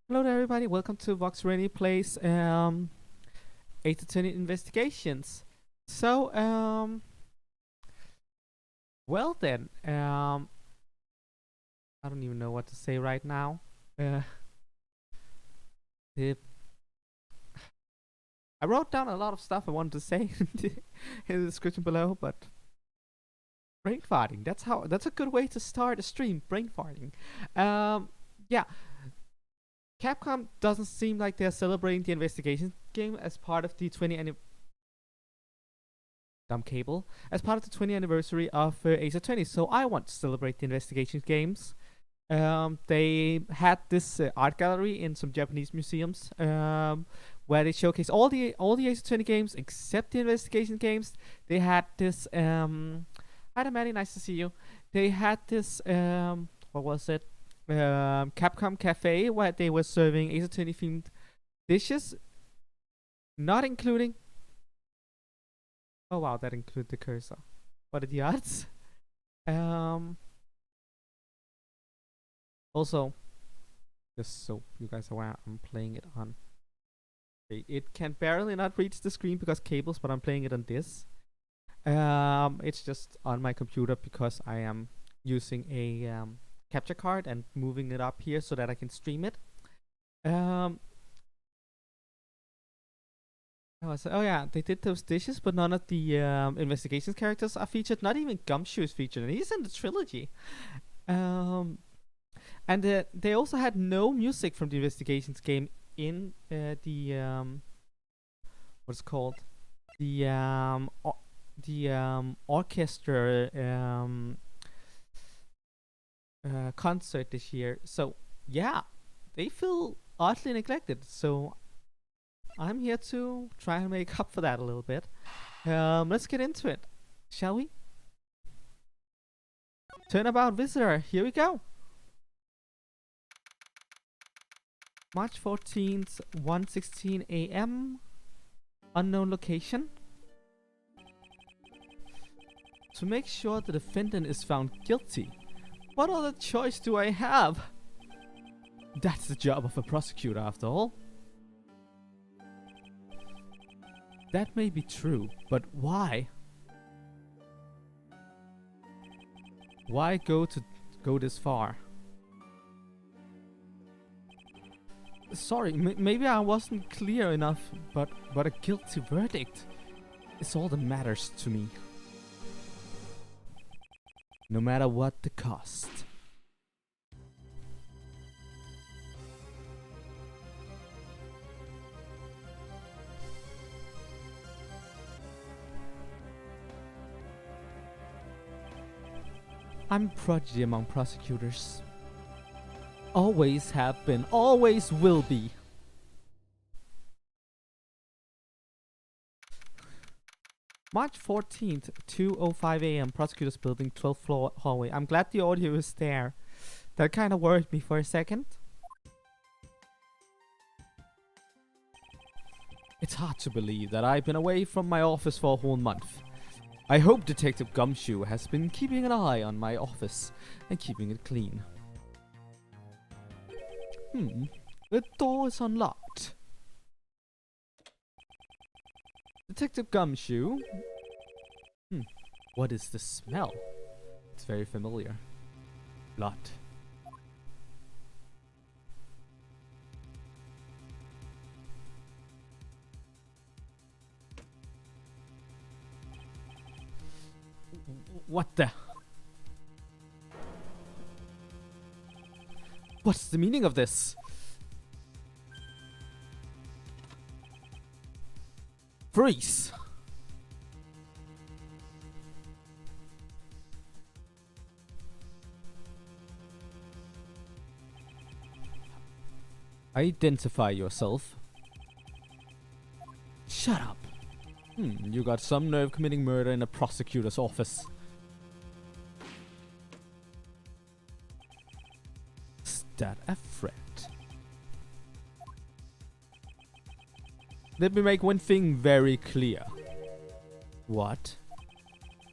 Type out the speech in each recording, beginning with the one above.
Hello there, everybody. Welcome to Vox Syreni Plays 8 to 20 Investigations. So, well then, I don't even know what to say right now. Uh, the, I wrote down a lot of stuff I wanted to say in the description below, but brain farting. That's a good way to start a stream. Brain farting. Yeah. Capcom doesn't seem like they're celebrating the investigation game as part of the 20 dumb cable as part of the 20th anniversary of Ace Attorney. So I want to celebrate the investigation games. They had this art gallery in some Japanese museums where they showcase all the Ace Attorney games except the investigation games. They had this. Hi, Maddie. Nice to see you. They had this. What was it? Capcom Café where they were serving Ace Attorney themed dishes, not including. Oh wow, that included the cursor. What are the odds? Also, just so you guys are aware, I'm playing it on. Okay, it can barely not reach the screen because cables, but I'm playing it on this. It's just on my computer because I am using a capture card and moving it up here so that I can stream it. Oh yeah, they did those dishes, but none of the investigations characters are featured. Not even Gumshoe is featured, and he's in the trilogy. And they also had no music from the investigations game in the what's it called the orchestra concert this year. So yeah, they feel oddly neglected. So I'm here to try and make up for that a little bit. Let's get into it, shall we? Turnabout visitor, here we go. March 14th, 1:16 a.m. Unknown location. To make sure the defendant is found guilty, what other choice do I have? That's the job of a prosecutor, after all. That may be true, but why? Why go this far? Sorry, maybe I wasn't clear enough, but a guilty verdict is all that matters to me. No matter what the cost. I'm a prodigy among prosecutors. Always have been, always will be. March 14th, 2:05 a.m. Prosecutor's Building, 12th floor hallway. I'm glad the audio is there. That kind of worried me for a second. It's hard to believe that I've been away from my office for a whole month. I hope Detective Gumshoe has been keeping an eye on my office and keeping it clean. The door is unlocked. Detective Gumshoe? What is the smell? It's very familiar. Blood. What the? What's the meaning of this? Freeze! Identify yourself. Shut up. You got some nerve committing murder in a prosecutor's office. Is that a threat? Let me make one thing very clear. What?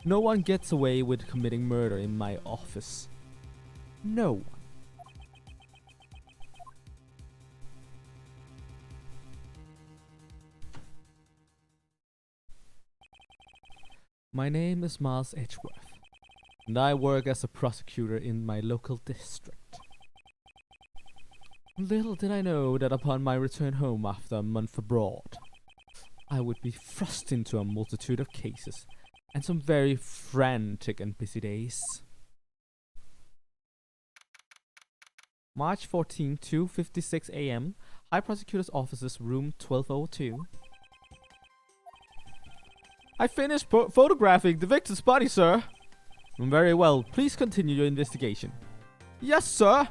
No one gets away with committing murder in my office. No one. My name is Miles Edgeworth, and I work as a prosecutor in my local district. Little did I know that upon my return home after a month abroad, I would be thrust into a multitude of cases and some very frantic and busy days. March 14, 2:56 a.m. High Prosecutor's Offices, room 1202. I finished photographing the victim's body, sir. Very well. Please continue your investigation. Yes, sir.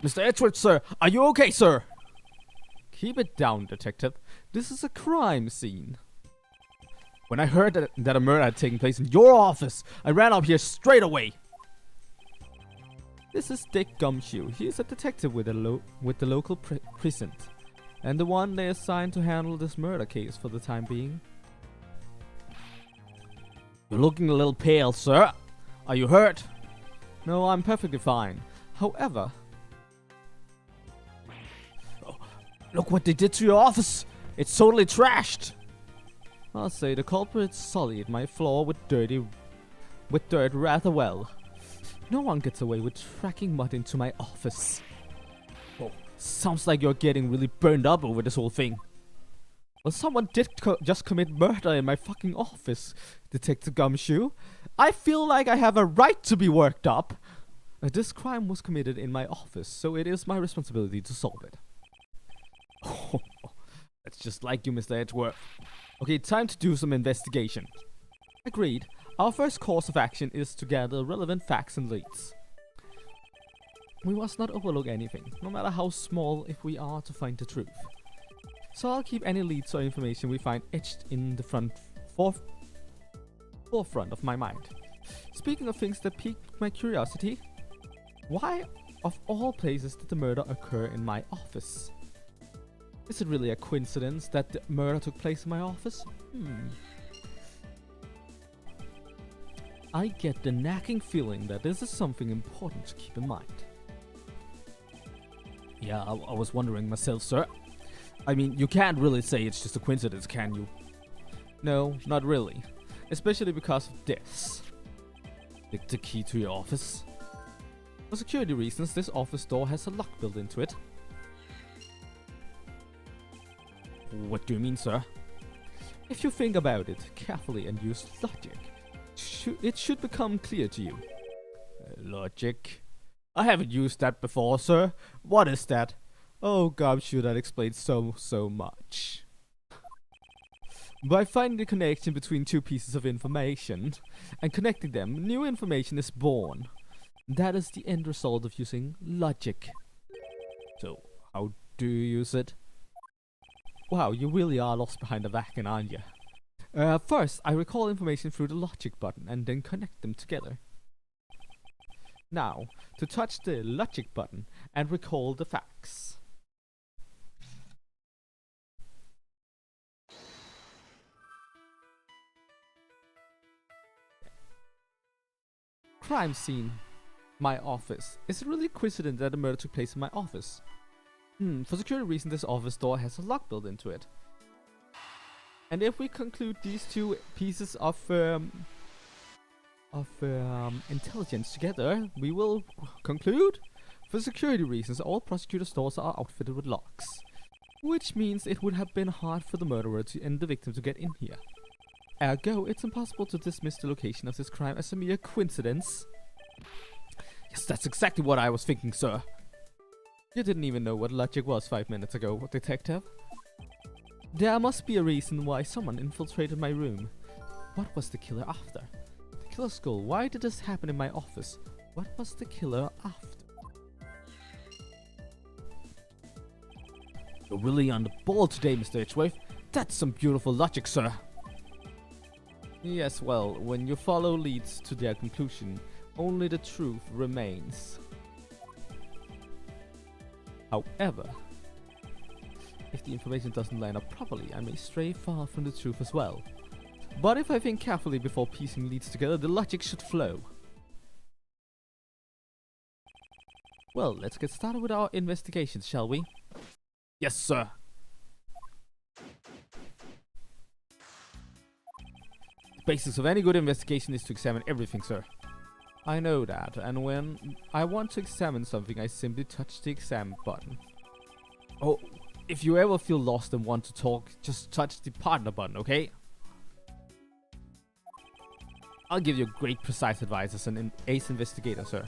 Mr. Edgeworth, sir. Are you okay, sir? Keep it down, detective. This is a crime scene. When I heard that a murder had taken place in your office, I ran up here straight away. This is Dick Gumshoe. He is a detective with the local precinct, and the one they assigned to handle this murder case for the time being. You're looking a little pale, sir. Are you hurt? No, I'm perfectly fine. However... Oh, look what they did to your office! It's totally trashed! I'll say the culprit sullied my floor with dirt rather well. No one gets away with tracking mud into my office. Oh, sounds like you're getting really burned up over this whole thing. Well, someone did just commit murder in my fucking office, Detective Gumshoe. I feel like I have a right to be worked up. This crime was committed in my office, so it is my responsibility to solve it. Oh, that's just like you, Mr. Edgeworth. Okay, time to do some investigation. Agreed. Our first course of action is to gather relevant facts and leads. We must not overlook anything, no matter how small, if we are to find the truth. So I'll keep any leads or information we find etched in the forefront of my mind. Speaking of things that piqued my curiosity, why, of all places, did the murder occur in my office? Is it really a coincidence that the murder took place in my office? I get the nagging feeling that this is something important to keep in mind. Yeah, I was wondering myself, sir. I mean, you can't really say it's just a coincidence, can you? No, not really. Especially because of this. The key to your office. For security reasons, this office door has a lock built into it. What do you mean, sir? If you think about it carefully and use logic, it should become clear to you. Logic? I haven't used that before, sir. What is that? Oh, Gumshoe, that explains so much. By finding the connection between two pieces of information and connecting them, new information is born. That is the end result of using logic. So, how do you use it? Wow, you really are lost behind the vacuum, aren't you? First, I recall information through the logic button and then connect them together. Now, to touch the logic button and recall the facts. Crime scene. My office. Is it really a coincidence that the murder took place in my office? For security reasons, this office door has a lock built into it. And if we conclude these two pieces of intelligence together, we will conclude, for security reasons, all prosecutor's doors are outfitted with locks. Which means it would have been hard for the murderer and the victim to get in here. Ergo, it's impossible to dismiss the location of this crime as a mere coincidence. Yes, that's exactly what I was thinking, sir. You didn't even know what logic was 5 minutes ago, detective. There must be a reason why someone infiltrated my room. What was the killer after? The killer's skull. Why did this happen in my office? What was the killer after? You're really on the ball today, Mr. Edgeworth. That's some beautiful logic, sir. Yes, well, when you follow leads to their conclusion, only the truth remains. However, if the information doesn't line up properly, I may stray far from the truth as well. But if I think carefully before piecing leads together, the logic should flow. Well, let's get started with our investigations, shall we? Yes, sir. The basics of any good investigation is to examine everything, sir. I know that, and when I want to examine something, I simply touch the examine button. Oh, if you ever feel lost and want to talk, just touch the partner button, okay? I'll give you great precise advice as an ace investigator, sir.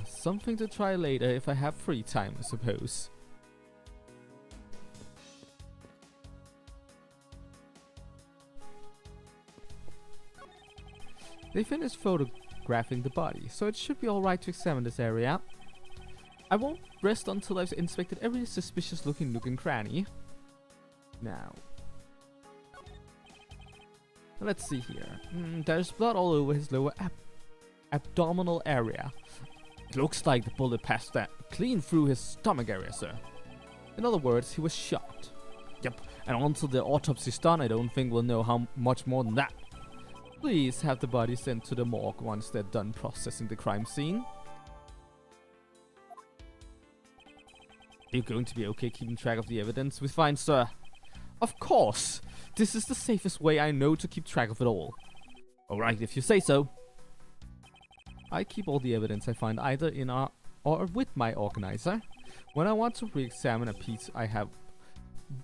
Something to try later if I have free time, I suppose. They finished photographing the body, so it should be alright to examine this area. I won't rest until I've inspected every suspicious looking nook and cranny. Now, let's see here. There's blood all over his lower abdominal area. It looks like the bullet passed that clean through his stomach area, sir. In other words, he was shot. Yep, and until the autopsy's done, I don't think we'll know how much more than that. Please have the body sent to the morgue once they're done processing the crime scene. Are you going to be okay keeping track of the evidence we find, sir? Of course! This is the safest way I know to keep track of it all. Alright, if you say so. I keep all the evidence I find either in our or with my organizer. When I want to re-examine a piece, I have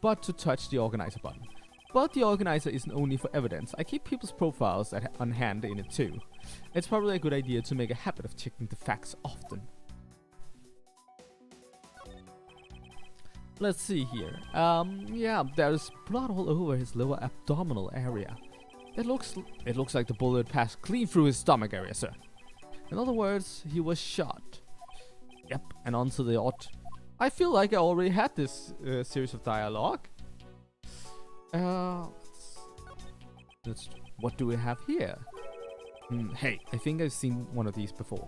but to touch the organizer button. But the organizer isn't only for evidence. I keep people's profiles on hand in it too. It's probably a good idea to make a habit of checking the facts often. Let's see here. Yeah, there's blood all over his lower abdominal area. It looks like the bullet passed clean through his stomach area, sir. In other words, he was shot. Yep, and onto the I feel like I already had this series of dialogue. What do we have here? Hey, I think I've seen one of these before.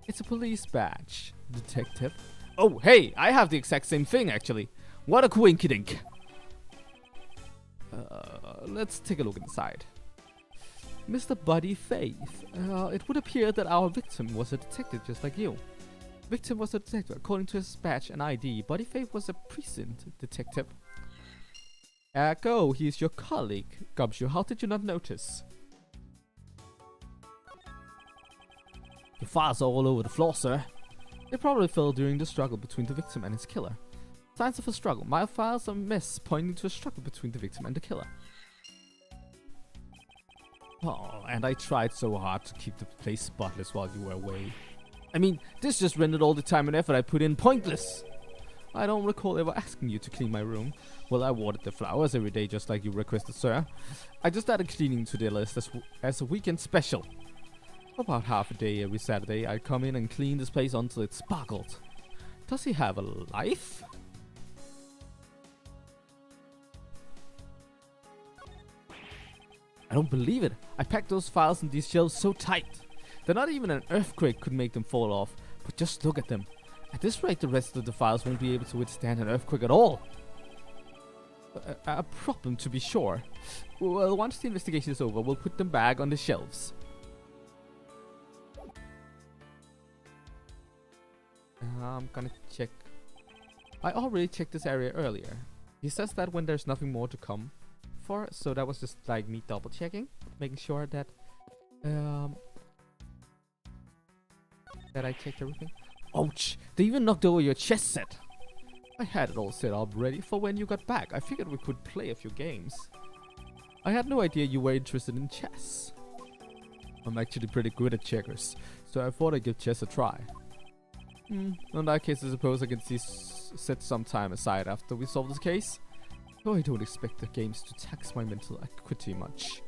It's a police badge, detective. Oh, hey, I have the exact same thing, actually. What a coinkydink. Let's take a look inside. Mr. Buddy Faith, it would appear that our victim was a detective just like you. Victim was a detective. According to his badge and ID, Buddy Faith was a precinct detective. Ergo, he is your colleague. Gumshoe, how did you not notice? Your files are all over the floor, sir. They probably fell during the struggle between the victim and his killer. Signs of a struggle. My files are a mess, pointing to a struggle between the victim and the killer. Oh, and I tried so hard to keep the place spotless while you were away. I mean, this just rendered all the time and effort I put in pointless. I don't recall ever asking you to clean my room. Well, I watered the flowers every day just like you requested, sir. I just added cleaning to the list as a weekend special. About half a day every Saturday, I come in and clean this place until it sparkled. Does he have a life? I don't believe it. I packed those files in these shelves so tight that not even an earthquake could make them fall off. But just look at them. At this rate, the rest of the files won't be able to withstand an earthquake at all. A problem, to be sure. Well, once the investigation is over, we'll put them back on the shelves. I'm gonna check. I already checked this area earlier. He says that when there's nothing more to come for, so that was just like me double checking, making sure that that I checked everything. Ouch! They even knocked over your chess set. I had it all set up ready for when you got back. I figured we could play a few games. I had no idea you were interested in chess. I'm actually pretty good at checkers, so I thought I'd give chess a try. In that case, I suppose I can set some time aside after we solve this case. Though I don't expect the games to tax my mental acuity much.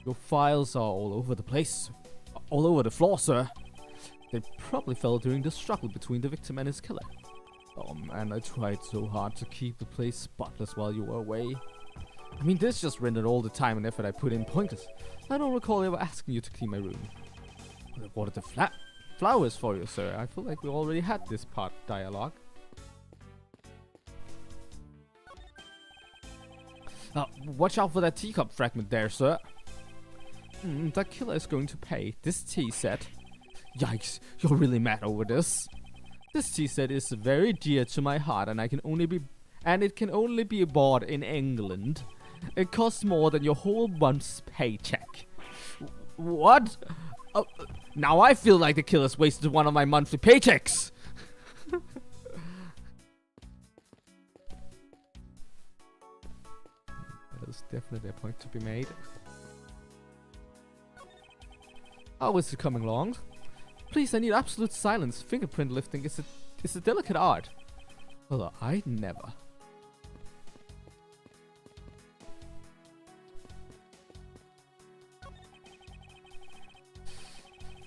Your files are all over the place. All over the floor, sir. They probably fell during the struggle between the victim and his killer. Oh man, I tried so hard to keep the place spotless while you were away. I mean, this just rendered all the time and effort I put in pointless. I don't recall ever asking you to clean my room. I watered the flowers for you, sir. I feel like we already had this part dialogue. Watch out for that teacup fragment there, sir. The killer is going to pay. This tea set. Yikes, you're really mad over this. This tea set is very dear to my heart, and it can only be bought in England. It costs more than your whole month's paycheck. What? Now I feel like the killer's wasted one of my monthly paychecks. There's definitely a point to be made. How is it coming along? Please, I need absolute silence. Fingerprint lifting is a delicate art. Well, I never.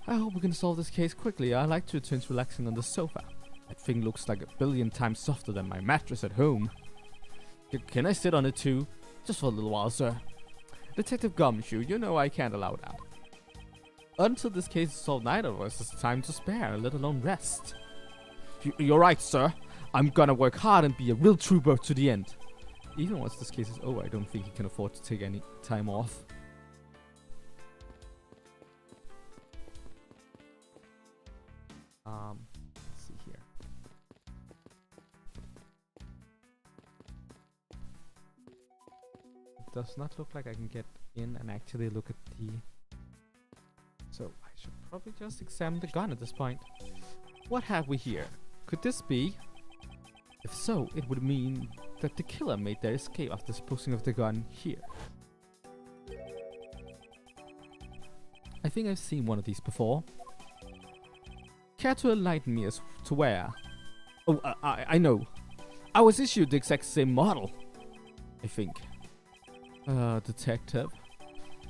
I hope we can solve this case quickly. I like to return to relaxing on the sofa. That thing looks like a billion times softer than my mattress at home. Can I sit on it too? Just for a little while, sir. Detective Gumshoe, you know I can't allow that. Until this case is solved, neither of us has time to spare, let alone rest. You're right, sir. I'm gonna work hard and be a real trooper to the end. Even once this case is over, I don't think he can afford to take any time off. Let's see here. It does not look like I can get in and actually look at the... So I should probably just examine the gun at this point. What have we here? Could this be? If so, it would mean that the killer made their escape after disposing of the gun here. I think I've seen one of these before. Care to enlighten me as to where? Oh, I know. I was issued the exact same model, I think. Detective.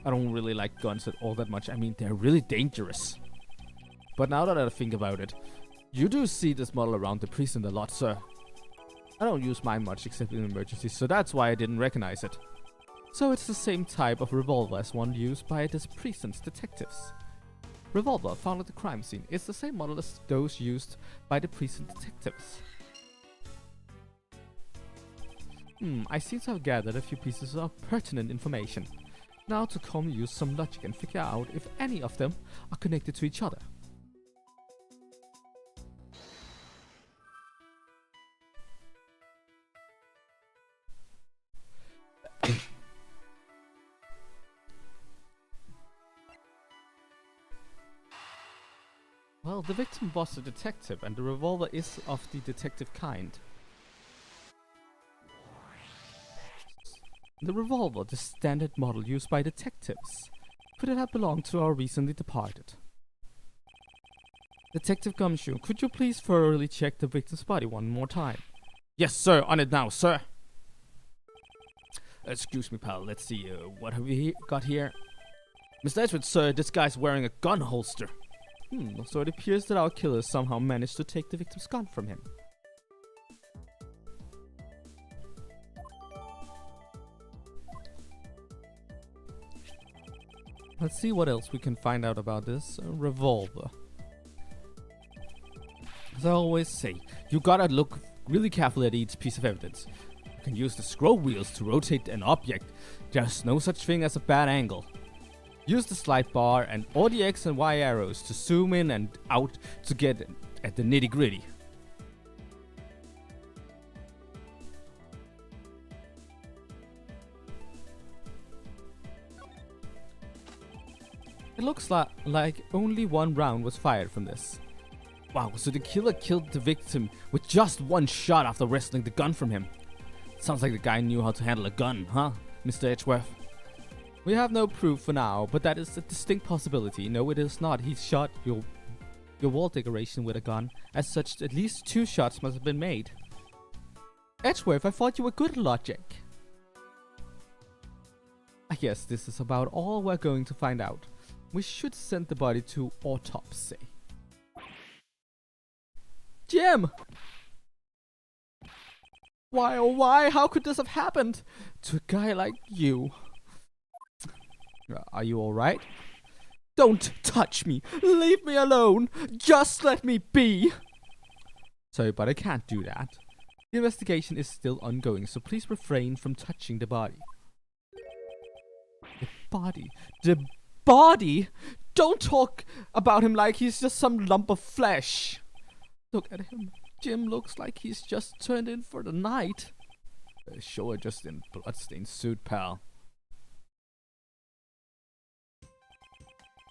I don't really like guns at all that much. I mean, they're really dangerous. But now that I think about it, you do see this model around the precinct a lot, sir. I don't use mine much except in emergencies, so that's why I didn't recognize it. So it's the same type of revolver as one used by this precinct's detectives. Revolver found at the crime scene is the same model as those used by the precinct detectives. I seem to have gathered a few pieces of pertinent information. Now to come use some logic and figure out if any of them are connected to each other. Well, the victim was a detective and the revolver is of the detective kind. The revolver, the standard model used by detectives. Could it have belonged to our recently departed? Detective Gumshoe, could you please thoroughly check the victim's body one more time? Yes, sir. On it now, sir. Excuse me, pal. Let's see. What have we got here? Mr. Edgeworth, sir, this guy's wearing a gun holster. So it appears that our killers somehow managed to take the victim's gun from him. Let's see what else we can find out about this revolver. As I always say, you gotta look really carefully at each piece of evidence. You can use the scroll wheels to rotate an object. There's no such thing as a bad angle. Use the slide bar and or the X and Y arrows to zoom in and out to get at the nitty gritty. It looks like only one round was fired from this. Wow, so the killer killed the victim with just one shot after wresting the gun from him. Sounds like the guy knew how to handle a gun, huh, Mr. Edgeworth? We have no proof for now, but that is a distinct possibility. No, it is not. He shot your wall decoration with a gun. As such, at least 2 shots must have been made. Edgeworth, I thought you were good at logic. I guess this is about all we're going to find out. We should send the body to autopsy. Jim! Why, oh why? How could this have happened to a guy like you? Are you alright? Don't touch me! Leave me alone! Just let me be! Sorry, but I can't do that. The investigation is still ongoing, so please refrain from touching the body. The body? The body. Don't talk about him like he's just some lump of flesh. Look at him. Jim looks like he's just turned in for the night. Sure, just in bloodstained suit, pal.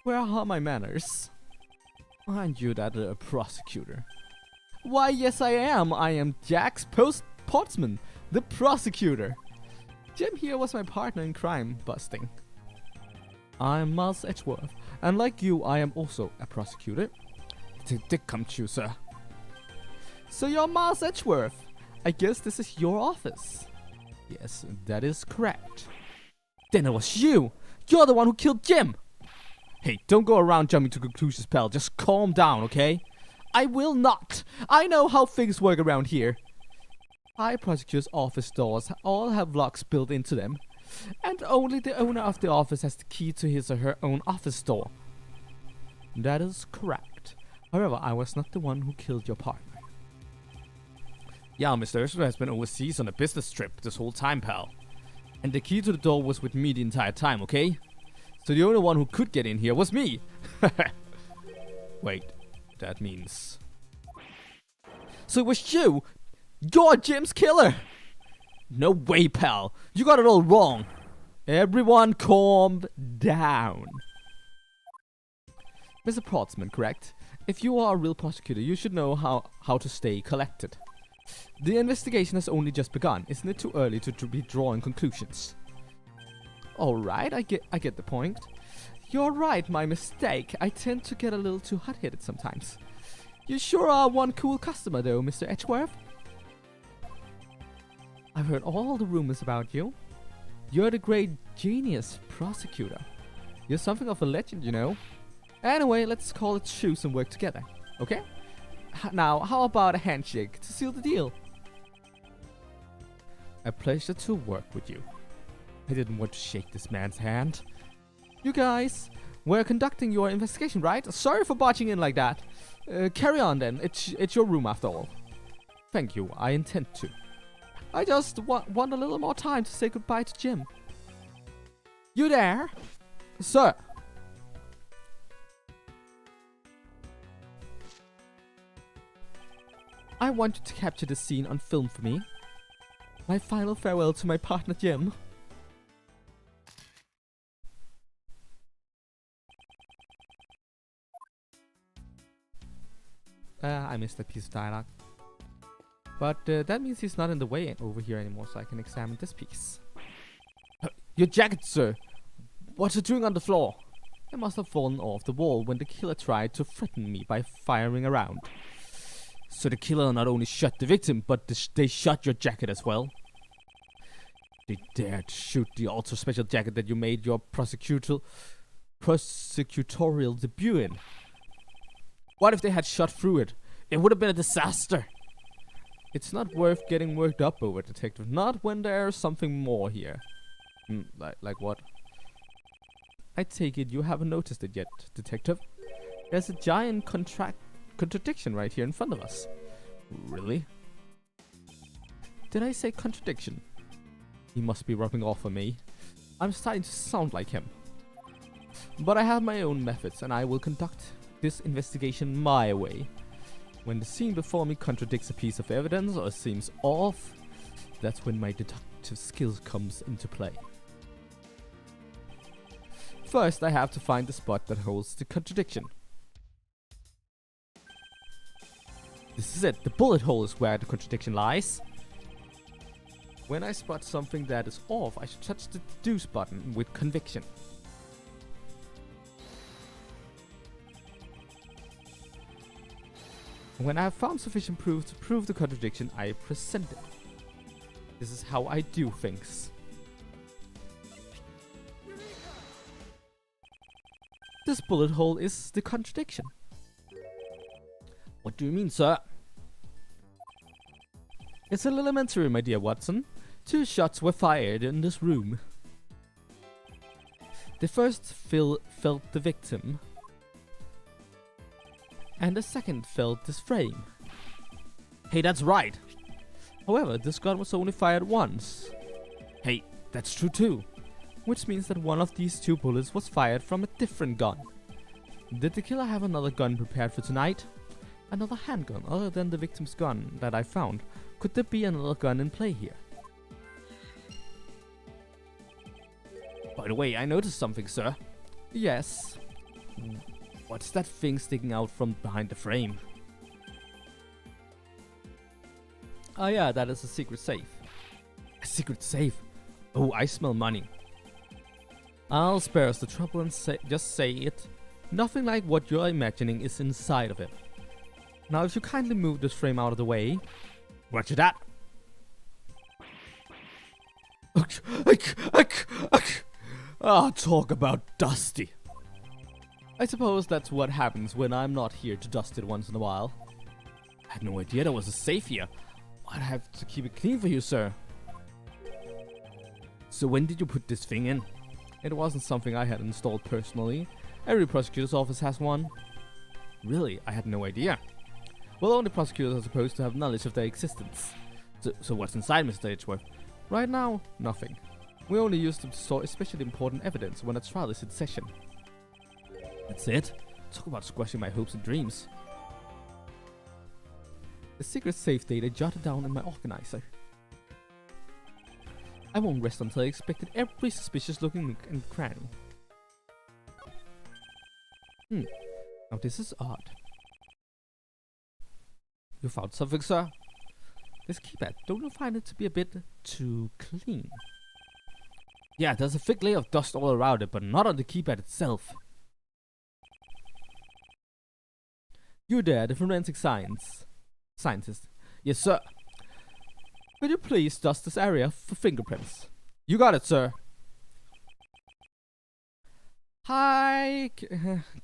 Where are my manners? Aren't you that prosecutor? Why, yes I am. I am Jack's Portsman, the prosecutor. Jim here was my partner in crime busting. I'm Miles Edgeworth, and like you, I am also a prosecutor. Dick come true, sir. So you're Miles Edgeworth. I guess this is your office. Yes, that is correct. Then it was you. You're the one who killed Jim. Hey, don't go around jumping to conclusions, pal. Just calm down, okay? I will not. I know how things work around here. High prosecutor's office doors all have locks built into them, and only the owner of the office has the key to his or her own office door. That is correct. However, I was not the one who killed your partner. Yeah, Mr. Ursula has been overseas on a business trip this whole time, pal. And the key to the door was with me the entire time, okay? So the only one who could get in here was me. Wait, that means... So it was you! You're Jim's killer! No way, pal. You got it all wrong. Everyone calm down. Mr. Portsman, correct? If you are a real prosecutor, you should know how to stay collected. The investigation has only just begun. Isn't it too early to be drawing conclusions? Alright, I get the point. You're right, my mistake. I tend to get a little too hot-headed sometimes. You sure are one cool customer though, Mr. Edgeworth. I've heard all the rumors about you. You're the great genius prosecutor. You're something of a legend, you know. Anyway, let's call it truce and work together, okay? Now, how about a handshake to seal the deal? A pleasure to work with you. I didn't want to shake this man's hand. You guys, we're conducting your investigation, right? Sorry for barging in like that. Carry on then. It's your room after all. Thank you. I intend to. I just want a little more time to say goodbye to Jim. You there? Sir. I want you to capture this scene on film for me. My final farewell to my partner Jim. I missed that piece of dialogue. But that means he's not in the way over here anymore, so I can examine this piece. Your jacket, sir! What's it doing on the floor? It must have fallen off the wall when the killer tried to threaten me by firing around. So the killer not only shot the victim, but they shot your jacket as well? They dared to shoot the ultra special jacket that you made your prosecutorial debut in. What if they had shot through it? It would have been a disaster. It's not worth getting worked up over, detective. Not when there's something more here. Like what? I take it you haven't noticed it yet, detective. There's a giant contradiction right here in front of us. Really? Did I say contradiction? He must be rubbing off on me. I'm starting to sound like him. But I have my own methods, and I will conduct this investigation my way. When the scene before me contradicts a piece of evidence or seems off, that's when my deductive skills comes into play. First, I have to find the spot that holds the contradiction. This is it. The bullet hole is where the contradiction lies. When I spot something that is off, I should touch the deduce button with conviction. When I have found sufficient proof to prove the contradiction, I present it. This is how I do things. This bullet hole is the contradiction. What do you mean, sir? It's a little elementary, my dear Watson. 2 shots were fired in this room. The first felt the victim, and the second felt this frame. Hey, that's right. However, this gun was only fired once. Hey, that's true too. which means that one of these 2 bullets was fired from a different gun. Did the killer have another gun prepared for tonight? Another handgun other than the victim's gun that I found? Could there be another gun in play here? By the way, I noticed something, sir. Yes. What's that thing sticking out from behind the frame? Oh yeah, that is a secret safe. A secret safe? Oh, I smell money. I'll spare us the trouble and just say it. Nothing like what you're imagining is inside of it. Now if you kindly move this frame out of the way. Roger that. Ah, talk about dusty. I suppose that's what happens when I'm not here to dust it once in a while. I had no idea there was a safe here. I'd have to keep it clean for you, sir. So when did you put this thing in? It wasn't something I had installed personally. Every prosecutor's office has one. Really? I had no idea. Well, only prosecutors are supposed to have knowledge of their existence. So what's inside, Mr. Edgeworth? Right now, nothing. We only use them to store especially important evidence when a trial is in session. That's it? Talk about squashing my hopes and dreams. The secret safe data jotted down in my organizer. I won't rest until I inspected every suspicious looking nook and cranny. Now this is odd. You found something, sir? This keypad, don't you find it to be a bit too clean? Yeah, there's a thick layer of dust all around it, but not on the keypad itself. You there, the forensic scientist. Yes, sir. Could you please dust this area for fingerprints? You got it, sir. Hi,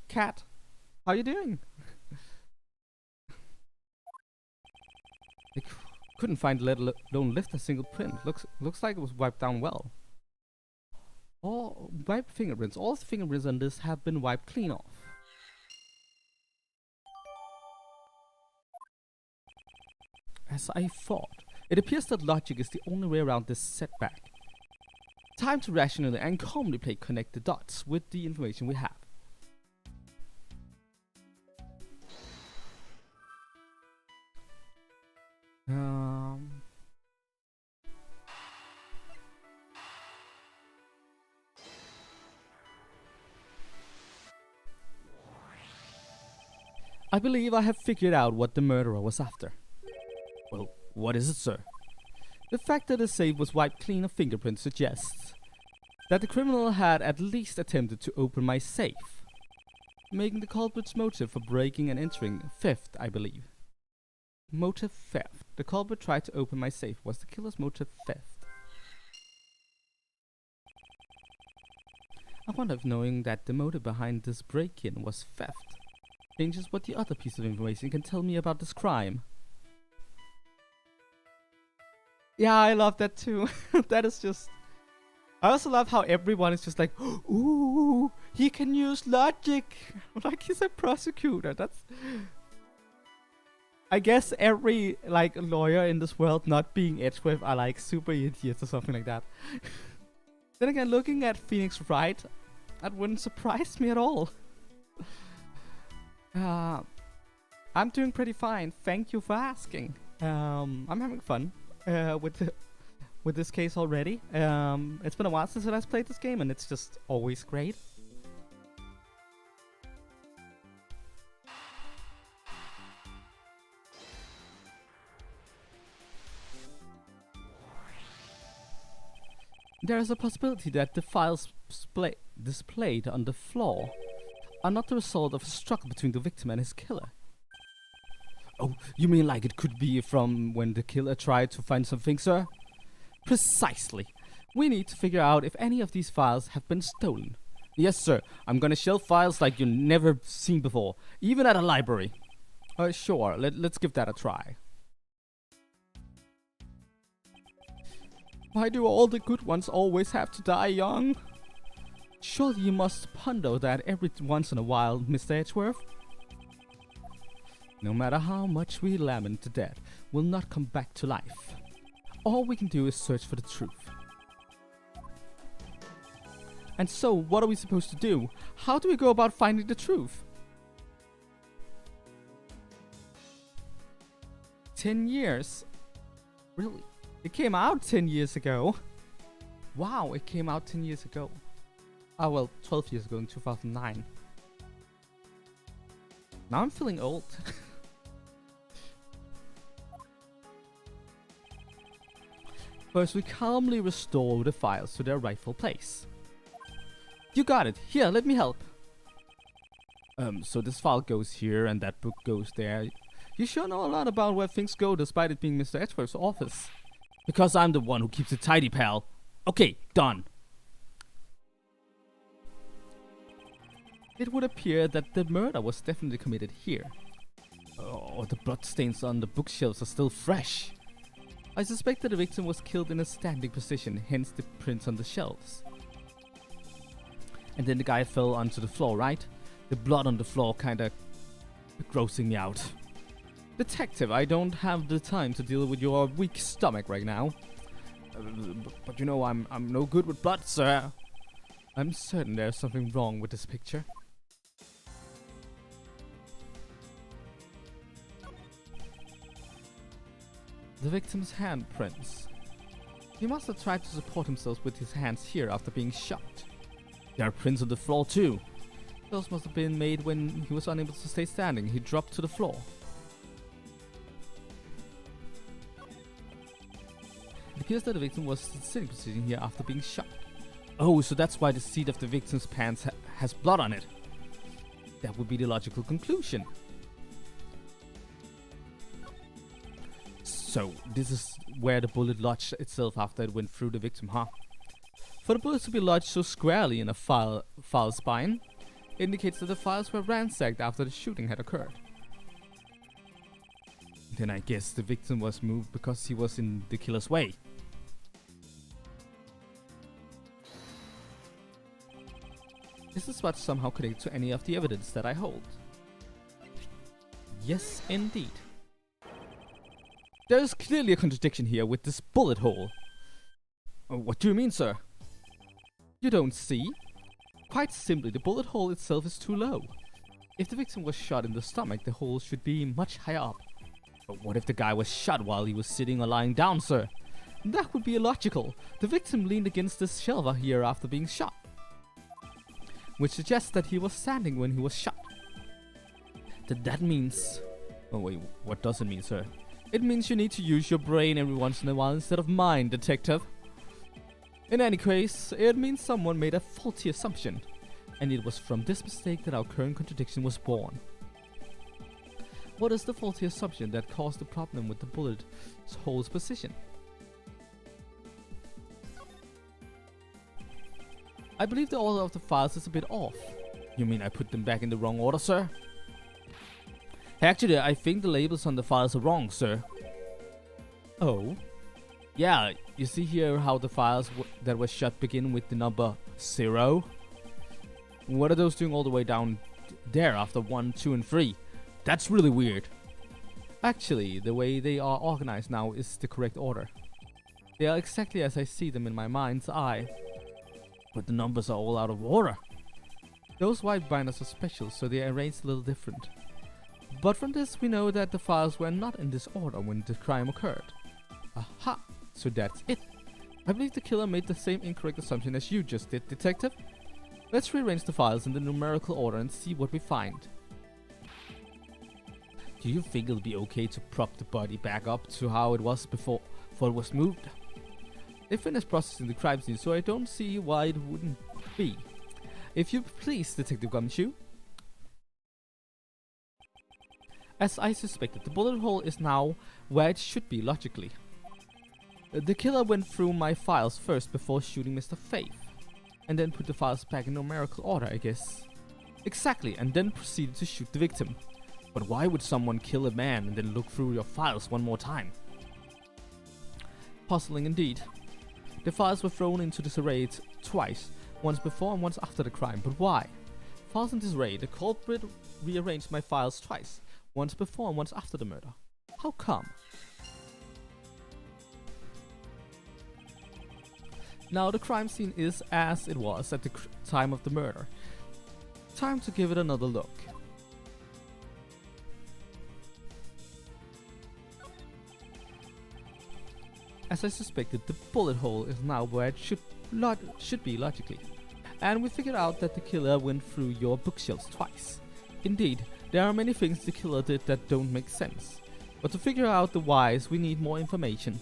cat. How you doing? I couldn't find let alone lift a single print. Looks like it was wiped down well. All wiped fingerprints. All the fingerprints on this have been wiped clean off. As I thought, it appears that logic is the only way around this setback. Time to rationally and calmly connect the dots with the information we have. I believe I have figured out what the murderer was after. Well, what is it, sir? The fact that the safe was wiped clean of fingerprints suggests that the criminal had at least attempted to open my safe, making the culprit's motive for breaking and entering theft, I believe. Motive theft. The culprit tried to open my safe. Was the killer's motive theft? I wonder if knowing that the motive behind this break-in was theft changes what the other piece of information can tell me about this crime. Yeah, I love that too. That is just... I also love how everyone is just like, ooh, he can use logic. Like he's a prosecutor. That's... I guess every like lawyer in this world not being Edgeworth are like super idiots or something like that. Then again, looking at Phoenix Wright, that wouldn't surprise me at all. I'm doing pretty fine. Thank you for asking. I'm having fun with this case already. It's been a while since I last played this game, and it's just always great. There is a possibility that the files displayed on the floor are not the result of a struggle between the victim and his killer. Oh, you mean like it could be from when the killer tried to find something, sir? Precisely. We need to figure out if any of these files have been stolen. Yes, sir. I'm gonna shelve files like you've never seen before, even at a library. Sure. Let's give that a try. Why do all the good ones always have to die young? Surely you must ponder that every once in a while, Mr. Edgeworth. No matter how much we lament the dead, will not come back to life. All we can do is search for the truth. And so, what are we supposed to do? How do we go about finding the truth? 10 years? Really? It came out 10 years ago? Wow, it came out 10 years ago. Oh well, 12 years ago in 2009. Now I'm feeling old. First, we calmly restore the files to their rightful place. You got it. Here, let me help. So this file goes here and that book goes there. You sure know a lot about where things go despite it being Mr. Edgeworth's office. Because I'm the one who keeps it tidy, pal. Okay, done. It would appear that the murder was definitely committed here. Oh, the bloodstains on the bookshelves are still fresh. I suspect that the victim was killed in a standing position, hence the prints on the shelves. And then the guy fell onto the floor, right? The blood on the floor kinda grossing me out. Detective, I don't have the time to deal with your weak stomach right now. But you know, I'm no good with blood, sir. I'm certain there's something wrong with this picture. The victim's handprints. He must have tried to support himself with his hands here after being shot. There are prints on the floor too. Those must have been made when he was unable to stay standing. He dropped to the floor. It appears that the victim was in sitting position here after being shot. Oh, so that's why the seat of the victim's pants has blood on it. That would be the logical conclusion. So, this is where the bullet lodged itself after it went through the victim, huh? For the bullet to be lodged so squarely in a file spine indicates that the files were ransacked after the shooting had occurred. Then I guess the victim was moved because he was in the killer's way. Is this spot somehow connected to any of the evidence that I hold? Yes, indeed. There is clearly a contradiction here with this bullet hole. What do you mean, sir? You don't see? Quite simply, the bullet hole itself is too low. If the victim was shot in the stomach, the hole should be much higher up. But what if the guy was shot while he was sitting or lying down, sir? That would be illogical. The victim leaned against this shelf here after being shot, which suggests that he was standing when he was shot. That means... Oh wait, what does it mean, sir? It means you need to use your brain every once in a while instead of mine, detective. In any case, it means someone made a faulty assumption, and it was from this mistake that our current contradiction was born. What is the faulty assumption that caused the problem with the bullet hole's position? I believe the order of the files is a bit off. You mean I put them back in the wrong order, sir? Actually, I think the labels on the files are wrong, sir. Oh? Yeah, you see here how the files that were shot begin with the number 0? What are those doing all the way down there after 1, 2, and 3? That's really weird. Actually, the way they are organized now is the correct order. They are exactly as I see them in my mind's eye. But the numbers are all out of order. Those white binders are special, so they are arranged a little different. But from this we know that the files were not in this order when the crime occurred. Aha! So that's it. I believe the killer made the same incorrect assumption as you just did, detective. Let's rearrange the files in the numerical order and see what we find. Do you think it'll be okay to prop the body back up to how it was before it was moved? They finished processing the crime scene, so I don't see why it wouldn't be. If you please, Detective Gumshoe. As I suspected, the bullet hole is now where it should be logically. The killer went through my files first before shooting Mr. Faith, and then put the files back in numerical order, I guess. Exactly, and then proceeded to shoot the victim. But why would someone kill a man and then look through your files one more time? Puzzling indeed. The files were thrown into disarray twice, once before and once after the crime, but why? Files in disarray, the culprit rearranged my files twice, once before and once after the murder. How come? Now the crime scene is as it was at the time of the murder. Time to give it another look. As I suspected, the bullet hole is now where it should be logically. And we figured out that the killer went through your bookshelves twice. Indeed, there are many things the killer did that don't make sense. But to figure out the whys, we need more information.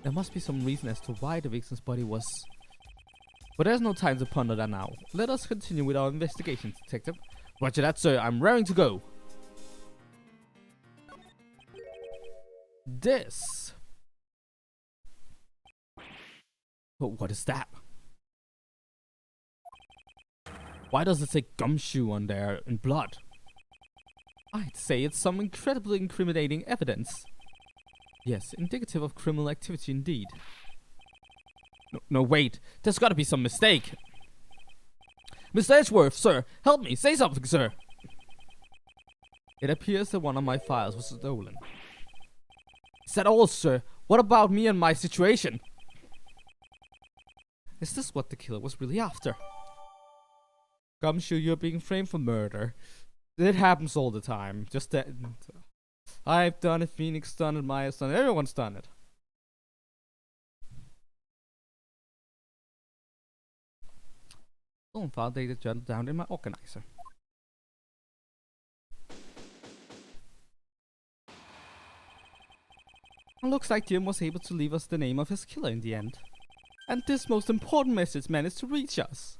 There must be some reason as to why the victim's body was... But there's no time to ponder that now. Let us continue with our investigation, detective. Roger that, sir. I'm raring to go. This. Oh, what is that? Why does it say Gumshoe on there in blood? I'd say it's some incredibly incriminating evidence. Yes, indicative of criminal activity indeed. No, wait. There's gotta be some mistake. Mr. Edgeworth, sir, help me. Say something, sir. It appears that one of my files was stolen. Is that all, sir? What about me and my situation? Is this what the killer was really after? Gumshoe, you're being framed for murder. It happens all the time. Just that... I've done it, Phoenix done it, Maya's done it, everyone's done it. Stolen file data jotted down in my organizer. Looks like Jim was able to leave us the name of his killer in the end. And this most important message managed to reach us.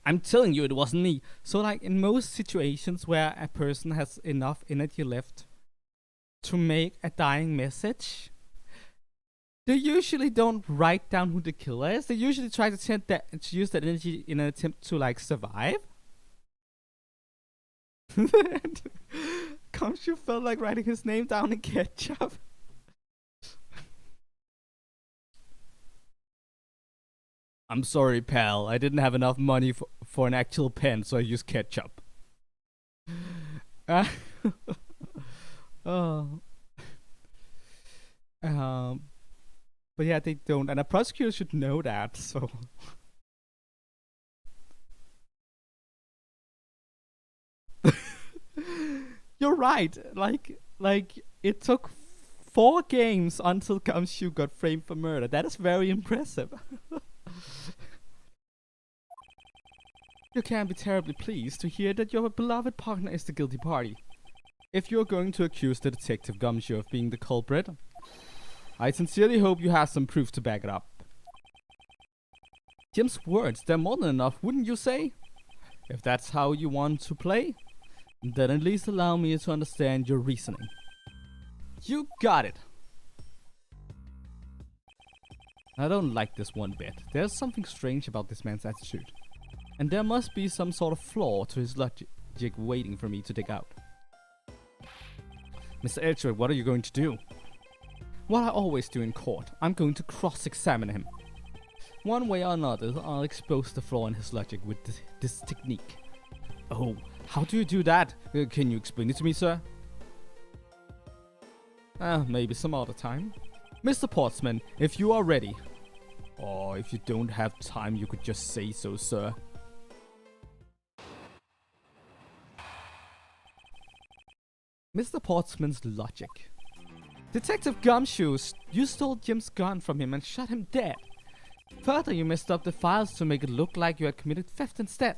I'm telling you, it wasn't me. So like in most situations where a person has enough energy left to make a dying message, they usually don't write down who the killer is. They usually try to use that energy in an attempt to like survive. Gumshoe felt like writing his name down in ketchup. I'm sorry, pal. I didn't have enough money for an actual pen, so I used ketchup. Oh. But yeah, they don't, and a prosecutor should know that. So. You're right. Like it took 4 games until Gumshoe got framed for murder. That is very impressive. You can be terribly pleased to hear that your beloved partner is the guilty party. If you're going to accuse the detective Gumshoe of being the culprit, I sincerely hope you have some proof to back it up. Jim's words, they're more than enough, wouldn't you say? If that's how you want to play, then at least allow me to understand your reasoning. You got it! I don't like this one bit. There's something strange about this man's attitude. And there must be some sort of flaw to his logic waiting for me to dig out. Mr. Edgeworth, what are you going to do? What I always do in court, I'm going to cross-examine him. One way or another, I'll expose the flaw in his logic with this technique. Oh, how do you do that? Can you explain it to me, sir? Maybe some other time. Mr. Portsman, if you are ready. Or if you don't have time, you could just say so, sir. Mr. Portsman's logic. Detective Gumshoe, you stole Jim's gun from him and shot him dead. Further, you messed up the files to make it look like you had committed theft instead.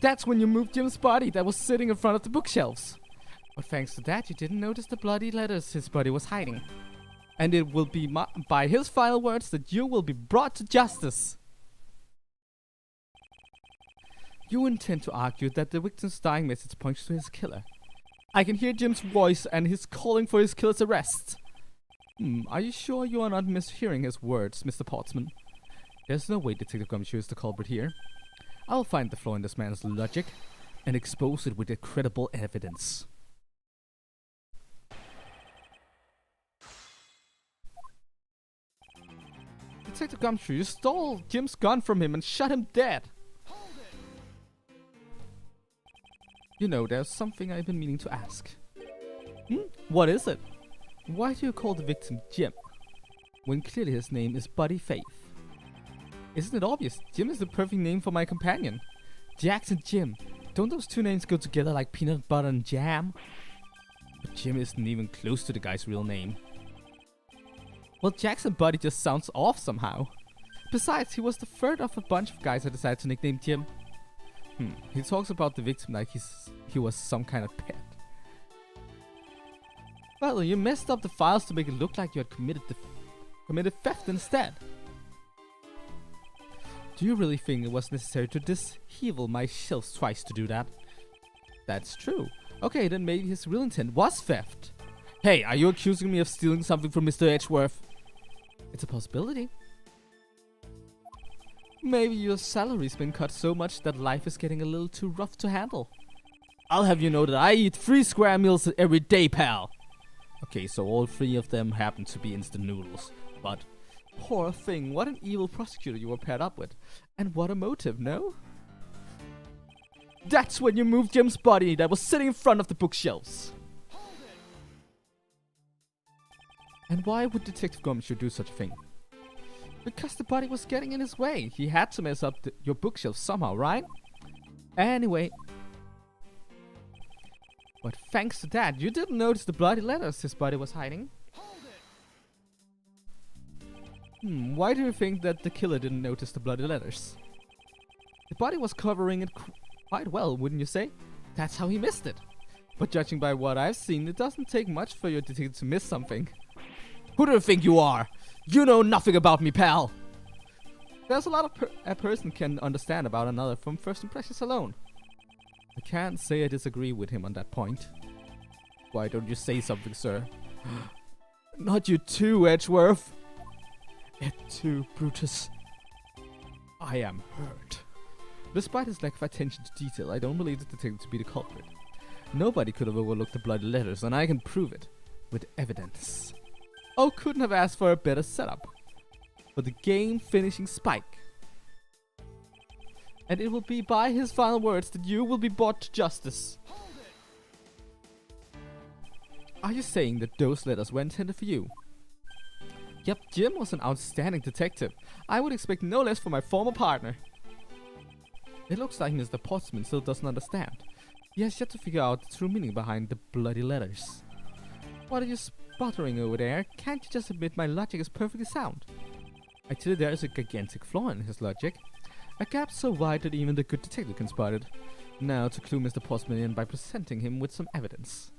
That's when you moved Jim's body that was sitting in front of the bookshelves. But thanks to that, you didn't notice the bloody letters his body was hiding. And it will be by his final words that you will be brought to justice. You intend to argue that the victim's dying message points to his killer. I can hear Jim's voice and he's calling for his killer's arrest. Are you sure you are not mishearing his words, Mr. Portsman? There's no way Detective Gumshoe is the culprit here. I'll find the flaw in this man's logic and expose it with credible evidence. Detective Gumshoe, you stole Jim's gun from him and shot him dead. You know, there's something I've been meaning to ask. What is it? Why do you call the victim Jim, when clearly his name is Buddy Faith? Isn't it obvious? Jim is the perfect name for my companion. Jax and Jim. Don't those two names go together like peanut butter and jam? But Jim isn't even close to the guy's real name. Well, Jax and Buddy just sounds off somehow. Besides, he was the third of a bunch of guys I decided to nickname Jim. He talks about the victim like he was some kind of pet. Well, you messed up the files to make it look like you had committed theft instead. Do you really think it was necessary to dishevel my shelves twice to do that? That's true. Okay, then maybe his real intent was theft. Hey, are you accusing me of stealing something from Mr. Edgeworth? It's a possibility. Maybe your salary's been cut so much that life is getting a little too rough to handle. I'll have you know that I eat 3 square meals every day, pal. Okay, so all 3 of them happen to be instant noodles. But, poor thing, what an evil prosecutor you were paired up with. And what a motive, no? That's when you moved Jim's body that was sitting in front of the bookshelves. And why would Detective Gumshoe do such a thing? Because the body was getting in his way. He had to mess up your bookshelf somehow, right? Anyway. But thanks to that, you didn't notice the bloody letters his body was hiding. Why do you think that the killer didn't notice the bloody letters? The body was covering it quite well, wouldn't you say? That's how he missed it. But judging by what I've seen, it doesn't take much for your detective to miss something. Who do you think you are? You know nothing about me, pal. There's a lot a person can understand about another from first impressions alone. I can't say I disagree with him on that point. Why don't you say something, sir? Not you too, Edgeworth. Et tu, Brutus. I am hurt. Despite his lack of attention to detail, I don't believe the detective to be the culprit. Nobody could have overlooked the bloody letters, and I can prove it with evidence. Oh, couldn't have asked for a better setup for the game-finishing spike. And it will be by his final words that you will be brought to justice. Are you saying that those letters were intended for you? Yep, Jim was an outstanding detective. I would expect no less from my former partner. It looks like Mr. Portsman still doesn't understand. He has yet to figure out the true meaning behind the bloody letters. What are you sputtering over there? Can't you just admit my logic is perfectly sound? Actually, there is a gigantic flaw in his logic. A gap so wide that even the good detective can spot it. Now to clue Mr. Portsman in by presenting him with some evidence.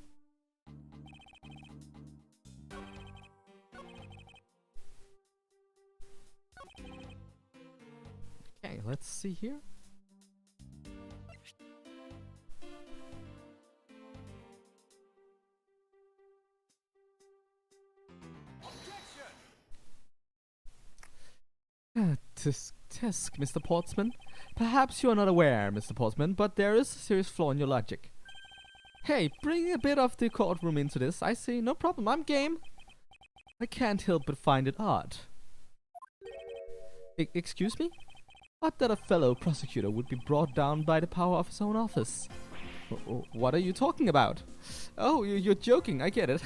Okay, let's see here. Tisk, Mr. Portsman. Perhaps you are not aware, Mr. Portsman, but there is a serious flaw in your logic. Hey, bring a bit of the courtroom into this. I see, no problem, I'm game. I can't help but find it odd. Excuse me? Odd that a fellow prosecutor would be brought down by the power of his own office. What are you talking about? Oh, you're joking, I get it.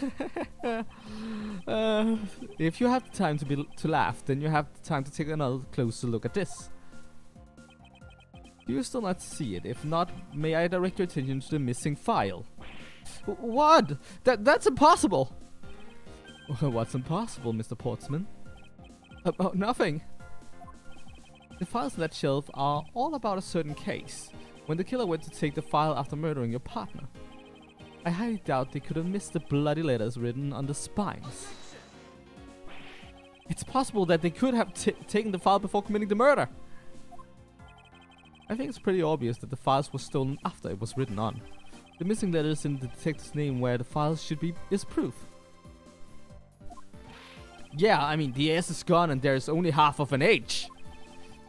If you have the time to laugh, then you have the time to take another closer look at this. Do you still not see it? If not, may I direct your attention to the missing file? What? That's impossible! What's impossible, Mr. Portsman? Nothing. The files on that shelf are all about a certain case, when the killer went to take the file after murdering your partner. I highly doubt they could have missed the bloody letters written on the spines. It's possible that they could have taken the file before committing the murder. I think it's pretty obvious that the files were stolen after it was written on. The missing letters in the detective's name where the files should be is proof. Yeah, I mean, the S is gone and there's only half of an H.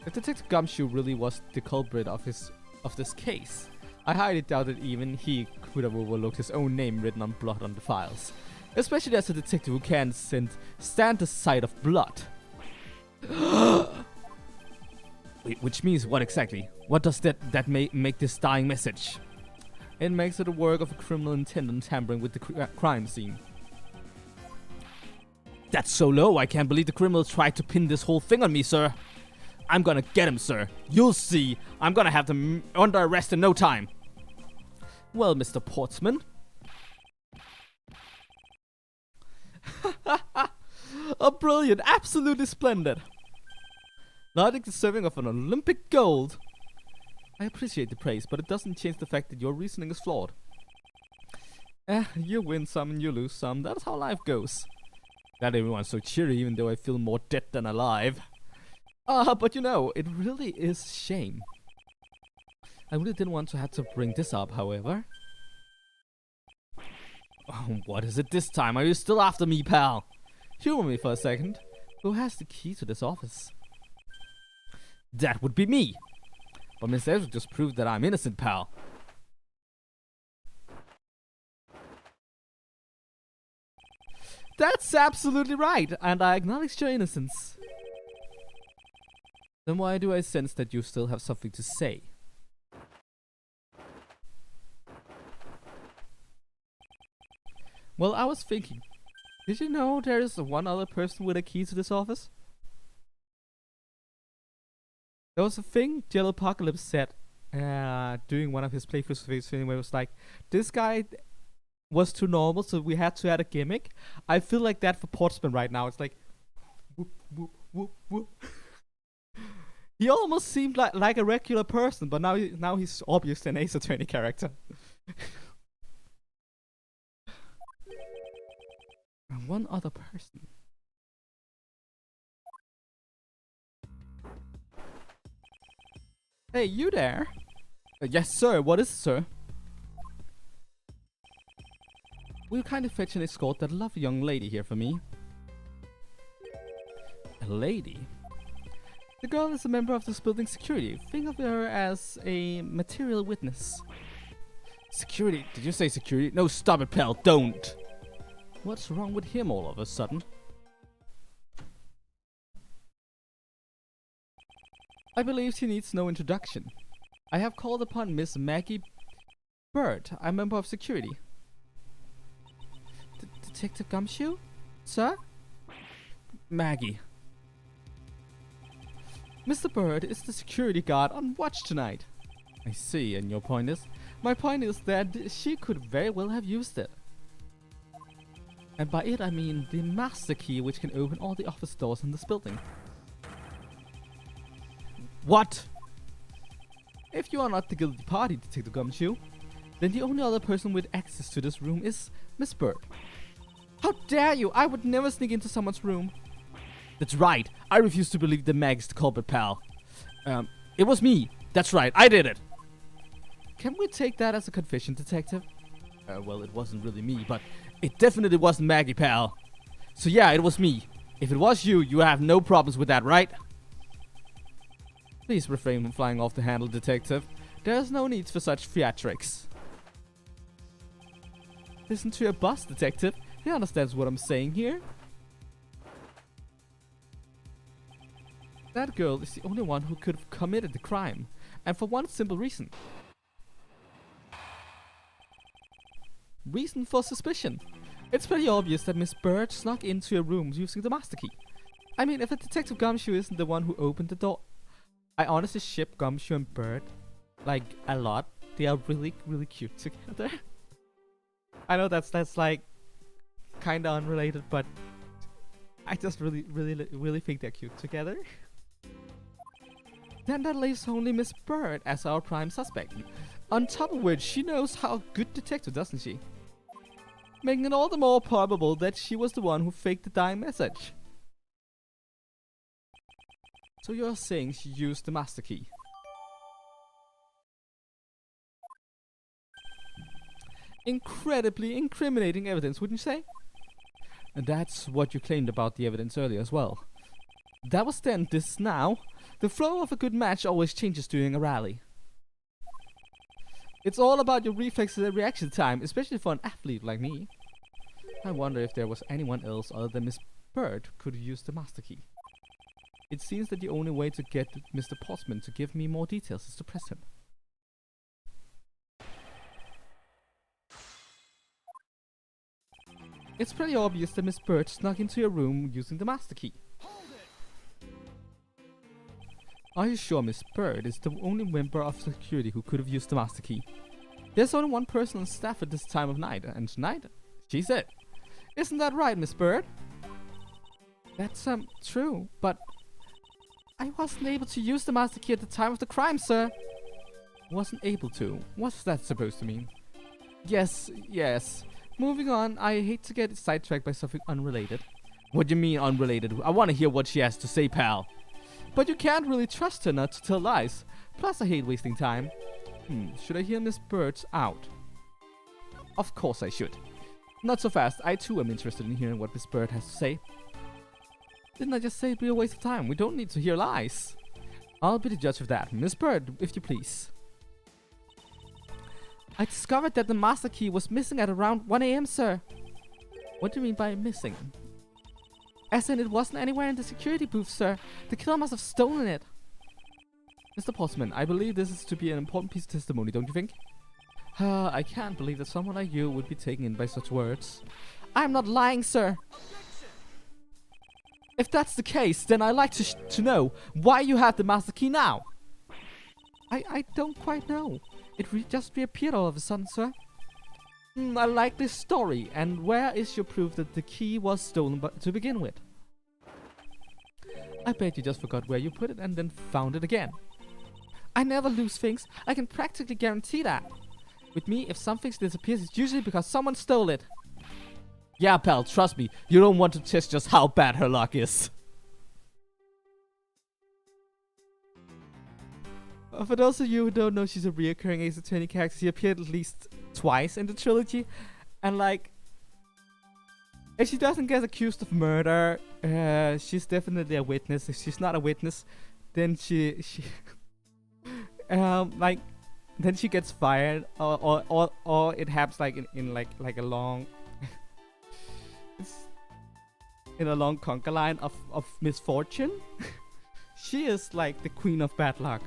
If Detective Gumshoe really was the culprit of this case, I highly doubt that even he could have overlooked his own name written on blood on the files. Especially as a detective who can't stand the sight of blood. Which means what exactly? What does that make this dying message? It makes it a work of a criminal intent on tampering with the crime scene. That's so low, I can't believe the criminal tried to pin this whole thing on me, sir. I'm gonna get him, sir. You'll see. I'm gonna have them under arrest in no time. Well, Mr. Portsman. Oh, brilliant. Absolutely splendid. Nothing deserving of an Olympic gold. I appreciate the praise, but it doesn't change the fact that your reasoning is flawed. You win some and you lose some. That's how life goes. Not everyone's so cheery, even though I feel more dead than alive. But you know, it really is a shame. I really didn't want to have to bring this up, however. Oh, what is it this time? Are you still after me, pal? Humor me for a second. Who has the key to this office? That would be me. But Miss Edgeworth just proved that I'm innocent, pal. That's absolutely right, and I acknowledge your innocence. Then why do I sense that you still have something to say? Well, I was thinking, did you know there is one other person with a key to this office? There was a thing Jello Apocalypse said during one of his playthroughs where it was like, this guy was too normal, so we had to add a gimmick. I feel like that for Portsman right now. It's like, whoop, whoop, whoop, whoop. He almost seemed like a regular person, but now he's obviously an Ace Attorney character. And one other person. Hey, you there? Yes, sir. What is it, sir? Will you kindly fetch and escort that lovely young lady here for me? A lady? The girl is a member of this building's security. Think of her as a material witness. Security? Did you say security? No, stop it, pal. Don't. What's wrong with him all of a sudden? I believe she needs no introduction. I have called upon Miss Maggie Bird. I'm a member of security. Detective Gumshoe? Sir? Maggie. Mr. Bird is the security guard on watch tonight. I see, and your point is? My point is that she could very well have used it. And by it I mean the master key which can open all the office doors in this building. What? If you are not the guilty party, Detective Gumshoe, then the only other person with access to this room is Miss Bird. How dare you! I would never sneak into someone's room. That's right. I refuse to believe the Mag's the culprit, pal. It was me. That's right. I did it. Can we take that as a confession, Detective? Well, it wasn't really me, but it definitely wasn't Maggie, pal. So yeah, it was me. If it was you, you have no problems with that, right? Please refrain from flying off the handle, Detective. There's no need for such theatrics. Listen to your boss, Detective. He understands what I'm saying here. That girl is the only one who could have committed the crime. And for one simple reason. Reason for suspicion. It's pretty obvious that Miss Bird snuck into your room using the master key. I mean, if a Detective Gumshoe isn't the one who opened the door... I honestly ship Gumshoe and Bird, like, a lot. They are really, really cute together. I know that's like, kinda unrelated, but... I just really think they're cute together. Then that leaves only Miss Bird as our prime suspect. On top of which, she knows how a good detective, doesn't she? Making it all the more probable that she was the one who faked the dying message. So you're saying she used the master key? Incredibly incriminating evidence, wouldn't you say? And that's what you claimed about the evidence earlier as well. That was then, this now. The flow of a good match always changes during a rally. It's all about your reflexes and reaction time, especially for an athlete like me. I wonder if there was anyone else other than Miss Bird who could use the master key. It seems that the only way to get Mr. Portsman to give me more details is to press him. It's pretty obvious that Miss Bird snuck into your room using the master key. Are you sure Miss Bird is the only member of security who could have used the master key? There's only one person on staff at this time of night, and tonight, she's it. Isn't that right, Miss Bird? That's, true, but I wasn't able to use the master key at the time of the crime, sir. Wasn't able to? What's that supposed to mean? Yes. Moving on, I hate to get sidetracked by something unrelated. What do you mean unrelated? I want to hear what she has to say, pal. But you can't really trust her not to tell lies. Plus, I hate wasting time. Should I hear Miss Bird's out? Of course I should. Not so fast. I too am interested in hearing what Miss Bird has to say. Didn't I just say it'd be a waste of time? We don't need to hear lies. I'll be the judge of that. Miss Bird, if you please. I discovered that the master key was missing at around 1 AM, sir. What do you mean by missing? As in, it wasn't anywhere in the security booth, sir. The killer must have stolen it. Mr. Postman, I believe this is to be an important piece of testimony, don't you think? I can't believe that someone like you would be taken in by such words. I'm not lying, sir. If that's the case, then I'd like to know why you have the master key now. I don't quite know. It just reappeared all of a sudden, sir. I like this story. And where is your proof that the key was stolen to begin with? I bet you just forgot where you put it and then found it again. I never lose things. I can practically guarantee that. With me, if something disappears, it's usually because someone stole it. Yeah, pal, trust me. You don't want to test just how bad her luck is. For those of you who don't know, she's a reoccurring Ace Attorney character. She appeared at least twice in the trilogy. And like, if she doesn't get accused of murder, she's definitely a witness. If she's not a witness, then she then she gets fired, or it happens like in a long in a long conga line of misfortune. She is like the queen of bad luck.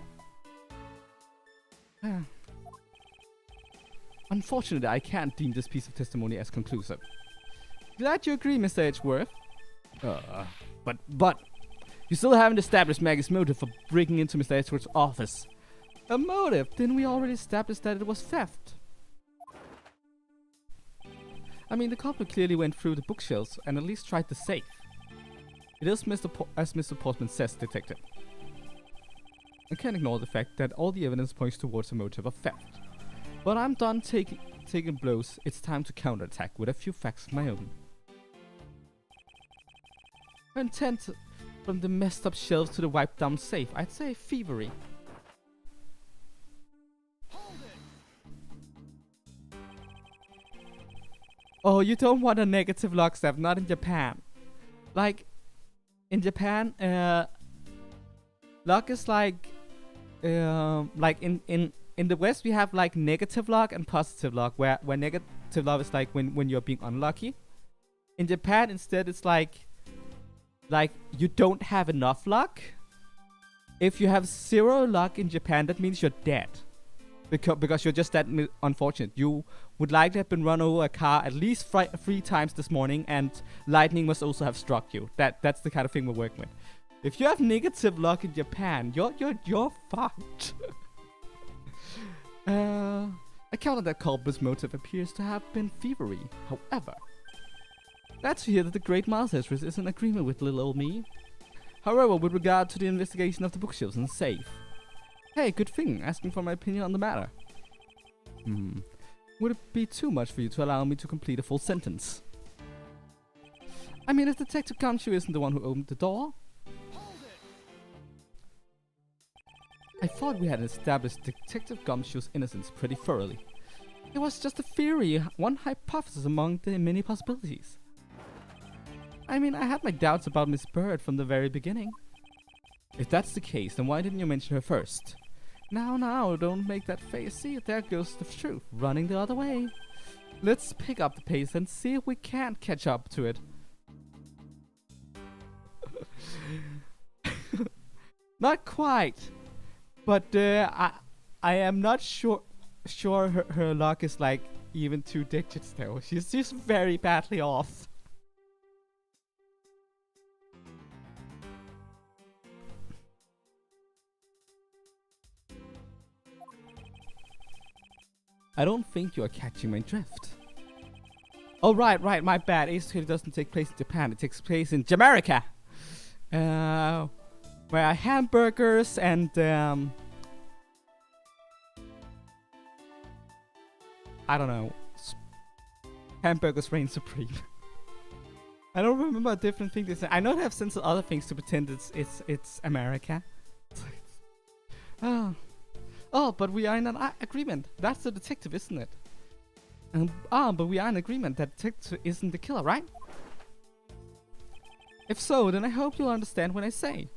Unfortunately, I can't deem this piece of testimony as conclusive. Glad you agree, Mr. Edgeworth. But you still haven't established Maggie's motive for breaking into Mr. Edgeworth's office. A motive? Didn't we already establish that it was theft? I mean, the culprit clearly went through the bookshelves and at least tried the safe. It is as Mr. Portman says, Detective. I can't ignore the fact that all the evidence points towards a motive of theft. But I'm done taking blows. It's time to counterattack with a few facts of my own. Her intent, from the messed up shelves to the wiped down safe, I'd say thievery. Oh, you don't want a negative lock step, not in Japan. Like, in Japan, lock is like in the West we have like negative lock and positive lock, where negative lock is like when you're being unlucky. In Japan, instead, it's like you don't have enough luck. If you have 0 luck in Japan, that means you're dead. Because you're just that unfortunate. You would likely have been run over a car at least 3 times this morning, and lightning must also have struck you. That's the kind of thing we're working with. If you have negative luck in Japan, you're fucked. I counted that culprit's motive appears to have been thievery. However, glad to hear that the great Miles Edgeworth is in agreement with little old me. However, with regard to the investigation of the bookshelves and safe, hey, good thing, asking for my opinion on the matter. Would it be too much for you to allow me to complete a full sentence? I mean, if Detective Gumshoe isn't the one who opened the door. I thought we had established Detective Gumshoe's innocence pretty thoroughly. It was just a theory, one hypothesis among the many possibilities. I mean, I had my doubts about Miss Bird from the very beginning. If that's the case, then why didn't you mention her first? Now, don't make that face. See, there goes the truth, running the other way. Let's pick up the pace and see if we can't catch up to it. Not quite, but I am not sure sure her luck is like even 2 digits though. She's just very badly off. I don't think you are catching my drift. Oh, right, my bad. Ace Attorney doesn't take place in Japan. It takes place in Jamaica. Where hamburgers and I don't know. Hamburgers reign supreme. I don't remember a different thing they say. I know they have censored other things to pretend it's America. Oh, but we are in an agreement. That's the detective, isn't it? But we are in agreement that detective isn't the killer, right? If so, then I hope you'll understand what I say.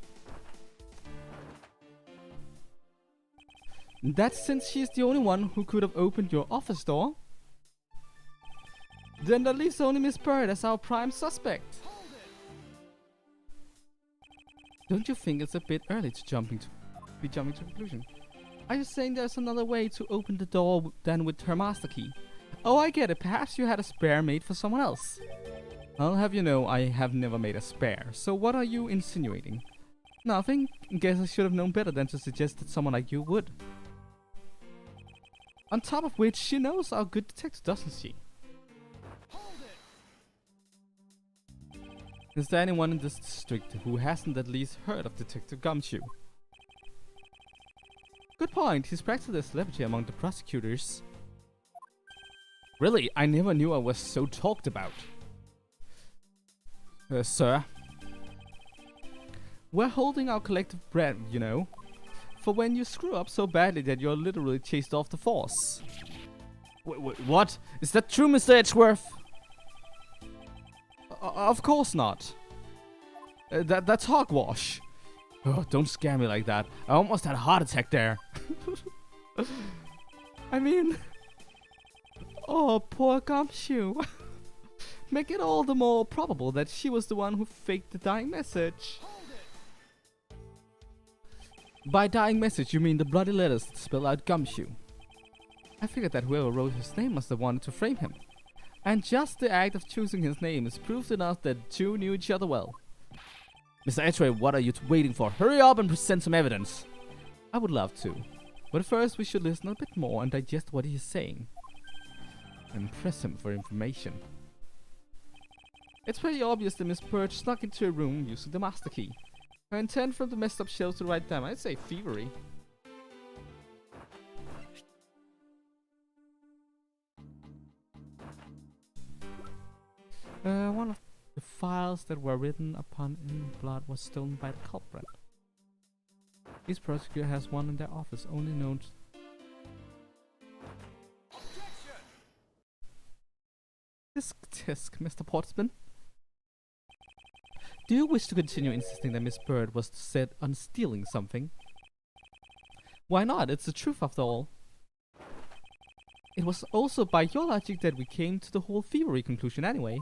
That's since she's the only one who could have opened your office door. Then that leaves only Miss Bird as our prime suspect. Don't you think it's a bit early to be jumping to conclusion? Are you saying there's another way to open the door than with her master key? Oh, I get it. Perhaps you had a spare made for someone else. I'll have you know I have never made a spare. So what are you insinuating? Nothing. Guess I should have known better than to suggest that someone like you would. On top of which, she knows our good detective, doesn't she? Is there anyone in this district who hasn't at least heard of Detective Gumshoe? Good point. He's practically a celebrity among the prosecutors. Really? I never knew I was so talked about. Sir? We're holding our collective breath, you know. For when you screw up so badly that you're literally chased off the force. Wait, what? Is that true, Mr. Edgeworth? Of course not. That's hogwash. Oh, don't scare me like that. I almost had a heart attack there. I mean... Oh, poor Gumshoe. Make it all the more probable that she was the one who faked the dying message. By dying message, you mean the bloody letters that spell out Gumshoe. I figured that whoever wrote his name must have wanted to frame him. And just the act of choosing his name is proof enough that the two knew each other well. Mr. Edgeworth, what are you waiting for? Hurry up and present some evidence. I would love to. But first we should listen a bit more and digest what he is saying. And press him for information. It's pretty obvious that Miss Birch snuck into a room using the master key. Her intent from the messed up shelves to write down, I'd say thievery. One of the files that were written upon in blood was stolen by the culprit. Each prosecutor has one in their office, only known to... Tisk, Mr. Portsman. Do you wish to continue insisting that Miss Bird was set on stealing something? Why not? It's the truth after all. It was also by your logic that we came to the whole thievery conclusion anyway.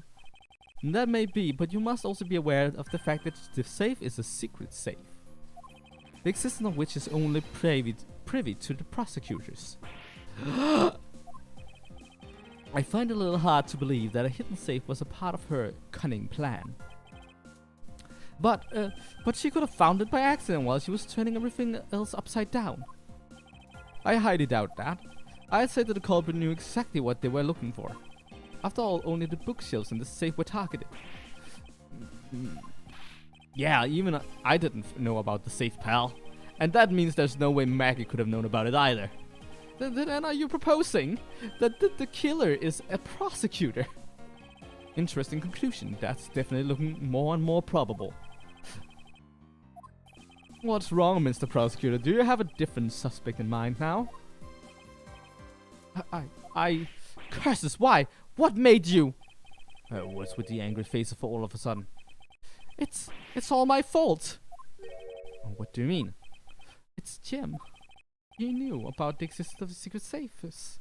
And that may be, but you must also be aware of the fact that the safe is a secret safe. The existence of which is only privy to the prosecutors. I find it a little hard to believe that a hidden safe was a part of her cunning plan. But she could have found it by accident while she was turning everything else upside down. I highly doubt that. I'd say that the culprit knew exactly what they were looking for. After all, only the bookshelves in the safe were targeted. Yeah, even I didn't know about the safe, pal. And that means there's no way Maggie could have known about it either. Then are you proposing that the killer is a prosecutor? Interesting conclusion. That's definitely looking more and more probable. What's wrong, Mr. Prosecutor? Do you have a different suspect in mind now? I... Curses, why? What made you? What's with the angry face for all of a sudden? It's all my fault. What do you mean? It's Jim. He knew about the existence of the secret safes.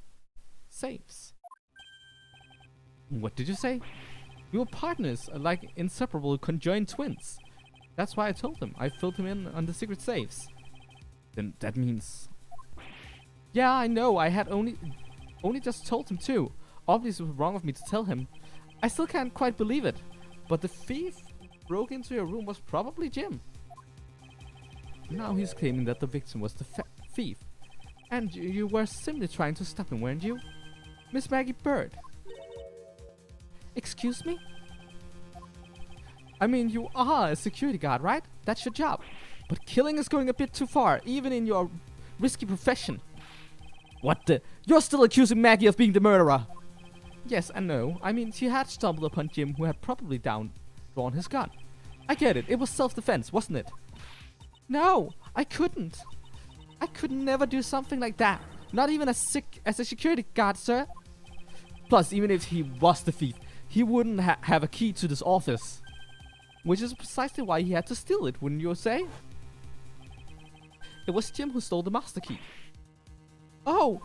What did you say? We were partners, like inseparable conjoined twins. That's why I told him. I filled him in on the secret safes. Then that means... Yeah, I know. I had only just told him too. Obviously, it was wrong of me to tell him. I still can't quite believe it. But the thief broke into your room was probably Jim. Now he's claiming that the victim was the thief. And you were simply trying to stop him, weren't you? Miss Maggie Bird. Excuse me? I mean, you are a security guard, right? That's your job. But killing is going a bit too far, even in your risky profession. What the? You're still accusing Maggie of being the murderer! Yes and no. I mean, she had stumbled upon Jim, who had probably drawn his gun. I get it. It was self-defense, wasn't it? No, I couldn't. I could never do something like that. Not even as a security guard, sir. Plus, even if he was the thief, he wouldn't have a key to this office. Which is precisely why he had to steal it, wouldn't you say? It was Jim who stole the master key. Oh!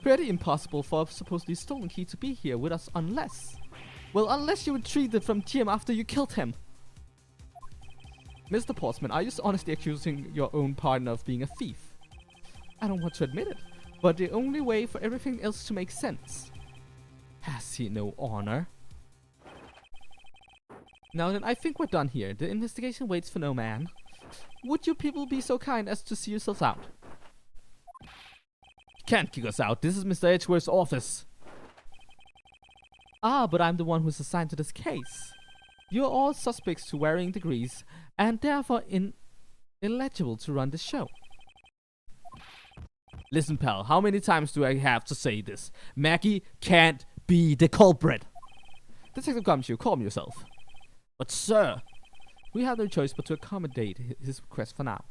Pretty impossible for a supposedly stolen key to be here with us unless... Well, unless you retrieved it from Jim after you killed him. Mr. Portsman, are you honestly accusing your own partner of being a thief? I don't want to admit it, but the only way for everything else to make sense. Has he no honor? Now then, I think we're done here. The investigation waits for no man. Would you people be so kind as to see yourselves out? You can't kick us out. This is Mr. Edgeworth's office. Ah, but I'm the one who's assigned to this case. You're all suspects to varying degrees, and therefore ineligible to run the show. Listen, pal, how many times do I have to say this? Maggie can't be the culprit. Detective Gumshoe, calm yourself. But sir, we have no choice but to accommodate his request for now.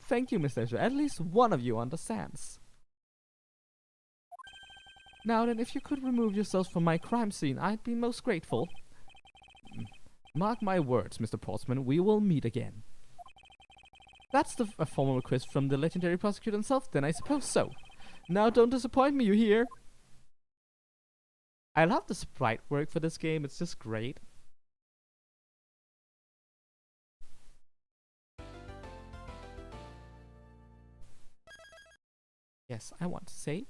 Thank you, Mr. Ezra. At least one of you understands. Now then, if you could remove yourselves from my crime scene, I'd be most grateful. Mark my words, Mr. Portsman, we will meet again. That's a formal request from the legendary prosecutor himself, then I suppose so. Now don't disappoint me, you hear? I love the sprite work for this game, it's just great. Yes, I want to say.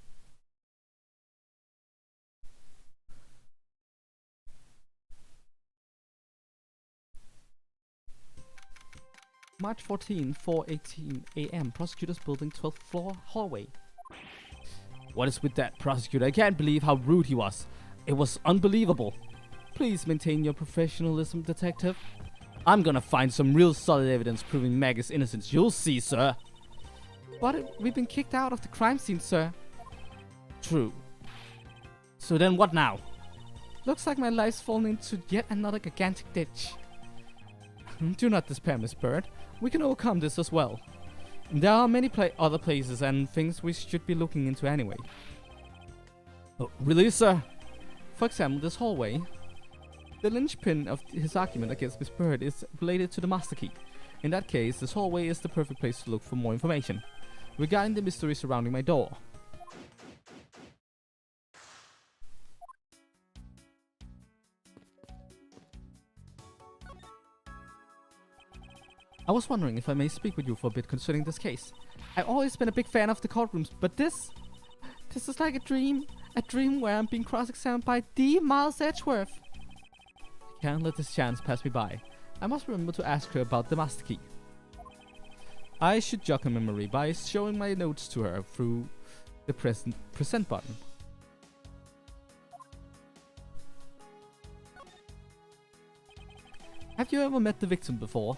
March 14, 4:18 a.m. Prosecutor's building, 12th floor hallway. What is with that prosecutor? I can't believe how rude he was. It was unbelievable. Please maintain your professionalism, detective. I'm gonna find some real solid evidence proving Maggie's innocence. You'll see, sir. But we've been kicked out of the crime scene, sir. True. So then what now? Looks like my life's fallen into yet another gigantic ditch. Do not despair, Miss Bird. We can overcome this as well. There are many other places and things we should be looking into anyway. Oh, really, sir? For example, this hallway. The linchpin of his argument against Miss Bird is related to the master key. In that case, this hallway is the perfect place to look for more information regarding the mystery surrounding my door. I was wondering if I may speak with you for a bit concerning this case. I've always been a big fan of the courtrooms, but this is like a dream where I'm being cross-examined by the Miles Edgeworth. I can't let this chance pass me by. I must remember to ask her about the master key. I should jog her memory by showing my notes to her through the present button. Have you ever met the victim before?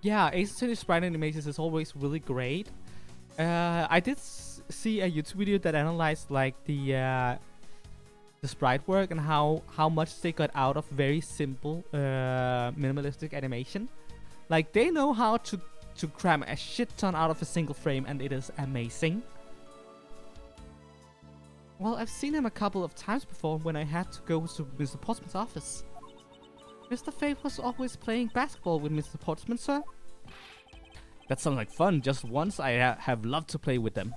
Yeah, Ace Attorney sprite animations is always really great. I did see a YouTube video that analyzed like the sprite work and how much they got out of very simple minimalistic animation. Like they know how to cram a shit ton out of a single frame, and it is amazing. Well, I've seen him a couple of times before when I had to go to Mr. Portsman's office. Mr. Faith was always playing basketball with Mr. Portsman, sir. That sounds like fun. Just once I have loved to play with them.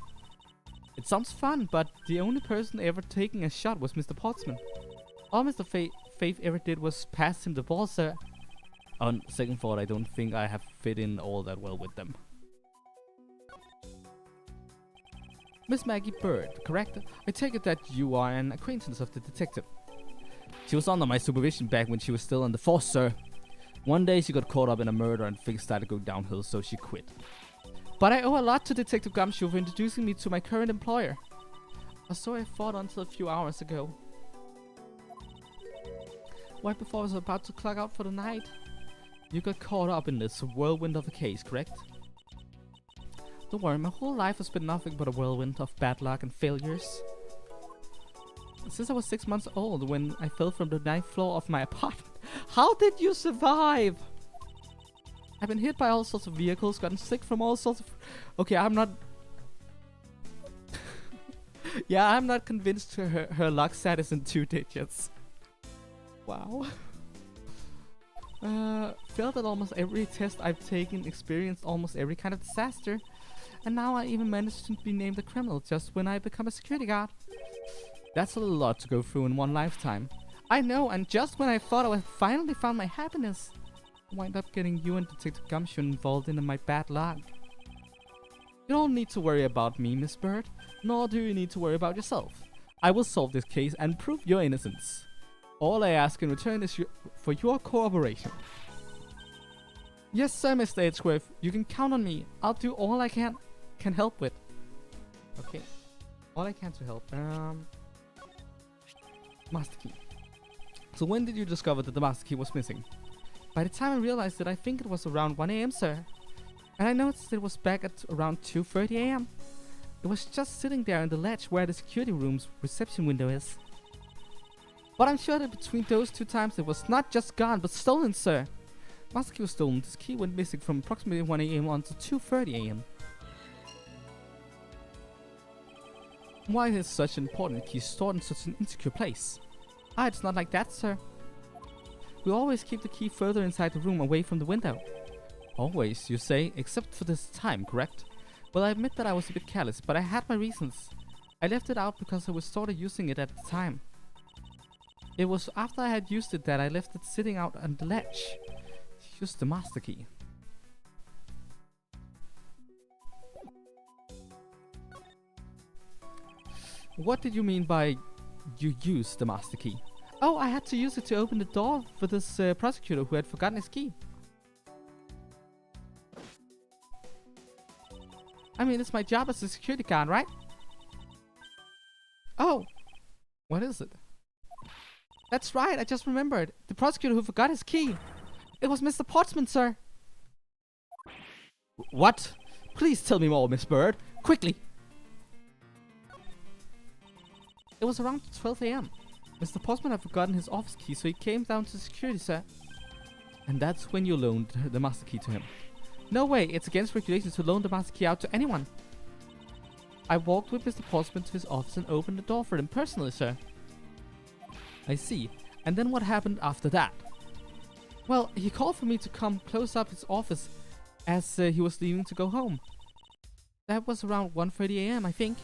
It sounds fun, but the only person ever taking a shot was Mr. Portsman. All Mr. Faith ever did was pass him the ball, sir. On second thought, I don't think I have fit in all that well with them. Miss Maggie Bird, correct? I take it that you are an acquaintance of the detective. She was under my supervision back when she was still on the force, sir. One day she got caught up in a murder and things started going downhill, so she quit. But I owe a lot to Detective Gumshoe for introducing me to my current employer. Or so I thought until a few hours ago. Right before I was about to clock out for the night. You got caught up in this whirlwind of a case, correct? Don't worry, my whole life has been nothing but a whirlwind of bad luck and failures. Since I was 6 months old when I fell from the 9th floor of my apartment. How did you survive? I've been hit by all sorts of vehicles, gotten sick from all sorts of... Okay, I'm not... Yeah, I'm not convinced her luck stat is in 2 digits. Wow. Failed at almost every test I've taken, experienced almost every kind of disaster. And now I even managed to be named a criminal just when I become a security guard. That's a lot to go through in one lifetime. I know, and just when I thought I had finally found my happiness, I wind up getting you and Detective Gumshoe involved in my bad luck. You don't need to worry about me, Miss Bird, nor do you need to worry about yourself. I will solve this case and prove your innocence. All I ask in return is for your cooperation. Yes, sir, Mr. Edgeworth, you can count on me. I'll do all I can help with. Okay, all I can to help. Master key. So when did you discover that the master key was missing? By the time I realized it, I think it was around 1 AM, sir. And I noticed it was back at around 2:30 AM. It was just sitting there in the ledge where the security room's reception window is. But I'm sure that between those 2 times it was not just gone, but stolen, sir. Master key was stolen. This key went missing from approximately 1 AM until 2:30 AM. Why is such an important key stored in such an insecure place? Ah, it's not like that, sir. We always keep the key further inside the room away from the window. Always, you say, except for this time, correct? Well, I admit that I was a bit careless, but I had my reasons. I left it out because I was sort of using it at the time. It was after I had used it that I left it sitting out on the ledge. Use the master key. What did you mean by you used the master key? Oh, I had to use it to open the door for this prosecutor who had forgotten his key. I mean, it's my job as a security guard, right? Oh, what is it? That's right, I just remembered. The prosecutor who forgot his key. It was Mr. Portsman, sir. What? Please tell me more, Miss Bird. Quickly. It was around 12 AM. Mr. Portsman had forgotten his office key, so he came down to security, sir. And that's when you loaned the master key to him. No way, it's against regulations to loan the master key out to anyone. I walked with Mr. Portsman to his office and opened the door for him personally, sir. I see. And then what happened after that? Well, he called for me to come close up his office as he was leaving to go home. That was around 1:30 AM, I think.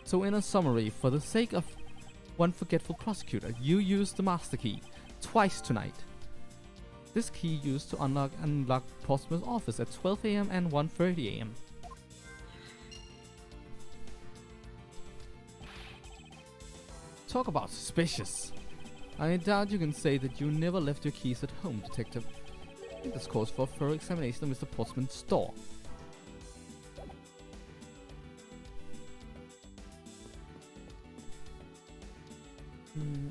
So in a summary, for the sake of one forgetful prosecutor, you used the master key twice tonight. This key used to unlock and lock Portsman's office at 12 AM and 1:30 AM. Talk about suspicious. I doubt you can say that you never left your keys at home, Detective. I think this calls for a thorough examination of Mr. Portsman's store.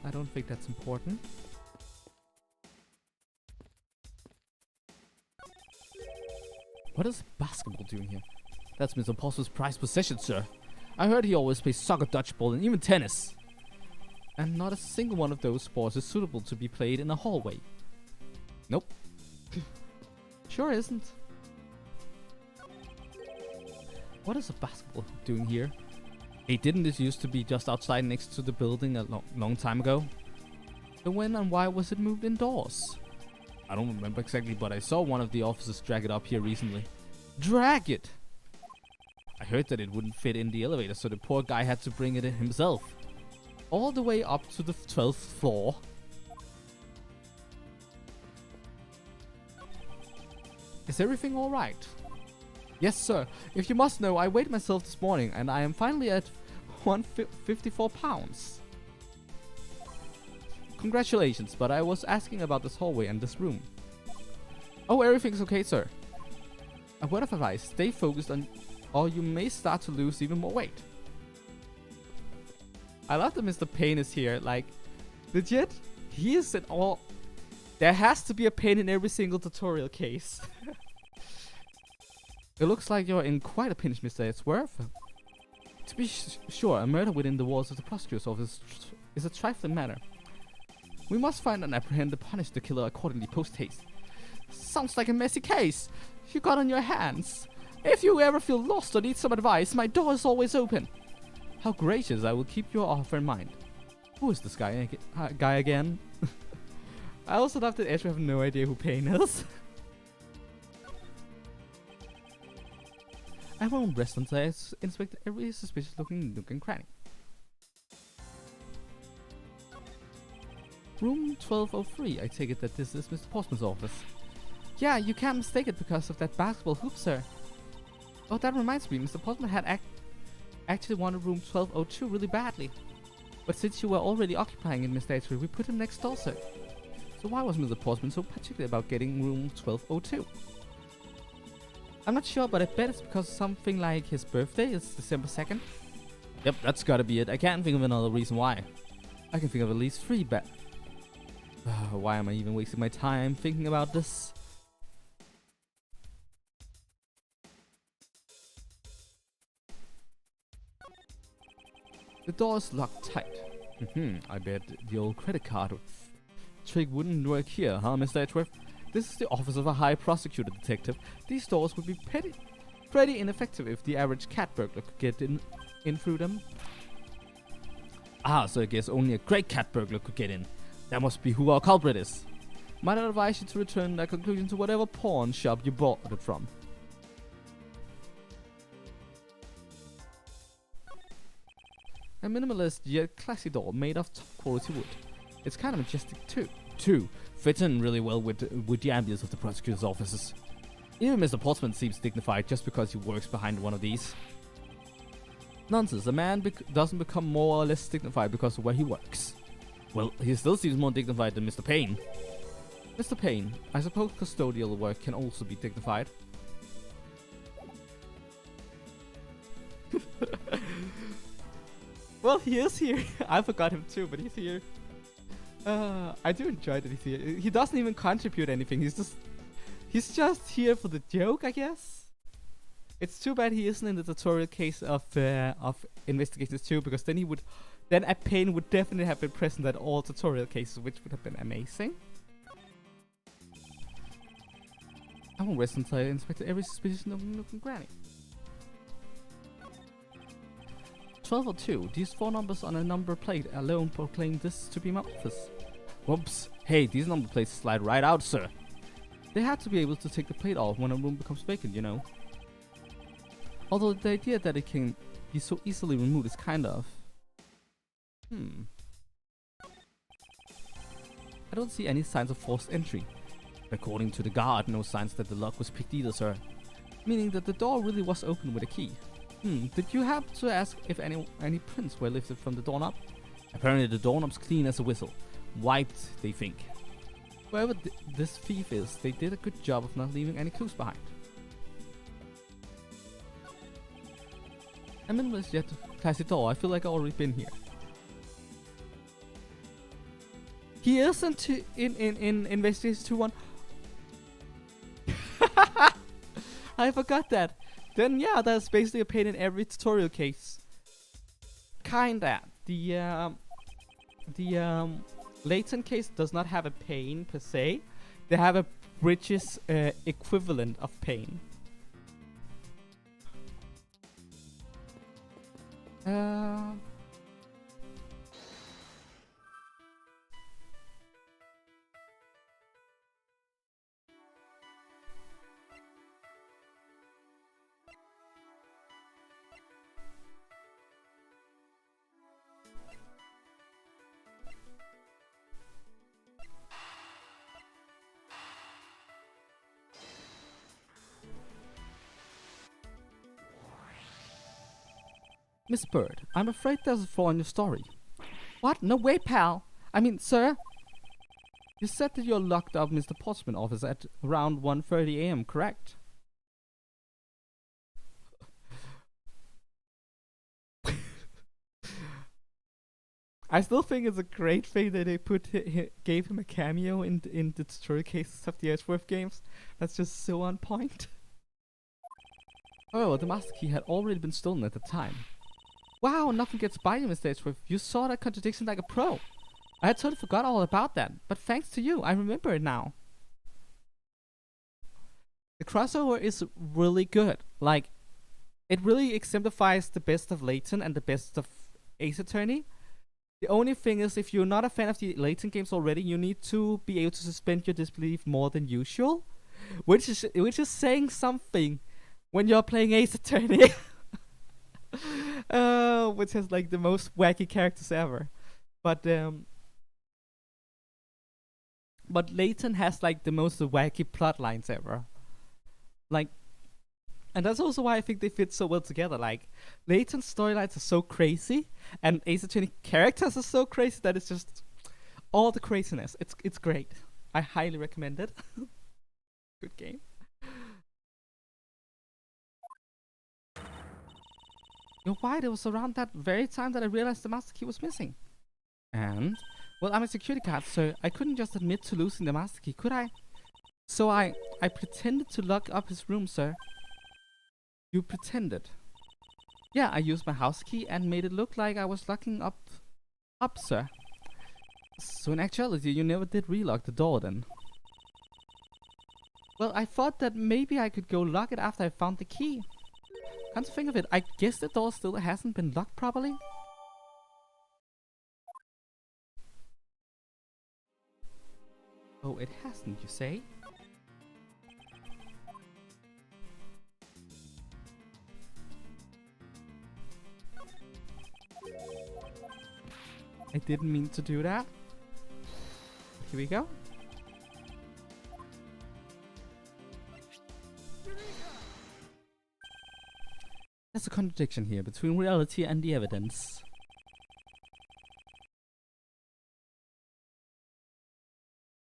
I don't think that's important. What is basketball doing here? That's Mr. Portsman's prized possession, sir. I heard he always plays soccer, dodgeball, and even tennis. And not a single one of those sports is suitable to be played in a hallway. Nope. Sure isn't. What is a basketball hoop doing here? Hey, didn't this used to be just outside next to the building a long time ago? So when and why was it moved indoors? I don't remember exactly, but I saw one of the officers drag it up here recently. Drag it! I heard that it wouldn't fit in the elevator, so the poor guy had to bring it in himself. All the way up to the 12th floor. Is everything alright? Yes, sir. If you must know, I weighed myself this morning, and I am finally at 154 pounds. Congratulations, but I was asking about this hallway and this room. Oh, everything's okay, sir. A word of advice, stay focused on, or you may start to lose even more weight. I love that Mr. Payne is here, like, legit, he is in all... There has to be a Payne in every single tutorial case. It looks like you're in quite a pinch, Mr. Edgeworth. To be sure, a murder within the walls of the prosecutor's office is a trifling matter. We must find and apprehend and punish the killer accordingly post-haste. Sounds like a messy case you got on your hands. If you ever feel lost or need some advice, my door is always open. How gracious, I will keep your offer in mind. Who is this guy again? I also love that Edge have no idea who Payne is. I won't rest until I inspect every suspicious looking nook and cranny. Room 1203, I take it that this is Mr. Postman's office. Yeah, you can't mistake it because of that basketball hoop, sir. Oh, that reminds me, Mr. Postman had actually wanted room 1202 really badly. But since you were already occupying it, Mr. Edgeworth, we put him next door, sir. So why was Mr. Postman so particular about getting room 1202? I'm not sure, but I bet it's because something like his birthday is December 2nd. Yep, that's gotta be it. I can't think of another reason why. I can think of at least 3 why am I even wasting my time thinking about this? The door is locked tight. I bet the old credit card trick wouldn't work here, huh, Mr. Edgeworth? This is the office of a high prosecutor detective. These doors would be pretty ineffective if the average cat burglar could get in through them. Ah, so I guess only a great cat burglar could get in. That must be who our culprit is. Might I advise you to return that conclusion to whatever pawn shop you bought it from. A minimalist yet classy door made of top quality wood. It's kind of majestic too. Fits in really well with the ambience of the prosecutor's offices. Even Mr. Portsman seems dignified just because he works behind one of these. Nonsense, a man doesn't become more or less dignified because of where he works. Well, he still seems more dignified than Mr. Payne. Mr. Payne, I suppose custodial work can also be dignified. Well, he is here. I forgot him too, but he's here. I do enjoy that he's here. He doesn't even contribute anything. He's just here for the joke, I guess. It's too bad he isn't in the tutorial case of Investigations 2, because then a Payne would definitely have been present at all tutorial cases, which would have been amazing. I won't rest until I inspect every suspicious nook and cranny. 1202. These 4 numbers on a number plate alone proclaim this to be my office. Whoops. Hey, these number plates slide right out, sir. They have to be able to take the plate off when a room becomes vacant, you know. Although the idea that it can be so easily removed is kind of... I don't see any signs of forced entry. According to the guard, no signs that the lock was picked either, sir. Meaning that the door really was opened with a key. Did you have to ask if any prints were lifted from the doorknob? Apparently the doorknob's clean as a whistle. Wiped, they think. Whoever this thief is, they did a good job of not leaving any clues behind. A minimalist yet classy door. I feel like I've already been here. He isn't in Investigations 2-1. I forgot that. Then yeah, that's basically a Payne in every tutorial case. Kinda. The Layton case does not have a Payne per se. They have a British equivalent of Payne. Miss Bird, I'm afraid there's a flaw in your story. What? No way, pal. I mean, sir. You said that you're locked up in Mr. Postman's office at around 1:30 a.m., correct? I still think it's a great thing that they gave him a cameo in the tutorial cases of the Edgeworth games. That's just so on point. Oh, the master key had already been stolen at the time. Wow, nothing gets by you, Mr. Edgeworth. You saw that contradiction like a pro. I had totally forgot all about that, but thanks to you, I remember it now. The crossover is really good. Like, it really exemplifies the best of Layton and the best of Ace Attorney. The only thing is, if you're not a fan of the Layton games already, you need to be able to suspend your disbelief more than usual, which is saying something when you're playing Ace Attorney, which has like the most wacky characters ever. But Layton has like the most wacky plot lines ever. Like, and that's also why I think they fit so well together. Like, Layton's storylines are so crazy, and Ace Attorney characters are so crazy that it's just all the craziness. It's great. I highly recommend it. Good game. You're right, it was around that very time that I realized the master key was missing. And? Well, I'm a security guard, so I couldn't just admit to losing the master key, could I? So I pretended to lock up his room, sir. You pretended? Yeah, I used my house key and made it look like I was locking up, sir. So in actuality, you never did relock the door then? Well, I thought that maybe I could go lock it after I found the key. Come to think of it, I guess the door still hasn't been locked properly. Oh, it hasn't, you say? I didn't mean to do that. Here we go. There's a contradiction here between reality and the evidence.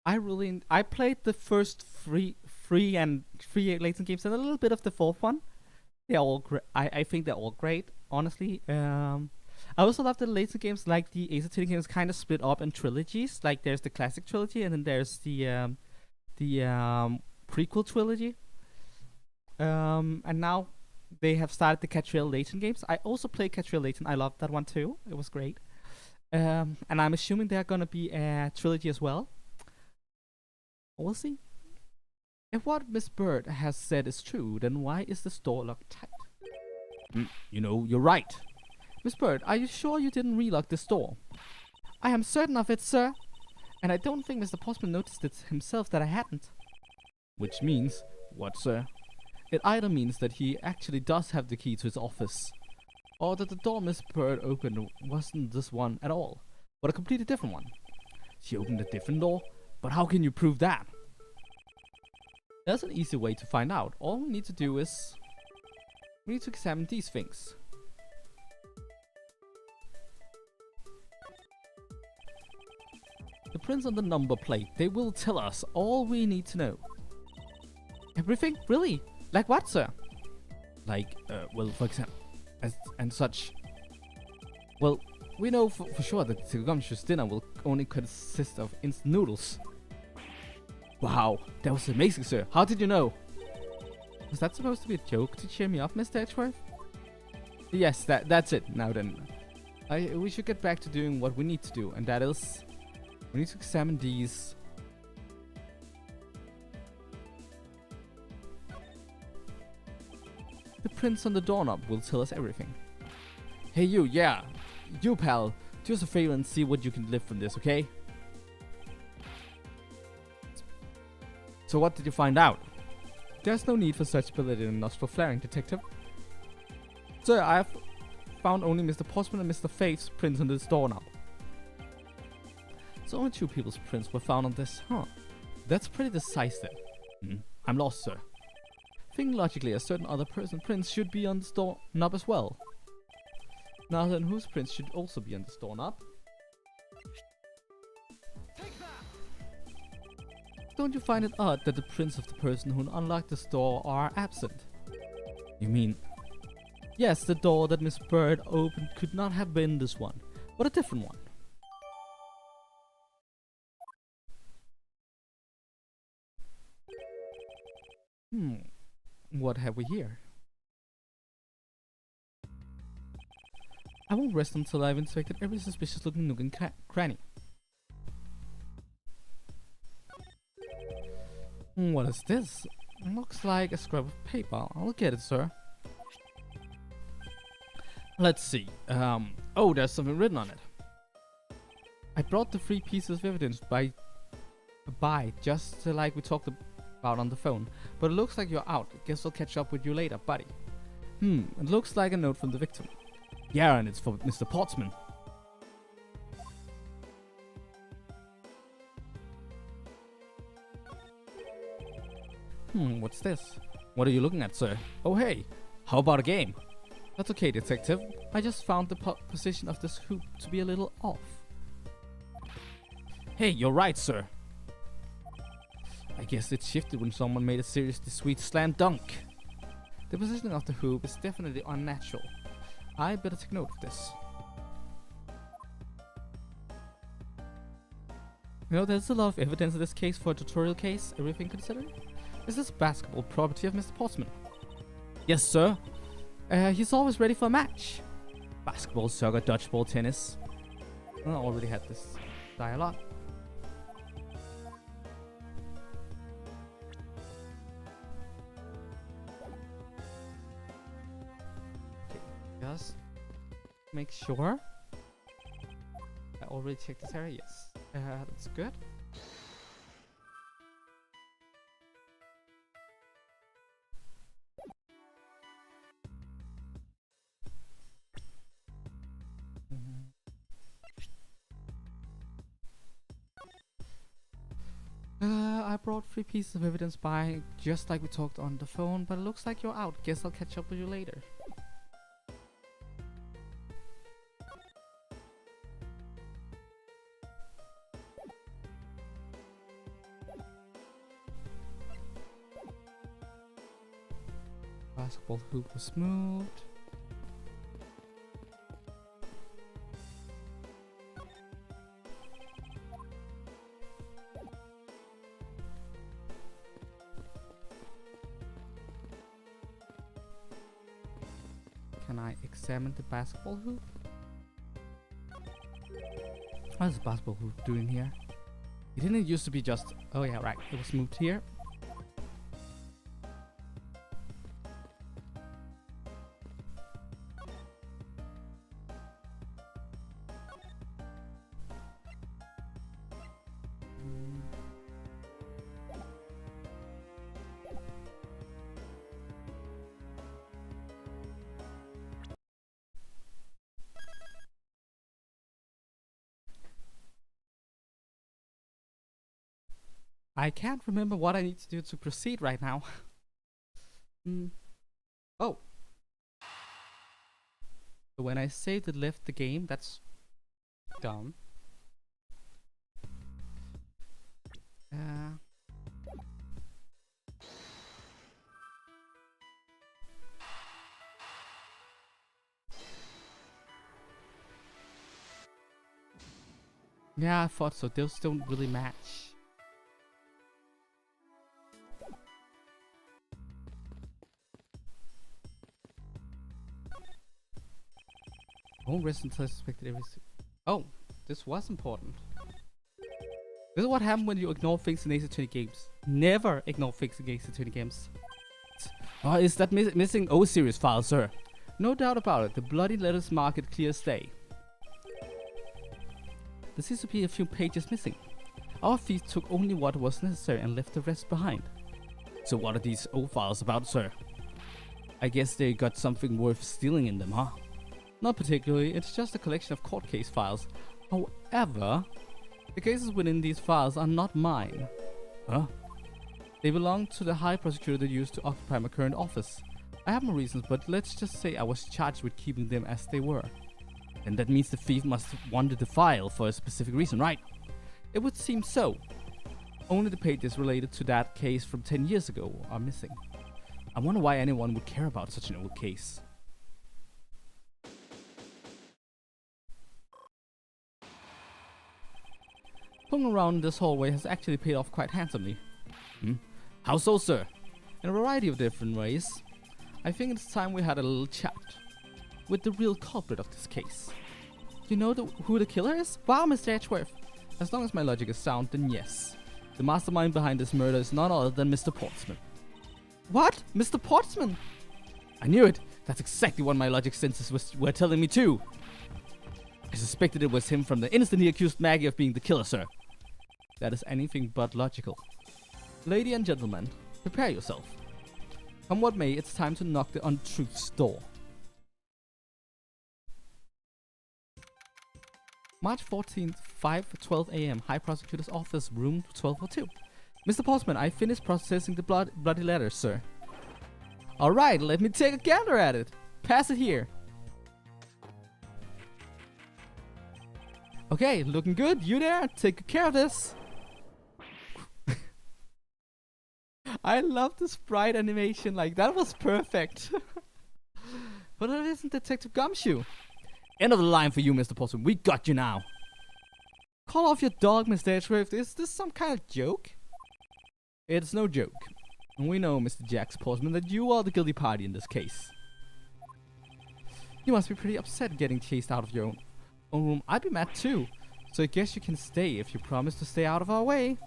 I played the first three Layton games and a little bit of the fourth one. They're all great. I think they're all great, honestly. I also love the Layton games, like the Ace Attorney games, kind of split up in trilogies. Like, there's the classic trilogy, and then there's the prequel trilogy. And now they have started the Catriel Layton games. I also played Catriel Layton. I loved that one too. It was great. And I'm assuming they're gonna be a trilogy as well. We'll see. If what Miss Bird has said is true, then why is the door locked tight? You know, you're right. Miss Bird, are you sure you didn't relock this door? I am certain of it, sir. And I don't think Mr. Postman noticed it himself that I hadn't. Which means, what, sir? It either means that he actually does have the key to his office, or that the door Miss Bird opened wasn't this one at all, but a completely different one. She opened a different door, but how can you prove that? There's an easy way to find out. All we need to do is we need to examine these things. The prints on the number plate, they will tell us all we need to know. Everything? Really? Like what, sir? Like, well, for example, and such. Well, we know for sure that the Gumshoe's dinner will only consist of instant noodles. Wow, that was amazing, sir. How did you know? Was that supposed to be a joke to cheer me up, Mr. Edgeworth? Yes, that's it. Now then, we should get back to doing what we need to do, and that is, we need to examine these. The prints on the doorknob will tell us everything. Hey you, yeah, you pal, do us a favor and see what you can lift from this, okay? So what did you find out? There's no need for such ability in nostril flaring, detective. Sir, I have found only Mr. Postman and Mr. Faith's prints on this doorknob. So only two people's prints were found on this, huh? That's pretty decisive. I'm lost, sir. Think logically, a certain other person's prints should be on this doorknob as well. Now then, whose prints should also be on this doorknob? Don't you find it odd that the prints of the person who unlocked this door are absent? You mean... Yes, the door that Miss Bird opened could not have been this one, but a different one. What have we here? I won't rest until I've inspected every suspicious looking nook and cranny. What is this? Looks like a scrap of paper. I'll get it, sir. Let's see. Oh, there's something written on it. I brought the 3 pieces of evidence by just like we talked about on the phone. But it looks like you're out. Guess I'll catch up with you later, buddy. It looks like a note from the victim. Yeah, and it's for Mr. Portsman. What's this? What are you looking at, sir? Oh, hey. How about a game? That's okay, detective. I just found the position of this hoop to be a little off. Hey, you're right, sir. I guess it shifted when someone made a seriously sweet slam dunk. The positioning of the hoop is definitely unnatural. I better take note of this. You know, there's a lot of evidence in this case for a tutorial case, everything considered. Is this basketball property of Mr. Portsman? Yes, sir. He's always ready for a match. Basketball, soccer, dodgeball, tennis. I already had this dialogue. Okay, just make sure. I already checked this area, yes. That's good. I brought 3 pieces of evidence by, just like we talked on the phone, but it looks like you're out. Guess I'll catch up with you later. Basketball hoop was moved. Can I examine the basketball hoop? What is the basketball hoop doing here? It didn't used to be just... Oh yeah, right. It was moved here. I can't remember what I need to do to proceed right now. Oh. So when I saved and left the game, that's dumb. Yeah, I thought so. Those don't really match. Won't rest until I suspected everything. Oh, this was important. This is what happened when you ignore things in Ace Attorney games. Never ignore things in Ace Attorney games. Oh, is that missing O series file, sir? No doubt about it. The bloody letters mark it clear as day. There seems to be a few pages missing. Our thief took only what was necessary and left the rest behind. So what are these O files about, sir? I guess they got something worth stealing in them, huh? Not particularly, it's just a collection of court case files. However, the cases within these files are not mine. Huh? They belong to the high prosecutor that used to occupy my current office. I have my reasons, but let's just say I was charged with keeping them as they were. And that means the thief must have wanted the file for a specific reason, right? It would seem so. Only the pages related to that case from 10 years ago are missing. I wonder why anyone would care about such an old case. Looking around this hallway has actually paid off quite handsomely. How so, sir? In a variety of different ways. I think it's time we had a little chat with the real culprit of this case. You know who the killer is? Wow, Mr. Edgeworth. As long as my logic is sound, then yes. The mastermind behind this murder is none other than Mr. Portsman. What? Mr. Portsman? I knew it. That's exactly what my logic senses were telling me too. I suspected it was him from the instant he accused Maggie of being the killer, sir. That is anything but logical. Lady and gentlemen, prepare yourself. Come what may, it's time to knock the untruth's door. March 14th, 5:12 a.m. High Prosecutor's Office, room 1202. Mr. Portsman, I finished processing the bloody letters, sir. Alright, let me take a gander at it. Pass it here. Okay, looking good. You there? Take care of this. I love the sprite animation. Like, that was perfect. But it isn't Detective Gumshoe. End of the line for you, Mr. Portsman. We got you now. Call off your dog, Mr. Edgeworth. Is this some kind of joke? It's no joke. And we know, Mr. Jax Portsman, that you are the guilty party in this case. You must be pretty upset getting chased out of your own room. I'd be mad too. So I guess you can stay if you promise to stay out of our way.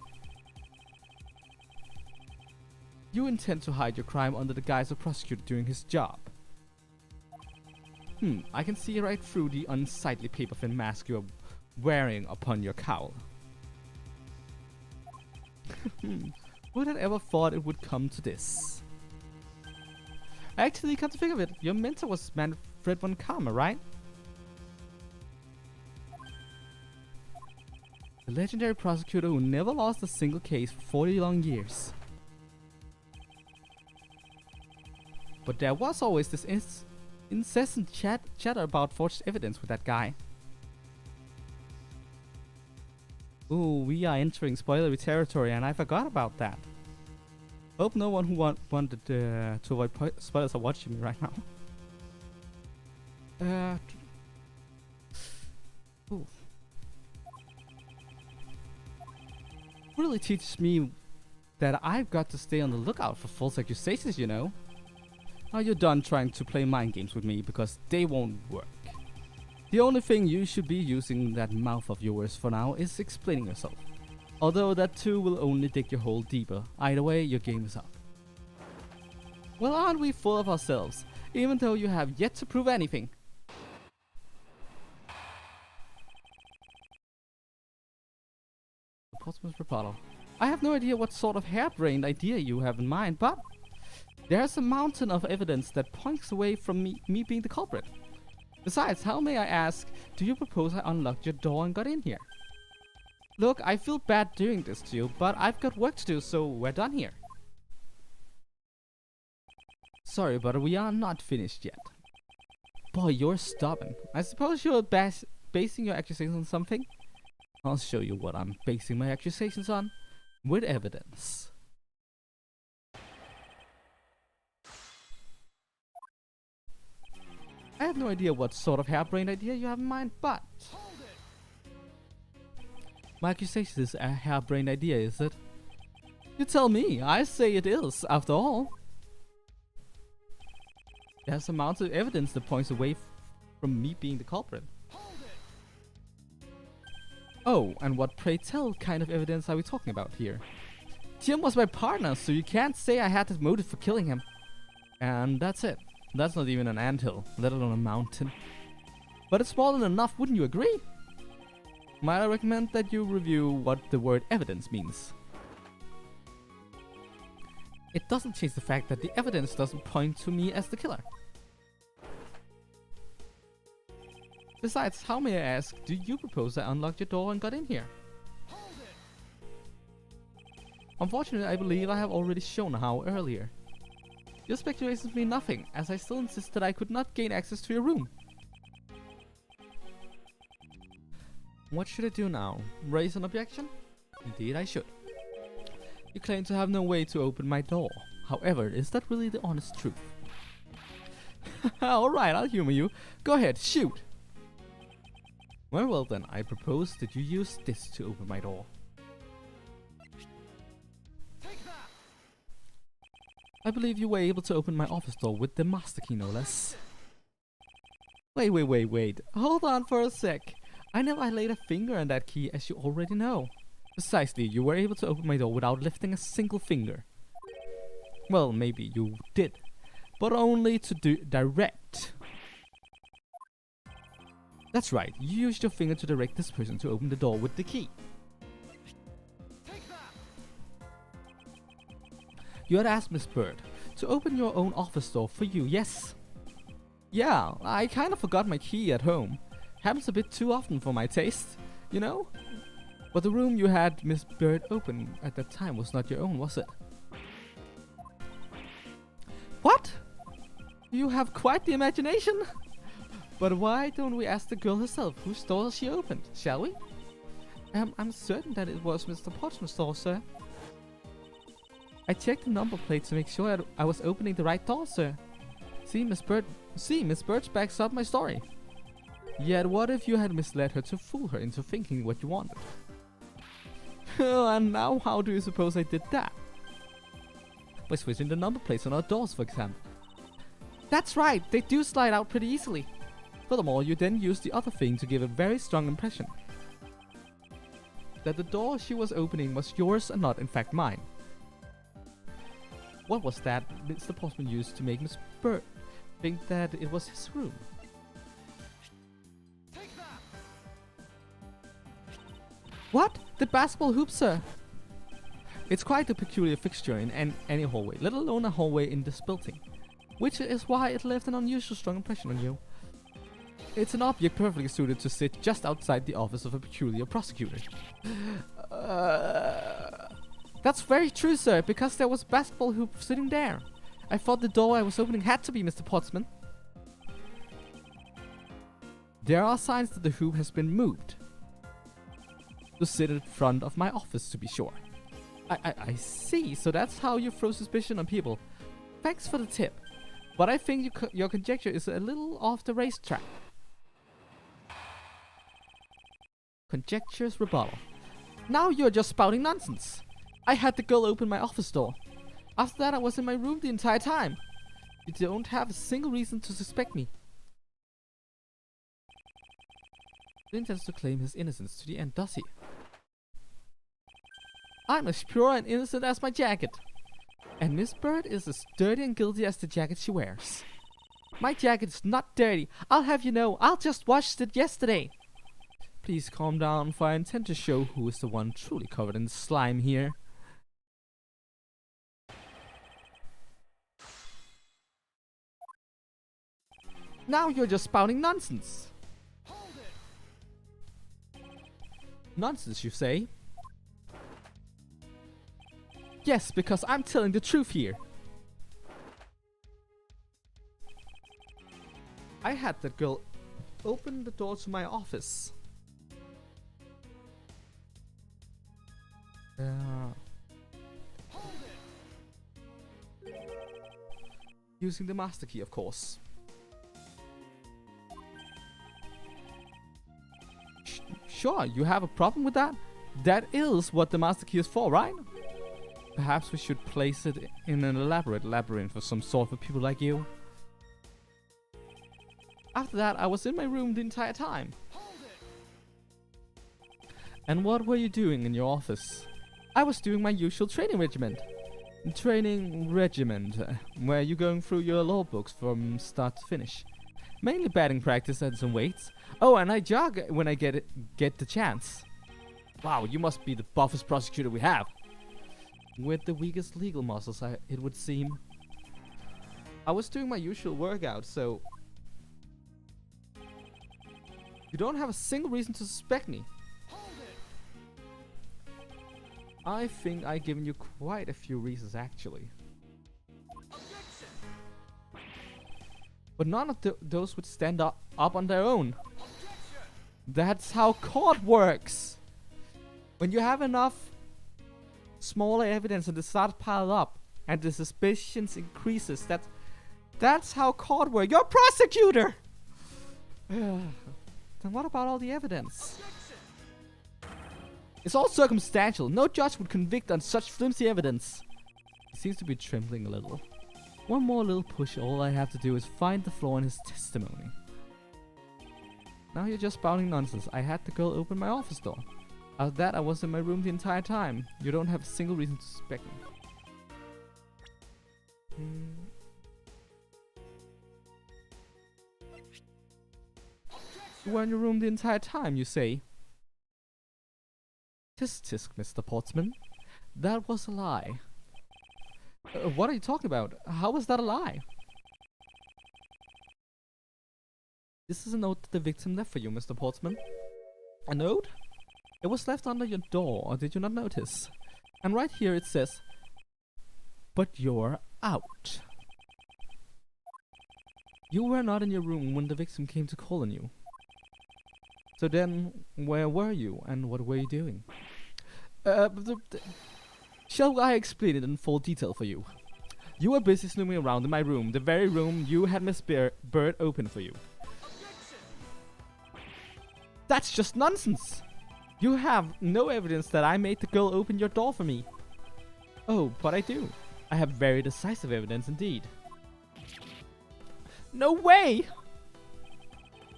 You intend to hide your crime under the guise of prosecutor doing his job. I can see right through the unsightly paper-thin mask you are wearing upon your cowl. Who'd have ever thought it would come to this? Actually, come to think of it, your mentor was Manfred von Karma, right? The legendary prosecutor who never lost a single case for 40 long years. But there was always this incessant chatter about forged evidence with that guy. Ooh, we are entering spoilery territory and I forgot about that. Hope no one who wanted to avoid spoilers are watching me right now. Ooh. Really teaches me that I've got to stay on the lookout for false accusations, you know. Now you're done trying to play mind games with me because they won't work. The only thing you should be using that mouth of yours for now is explaining yourself. Although that too will only dig your hole deeper. Either way, your game is up. Well, aren't we full of ourselves, even though you have yet to prove anything? The Portsmouth Reporter. I have no idea what sort of harebrained idea you have in mind, but there's a mountain of evidence that points away from me being the culprit. Besides, how may I ask, do you propose I unlocked your door and got in here? Look, I feel bad doing this to you, but I've got work to do, so we're done here. Sorry, but we are not finished yet. Boy, you're stubborn. I suppose you're basing your accusations on something? I'll show you what I'm basing my accusations on. With evidence. I have no idea what sort of harebrained idea you have in mind, but my accusation is a harebrained idea, is it? You tell me. I say it is, after all. There's a mountain of evidence that points away from me being the culprit. Oh, and what, pray tell, kind of evidence are we talking about here? Jim was my partner, so you can't say I had this motive for killing him. And that's it. That's not even an anthill, let alone a mountain. But it's more than enough, wouldn't you agree? Might I recommend that you review what the word evidence means? It doesn't change the fact that the evidence doesn't point to me as the killer. Besides, how may I ask, do you propose I unlocked your door and got in here? Unfortunately, I believe I have already shown how earlier. Your speculations mean nothing, as I still insist that I could not gain access to your room. What should I do now? Raise an objection? Indeed I should. You claim to have no way to open my door. However, is that really the honest truth? Alright, I'll humor you. Go ahead, shoot! Very well then, I propose that you use this to open my door. I believe you were able to open my office door with the master key, no less. Wait. Hold on for a sec. I know I laid a finger on that key, as you already know. Precisely, you were able to open my door without lifting a single finger. Well, maybe you did, but only to direct. That's right, you used your finger to direct this person to open the door with the key. You had asked Miss Bird to open your own office door for you, yes? Yeah, I kinda forgot my key at home. Happens a bit too often for my taste, you know? But the room you had Miss Bird open at that time was not your own, was it? What? You have quite the imagination. But why don't we ask the girl herself whose door she opened, shall we? I'm certain that it was Mr. Portsmouth's door, sir. I checked the number plate to make sure I was opening the right door, sir. Miss Bird backs up my story. Yet what if you had misled her to fool her into thinking what you wanted? And now how do you suppose I did that? By switching the number plates on our doors, for example. That's right, they do slide out pretty easily. Furthermore, you then used the other thing to give a very strong impression that the door she was opening was yours and not in fact mine. What was that Mr. Portsmouth used to make Miss Bird think that it was his room? What? The basketball hoop, sir? It's quite a peculiar fixture in any hallway, let alone a hallway in this building, which is why it left an unusual strong impression on you. It's an object perfectly suited to sit just outside the office of a peculiar prosecutor. That's very true, sir, because there was a basketball hoop sitting there. I thought the door I was opening had to be Mr. Portsmouth. There are signs that the hoop has been moved to sit in front of my office, to be sure. I see, so that's how you throw suspicion on people. Thanks for the tip, but I think your conjecture is a little off the racetrack. Conjecture's rebuttal. Now you're just spouting nonsense. I had the girl open my office door. After that, I was in my room the entire time. You don't have a single reason to suspect me. He intends to claim his innocence to the end, does he? I'm as pure and innocent as my jacket. And Miss Bird is as dirty and guilty as the jacket she wears. My jacket is not dirty. I'll have you know, I'll just washed it yesterday. Please calm down, for I intend to show who is the one truly covered in slime here. Now you're just spouting nonsense. Nonsense, you say? Yes, because I'm telling the truth here. I had that girl open the door to my office. Using the master key, of course. Sure, you have a problem with that? That is what the master key is for, right? Perhaps we should place it in an elaborate labyrinth of some sort for people like you. After that, I was in my room the entire time. And what were you doing in your office? I was doing my usual training regimen. Where you going through your law books from start to finish. Mainly batting practice and some weights. Oh, and I jog when I get the chance. Wow, you must be the buffest prosecutor we have. With the weakest legal muscles, it would seem. I was doing my usual workout, so... You don't have a single reason to suspect me. I think I've given you quite a few reasons, actually. But none of those would stand up on their own. That's how court works. When you have enough smaller evidence and it starts pile up and the suspicions increases, that's how court works. You're a prosecutor! Then what about all the evidence? It's all circumstantial. No judge would convict on such flimsy evidence. He seems to be trembling a little. One more little push, all I have to do is find the flaw in his testimony. Now you're just spouting nonsense. I had the girl open my office door. After that, I was in my room the entire time. You don't have a single reason to suspect me. You were in your room the entire time, you say? Tisk tisk, Mr. Portsman. That was a lie. What are you talking about? How was that a lie? This is a note that the victim left for you, Mr. Portsman. A note? It was left under your door, or did you not notice? And right here it says, "But you're out." You were not in your room when the victim came to call on you. So then, where were you, and what were you doing? Shall I explain it in full detail for you? You were busy snooping around in my room, the very room you had Miss Bird open for you. That's just nonsense! You have no evidence that I made the girl open your door for me. Oh, but I do. I have very decisive evidence indeed. No way!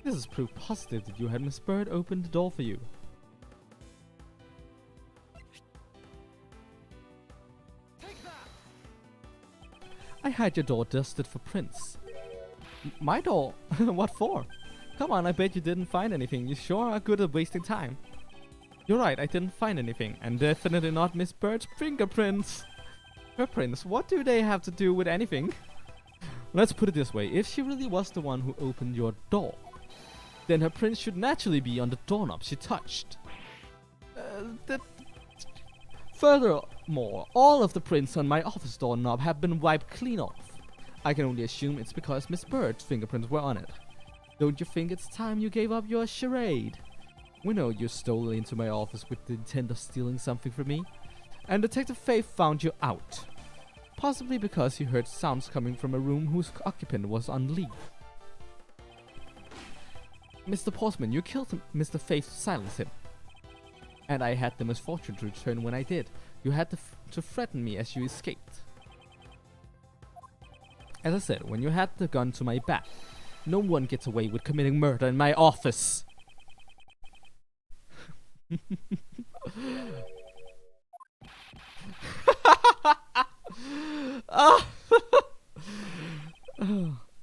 This is proof positive that you had Miss Bird open the door for you. I had your door dusted for prints. My door? What for? Come on, I bet you didn't find anything. You sure are good at wasting time. You're right, I didn't find anything, and definitely not Miss Bird's fingerprints. Her prints, what do they have to do with anything? Let's put it this way, if she really was the one who opened your door, then her prints should naturally be on the doorknob she touched. Furthermore, all of the prints on my office doorknob have been wiped clean off. I can only assume it's because Miss Bird's fingerprints were on it. Don't you think it's time you gave up your charade? We know you stole into my office with the intent of stealing something from me, and Detective Faith found you out. Possibly because you heard sounds coming from a room whose occupant was on leave. Mr. Portsman, you killed Mr. Faith to silence him. And I had the misfortune to return when I did. You had to threaten me as you escaped. As I said, when you had the gun to my back, no one gets away with committing murder in my office.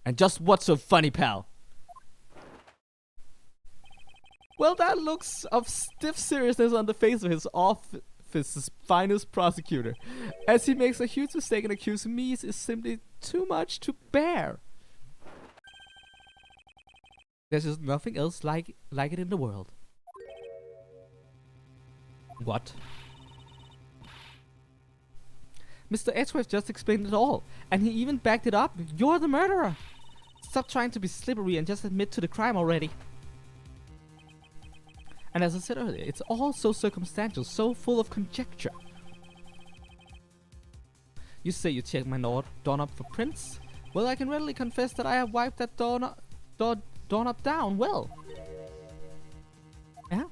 And just what's so funny, pal? Well, that looks of stiff seriousness on the face of his office's finest prosecutor, as he makes a huge mistake and accusing me is simply too much to bear. There's just nothing else like it in the world. What? Mr. Edgeworth just explained it all, and he even backed it up. You're the murderer! Stop trying to be slippery and just admit to the crime already. And as I said earlier, it's all so circumstantial, so full of conjecture. You say you checked my doorknob for prints? Well, I can readily confess that I have wiped that doorknob down well. Yeah?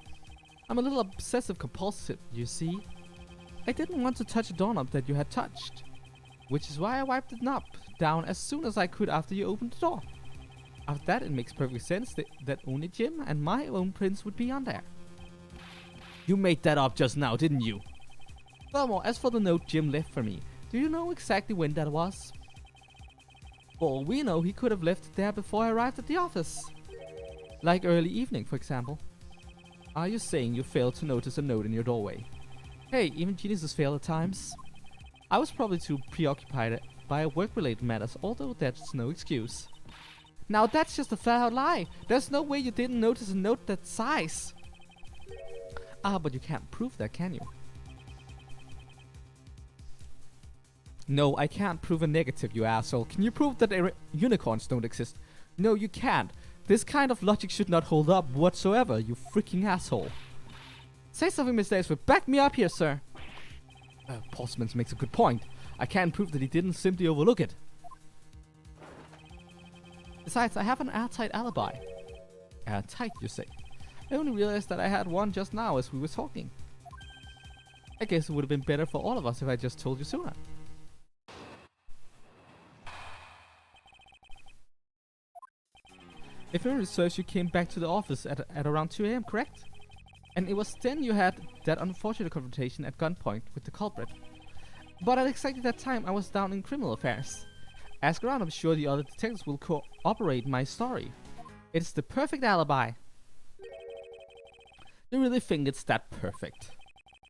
I'm a little obsessive compulsive, you see. I didn't want to touch a doorknob that you had touched, which is why I wiped the knob down as soon as I could after you opened the door. After that, it makes perfect sense that only Jim and my own prints would be on there. You made that up just now, didn't you? Furthermore, as for the note Jim left for me, do you know exactly when that was? For all we know, he could have left it there before I arrived at the office. Like early evening, for example. Are you saying you failed to notice a note in your doorway? Hey, even geniuses fail at times. I was probably too preoccupied by work-related matters, although that's no excuse. Now that's just a flat-out lie. There's no way you didn't notice a note that size. Ah, but you can't prove that, can you? No, I can't prove a negative, you asshole. Can you prove that unicorns don't exist? No, you can't. This kind of logic should not hold up whatsoever, you freaking asshole. Say something, Mr. Edgeworth. Back me up here, sir. Portsman makes a good point. I can't prove that he didn't simply overlook it. Besides, I have an airtight alibi. Airtight, you say? I only realized that I had one just now as we were talking. I guess it would have been better for all of us if I just told you sooner. If memory serves, you came back to the office at around 2 AM, correct? And it was then you had that unfortunate confrontation at gunpoint with the culprit. But at exactly that time, I was down in criminal affairs. Ask around, I'm sure the other detectives will corroborate my story. It's the perfect alibi. You really think it's that perfect?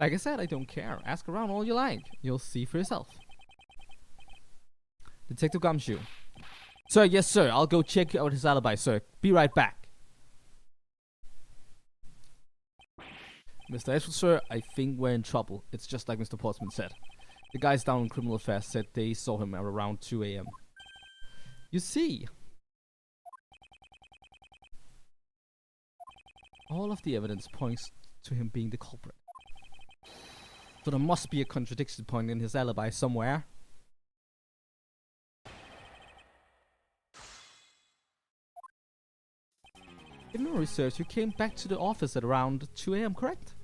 Like I said, I don't care. Ask around all you like. You'll see for yourself. Detective Gumshoe. Sir, yes sir, I'll go check out his alibi, sir. Be right back. Mr. Edgeworth, sir, I think we're in trouble. It's just like Mr. Portsman said. The guys down in criminal affairs said they saw him at around 2 AM. You see, all of the evidence points to him being the culprit. So there must be a contradiction point in his alibi somewhere. In my research, you came back to the office at around 2 AM, correct?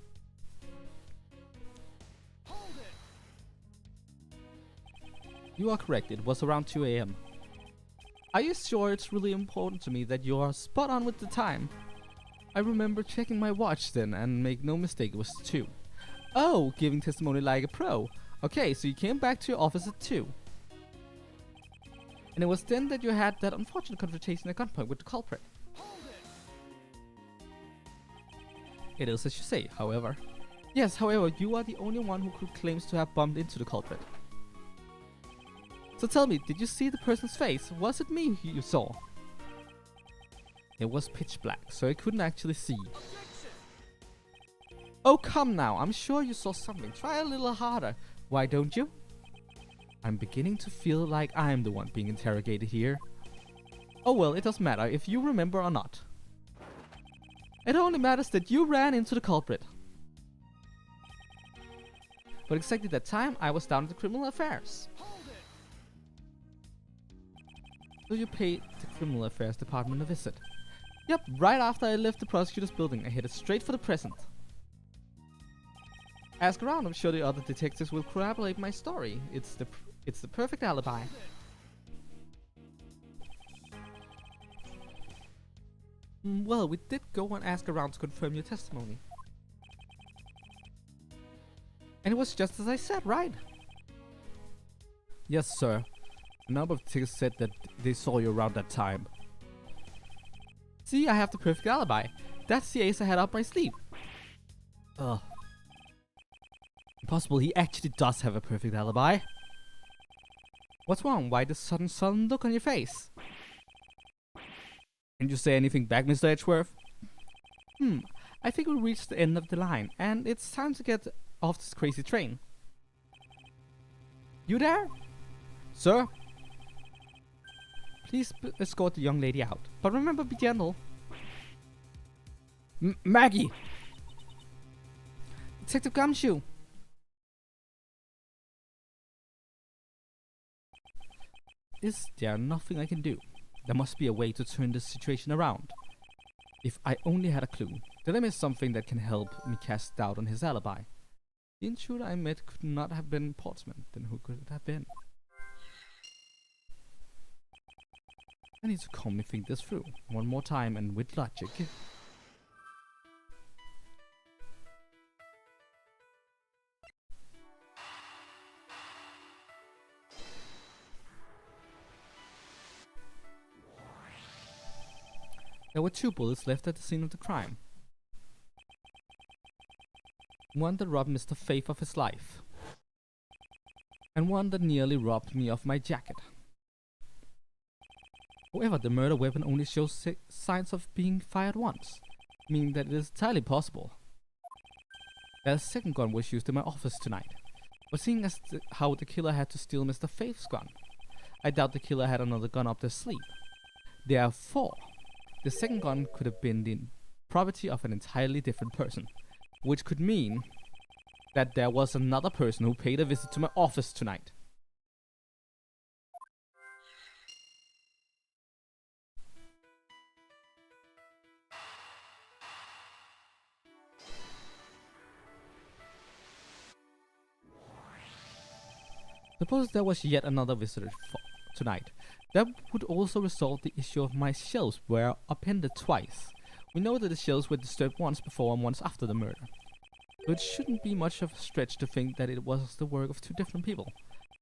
You are correct, it was around 2 AM. Are you sure it's really important to me that you are spot on with the time? I remember checking my watch then, and make no mistake, it was 2. Oh, giving testimony like a pro. Okay, so you came back to your office at 2. And it was then that you had that unfortunate confrontation at gunpoint with the culprit. It is as you say, however. Yes, however, you are the only one who could claim to have bumped into the culprit. So tell me, did you see the person's face? Was it me you saw? It was pitch black, so I couldn't actually see. Oh, come now, I'm sure you saw something. Try a little harder. Why don't you? I'm beginning to feel like I'm the one being interrogated here. Oh well, it doesn't matter if you remember or not. It only matters that you ran into the culprit. But exactly that time, I was down at the criminal affairs. So you paid the criminal affairs department a visit. Yep, right after I left the prosecutor's building, I headed straight for the present. Ask around, I'm sure the other detectives will corroborate my story. It's the perfect alibi. Well, we did go and ask around to confirm your testimony. And it was just as I said, right? Yes, sir. A number of detectives said that they saw you around that time. See, I have the perfect alibi. That's the ace I had up my sleeve. Ugh. Impossible, he actually does have a perfect alibi. What's wrong? Why this sudden look on your face? Didn't you say anything back, Mr. Edgeworth? I think we reached the end of the line, and it's time to get off this crazy train. You there? Sir? Please escort the young lady out, but remember, be gentle. Maggie! Detective Gumshoe! Is there nothing I can do? There must be a way to turn this situation around. If I only had a clue, did I miss something that can help me cast doubt on his alibi? The intruder I met could not have been Portsman, then who could it have been? I need to calmly think this through, one more time and with logic. There were 2 bullets left at the scene of the crime. One that robbed Mr. Faith of his life. And one that nearly robbed me of my jacket. However, the murder weapon only shows signs of being fired once, meaning that it is entirely possible that a second gun was used in my office tonight. But seeing as how the killer had to steal Mr. Faith's gun, I doubt the killer had another gun up their sleeve. Therefore, The second gun could have been the property of an entirely different person, which could mean that there was another person who paid a visit to my office tonight. Suppose there was yet another visitor tonight. That would also resolve the issue of my shelves were appended twice. We know that the shelves were disturbed once before and once after the murder. So it shouldn't be much of a stretch to think that it was the work of two different people.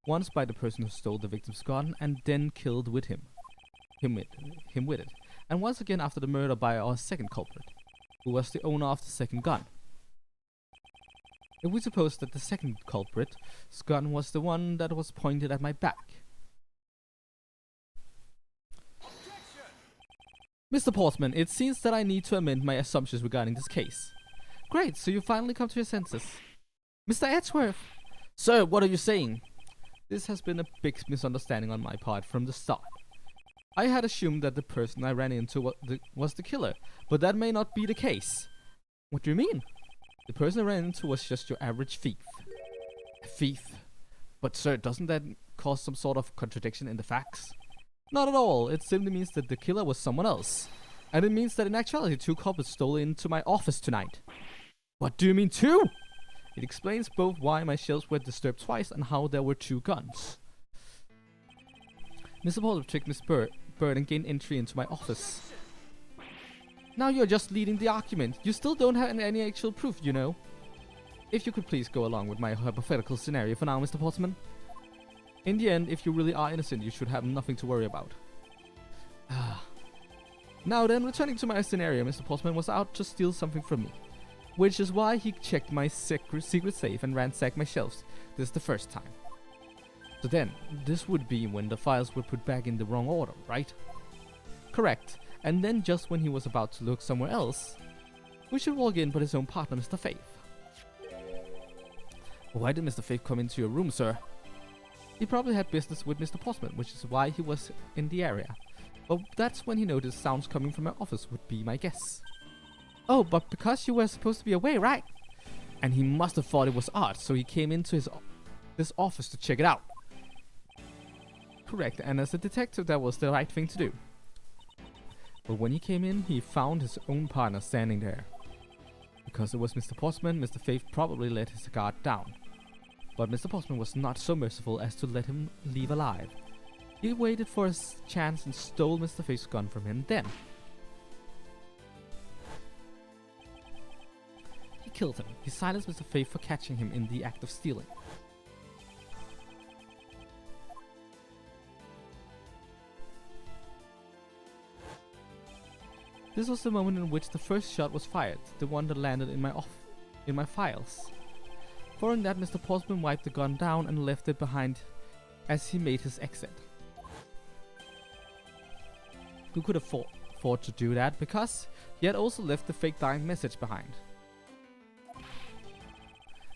Once by the person who stole the victim's gun and then killed with him with it. And once again after the murder by our second culprit, who was the owner of the second gun. If we suppose that the second culprit's gun was the one that was pointed at my back. Mr. Portman, it seems that I need to amend my assumptions regarding this case. Great, so you finally come to your senses. Mr. Edgeworth! Sir, what are you saying? This has been a big misunderstanding on my part from the start. I had assumed that the person I ran into was the killer, but that may not be the case. What do you mean? The person I ran into was just your average thief. A thief? But sir, doesn't that cause some sort of contradiction in the facts? Not at all, it simply means that the killer was someone else. And it means that in actuality two culprits stole into my office tonight. What do you mean two? It explains both why my shelves were disturbed twice and how there were two guns. Mr. Potter tricked Miss Bird and gained entry into my office. Now you're just leading the argument. You still don't have any actual proof, you know. If you could please go along with my hypothetical scenario for now, Mr. Portman. In the end, if you really are innocent, you should have nothing to worry about. Now then, returning to my scenario, Mr. Portman was out to steal something from me. Which is why he checked my secret safe and ransacked my shelves. This is the first time. So then, this would be when the files were put back in the wrong order, right? Correct. And then just when he was about to look somewhere else, we should walk in but his own partner, Mr. Faith. Why did Mr. Faith come into your room, sir? He probably had business with Mr. Portman, which is why he was in the area. But that's when he noticed sounds coming from my office would be my guess. Oh, but because you were supposed to be away, right? And he must have thought it was odd, so he came into this office to check it out. Correct, and as a detective that was the right thing to do. But when he came in, he found his own partner standing there. Because it was Mr. Portman, Mr. Faith probably let his guard down. But Mr. Portman was not so merciful as to let him leave alive. He waited for his chance and stole Mr. Faith's gun from him then. He killed him. He silenced Mr. Faith for catching him in the act of stealing. This was the moment in which the first shot was fired, the one that landed in my files. Following that, Mr. Portman wiped the gun down and left it behind as he made his exit. Who could afford to do that? Because he had also left the fake dying message behind.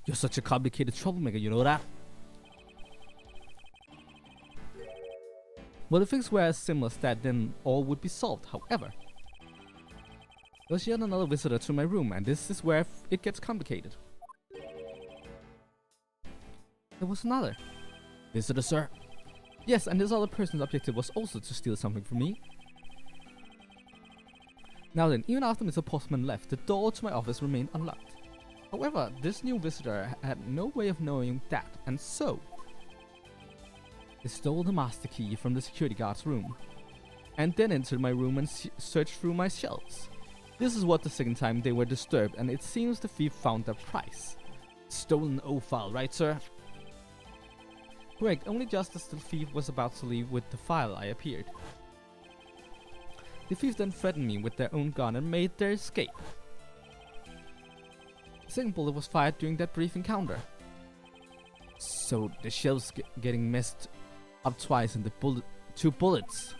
You're such a complicated troublemaker, you know that? Well, if things were as simple as that, then all would be solved. However, there was yet another visitor to my room, and this is where it gets complicated. There was another visitor, sir. Yes, and this other person's objective was also to steal something from me. Now then, even after Mr. Portman left, the door to my office remained unlocked. However, this new visitor had no way of knowing that, and so he stole the master key from the security guard's room, and then entered my room and searched through my shelves. This is what the second time they were disturbed, and it seems the thief found their prize. Stolen O file, right, sir? Correct, only just as the thief was about to leave with the file, I appeared. The thief then threatened me with their own gun and made their escape. The second bullet was fired during that brief encounter. So the shells getting messed up twice and the two bullets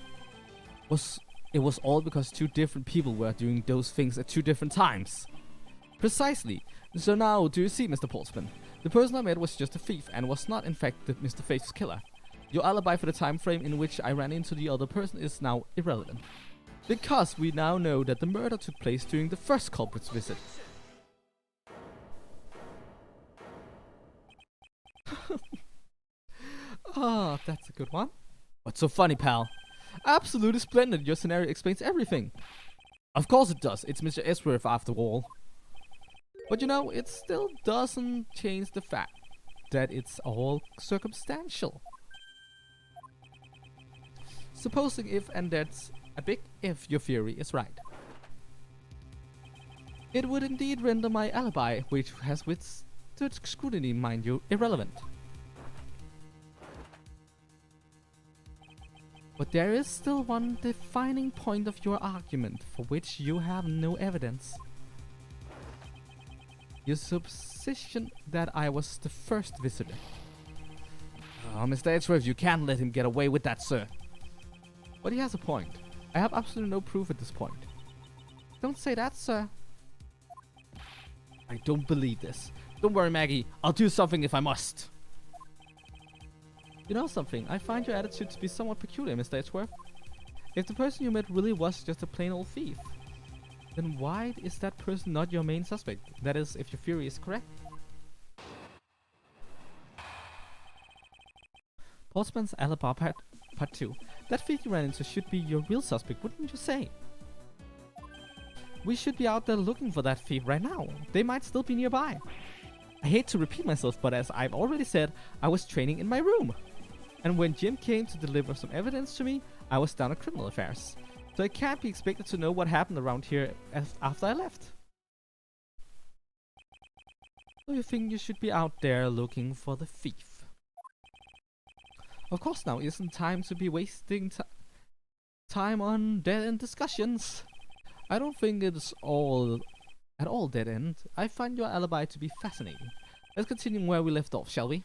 it was all because two different people were doing those things at two different times. Precisely. So now, do you see, Mr. Portman? The person I met was just a thief and was not in fact Mr. Faith's killer. Your alibi for the time frame in which I ran into the other person is now irrelevant. Because we now know that the murder took place during the first culprit's visit. Ah, that's a good one. What's so funny, pal? Absolutely splendid. Your scenario explains everything. Of course it does. It's Mr. Edgeworth after all. But you know, it still doesn't change the fact that it's all circumstantial. Supposing if, and that's a big if, your theory is right. It would indeed render my alibi, which has withstood scrutiny, mind you, irrelevant. But there is still one defining point of your argument for which you have no evidence. Your supposition that I was the first visitor. Oh, Mr. Edgeworth, you can't let him get away with that, sir. But he has a point. I have absolutely no proof at this point. Don't say that, sir. I don't believe this. Don't worry, Maggie. I'll do something if I must. You know something? I find your attitude to be somewhat peculiar, Mr. Edgeworth. If the person you met really was just a plain old thief, then why is that person not your main suspect? That is, if your theory is correct. Portsman's alibi part 2. That thief you ran into should be your real suspect, wouldn't you say? We should be out there looking for that thief right now. They might still be nearby. I hate to repeat myself, but as I've already said, I was training in my room. And when Jim came to deliver some evidence to me, I was down at criminal affairs. So I can't be expected to know what happened around here after I left. So you think you should be out there looking for the thief? Of course now isn't time to be wasting time on dead-end discussions. I don't think it's at all dead-end. I find your alibi to be fascinating. Let's continue where we left off, shall we?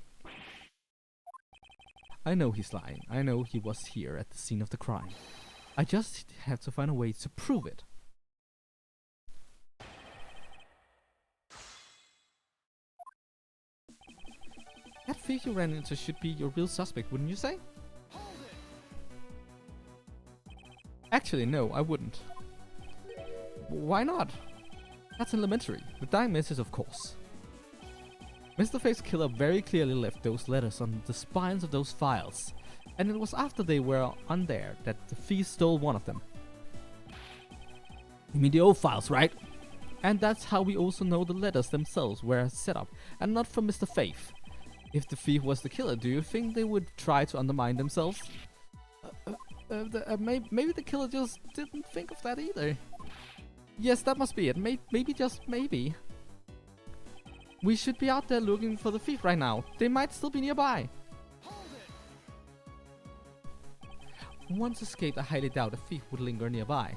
I know he's lying. I know he was here at the scene of the crime. I just have to find a way to prove it. That thief you ran into should be your real suspect, wouldn't you say? Actually, no, I wouldn't. Why not? That's elementary. The dying message, of course. Mr. Faith's killer very clearly left those letters on the spines of those files, and it was after they were on there that the thief stole one of them. You mean the old files, right? And that's how we also know the letters themselves were set up, and not from Mr. Faith. If the thief was the killer, do you think they would try to undermine themselves? Maybe the killer just didn't think of that either. Yes, that must be it. Maybe, just maybe. We should be out there looking for the thief right now. They might still be nearby. Once escaped, I highly doubt a thief would linger nearby.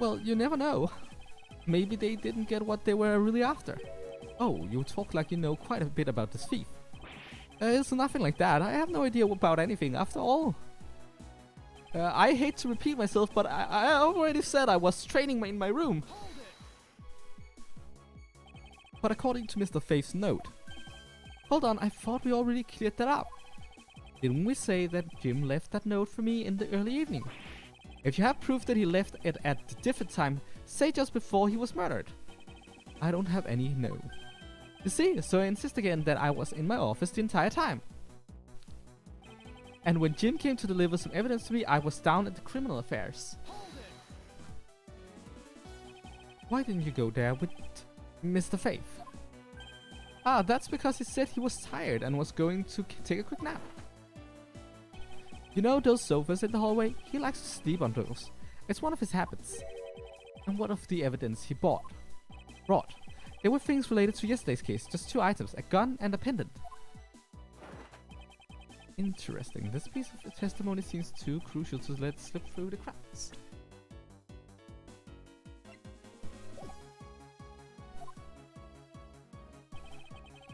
Well, you never know. Maybe they didn't get what they were really after. Oh, you talk like you know quite a bit about this thief. It's nothing like that. I have no idea about anything after all. I hate to repeat myself, but I already said I was training in my room. But according to Mr. Faith's note... Hold on, I thought we already cleared that up. Didn't we say that Jim left that note for me in the early evening? If you have proof that he left it at a different time, say just before he was murdered. I don't have any, no. You see, so I insist again that I was in my office the entire time. And when Jim came to deliver some evidence to me, I was down at the criminal affairs. Why didn't you go there with Mr. Faith? Ah, that's because he said he was tired and was going to take a quick nap. You know those sofas in the hallway? He likes to sleep on those. It's one of his habits. And what of the evidence he brought? They were things related to yesterday's case, just 2 items, a gun and a pendant. Interesting. This piece of testimony seems too crucial to let slip through the cracks.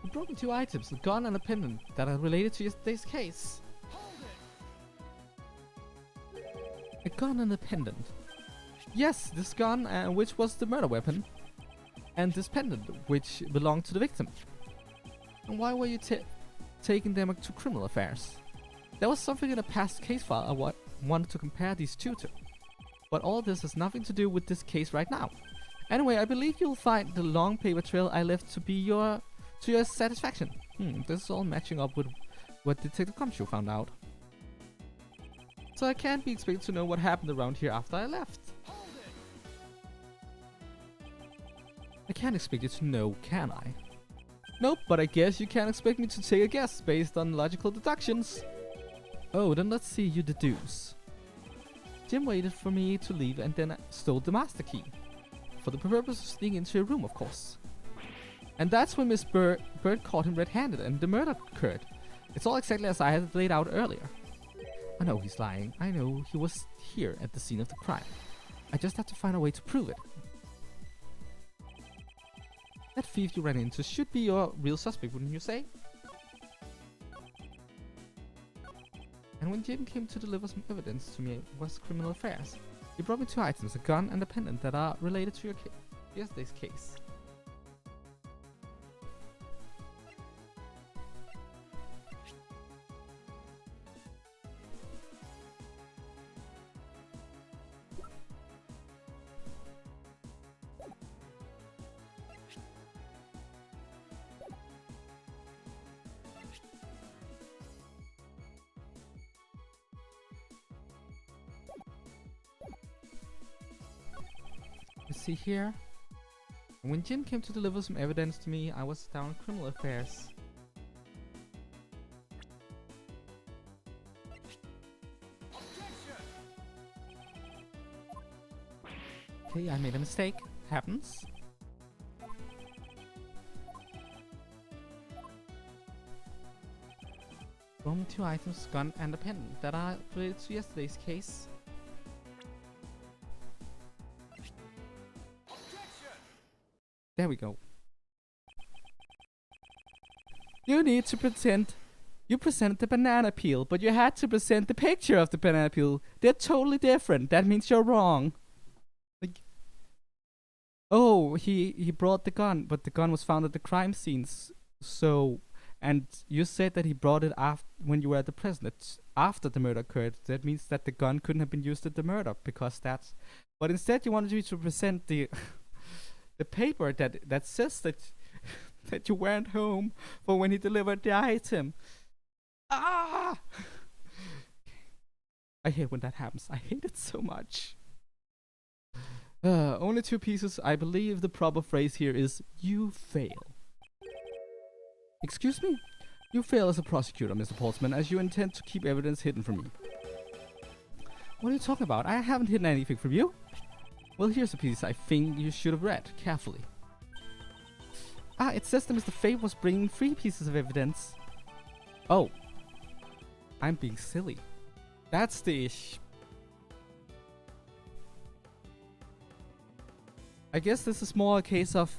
You brought me 2 items, a gun and a pendant, that are related to yesterday's case. A gun and a pendant. Yes, this gun, which was the murder weapon, and this pendant, which belonged to the victim. And why were you taking them to criminal affairs? There was something in a past case file I wanted to compare these two to. But all this has nothing to do with this case right now. Anyway, I believe you'll find the long paper trail I left to your satisfaction. This is all matching up with what Detective Gumshoe found out. So I can't be expected to know what happened around here after I left. I can't expect you to know, can I? Nope, but I guess you can't expect me to take a guess based on logical deductions. Oh, then let's see you deduce. Jim waited for me to leave and then stole the master key. For the purpose of sneaking into a room, of course. And that's when Miss Bird caught him red-handed and the murder occurred. It's all exactly as I had laid out earlier. I know he's lying. I know he was here at the scene of the crime. I just have to find a way to prove it. That thief you ran into should be your real suspect, wouldn't you say? And when Jim came to deliver some evidence to me, it was criminal affairs. He brought me 2 items, a gun and a pendant that are related to yesterday's case. You see here? When Jim came to deliver some evidence to me, I was down in criminal affairs. Okay, I made a mistake. Happens. Only 2 items, gun and a pendant that are related to yesterday's case. There we go. You need to pretend you presented the banana peel, but you had to present the picture of the banana peel. They're totally different. That means you're wrong. Like, oh, he brought the gun, but the gun was found at the crime scenes. So, and you said that he brought it after when you were at the prison. After the murder occurred. That means that the gun couldn't have been used at the murder because that's. But instead, you wanted me to present the. The paper that says that you weren't home for when he delivered the item. Ah! I hate when that happens. I hate it so much. Only 2 pieces. I believe the proper phrase here is you fail. Excuse me? You fail as a prosecutor, Mr. Portsman, as you intend to keep evidence hidden from me. What are you talking about? I haven't hidden anything from you. Well, here's a piece I think you should have read carefully. Ah, it says that Mr. Fate was bringing 3 pieces of evidence. Oh. I'm being silly. That's the issue. I guess this is more a case of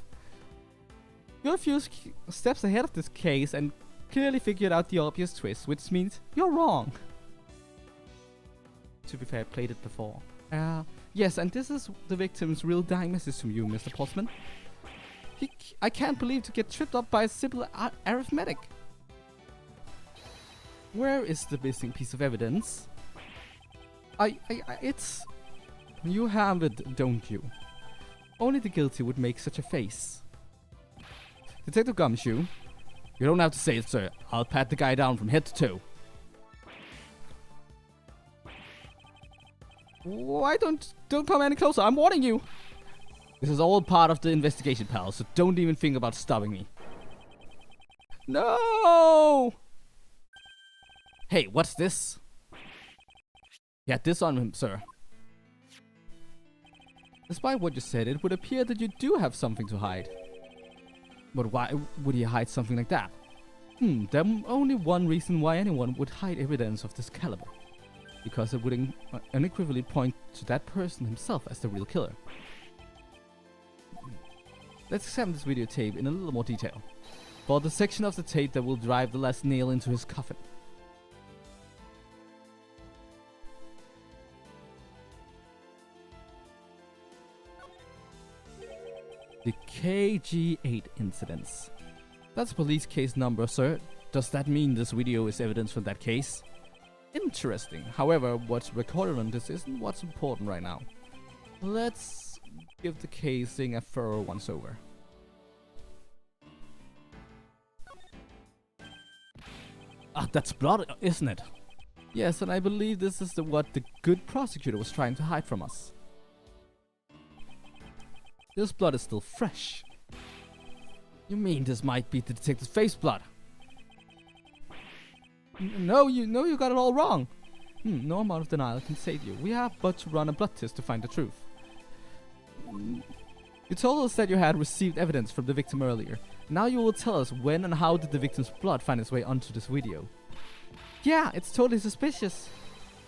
you're a few steps ahead of this case and clearly figured out the obvious twist, which means you're wrong. To be fair, I played it before. Yes, and this is the victim's real dying message from you, Mr. Portsman. I can't believe to get tripped up by a simple arithmetic. Where is the missing piece of evidence? It's... You have it, don't you? Only the guilty would make such a face. Detective Gumshoe, you don't have to say it, sir. I'll pat the guy down from head to toe. Why don't come any closer? I'm warning you. This is all part of the investigation, pal, so don't even think about stopping me. No! Hey, what's this? He had this on him, sir. Despite what you said, it would appear that you do have something to hide. But why would he hide something like that? There's only one reason why anyone would hide evidence of this caliber. Because it would unequivocally point to that person himself as the real killer. Let's examine this videotape in a little more detail. For the section of the tape that will drive the last nail into his coffin. The KG8 incidents. That's police case number, sir. Does that mean this video is evidence from that case? Interesting. However, what's recorded on this isn't what's important right now. Let's give the casing a thorough once over. Ah, that's blood, isn't it? Yes, and I believe this is what the good prosecutor was trying to hide from us. This blood is still fresh. You mean this might be the detective's face blood? No, you got it all wrong. No amount of denial can save you. We have but to run a blood test to find the truth. You told us that you had received evidence from the victim earlier. Now you will tell us when and how did the victim's blood find its way onto this video. Yeah, it's totally suspicious.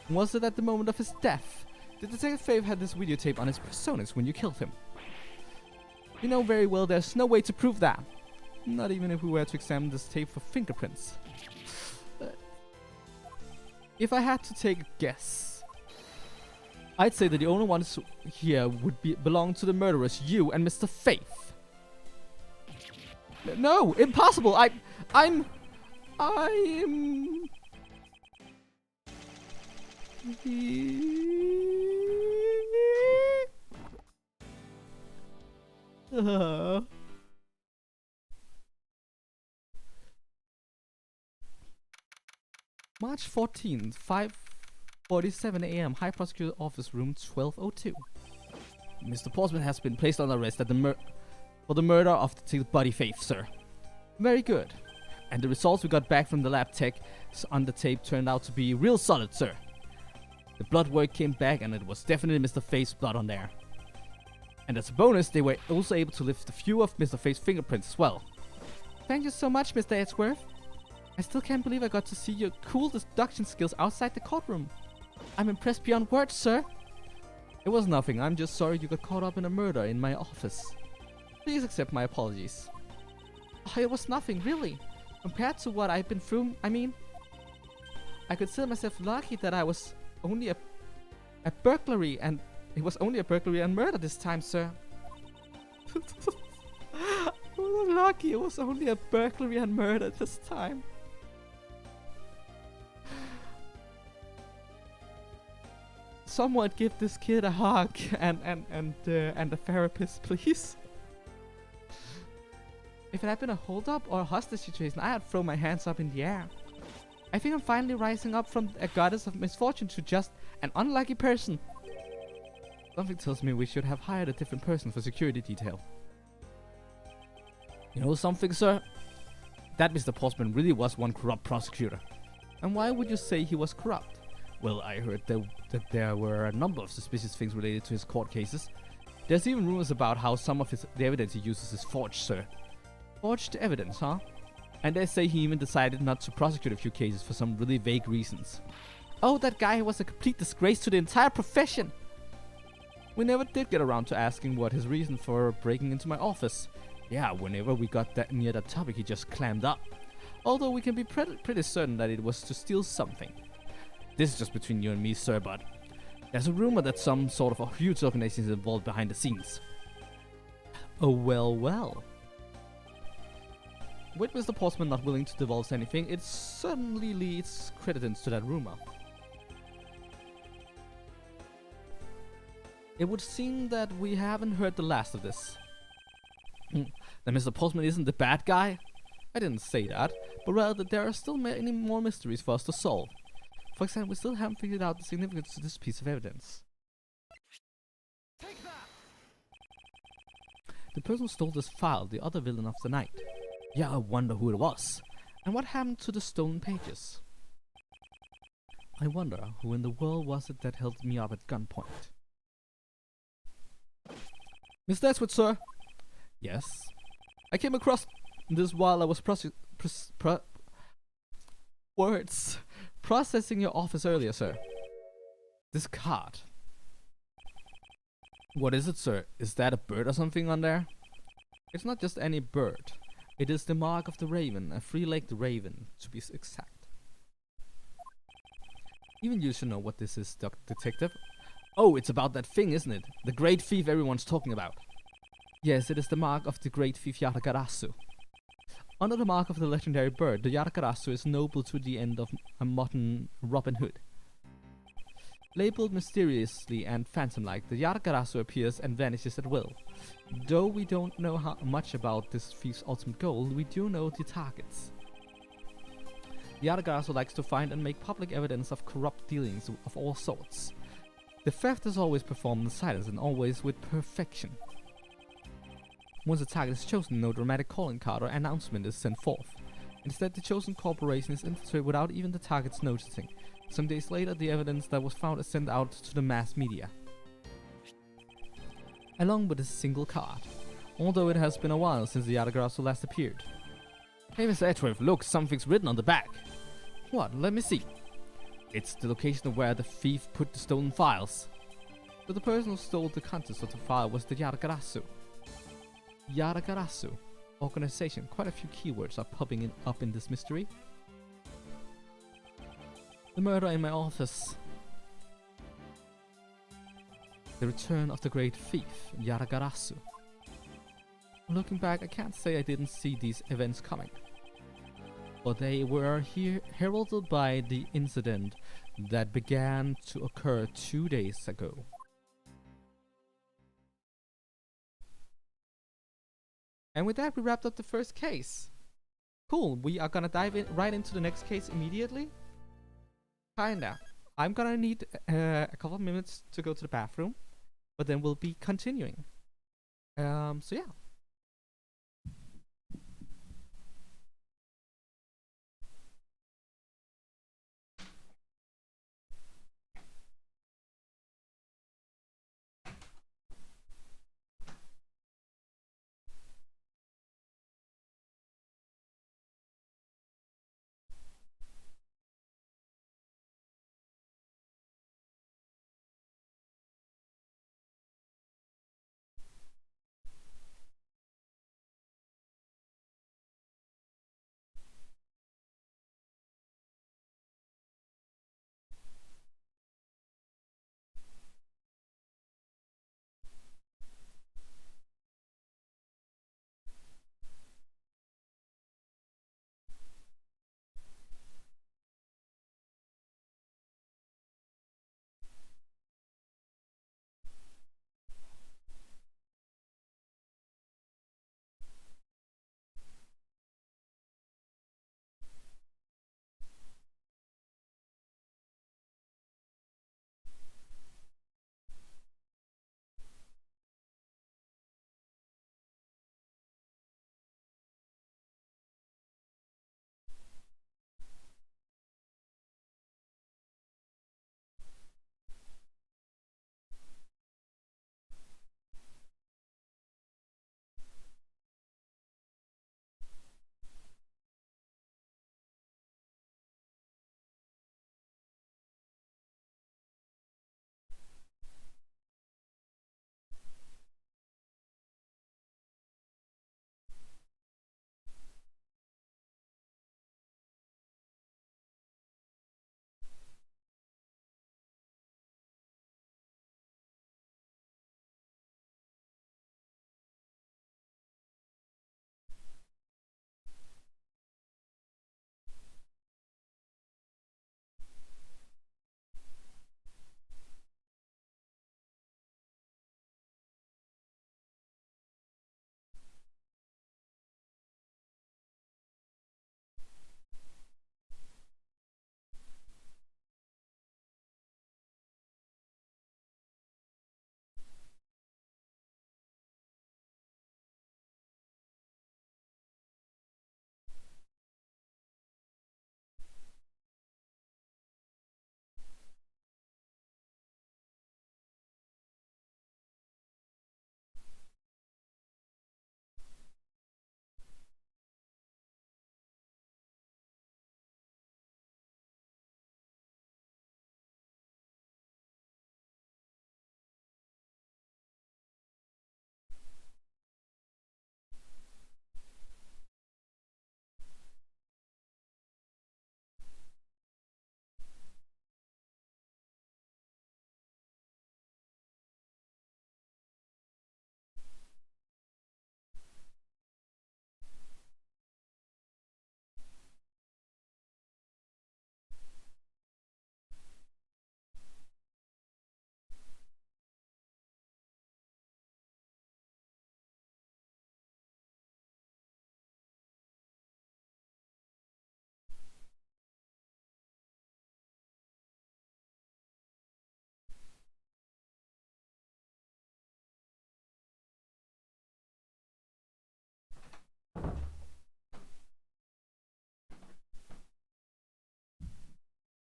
Was it at the moment of his death? The detective Fave had this videotape on his personas when you killed him. You know very well there's no way to prove that. Not even if we were to examine this tape for fingerprints. If I had to take a guess, I'd say that the only ones here would belong to the murderers, you and Mr. Faith. No, impossible! I'm... March 14th, 5:47 a.m. High Prosecutor Office Room 1202. Mr. Portsman has been placed on arrest at for the murder of the body Faith, sir. Very good. And the results we got back from the lab tech on the tape turned out to be real solid, sir. The blood work came back and it was definitely Mr. Faith's blood on there. And as a bonus, they were also able to lift a few of Mr. Faith's fingerprints as well. Thank you so much, Mr. Edgeworth. I still can't believe I got to see your cool deduction skills outside the courtroom. I'm impressed beyond words, sir. It was nothing. I'm just sorry you got caught up in a murder in my office. Please accept my apologies. Oh, it was nothing, really. Compared to what I've been through, I mean, I consider myself lucky that I was only a burglary and it was only a burglary and murder this time, sir. I was lucky it was only a burglary and murder this time. Someone give this kid a hug and a therapist, please. If it had been a hold-up or a hostage situation, I had thrown my hands up in the air. I think I'm finally rising up from a goddess of misfortune to just an unlucky person. Something tells me we should have hired a different person for security detail. You know something, sir? That Mr. Portsman really was one corrupt prosecutor. And why would you say he was corrupt? Well, I heard that there were a number of suspicious things related to his court cases. There's even rumors about how some of the evidence he uses is forged, sir. Forged evidence, huh? And they say he even decided not to prosecute a few cases for some really vague reasons. Oh, that guy was a complete disgrace to the entire profession! We never did get around to asking what his reason for breaking into my office. Yeah, whenever we got that near that topic, he just clammed up. Although we can be pretty certain that it was to steal something. This is just between you and me, sir, but there's a rumor that some sort of a huge organization is involved behind the scenes. Oh, well. With Mr. Portsman not willing to divulge anything, it certainly leads credence to that rumor. It would seem that we haven't heard the last of this. That Mr. Portsman isn't the bad guy? I didn't say that, but rather that there are still many more mysteries for us to solve. For example, we still haven't figured out the significance of this piece of evidence. Take that! The person who stole this file, the other villain of the night. Yeah, I wonder who it was. And what happened to the stolen pages? I wonder who in the world was it that held me up at gunpoint. Mr. Edgeworth, sir? Yes? I came across this while I was processing your office earlier, sir. This card. What is it, sir? Is that a bird or something on there? It's not just any bird. It is the mark of the raven, a three-legged raven, to be exact. Even you should know what this is, detective. Oh, it's about that thing, isn't it? The great thief everyone's talking about. Yes, it is the mark of the great thief Yatakarasu. Under the mark of the legendary bird, the Yatakarasu is noble to the end of a modern Robin Hood. Labeled mysteriously and phantom-like, the Yargarasu appears and vanishes at will. Though we don't know how much about this thief's ultimate goal, we do know the targets. The Yargarasu likes to find and make public evidence of corrupt dealings of all sorts. The theft is always performed in silence and always with perfection. Once a target is chosen, no dramatic calling card or announcement is sent forth. Instead, the chosen corporation is infiltrated without even the targets noticing. Some days later, the evidence that was found is sent out to the mass media, along with a single card, although it has been a while since the Yargarasu last appeared. Hey Mr. Edgeworth, look, something's written on the back. What? Let me see. It's the location of where the thief put the stolen files. So the person who stole the contents of the file was the Yargarasu. Yargarasu. Organization. Quite a few keywords are popping up in this mystery. The murder in my office. The return of the great thief, Yargarasu. Looking back, I can't say I didn't see these events coming. But they were heralded by the incident that began to occur 2 days ago. And with that, we wrapped up the first case. Cool, we are gonna dive right into the next case immediately. Kinda. I'm gonna need a couple of minutes to go to the bathroom, but then we'll be continuing. So yeah.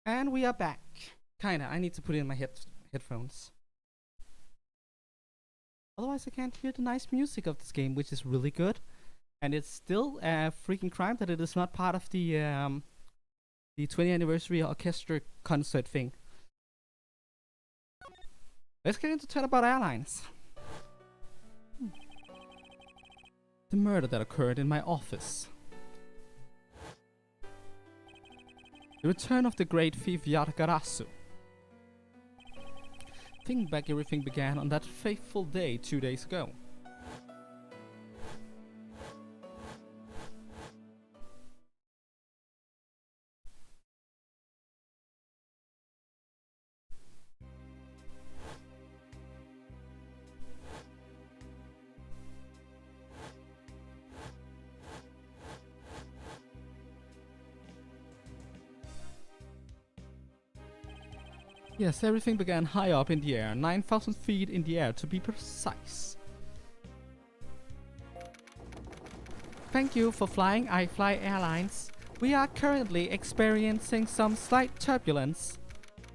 And we are back. Kinda. I need to put in my headphones. Otherwise, I can't hear the nice music of this game, which is really good. And it's still a freaking crime that it is not part of the 20th anniversary orchestra concert thing. Let's get into Turnabout Airlines. The murder that occurred in my office. The return of the great thief Yargarasu. Think back, everything began on that fateful day 2 days ago. Yes, everything began high up in the air, 9,000 feet in the air to be precise. Thank you for flying iFly Airlines. We are currently experiencing some slight turbulence.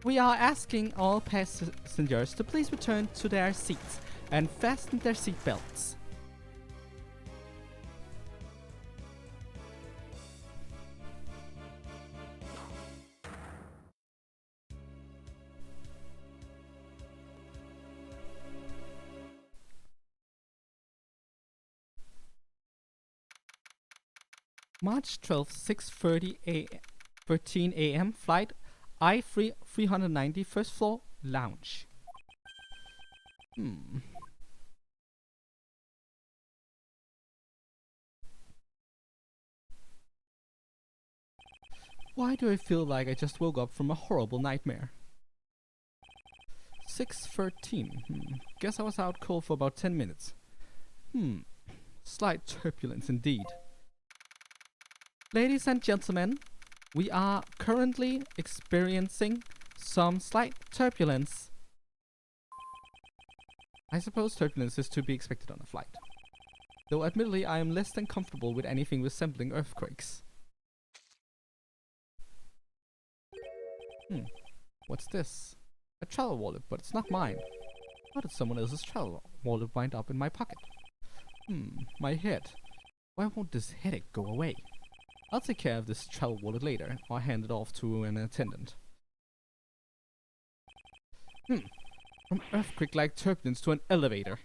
We are asking all passengers to please return to their seats and fasten their seatbelts. March 12th, 6:13 a.m. Flight I-390 first floor lounge. Why do I feel like I just woke up from a horrible nightmare? 6:13. Guess I was out cold for about 10 minutes. Slight turbulence indeed. Ladies and gentlemen, we are currently experiencing some slight turbulence. I suppose turbulence is to be expected on a flight. Though admittedly I am less than comfortable with anything resembling earthquakes. What's this? A travel wallet, but it's not mine. How did someone else's travel wallet wind up in my pocket? My head. Why won't this headache go away? I'll take care of this travel wallet later, or hand it off to an attendant. From earthquake-like turbulence to an elevator.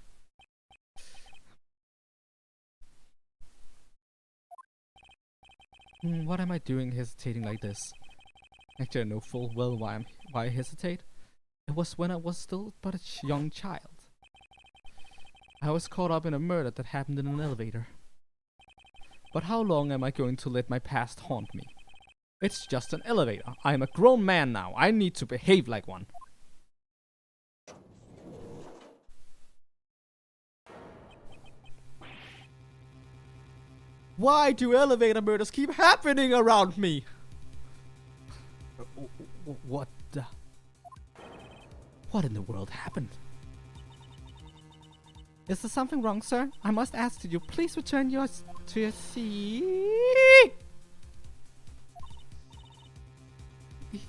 What am I doing hesitating like this? Actually, I know full well why I hesitate. It was when I was still but a young child. I was caught up in a murder that happened in an elevator. But how long am I going to let my past haunt me? It's just an elevator. I am a grown man now. I need to behave like one. Why do elevator murders keep happening around me? What in the world happened? Is there something wrong, sir? I must ask that you please return to your seat.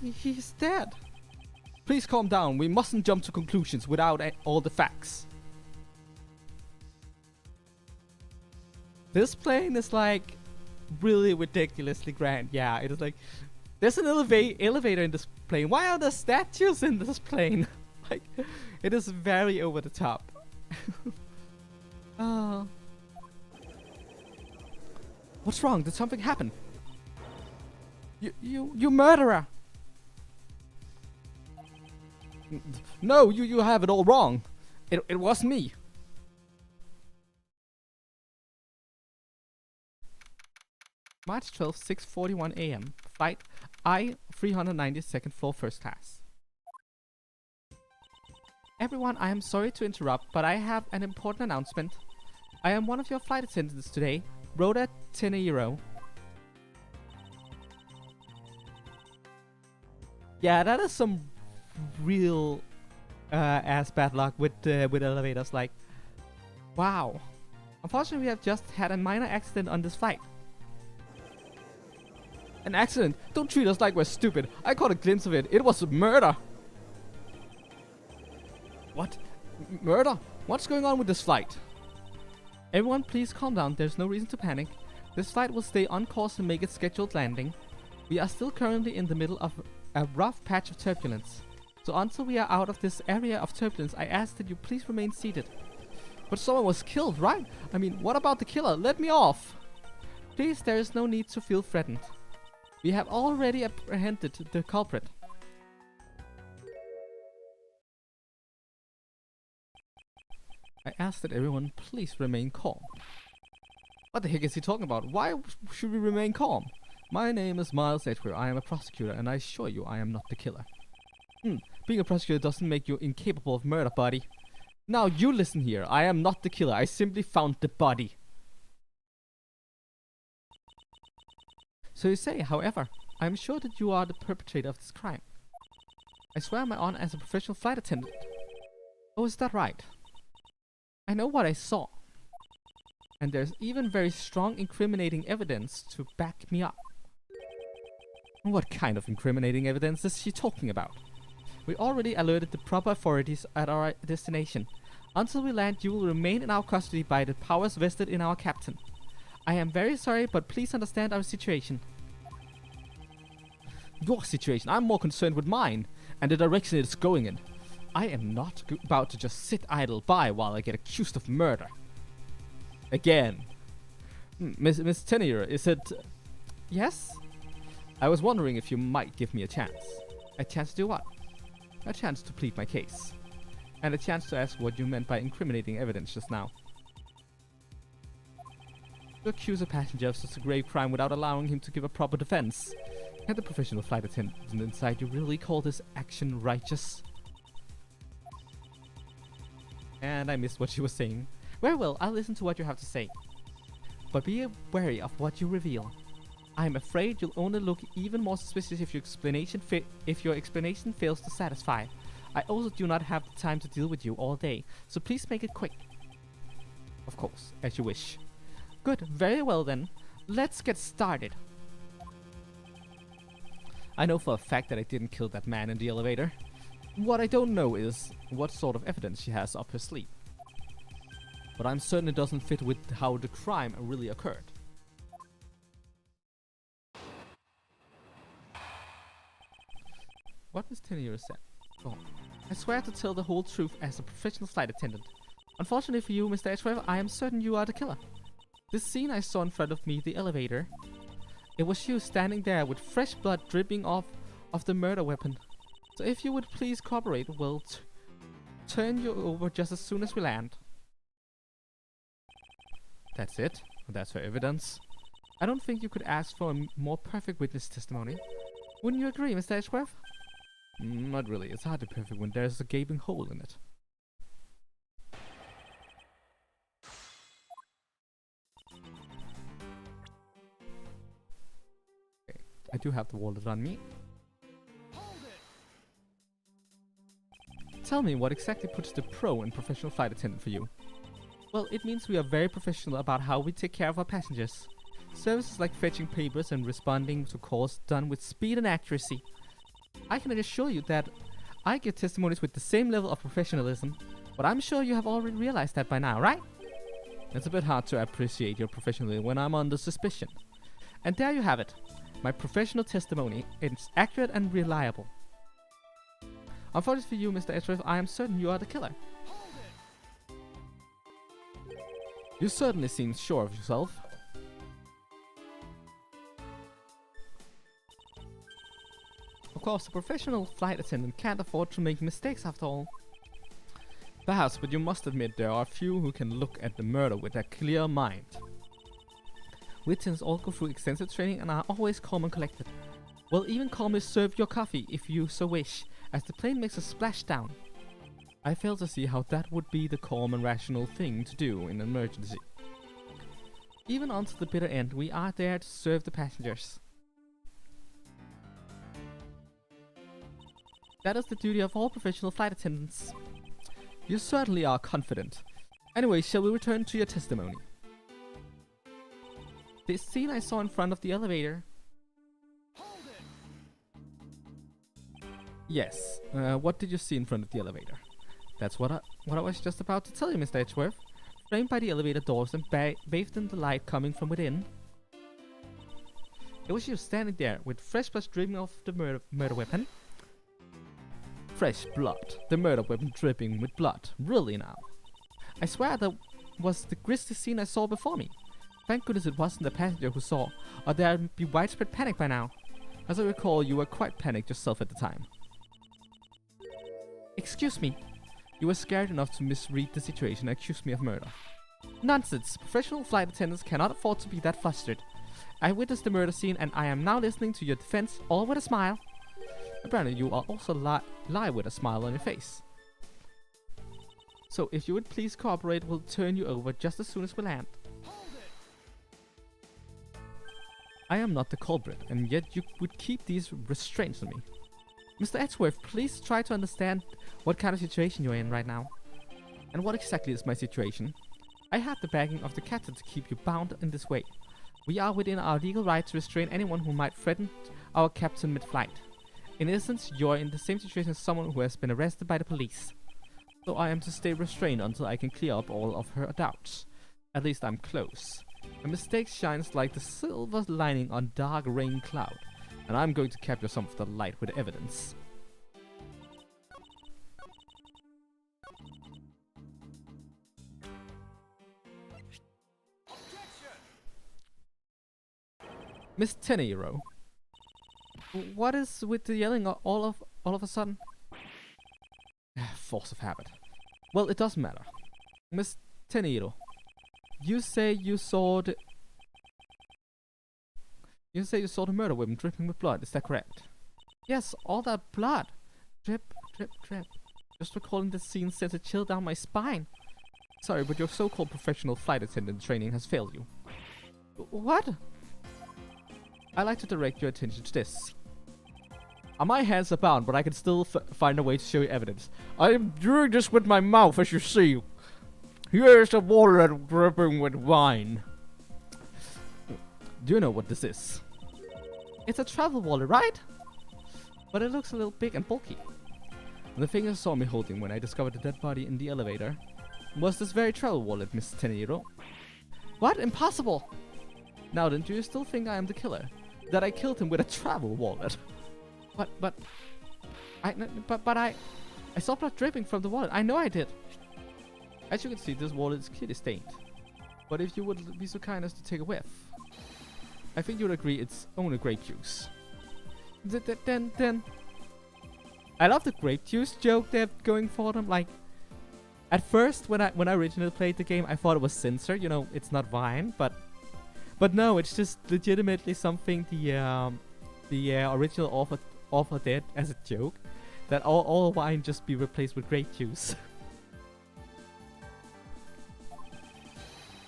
He's dead. Please calm down. We mustn't jump to conclusions without all the facts. This plane is like really ridiculously grand. Yeah, it is like there's an elevator in this plane. Why are there statues in this plane? Like, it is very over the top. What's wrong? Did something happen? You murderer! No, you have it all wrong. It was me. March 12th, 6:41 a.m. Flight I-390 second floor first class. Everyone, I am sorry to interrupt, but I have an important announcement. I am one of your flight attendants today, Rhoda Tenero. Yeah, that is some real ass bad luck with elevators. Like, wow. Unfortunately, we have just had a minor accident on this flight. An accident. Don't treat us like we're stupid. I caught a glimpse of it. It was murder. What? Murder? What's going on with this flight? Everyone, please calm down. There's no reason to panic. This flight will stay on course and make its scheduled landing. We are still currently in the middle of a rough patch of turbulence. So until we are out of this area of turbulence, I ask that you please remain seated. But someone was killed, right? I mean, what about the killer? Let me off! Please, there is no need to feel threatened. We have already apprehended the culprit. I ask that everyone please remain calm. What the heck is he talking about? Why should we remain calm? My name is Miles Edgeworth. I am a prosecutor, and I assure you I am not the killer. Being a prosecutor doesn't make you incapable of murder, buddy. Now you listen here. I am not the killer. I simply found the body. So you say, however, I am sure that you are the perpetrator of this crime. I swear my honor as a professional flight attendant. Oh, is that right? I know what I saw. And there's even very strong incriminating evidence to back me up. What kind of incriminating evidence is she talking about? We already alerted the proper authorities at our destination. Until we land, you will remain in our custody by the powers vested in our captain. I am very sorry, but please understand our situation. Your situation? I'm more concerned with mine, and the direction it's going in. I am not about to just sit idle by while I get accused of murder. Again. Miss Tenier, is it... Yes? I was wondering if you might give me a chance. A chance to do what? A chance to plead my case. And a chance to ask what you meant by incriminating evidence just now. To accuse a passenger of such a grave crime without allowing him to give a proper defense. Can the professional flight attendant inside you really call this action righteous? And I missed what she was saying. Very well, I'll listen to what you have to say. But be wary of what you reveal. I'm afraid you'll only look even more suspicious if your explanation fails to satisfy. I also do not have the time to deal with you all day, so please make it quick. Of course, as you wish. Good, very well then. Let's get started. I know for a fact that I didn't kill that man in the elevator. What I don't know is what sort of evidence she has up her sleeve. But I'm certain it doesn't fit with how the crime really occurred. What Miss Tenier said. Oh. I swear to tell the whole truth as a professional flight attendant. Unfortunately for you, Mr. Edgeworth, I am certain you are the killer. This scene I saw in front of me, the elevator. It was you standing there with fresh blood dripping off of the murder weapon. So if you would please cooperate, we'll turn you over just as soon as we land. That's it? That's her evidence? I don't think you could ask for a more perfect witness testimony. Wouldn't you agree, Mr. Edgeworth? Not really. It's hardly perfect when there's a gaping hole in it. Okay. I do have the wallet on me. Tell me what exactly puts the pro in professional flight attendant for you. Well, it means we are very professional about how we take care of our passengers. Services like fetching papers and responding to calls done with speed and accuracy. I can assure you that I give testimonies with the same level of professionalism, but I'm sure you have already realized that by now, right? It's a bit hard to appreciate your professionalism when I'm under suspicion. And there you have it. My professional testimony. It's accurate and reliable. Unfortunately for you, Mr. Edgeworth, I am certain you are the killer. You certainly seem sure of yourself. Of course, a professional flight attendant can't afford to make mistakes after all. Perhaps, but you must admit there are few who can look at the murder with a clear mind. Witnesses all go through extensive training and are always calm and collected. Will even calmly serve your coffee if you so wish, as the plane makes a splashdown. I fail to see how that would be the calm and rational thing to do in an emergency. Even unto the bitter end, we are there to serve the passengers. That is the duty of all professional flight attendants. You certainly are confident. Anyway, shall we return to your testimony? The scene I saw in front of the elevator. Yes. What did you see in front of the elevator? That's what I was just about to tell you, Mr. Edgeworth. Framed by the elevator doors and bathed in the light coming from within. It was you standing there with fresh blood dripping off the murder weapon. Fresh blood. The murder weapon dripping with blood. Really now. I swear that was the grisly scene I saw before me. Thank goodness it wasn't the passenger who saw, or there'd be widespread panic by now. As I recall, you were quite panicked yourself at the time. Excuse me. You were scared enough to misread the situation and accuse me of murder. Nonsense! Professional flight attendants cannot afford to be that flustered. I witnessed the murder scene and I am now listening to your defense, all with a smile. Apparently you are also lie with a smile on your face. So if you would please cooperate, we'll turn you over just as soon as we land. I am not the culprit, and yet you would keep these restraints on me. Mr. Edgeworth, please try to understand what kind of situation you're in right now. And what exactly is my situation? I have the backing of the captain to keep you bound in this way. We are within our legal right to restrain anyone who might threaten our captain mid-flight. In essence, you're in the same situation as someone who has been arrested by the police. So I am to stay restrained until I can clear up all of her doubts. At least I'm close. A mistake shines like the silver lining on dark rain cloud, and I'm going to capture some of the light with evidence. Miss Tenero, what is with the yelling all of a sudden? Force of habit. Well, it doesn't matter. Miss Tenero, you say you saw the murder weapon dripping with blood. Is that correct? Yes, all that blood. Drip, drip, drip. Just recalling the scene sends a chill down my spine. Sorry, but your so-called professional flight attendant training has failed you. What? I'd like to direct your attention to this. My hands are bound, but I can still find a way to show you evidence. I am doing this with my mouth, as you see. Here's a wallet dripping with wine. Do you know what this is? It's a travel wallet, right? But it looks a little big and bulky. The thing you saw me holding when I discovered the dead body in the elevator was this very travel wallet, Miss Tenero. What? Impossible! Now then, do you still think I am the killer? That I killed him with a travel wallet? I saw blood dripping from the wallet. I know I did. As you can see, this wallet is clearly stained. But if you would be so kind as to take a whiff, I think you would agree it's only grape juice. Then I love the grape juice joke they're going for them. Like, at first when I originally played the game, I thought it was censor. You know, it's not wine, but no, it's just legitimately something the original author did as a joke, that all wine just be replaced with grape juice.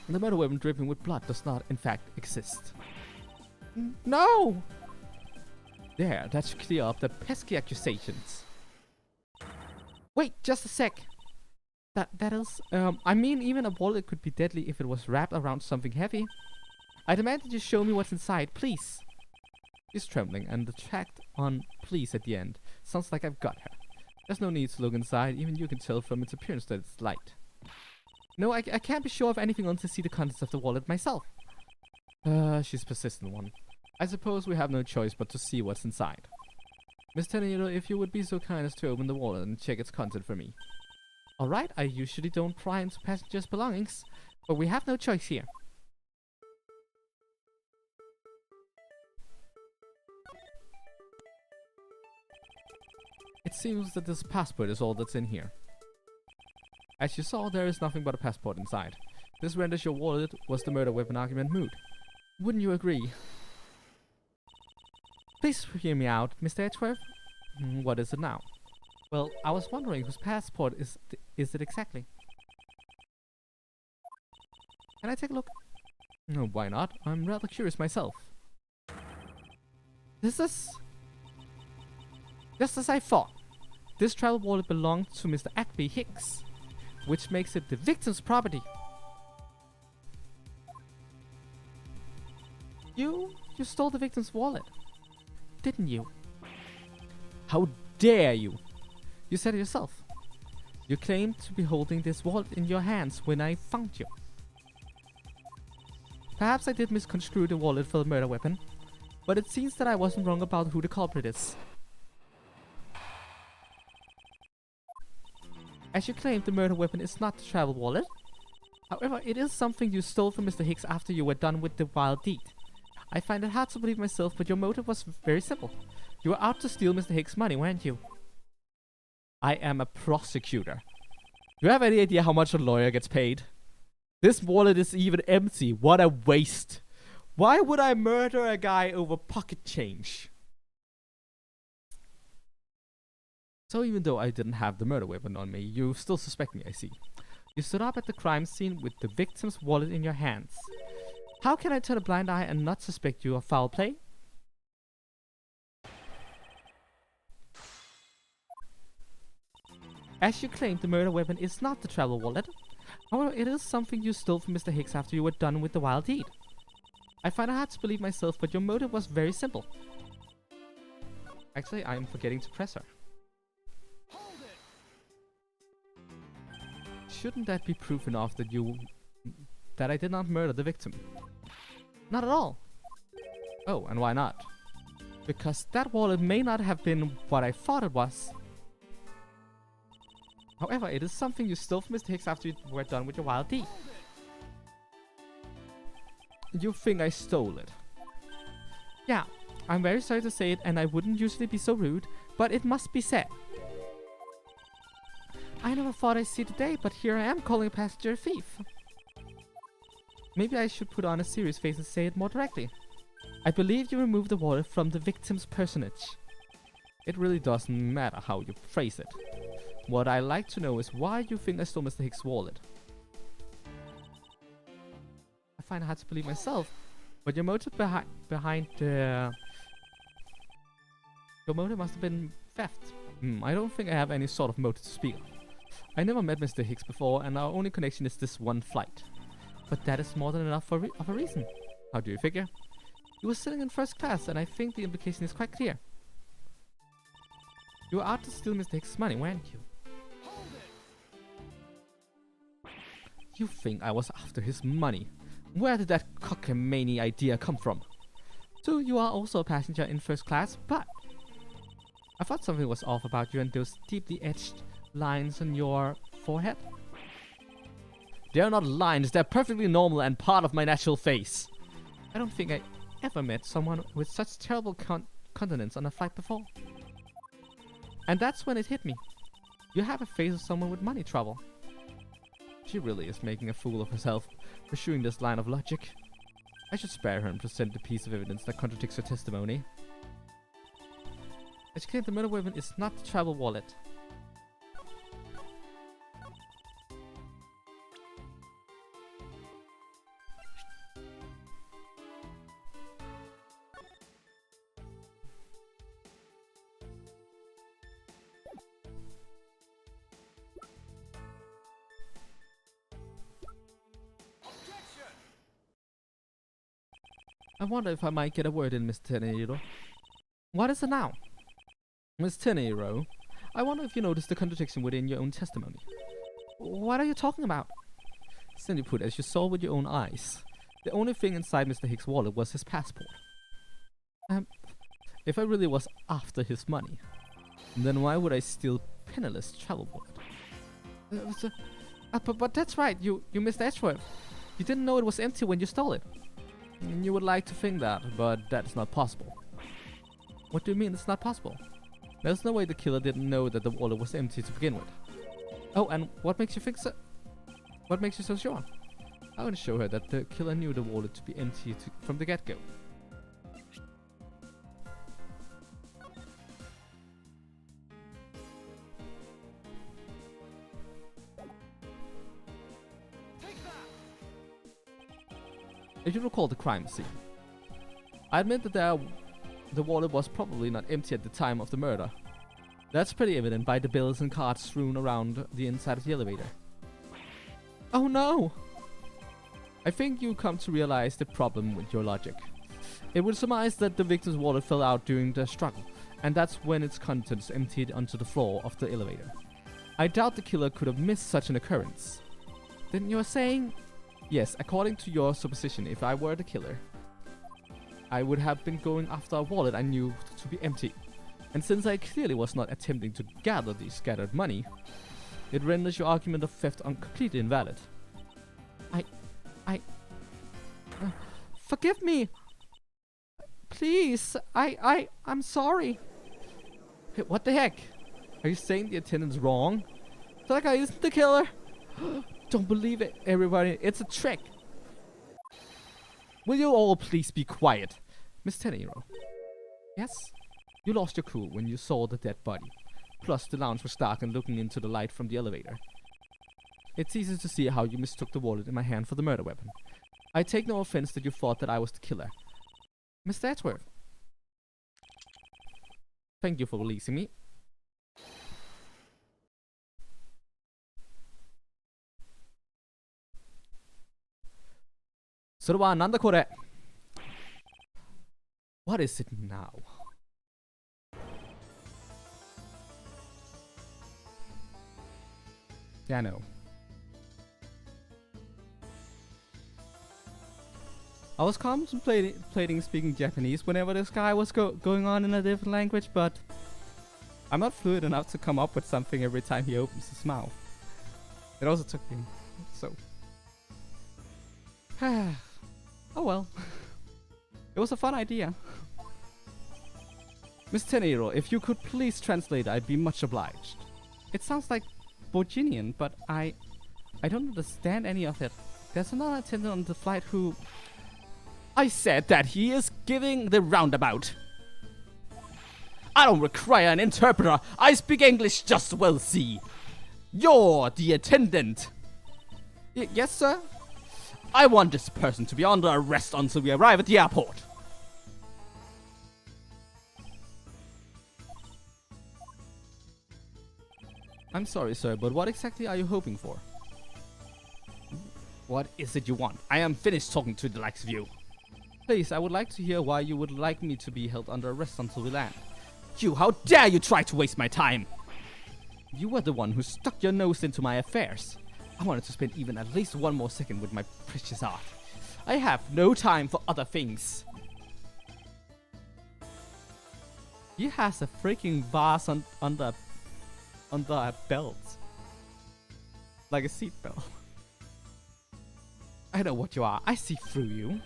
The murder weapon dripping with blood does not, in fact, exist. No! There, that should clear up the pesky accusations. Wait, just a sec. That is, I mean, even a wallet could be deadly if it was wrapped around something heavy. I demand that you show me what's inside, please. She's trembling, and the tract on please at the end sounds like I've got her. There's no need to look inside, even you can tell from its appearance that it's light. No, I can't be sure of anything until I see the contents of the wallet myself. She's a persistent one. I suppose we have no choice but to see what's inside. Miss Tenero, if you would be so kind as to open the wallet and check its content for me. Alright, I usually don't pry into passengers' belongings, but we have no choice here. It seems that this passport is all that's in here. As you saw, there is nothing but a passport inside. This renders your wallet was the murder weapon argument moot. Wouldn't you agree? Please hear me out, Mr. Edgeworth. What is it now? Well, I was wondering whose passport is it exactly? Can I take a look? No, why not? I'm rather curious myself. This is... just as I thought. This travel wallet belonged to Mr. Ackley Hicks, which makes it the victim's property. You stole the victim's wallet, didn't you? How dare you? You said it yourself. You claimed to be holding this wallet in your hands when I found you. Perhaps I did misconstrue the wallet for the murder weapon, but it seems that I wasn't wrong about who the culprit is. As you claimed, the murder weapon is not the travel wallet. However, it is something you stole from Mr. Hicks after you were done with the wild deed. I find it hard to believe myself, but your motive was very simple. You were out to steal Mr. Hicks' money, weren't you? I am a prosecutor. Do you have any idea how much a lawyer gets paid? This wallet is even empty. What a waste. Why would I murder a guy over pocket change? So even though I didn't have the murder weapon on me, you still suspect me, I see. You stood up at the crime scene with the victim's wallet in your hands. How can I turn a blind eye and not suspect you of foul play? As you claimed, the murder weapon is not the travel wallet. However, it is something you stole from Mr. Hicks after you were done with the wild deed. I find it hard to believe myself, but your motive was very simple. Actually, I am forgetting to press her. Shouldn't that be proof enough that I did not murder the victim? Not at all. Oh, and why not? Because that wallet may not have been what I thought it was. However, it is something you stole from Mr. Hicks after you were done with your wild deed. You think I stole it? Yeah, I'm very sorry to say it, and I wouldn't usually be so rude, but it must be said. I never thought I'd see the day, but here I am calling a passenger a thief. Maybe I should put on a serious face and say it more directly. I believe you removed the wallet from the victim's personage. It really doesn't matter how you phrase it. What I like to know is why you think I stole Mr. Hicks' wallet. I find it hard to believe myself, but your motive your motive must have been theft. I don't think I have any sort of motive to speak of. I never met Mr. Hicks before, and our only connection is this one flight. But that is more than enough of a reason. How do you figure? You were sitting in first class, and I think the implication is quite clear. You were out to steal Mr. Hicks' money, weren't you? You think I was after his money? Where did that cockamamie idea come from? So you are also a passenger in first class, but I thought something was off about you and those deeply etched lines on your forehead. They're not lines, they're perfectly normal and part of my natural face. I don't think I ever met someone with such terrible countenance on a flight before. And that's when it hit me. You have a face of someone with money trouble. She really is making a fool of herself, pursuing this line of logic. I should spare her and present a piece of evidence that contradicts her testimony. As she claimed, the murder weapon is not the travel wallet. I wonder if I might get a word in, Miss Tenero. What is it now? Miss Tenero, I wonder if you noticed the contradiction within your own testimony. What are you talking about? Simply put, as you saw with your own eyes, the only thing inside Mr. Hicks' wallet was his passport. If I really was after his money, then why would I steal penniless travel wallet? But that's right, you missed Edgeworth. You didn't know it was empty when you stole it. You would like to think that, but that is not possible. What do you mean it's not possible? There's no way the killer didn't know that the wallet was empty to begin with. Oh, and what makes you think so? What makes you so sure? I want to show her that the killer knew the wallet to be empty from the get-go. If you recall the crime scene, I admit that the wallet was probably not empty at the time of the murder. That's pretty evident by the bills and cards strewn around the inside of the elevator. Oh no! I think you come to realize the problem with your logic. It would surmise that the victim's wallet fell out during the struggle, and that's when its contents emptied onto the floor of the elevator. I doubt the killer could have missed such an occurrence. Then you're saying? Yes, according to your supposition, if I were the killer, I would have been going after a wallet I knew to be empty. And since I clearly was not attempting to gather the scattered money, it renders your argument of theft completely invalid. Forgive me! Please, I'm sorry. Hey, what the heck? Are you saying the attendant's wrong? That guy isn't the killer? Don't believe it, everybody. It's a trick. Will you all please be quiet? Miss Tenero. Yes? You lost your cool when you saw the dead body. Plus, the lounge was dark and looking into the light from the elevator. It's easy to see how you mistook the wallet in my hand for the murder weapon. I take no offense that you thought that I was the killer. Mr. Edgeworth. Thank you for releasing me. Så det var en andra kode. What is it now? Yeah, I know. I was contemplating speaking Japanese whenever this guy was going on in a different language, but I'm not fluent enough to come up with something every time he opens his mouth. It also took me, so. Oh well. It was a fun idea. Miss Tenero, if you could please translate, I'd be much obliged. It sounds like Bojinian, but I don't understand any of it. There's another attendant on the flight who... I said that he is giving the roundabout. I don't require an interpreter. I speak English just well, see. You're the attendant. Yes, sir? I want this person to be under arrest until we arrive at the airport. I'm sorry, sir, but what exactly are you hoping for? What is it you want? I am finished talking to the likes of you. Please, I would like to hear why you would like me to be held under arrest until we land. You, how dare you try to waste my time? You were the one who stuck your nose into my affairs. I wanted to spend even at least one more second with my precious art. I have no time for other things. He has a freaking vase under a belt. Like a seatbelt. I know what you are. I see through you.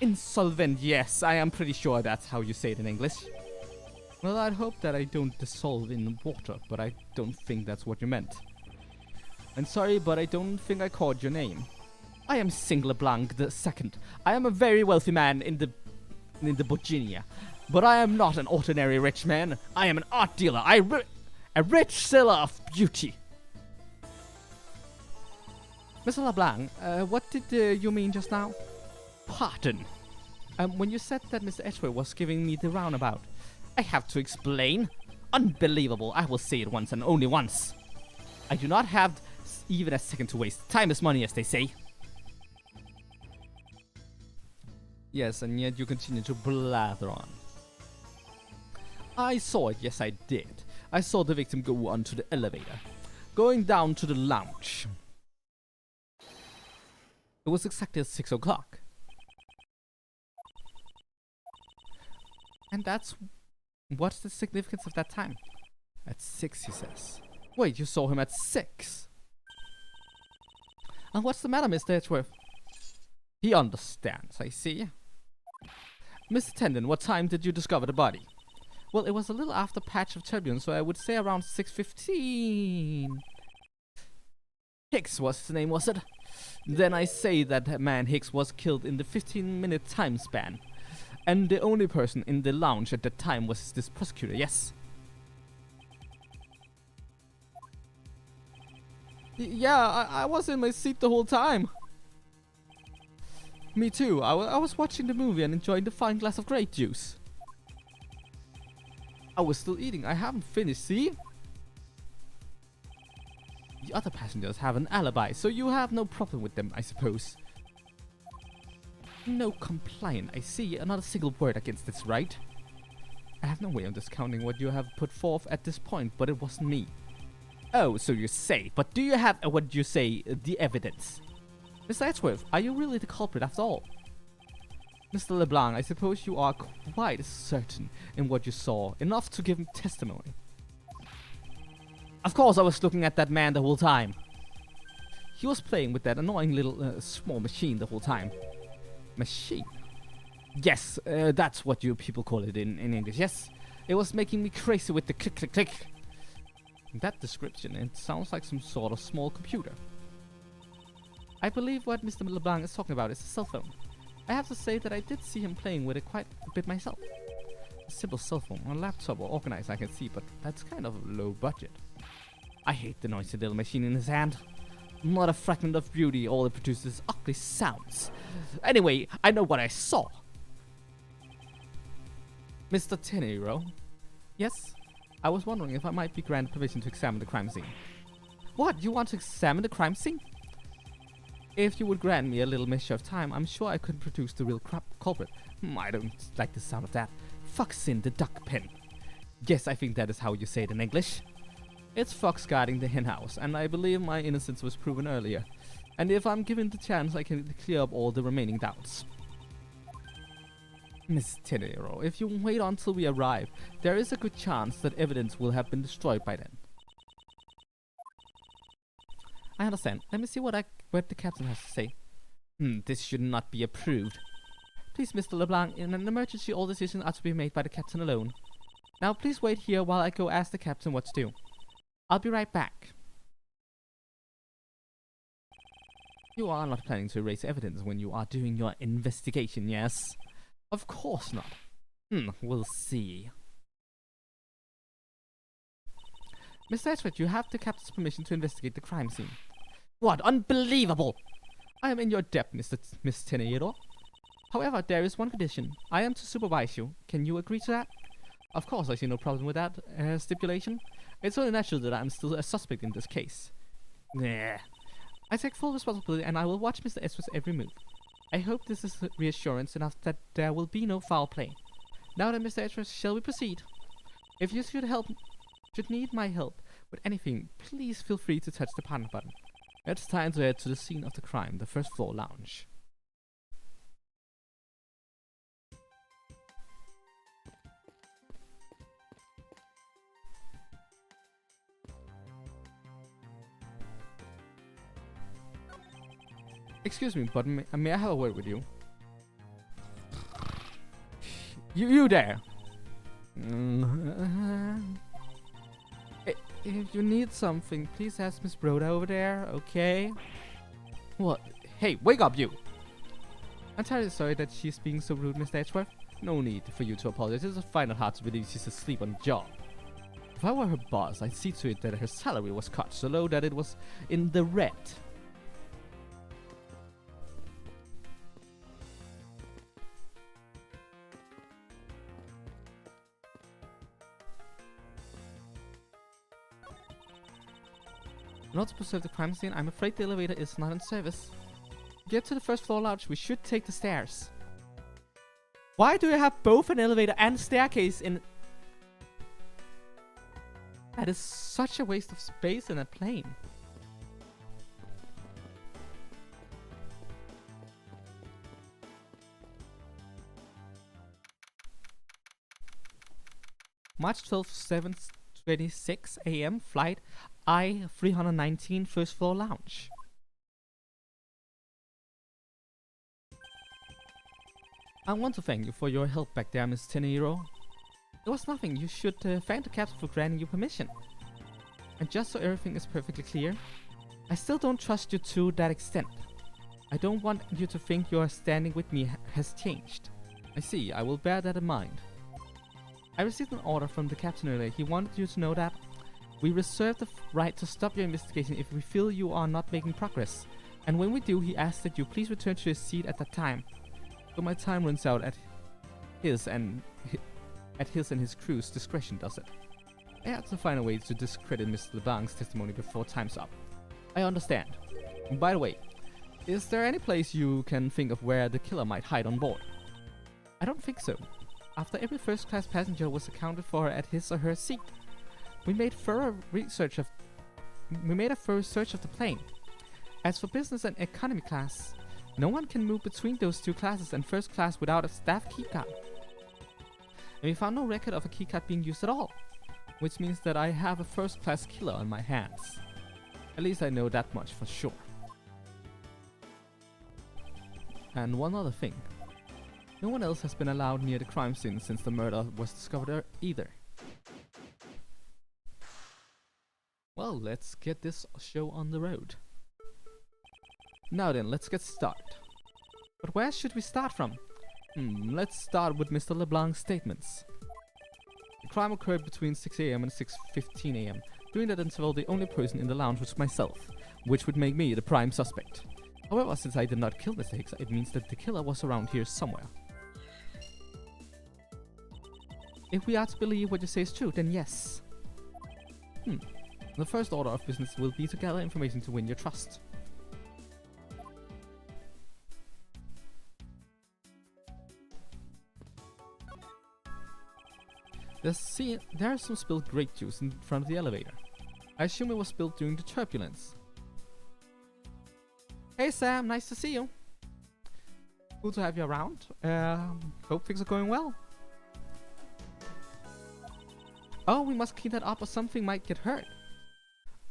Insolvent, yes. I am pretty sure that's how you say it in English. Well, I'd hope that I don't dissolve in water, but I don't think that's what you meant. I'm sorry, but I don't think I called your name. I am Singler Blanc the Second. I am a very wealthy man in the Virginia, but I am not an ordinary rich man. I am an art dealer. A rich seller of beauty. Mr. LeBlanc, what did you mean just now? Pardon. When you said that Mr. Edgeworth was giving me the roundabout, I have to explain. Unbelievable. I will say it once and only once. I do not have even a second to waste. Time is money, as they say. Yes, and yet you continue to blather on. I saw it, yes I did. I saw the victim go onto the elevator, going down to the lounge. It was exactly at 6 o'clock. And what's the significance of that time? At 6, he says. Wait, you saw him at 6? And what's the matter, Mr. Edgeworth? He understands, I see. Mr. Tendon, what time did you discover the body? Well, it was a little after Patch of Turbulence, so I would say around 6:15. Hicks was his name, was it? Then I say that man Hicks was killed in the 15-minute time span. And the only person in the lounge at that time was this prosecutor, yes? Yeah, I was in my seat the whole time. Me too. I was watching the movie and enjoying the fine glass of grape juice. I was still eating. I haven't finished, see? The other passengers have an alibi, so you have no problem with them, I suppose. No complaint. I see. Not a single word against this, right? I have no way of discounting what you have put forth at this point, but it wasn't me. Oh, so you say. But do you have, what you say, the evidence? Mr. Edgeworth, are you really the culprit after all? Mr. LeBlanc, I suppose you are quite certain in what you saw, enough to give testimony. Of course I was looking at that man the whole time. He was playing with that annoying little small machine the whole time. Machine? Yes, that's what you people call it in English, yes? It was making me crazy with the click, click, click. That description, it sounds like some sort of small computer. I believe what Mr. LeBlanc is talking about is a cell phone. I have to say that I did see him playing with it quite a bit myself. A simple cell phone on a laptop or organized I can see, but that's kind of low budget. I hate the noisy little machine in his hand. Not a fragment of beauty, all it produces is ugly sounds. Anyway, I know what I saw. Mr. Tenero? Yes? I was wondering if I might be granted permission to examine the crime scene. What? You want to examine the crime scene? If you would grant me a little measure of time, I'm sure I could produce the real culprit. I don't like the sound of that. Fox in the duck pen. Yes, I think that is how you say it in English. It's Fox guarding the henhouse, and I believe my innocence was proven earlier. And if I'm given the chance, I can clear up all the remaining doubts. Miss Tenero, if you wait until we arrive, there is a good chance that evidence will have been destroyed by then. I understand. Let me see what the captain has to say. This should not be approved. Please, Mr. LeBlanc, in an emergency, all decisions are to be made by the captain alone. Now, please wait here while I go ask the captain what to do. I'll be right back. You are not planning to erase evidence when you are doing your investigation, yes? Of course not. We'll see. Mr. Edgeworth, you have the captain's permission to investigate the crime scene. What? Unbelievable! I am in your debt, Miss Tenero. However, there is one condition. I am to supervise you. Can you agree to that? Of course, I see no problem with that stipulation. It's only natural that I'm still a suspect in this case. Nah. I take full responsibility and I will watch Mr. Edgeworth's every move. I hope this is reassurance enough that there will be no foul play. Now then, Mr. Edgeworth, shall we proceed? If you should need my help with anything, please feel free to touch the partner button. It's time to head to the scene of the crime, the first floor lounge. Excuse me, but may I have a word with you? You there! If you need something, please ask Miss Broda over there, okay? What? Hey, wake up, you! I'm terribly sorry that she's being so rude, Mr. Edgeworth. No need for you to apologize. It's find it hard to believe she's asleep on the job. If I were her boss, I'd see to it that her salary was cut so low that it was in the red. In order to preserve the crime scene, I'm afraid the elevator is not in service. To get to the first floor lounge, we should take the stairs. Why do you have both an elevator and staircase in... That is such a waste of space in a plane. March 12th, 7:26 a.m. flight I-319 first floor lounge. I want to thank you for your help back there, Miss Tenero. It was nothing. You should thank the captain for granting you permission. And just so everything is perfectly clear, I still don't trust you to that extent. I don't want you to think your standing with me has changed. I see. I will bear that in mind. I received an order from the captain earlier. He wanted you to know that we reserve the right to stop your investigation if we feel you are not making progress. And when we do, he asks that you please return to your seat at that time. So my time runs out at his and his crew's discretion, does it? I have to find a way to discredit Mr. LeBlanc's testimony before time's up. I understand. And by the way, is there any place you can think of where the killer might hide on board? I don't think so. After every first-class passenger was accounted for at his or her seat, we made a thorough search of the plane. As for business and economy class, no one can move between those two classes and first class without a staff keycard. And we found no record of a keycard being used at all, which means that I have a first-class killer on my hands. At least I know that much for sure. And one other thing. No one else has been allowed near the crime scene since the murder was discovered either. Well, let's get this show on the road. Now then, let's get started. But where should we start from? Let's start with Mr. LeBlanc's statements. The crime occurred between 6 AM and 6:15 AM. During that interval, the only person in the lounge was myself, which would make me the prime suspect. However, since I did not kill Mr. Hicks, it means that the killer was around here somewhere. If we are to believe what you say is true, then yes. The first order of business will be to gather information to win your trust. There is some spilled grape juice in front of the elevator. I assume it was spilled during the turbulence. Hey Sam, nice to see you. Cool to have you around. Hope things are going well. Oh, we must clean that up or something might get hurt.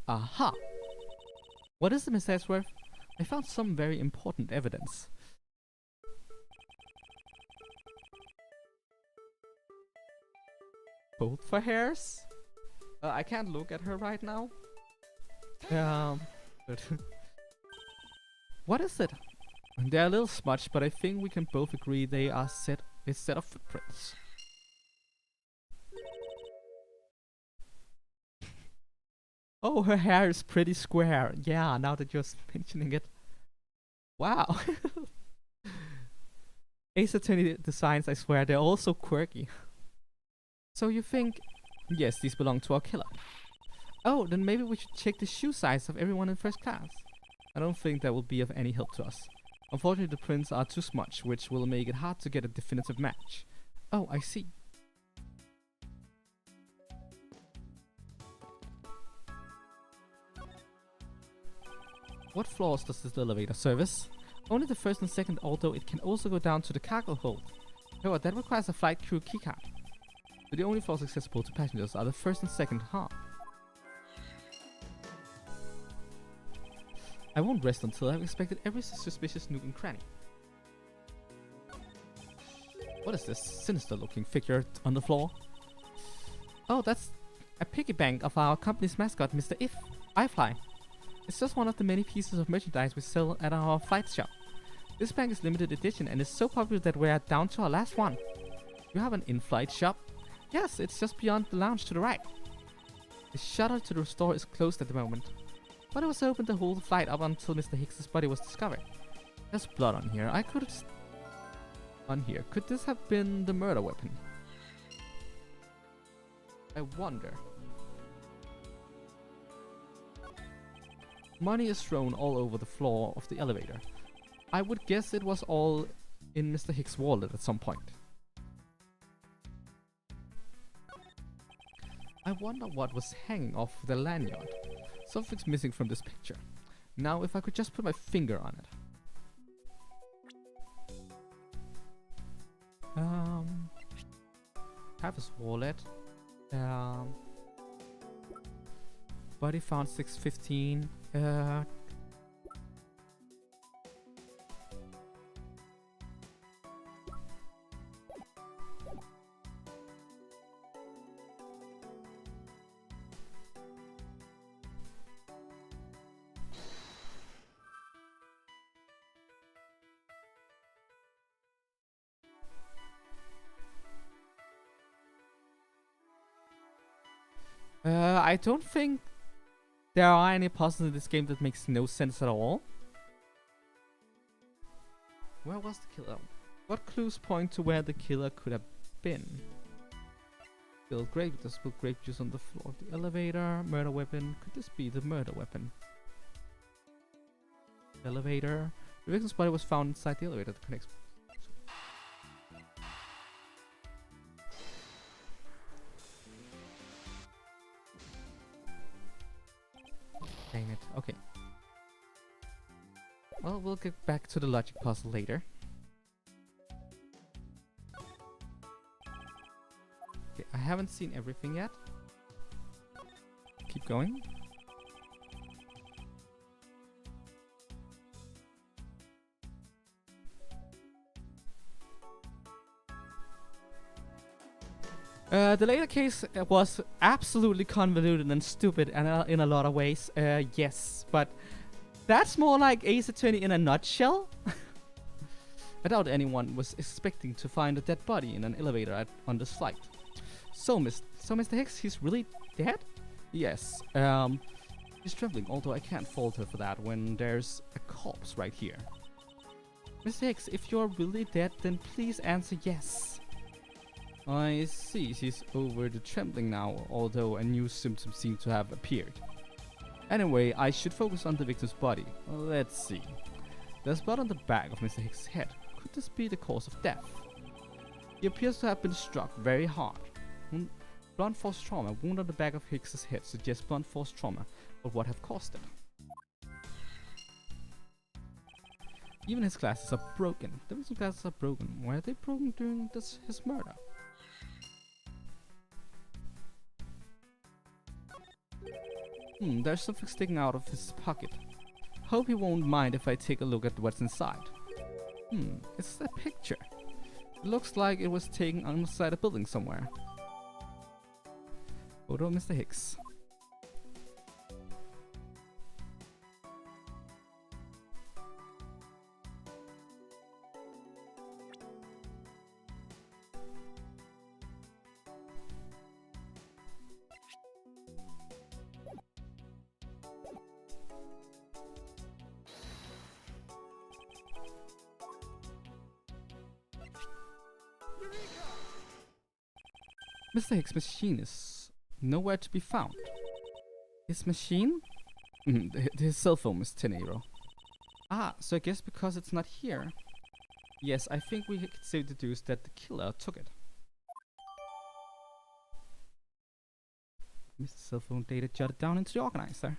Aha! What is it, Miss Edgeworth? I found some very important evidence. Both for hairs? I can't look at her right now. But what is it? They're a little smudged, but I think we can both agree they are a set of footprints. Oh, her hair is pretty square. Yeah, now that you're mentioning it. Wow. Ace Attorney designs, I swear, they're all so quirky. So you think... Yes, these belong to our killer. Oh, then maybe we should check the shoe size of everyone in first class. I don't think that will be of any help to us. Unfortunately, the prints are too smudged, which will make it hard to get a definitive match. Oh, I see. What floors does this elevator service? Only the first and second, although it can also go down to the cargo hold. However, that requires a flight crew keycard. But the only floors accessible to passengers are the first and second, I won't rest until I've inspected every suspicious nook and cranny. What is this sinister looking figure on the floor? Oh, that's a piggy bank of our company's mascot, Mr. iFly. It's just one of the many pieces of merchandise we sell at our flight shop. This bank is limited edition and is so popular that we're down to our last one. You have an in-flight shop? Yes, it's just beyond the lounge to the right. The shutter to the store is closed at the moment, but it was open the whole flight up until Mr. Hicks's body was discovered. There's blood on here. Could this have been the murder weapon? I wonder. Money is thrown all over the floor of the elevator. I would guess it was all in Mr. Hicks' wallet at some point. I wonder what was hanging off the lanyard. Something's missing from this picture. Now, if I could just put my finger on it. Have his wallet. Body found 6:15. I don't think there are any puzzles in this game that makes no sense at all. Where was the killer? What clues point to where the killer could have been? Spilled grape. There's spilled grape juice on the floor of the elevator. Murder weapon. Could this be the murder weapon? Elevator. The victim's body was found inside the elevator that connects. Dang it. Okay. Well, we'll get back to the logic puzzle later. Okay, I haven't seen everything yet. Keep going. The later case was absolutely convoluted and stupid and in a lot of ways. Yes, but that's more like Ace Attorney in a nutshell. I doubt anyone was expecting to find a dead body in an elevator on this flight. So Mr. Hicks, he's really dead? Yes. He's trembling, although I can't fault her for that when there's a corpse right here. Mr. Hicks, if you're really dead, then please answer yes. I see, she's over the trembling now, although a new symptom seems to have appeared. Anyway, I should focus on the victim's body. Let's see. There's blood on the back of Mr. Hicks' head. Could this be the cause of death? He appears to have been struck very hard. Blunt force trauma, wound on the back of Hicks' head suggests blunt force trauma, but what have caused it? Even his glasses are broken. The victim's glasses are broken. Were they broken during his murder? There's something sticking out of his pocket. Hope he won't mind if I take a look at what's inside. It's a picture. It looks like it was taken outside a building somewhere. Photo of Mr. Hicks. Mr. Hicks' machine is nowhere to be found. His machine? His cell phone, Miss Tenero. Ah, so I guess because it's not here. Yes, I think we could say deduce that the killer took it. Mr. Cell phone data jotted down into the organizer.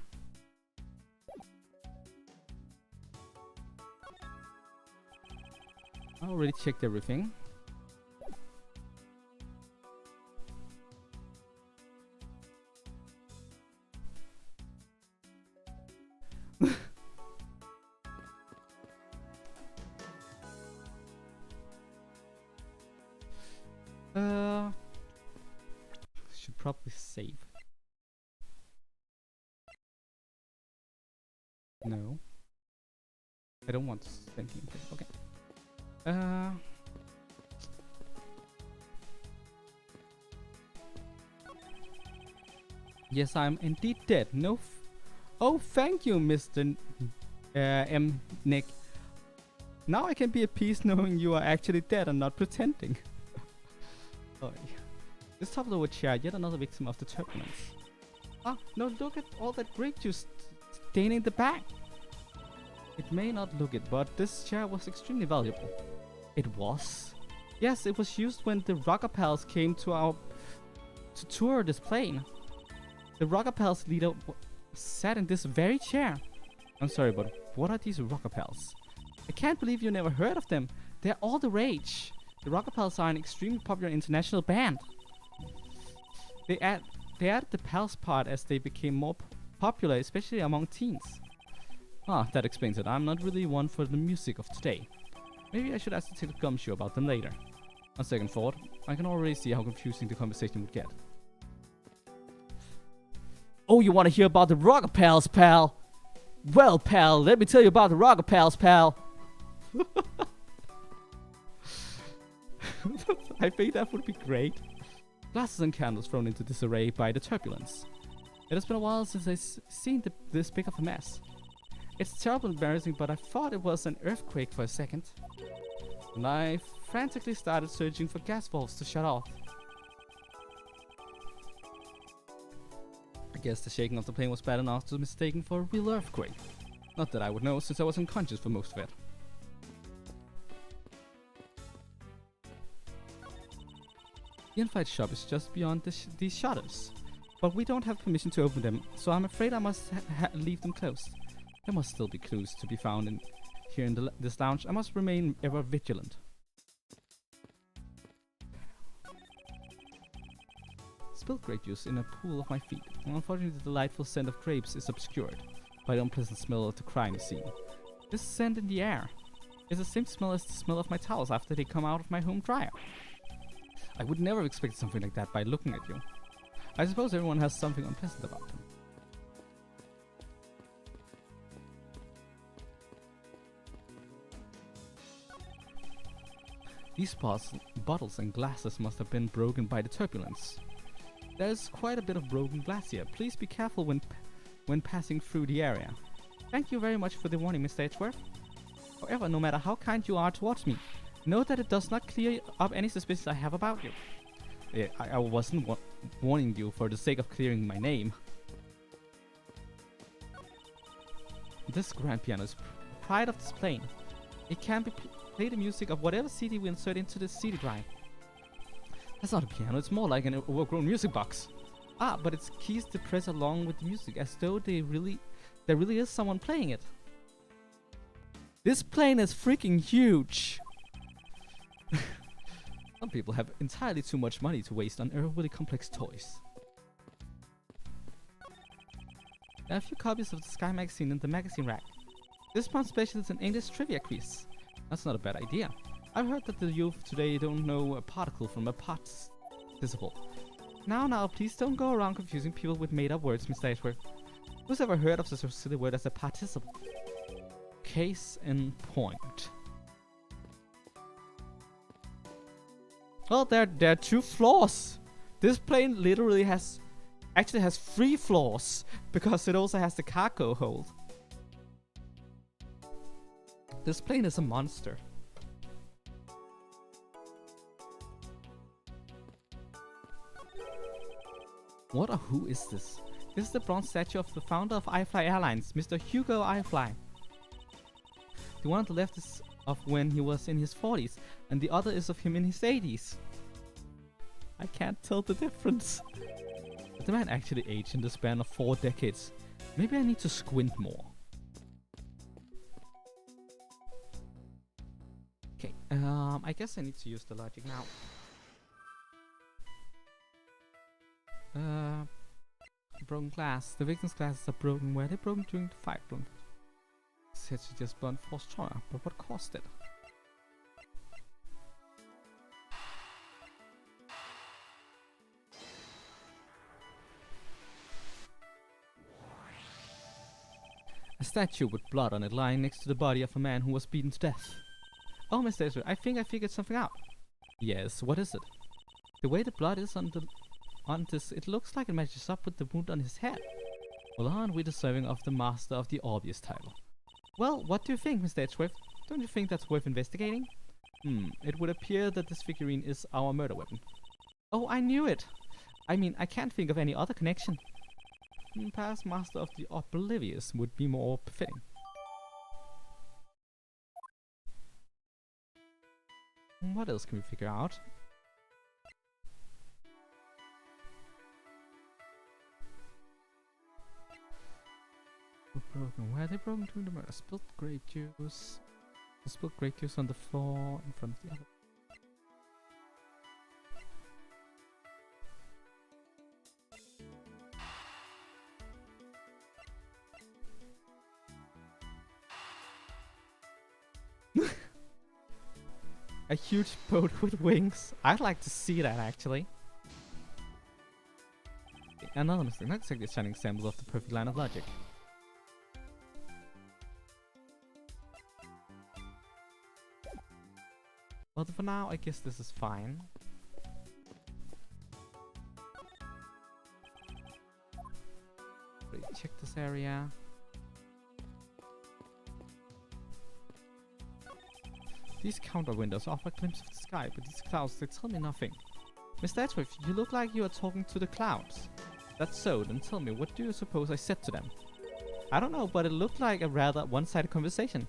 I already checked everything. Should probably save. No. I don't want to send anything. Okay. Yes, I'm indeed dead. No. Oh, thank you, Mr. M. Nick. Now I can be at peace knowing you are actually dead and not pretending. Oh, yeah. This toppled over chair, yet another victim of the turbulence. Ah, no, look at all that grape juice staining the back. It may not look it, but this chair was extremely valuable. It was? Yes, it was used when the Rocker Pals came to tour this plane. The Rocker Pals leader sat in this very chair. I'm sorry, but what are these Rocker Pals? I can't believe you never heard of them. They're all the rage. The Rocker Pals are an extremely popular international band. They added the Pals part as they became more popular, especially among teens. Ah, that explains it. I'm not really one for the music of today. Maybe I should ask the Gumshoe about them later. On second thought, I can already see how confusing the conversation would get. Oh, you want to hear about the Rocker Pals, pal? Well, pal, let me tell you about the Rocker Pals, pal. I think that would be great. Glasses and candles thrown into disarray by the turbulence. It has been a while since I've seen this big of a mess. It's terribly embarrassing, but I thought it was an earthquake for a second. And I frantically started searching for gas valves to shut off. I guess the shaking of the plane was bad enough to be mistaken for a real earthquake. Not that I would know, since I was unconscious for most of it. The in-flight shop is just beyond these shutters. but we don't have permission to open them, so I'm afraid I must leave them closed. There must still be clues to be found here in this lounge. I must remain ever vigilant. Spilled grape juice in a pool of my feet. Unfortunately, the delightful scent of grapes is obscured by the unpleasant smell of the crime scene. This scent in the air is the same smell as the smell of my towels after they come out of my home dryer. I would never have expected something like that by looking at you. I suppose everyone has something unpleasant about them. These bottles and glasses must have been broken by the turbulence. There's quite a bit of broken glass here. Please be careful when passing through the area. Thank you very much for the warning, Mr. Edgeworth. However, no matter how kind you are towards me, note that it does not clear up any suspicions I have about you. Yeah, I wasn't warning you for the sake of clearing my name. This grand piano is pride of this plane. It can play the music of whatever CD we insert into the CD drive. That's not a piano, it's more like an overgrown music box. Ah, but its keys to press along with the music as though there really is someone playing it. This plane is freaking huge! Some people have entirely too much money to waste on overly complex toys. There are a few copies of the Sky magazine in the magazine rack. This month's special is an English trivia quiz. That's not a bad idea. I've heard that the youth today don't know a particle from a participle. Now, please don't go around confusing people with made-up words, Mr. Edgeworth. Who's ever heard of such a silly word as a participle? Case in point. Well, there are 2 floors. This plane literally has 3 floors because it also has the cargo hold. This plane is a monster. What or who is this? This is the bronze statue of the founder of iFly Airlines, Mr. Hugo iFly. The one on the left is of when he was in his 40s, and the other is of him in his 80s. I can't tell the difference. But the man actually aged in the span of 4 decades. Maybe I need to squint more. Okay, I guess I need to use the logic now. Broken glass. The victim's glasses are broken. Were they broken during the fight? Said she just blunt force trauma, but what caused it? A statue with blood on it lying next to the body of a man who was beaten to death. Oh, Mr. Ezra, I think I figured something out. Yes, what is it? The way the blood is on this, it looks like it matches up with the wound on his head. Well, aren't we deserving of the Master of the Obvious title? Well, what do you think, Mr. Edgeworth? Don't you think that's worth investigating? It would appear that this figurine is our murder weapon. Oh, I knew it! I mean, I can't think of any other connection. Perhaps Master of the Oblivious would be more befitting. What else can we figure out? Broken. Where are they broken during the murder? Spilled grape juice. Spilled grape juice on the floor in front of the other. A huge boat with wings. I'd like to see that actually. Another mistake. Not exactly a shining example of the perfect line of logic. Well, for now, I guess this is fine. Check this area. These counter windows offer a glimpse of the sky, but these clouds, they tell me nothing. Mr. Edgeworth, you look like you are talking to the clouds. That's so, then tell me, what do you suppose I said to them? I don't know, but it looked like a rather one-sided conversation.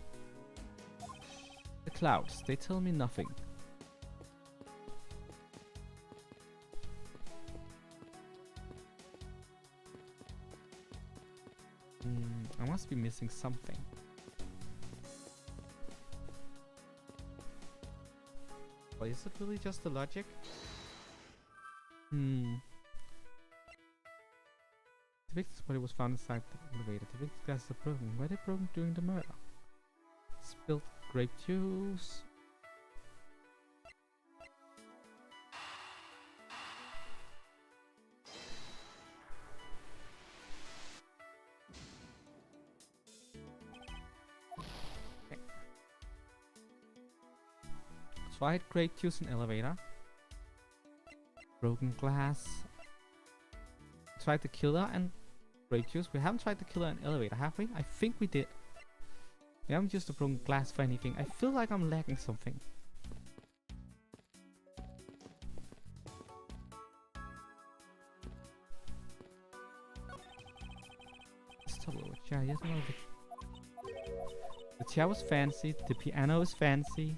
The clouds, they tell me nothing. be missing something. But is it really just the logic? The victim's body was found inside the elevator. The victim's glasses are broken. Were they broken during the murder? Spilled grape juice. Tried grape juice in elevator. Broken glass. Tried the killer and grape juice. We haven't tried the killer in elevator, have we? I think we did. We haven't used the broken glass for anything. I feel like I'm lacking something. Let's talk about the chair. Yes, no, the chair was fancy. The piano is fancy.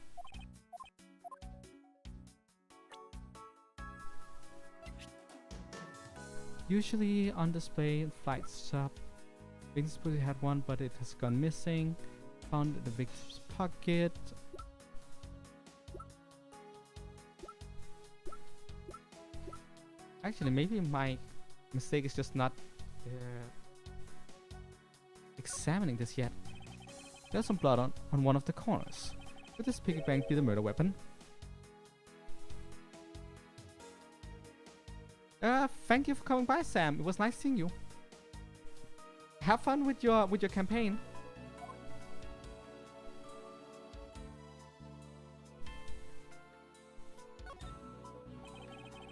Usually on display in flight shop. Victim's body had one, but it has gone missing. Found in the victim's pocket. Actually, maybe my mistake is just not examining this yet. There's some blood on one of the corners. Could this piggy bank be the murder weapon? Thank you for coming by, Sam. It was nice seeing you. Have fun with your campaign.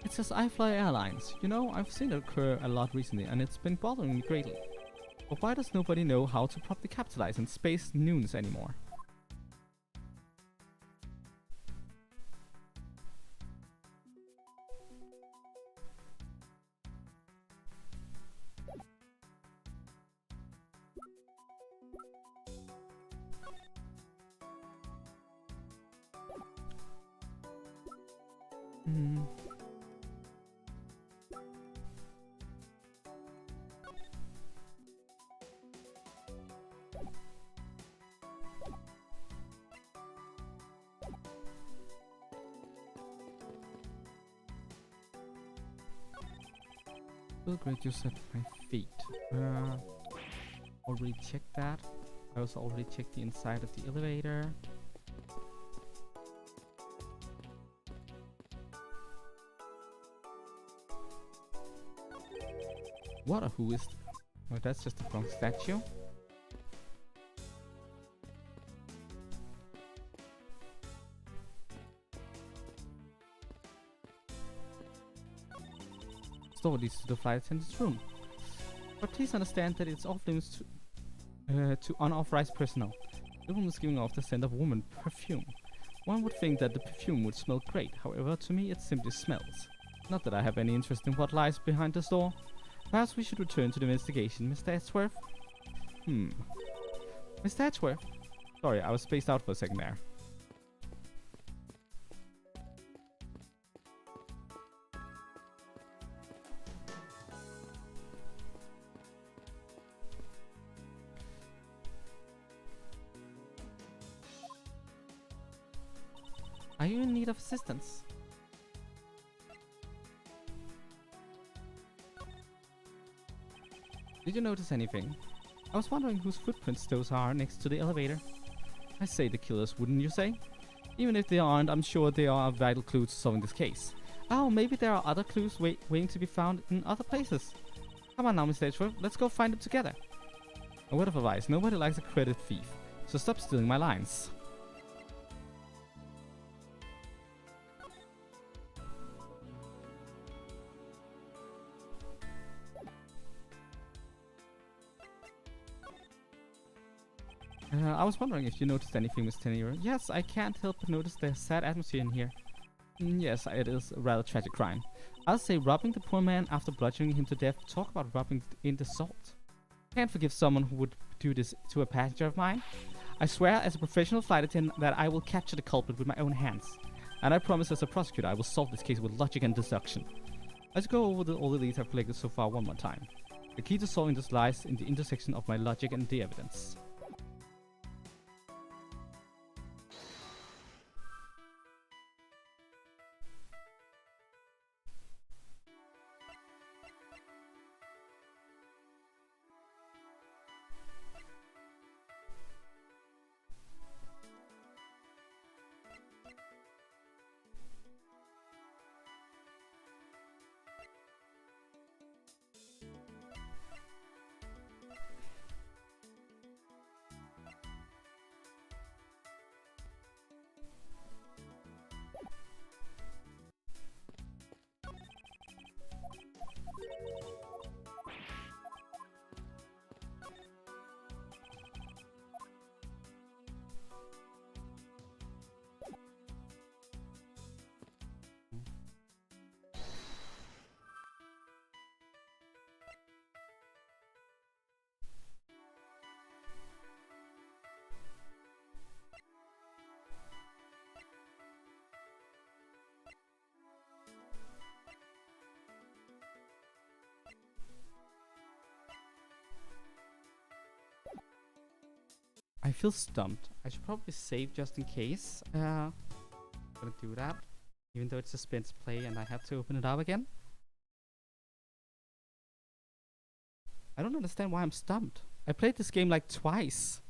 It says I Fly Airlines. You know, I've seen it occur a lot recently, and it's been bothering me greatly. But why does nobody know how to properly capitalize in space news anymore? Great juice at my feet. Already checked that. I also already checked the inside of the elevator. What a who is? Oh, that's just a wrong statue. Door leads to the flight attendant's room. But please understand that it's off limits to unauthorized personnel. The woman is giving off the scent of woman perfume. One would think that the perfume would smell great, however, to me it simply smells. Not that I have any interest in what lies behind this door. Perhaps we should return to the investigation, Mr. Edgeworth? Mr. Edgeworth? Sorry, I was spaced out for a second there. Are you in need of assistance? Did you notice anything? I was wondering whose footprints those are next to the elevator. I say the killers, wouldn't you say? Even if they aren't, I'm sure they are a vital clue to solving this case. Oh, maybe there are other clues waiting to be found in other places. Come on now, Mr. Edgeworth, let's go find them together. A word of advice, nobody likes a credit thief, so stop stealing my lines. I was wondering if you noticed anything, Miss Tenier. Yes, I can't help but notice the sad atmosphere in here. Yes, it is a rather tragic crime. I'll say robbing the poor man after bludgeoning him to death. Talk about rubbing in the salt. Can't forgive someone who would do this to a passenger of mine. I swear as a professional flight attendant that I will capture the culprit with my own hands. And I promise as a prosecutor I will solve this case with logic and deduction. Let's go over all the leads I've collected so far one more time. The key to solving this lies in the intersection of my logic and the evidence. I feel stumped. I should probably save just in case. Gonna do that. Even though it's a spins play and I have to open it up again. I don't understand why I'm stumped. I played this game like twice.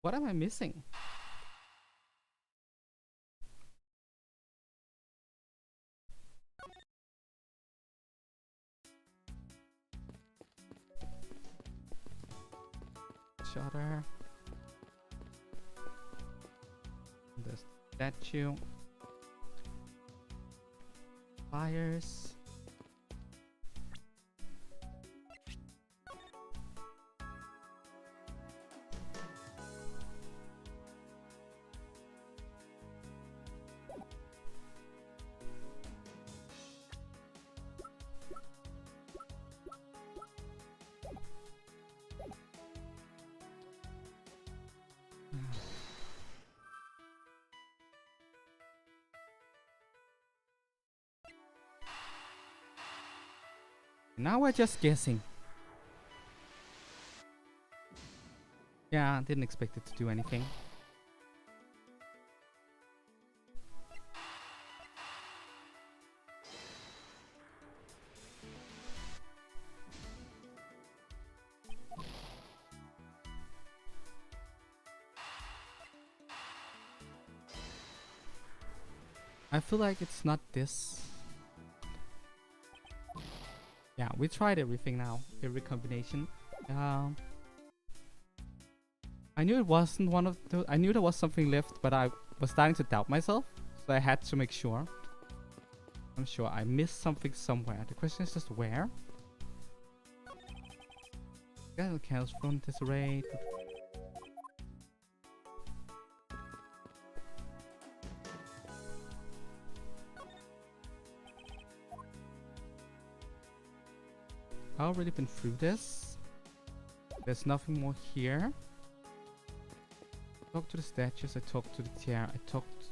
What am I missing? Shutter. The statue. Fires. Now we're just guessing. Yeah, didn't expect it to do anything. I feel like it's not this. Yeah, we tried everything now, every combination. I knew it wasn't one of those. I knew there was something left, but I was starting to doubt myself, so I had to make sure. I'm sure I missed something somewhere. The question is just where. Chaos from disarray. I've already been through this. There's nothing more here. I talked to the statues, I talked to the chair, I talked...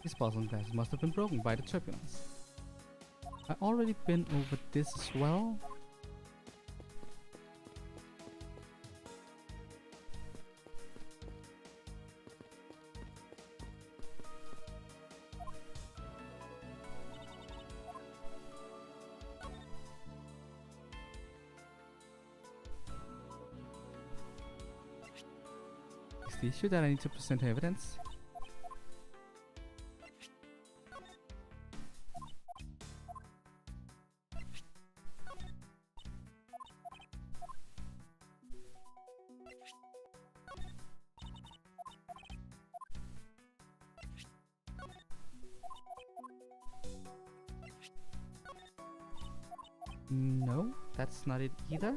These puzzle glasses must have been broken by the turbulence. I've already been over this as well. The issue that I need to present evidence. No, that's not it either.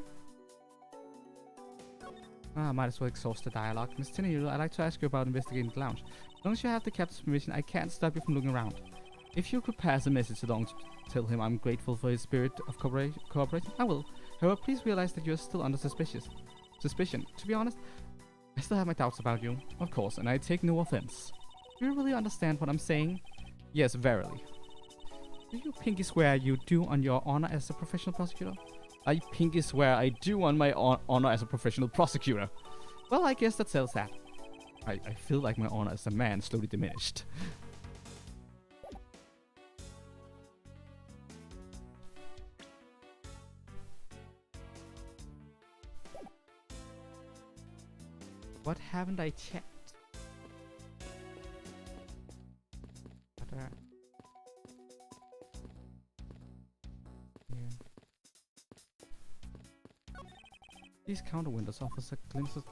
I might as well exhaust the dialogue. Miss Tinny, I'd like to ask you about investigating the lounge. As long as you have the captain's permission, I can't stop you from looking around. If you could pass a message along to tell him I'm grateful for his spirit of cooperation, I will. However, please realize that you're still under suspicion. To be honest, I still have my doubts about you, of course, and I take no offense. Do you really understand what I'm saying? Yes, verily. Do you pinky swear you do on your honor as a professional prosecutor? I pinky swear I do on my honor as a professional prosecutor. Well, I guess that settles that. I feel like my honor as a man slowly diminished. What haven't I checked? Yeah. These counter windows offers a glimpse of the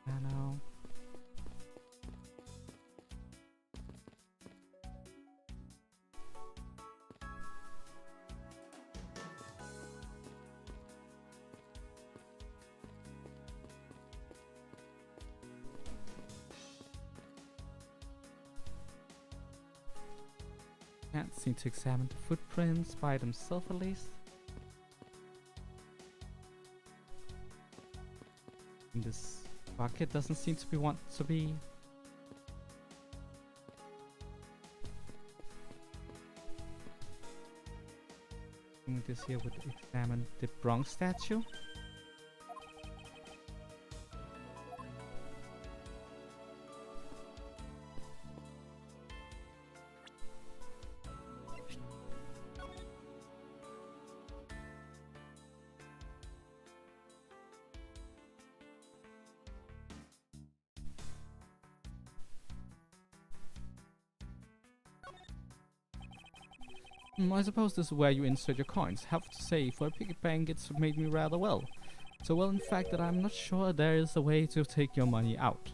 piano. Can't seem to examine the footprints by themselves at least. And this bucket doesn't seem to be want to be. Doing this here would examine the bronze statue. I suppose this is where you insert your coins. Have to say, for a piggy bank it's made me rather well. So well in fact that I'm not sure there is a way to take your money out.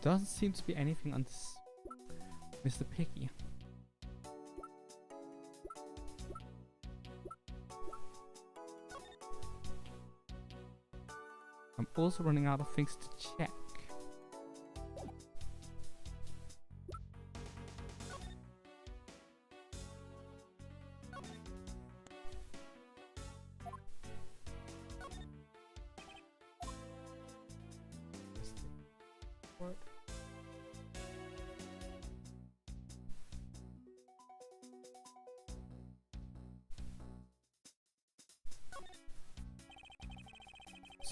Doesn't seem to be anything on this Mr. Piggy. I'm also running out of things to check.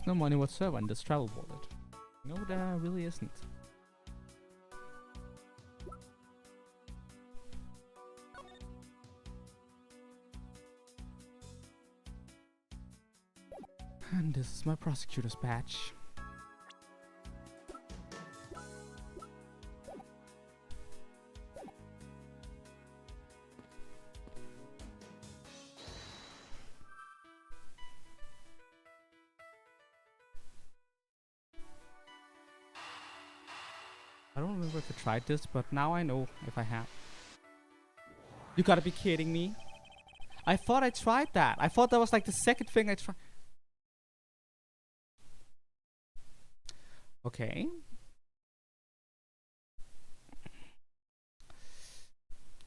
No money whatsoever in this travel wallet. No, there really isn't. And this is my prosecutor's badge. I don't remember if I tried this, but now I know if I have. You gotta be kidding me. I thought I tried that. I thought that was like the second thing I tried. Okay.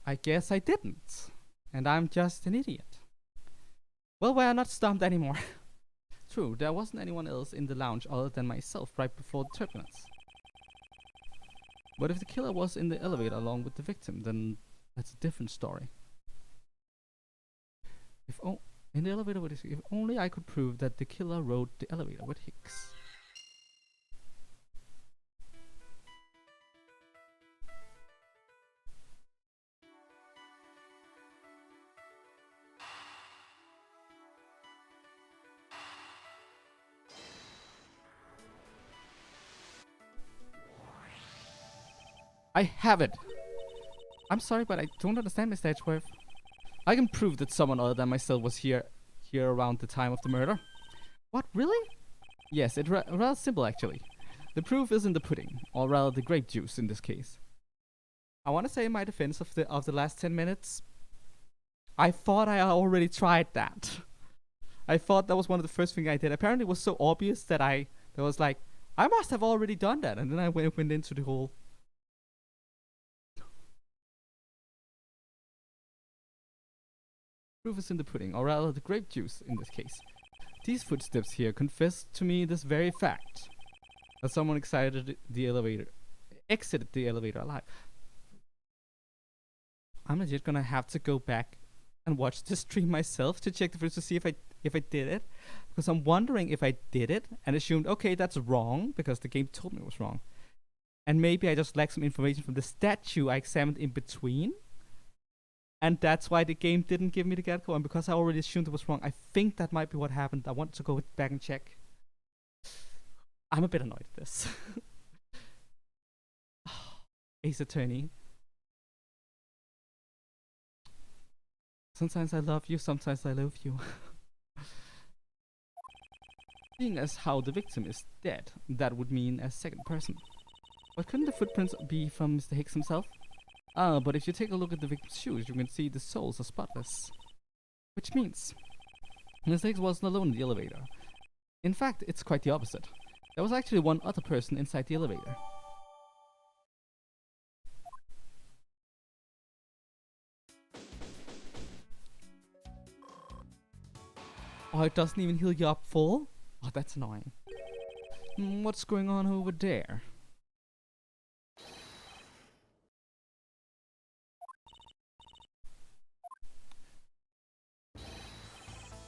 I guess I didn't. And I'm just an idiot. Well, we're not stumped anymore. True, there wasn't anyone else in the lounge other than myself right before the turbulence. But if the killer was in the elevator along with the victim, then that's a different story. In the elevator with if only I could prove that the killer rode the elevator with Hicks. I have it! I'm sorry, but I don't understand, Mr. Edgeworth. I can prove that someone other than myself was here around the time of the murder. What, really? Yes, it's rather simple, actually. The proof is in the pudding, or rather the grape juice in this case. I want to say in my defense of the last 10 minutes, I thought I already tried that. I thought that was one of the first things I did. Apparently it was so obvious that I was like, I must have already done that. And then I went into the whole... Proof is in the pudding, or rather the grape juice in this case. These footsteps here confess to me this very fact. That someone exited the elevator alive. I'm legit gonna have to go back and watch the stream myself to check the footage to see if I did it. Because I'm wondering if I did it and assumed, okay, that's wrong, because the game told me it was wrong. And maybe I just lacked some information from the statue I examined in between. And that's why the game didn't give me the get code. And because I already assumed it was wrong, I think that might be what happened. I want to go back and check. I'm a bit annoyed at this. Ace Attorney. Sometimes I love you, sometimes I loathe you. Seeing as how the victim is dead, that would mean a second person. But couldn't the footprints be from Mr. Hicks himself? But if you take a look at the victim's shoes, you can see the soles are spotless. Which means Mr. Hicks wasn't alone in the elevator. In fact, it's quite the opposite. There was actually one other person inside the elevator. Oh, it doesn't even heal you up full? Oh, that's annoying. What's going on over there?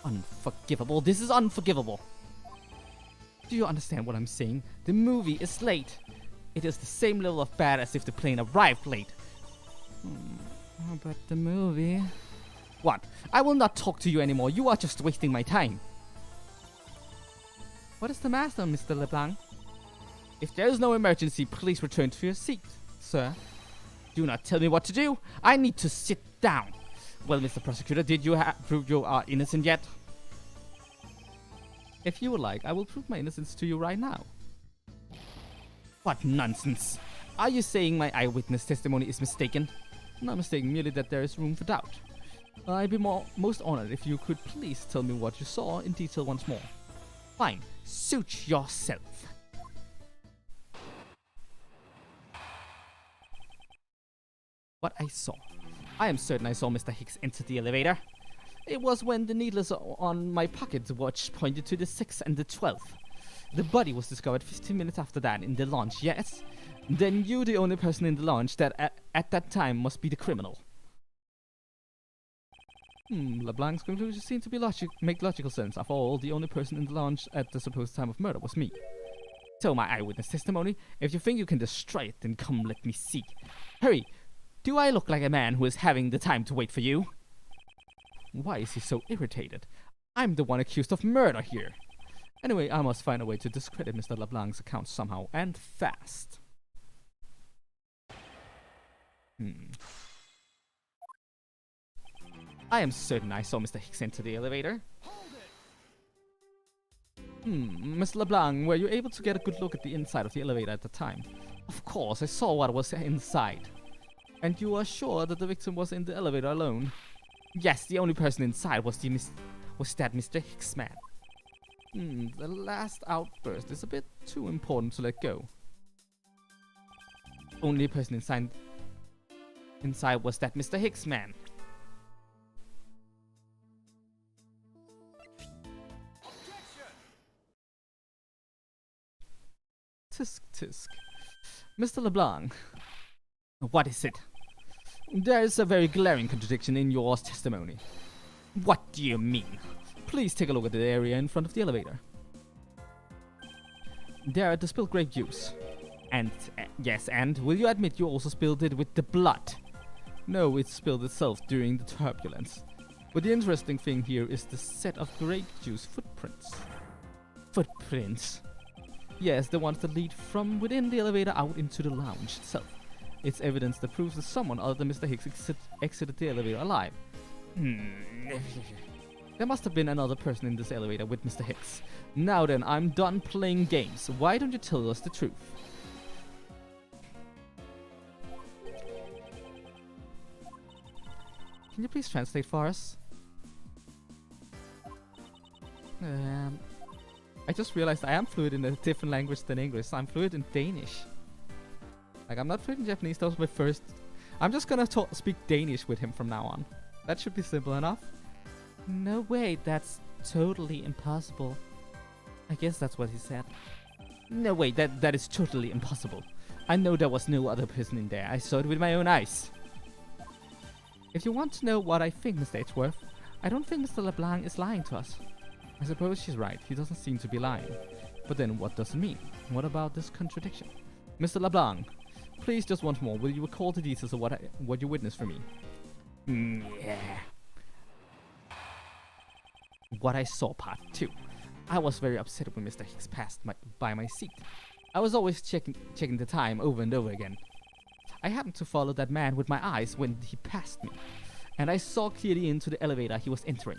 Unforgivable. This is unforgivable. Do you understand what I'm saying? The movie is late. It is the same level of bad as if the plane arrived late. But the movie... What? I will not talk to you anymore. You are just wasting my time. What is the matter, Mr. LeBlanc? If there is no emergency, please return to your seat, sir. Do not tell me what to do. I need to sit down. Well, Mr. Prosecutor, did you prove you are innocent yet? If you would like, I will prove my innocence to you right now. What nonsense! Are you saying my eyewitness testimony is mistaken? Not mistaken, merely that there is room for doubt. I'd be most honored if you could please tell me what you saw in detail once more. Fine, suit yourself. What I saw. I am certain I saw Mr. Hicks enter the elevator. It was when the needles on my pocket watch pointed to the 6th and the 12th. The body was discovered 15 minutes after that in the launch, yes? Then you, the only person in the launch that at that time, must be the criminal. LeBlanc's conclusions seem to make logical sense. After all, the only person in the launch at the supposed time of murder was me. So my eyewitness testimony, if you think you can destroy it, then come let me see. Hurry! Do I look like a man who is having the time to wait for you? Why is he so irritated? I'm the one accused of murder here. Anyway, I must find a way to discredit Mr. LeBlanc's account somehow, and fast. I am certain I saw Mr. Hicks enter the elevator. Mr. LeBlanc, were you able to get a good look at the inside of the elevator at the time? Of course, I saw what was inside. And you are sure that the victim was in the elevator alone? Yes, the only person inside was that Mr. Hicks man. The last outburst is a bit too important to let go. Only person inside was that Mr. Hicks man. Tisk tisk. Mr. LeBlanc. What is it? There is a very glaring contradiction in your testimony. What do you mean? Please take a look at the area in front of the elevator. There are the spilled grape juice. And, yes, and will you admit you also spilled it with the blood? No, it spilled itself during the turbulence. But the interesting thing here is the set of grape juice footprints. Footprints? Yes, the ones that lead from within the elevator out into the lounge itself. It's evidence that proves that someone other than Mr. Hicks exited the elevator alive. There must have been another person in this elevator with Mr. Hicks. Now then, I'm done playing games. Why don't you tell us the truth? Can you please translate for us? I just realized I am fluent in a different language than English. I'm fluent in Danish. Like, I'm not fluent in Japanese. That was my first. I'm just gonna speak Danish with him from now on. That should be simple enough. No way, that's totally impossible. I guess that's what he said. No way, that is totally impossible. I know there was no other person in there. I saw it with my own eyes. If you want to know what I think, Mr. Edgeworth, I don't think Mr. LeBlanc is lying to us. I suppose she's right. He doesn't seem to be lying. But then what does it mean? What about this contradiction? Mr. LeBlanc, please just once more, will you recall the details of what you witnessed for me? Yeah. What I saw, part 2. I was very upset when Mr. Hicks passed by my seat. I was always checking the time over and over again. I happened to follow that man with my eyes when he passed me, and I saw clearly into the elevator he was entering.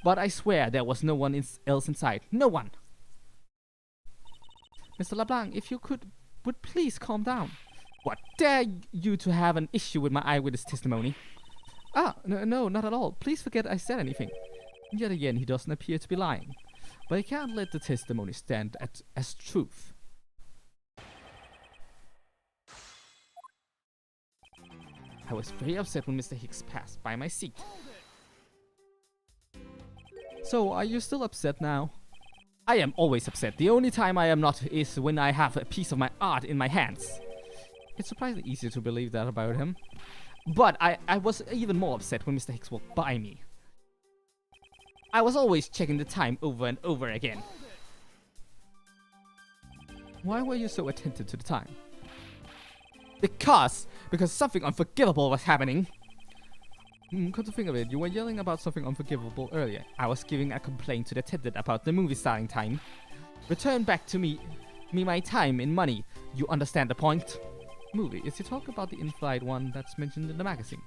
But I swear there was no one else inside. No one! Mr. LeBlanc, if you would please calm down. What dare you to have an issue with my eyewitness testimony? No, not at all. Please forget I said anything. Yet again, he doesn't appear to be lying. But I can't let the testimony stand as truth. I was very upset when Mr. Hicks passed by my seat. So, are you still upset now? I am always upset. The only time I am not is when I have a piece of my art in my hands. It's surprisingly easy to believe that about him. But I was even more upset when Mr. Hicks walked by me. I was always checking the time over and over again. Why were you so attentive to the time? Because something unforgivable was happening. Come to think of it, you were yelling about something unforgivable earlier. I was giving a complaint to the attendant about the movie starting time. Return back to me my time in money. You understand the point? Movie, is he talking about the in-flight one that's mentioned in the magazine?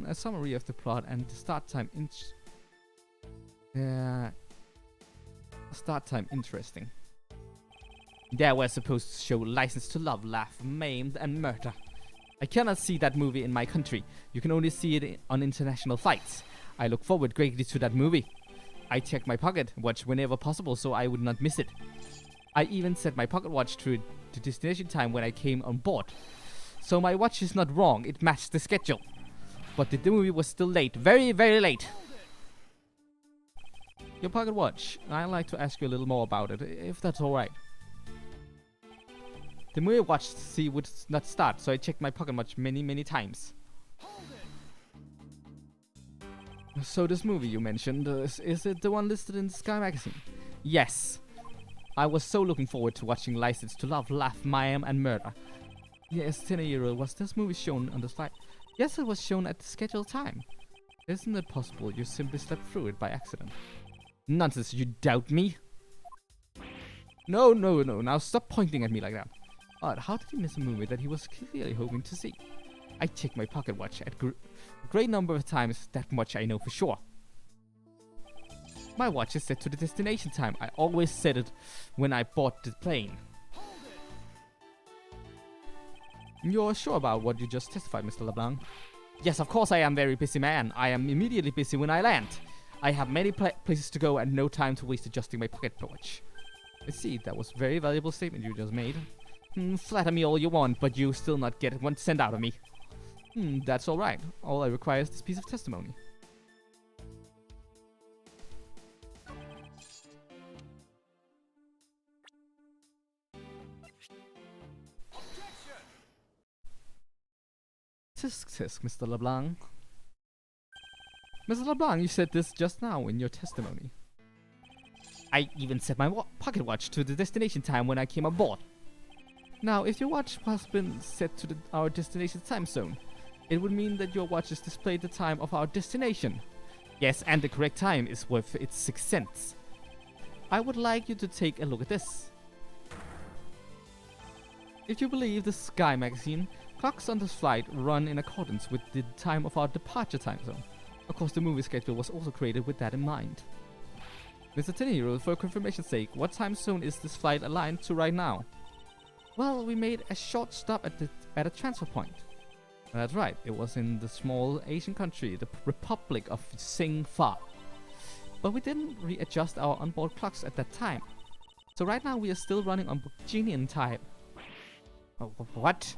A summary of the plot and the start time interesting. There we're supposed to show License to Love, Laugh, Maimed and Murder. I cannot see that movie in my country. You can only see it on international flights. I look forward greatly to that movie. I check my pocket watch whenever possible so I would not miss it. I even set my pocket watch to the destination time when I came on board. So my watch is not wrong, it matched the schedule. But the movie was still late, very, very late. Your pocket watch, I'd like to ask you a little more about it, if that's alright. The movie I watched to see would not start, so I checked my pocket watch many, many times. So this movie you mentioned, is it the one listed in Sky Magazine? Yes. I was so looking forward to watching License to Love, Laugh, Mayhem and Murder. Yes, 10-year-old, was this movie shown on the flight? Yes, it was shown at the scheduled time. Isn't it possible you simply slept through it by accident? Nonsense, you doubt me? No, now stop pointing at me like that. Odd, how did he miss a movie that he was clearly hoping to see? I checked my pocket watch at a great number of times, that much I know for sure. My watch is set to the destination time. I always set it when I bought the plane. You're sure about what you just testified, Mr. LeBlanc? Yes, of course I am very busy man. I am immediately busy when I land. I have many places to go and no time to waste adjusting my pocket watch. I see, that was a very valuable statement you just made. Flatter me all you want, but you still not get 1 cent out of me. That's alright. All I require is this piece of testimony. Tisk, Mr. LeBlanc. Mr. LeBlanc, you said this just now in your testimony. I even set my pocket watch to the destination time when I came aboard. Now, if your watch has been set to our destination time zone, it would mean that your watch has displayed the time of our destination. Yes, and the correct time is worth its 6 cents. I would like you to take a look at this. If you believe the Sky Magazine, clocks on this flight run in accordance with the time of our departure time zone. Of course, the movie schedule was also created with that in mind. Mr. Tenero, for confirmation's sake, what time zone is this flight aligned to right now? Well, we made a short stop at a transfer point. That's right, it was in the small Asian country, the Republic of Singfa. But we didn't readjust our onboard clocks at that time. So right now we are still running on Borginian time. What?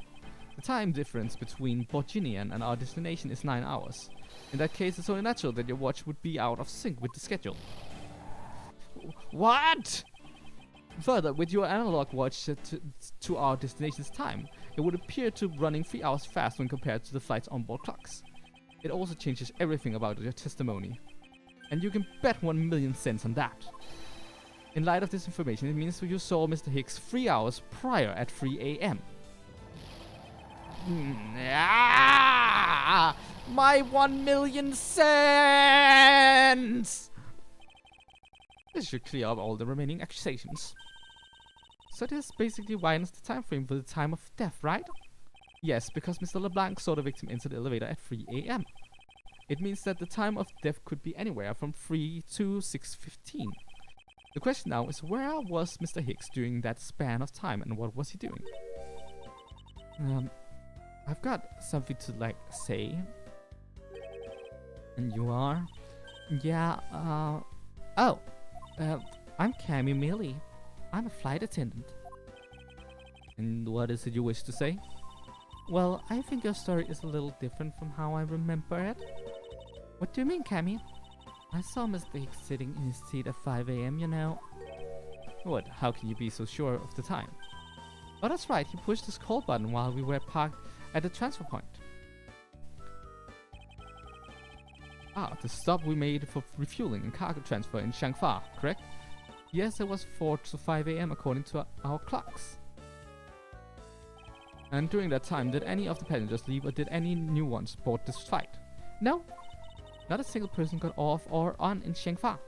The time difference between Borginian and our destination is 9 hours. In that case, it's only natural that your watch would be out of sync with the schedule. What? Further, with your analog watch set to our destination's time, it would appear to running 3 hours fast when compared to the flight's onboard clocks. It also changes everything about your testimony. And you can bet 1,000,000 cents on that. In light of this information, it means you saw Mr. Hicks 3 hours prior at 3 a.m. My 1,000,000 cents! This should clear up all the remaining accusations. So this basically widens the time frame for the time of death, right? Yes, because Mr. LeBlanc saw the victim enter the elevator at 3 a.m. It means that the time of death could be anywhere from 3 to 6:15. The question now is, where was Mr. Hicks during that span of time and what was he doing? I've got something to say. And you are? Yeah, I'm Cammy Millie. I'm a flight attendant. And what is it you wish to say? Well, I think your story is a little different from how I remember it. What do you mean, Cammy? I saw Mr. Hicks sitting in his seat at 5 a.m., you know. What? How can you be so sure of the time? Oh, that's right, he pushed his call button while we were parked at the transfer point. The stop we made for refueling and cargo transfer in Shangfa, correct? Yes, it was 4 to 5 a.m. according to our clocks. And during that time, did any of the passengers leave or did any new ones board this flight? No. Not a single person got off or on in Shangfa.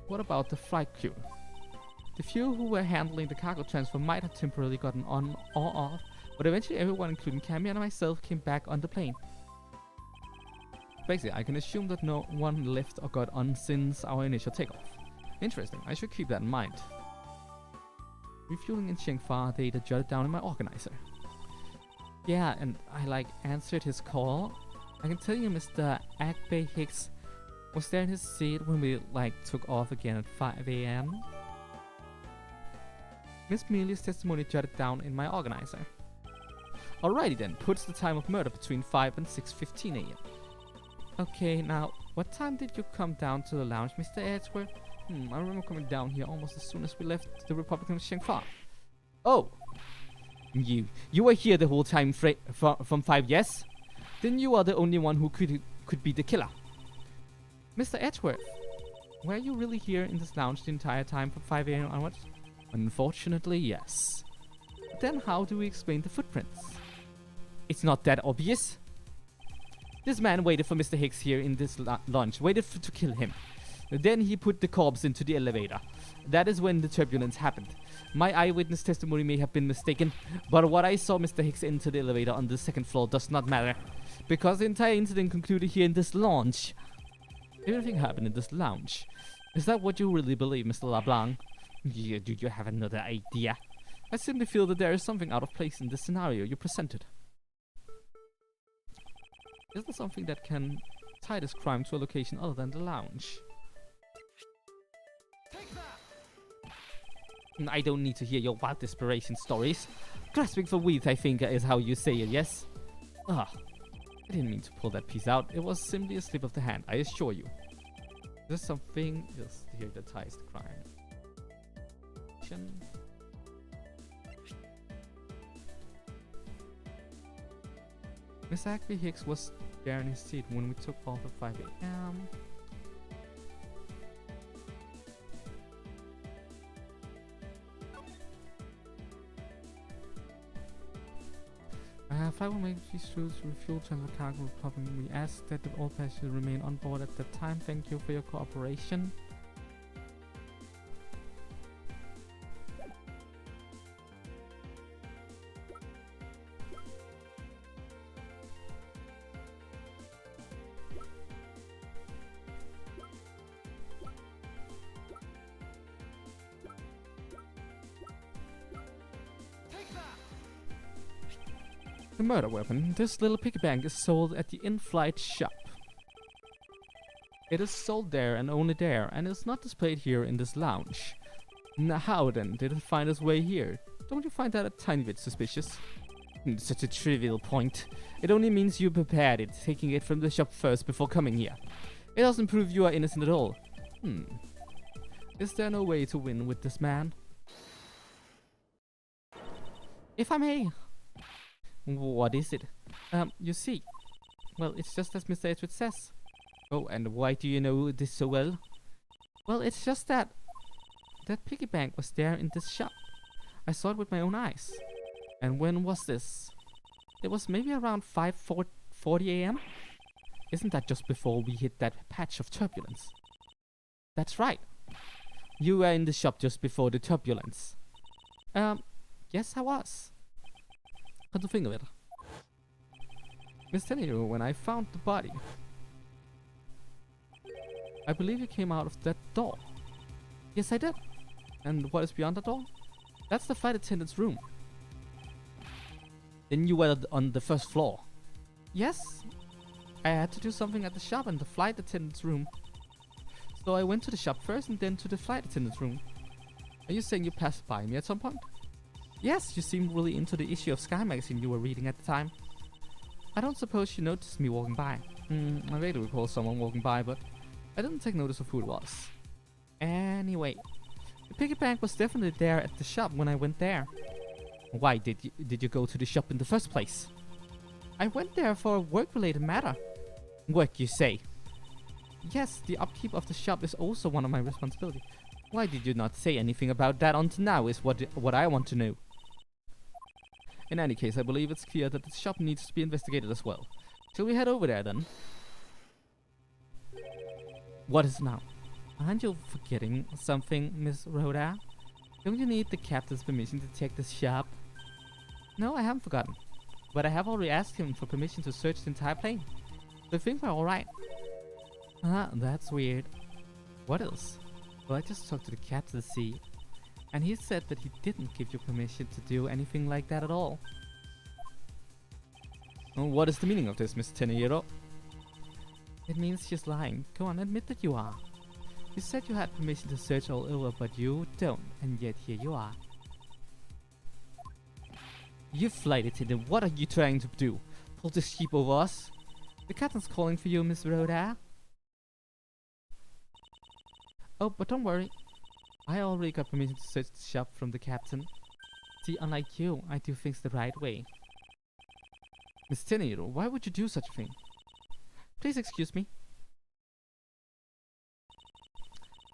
What about the flight crew? The few who were handling the cargo transfer might have temporarily gotten on or off, but eventually everyone, including Cammy and myself, came back on the plane. Basically, I can assume that no one left or got on since our initial takeoff. Interesting, I should keep that in mind. Refueling in Shangfa data jotted down in my organizer. Yeah, and I answered his call. I can tell you Mr. Agbe Hicks was there in his seat when we took off again at 5 a.m. Miss Mealy's testimony jotted down in my organizer. Alrighty then, puts the time of murder between 5 and 6:15 a.m. Okay, now, what time did you come down to the lounge, Mr. Edgeworth? I remember coming down here almost as soon as we left the Republic of Shangfa. Oh! You were here the whole time from 5, yes? Then you are the only one who could be the killer. Mr. Edgeworth, were you really here in this lounge the entire time from 5 a.m. onwards? Unfortunately, yes. Then how do we explain the footprints? It's not that obvious. This man waited for Mr. Hicks here in this lounge, waited to kill him. Then he put the corpse into the elevator. That is when the turbulence happened. My eyewitness testimony may have been mistaken, but what I saw Mr. Hicks enter the elevator on the second floor does not matter, because the entire incident concluded here in this lounge. Everything happened in this lounge. Is that what you really believe, Mr. LeBlanc? Yeah, do you have another idea? I simply feel that there is something out of place in this scenario you presented. Is there something that can tie this crime to a location other than the lounge? I don't need to hear your wild desperation stories. Grasping for weed, I think, is how you say it, yes? I didn't mean to pull that piece out. It was simply a slip of the hand, I assure you. There's something else here that ties the crime. Miss Agby Hicks was there in his seat when we took off at 5 a.m. Flight will make these through refuel transfer cargo problem. We ask that all passengers remain on board at that time. Thank you for your cooperation. The murder weapon. This little piggy bank is sold at the in-flight shop. It is sold there and only there, and is not displayed here in this lounge. Now, how then did it find its way here? Don't you find that a tiny bit suspicious? Such a trivial point. It only means you prepared it, taking it from the shop first before coming here. It doesn't prove you are innocent at all. Is there no way to win with this man? If I may. What is it? You see. Well, it's just as Mr. Edgeworth says. Oh, and why do you know this so well? Well, it's just that piggy bank was there in this shop. I saw it with my own eyes. And when was this? It was maybe around 5:40 a.m. Isn't that just before we hit that patch of turbulence? That's right. You were in the shop just before the turbulence. Yes, I was. Come to think of it. Miss Tenio, when I found the body, I believe you came out of that door. Yes, I did. And what is beyond the door? That's the flight attendant's room. Then you were on the first floor. Yes. I had to do something at the shop and the flight attendant's room. So I went to the shop first and then to the flight attendant's room. Are you saying you passed by me at some point? Yes, you seemed really into the issue of Sky magazine you were reading at the time. I don't suppose you noticed me walking by. I vaguely recall someone walking by, but I didn't take notice of who it was. Anyway, the piggy bank was definitely there at the shop when I went there. Why did you go to the shop in the first place? I went there for a work-related matter. Work, you say? Yes, the upkeep of the shop is also one of my responsibilities. Why did you not say anything about that until now is what I want to know. In any case, I believe it's clear that the shop needs to be investigated as well. Shall we head over there then? What is now? Aren't you forgetting something, Miss Rhoda? Don't you need the captain's permission to check the shop? No, I haven't forgotten. But I have already asked him for permission to search the entire plane. So I think we're alright. That's weird. What else? Well, I just talked to the captain to see. And he said that he didn't give you permission to do anything like that at all. What is the meaning of this, Mr. Tenehiro? It means she's lying. Go on, admit that you are. You said you had permission to search all over, but you don't, and yet here you are. You flight attendant, what are you trying to do? Pull this sheep over us? The captain's calling for you, Miss Rhoda. Oh, but don't worry. I already got permission to search the shop from the captain. See, unlike you, I do things the right way. Miss Tenehiro, why would you do such a thing? Please excuse me.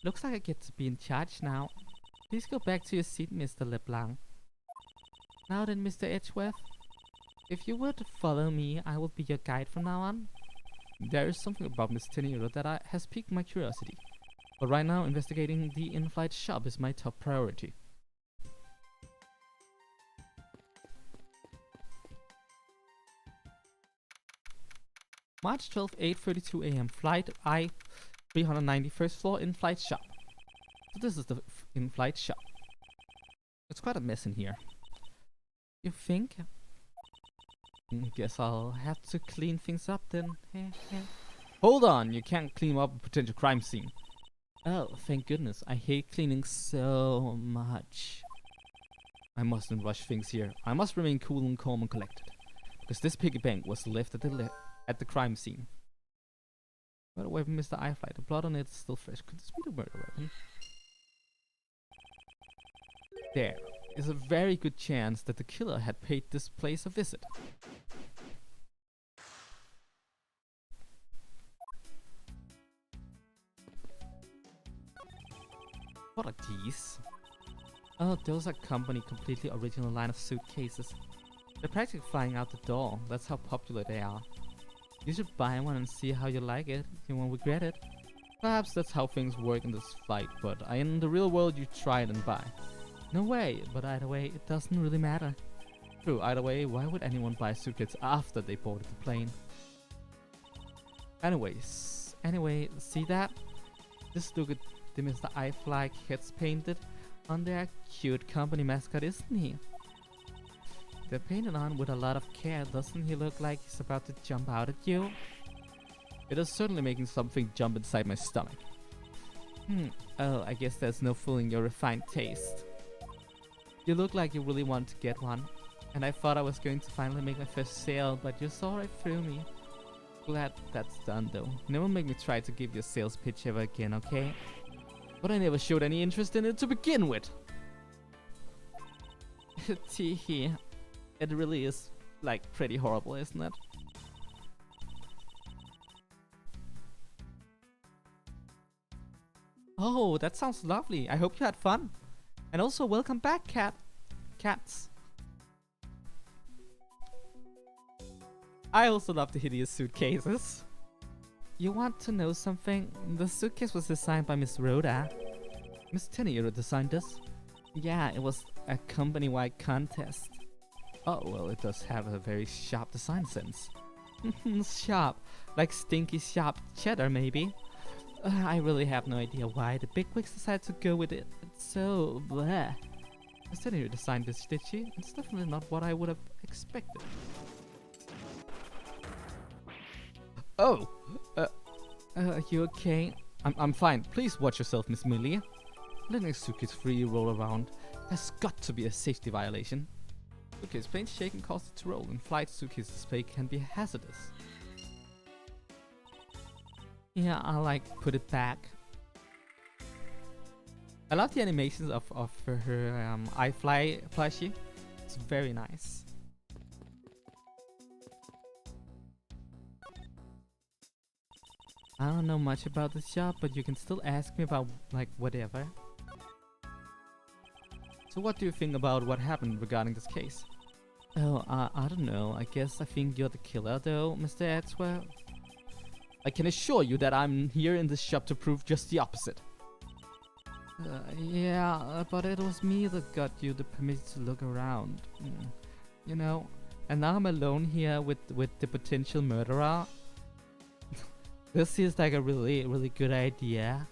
Looks like I get to be in charge now. Please go back to your seat, Mr. LeBlanc. Now then, Mr. Edgeworth. If you were to follow me, I will be your guide from now on. There is something about Miss Tenehiro that has piqued my curiosity. But right now, investigating the in-flight shop is my top priority. March 12th, 8:32 a.m. Flight I-390, first floor, in-flight shop. So this is the in-flight shop. It's quite a mess in here. You think? Guess I'll have to clean things up then. Hold on, you can't clean up a potential crime scene. Oh, thank goodness. I hate cleaning so much. I mustn't rush things here. I must remain cool and calm and collected. Because this piggy bank was left at the crime scene. Murder weapon, Mr. iFly. The blood on it is still fresh. Could this be the murder weapon? There is a very good chance that the killer had paid this place a visit. What are these? Oh, those are company completely original line of suitcases. They're practically flying out the door. That's how popular they are. You should buy one and see how you like it. You won't regret it. Perhaps that's how things work in this flight, but in the real world you try it and buy. No way, but either way, it doesn't really matter. True, either way, why would anyone buy suitcases after they boarded the plane? Anyway, see that? Just look at the Mr. iFly heads painted on their cute company mascot, isn't he? They're painted on with a lot of care. Doesn't he look like he's about to jump out at you? It is certainly making something jump inside my stomach. Oh, I guess there's no fooling your refined taste. You look like you really want to get one. And I thought I was going to finally make my first sale, but you saw right through me. Glad that's done though. Never make me try to give you a sales pitch ever again, okay? But I never showed any interest in it to begin with. Teehee. It really is, like, pretty horrible, isn't it? Oh, that sounds lovely. I hope you had fun. And also, welcome back, cats. I also love the hideous suitcases. You want to know something? The suitcase was designed by Miss Rhoda. Miss Tenier designed this. Yeah, it was a company-wide contest. Oh, well, it does have a very sharp design sense. Sharp. Like stinky sharp cheddar, maybe. I really have no idea why the bigwigs decided to go with it. It's so bleh. Miss Tenier designed this, did she? It's definitely not what I would have expected. Oh! Are you okay? I'm fine. Please watch yourself, Miss Millie. Letting a suitcase free roll around. There's got to be a safety violation. Suitcase planes shake and cause it to roll. In flight, suitcase display can be hazardous. Yeah, I'll like put it back. I love the animations of her iFly plushie. It's very nice. I don't know much about the shop, but you can still ask me about, like, whatever. So what do you think about what happened regarding this case? Oh, I don't know. I guess I think you're the killer, though, Mr. Edgeworth. I can assure you that I'm here in this shop to prove just the opposite. Yeah, but it was me that got you the permission to look around. You know, and now I'm alone here with the potential murderer. This seems like a really good idea.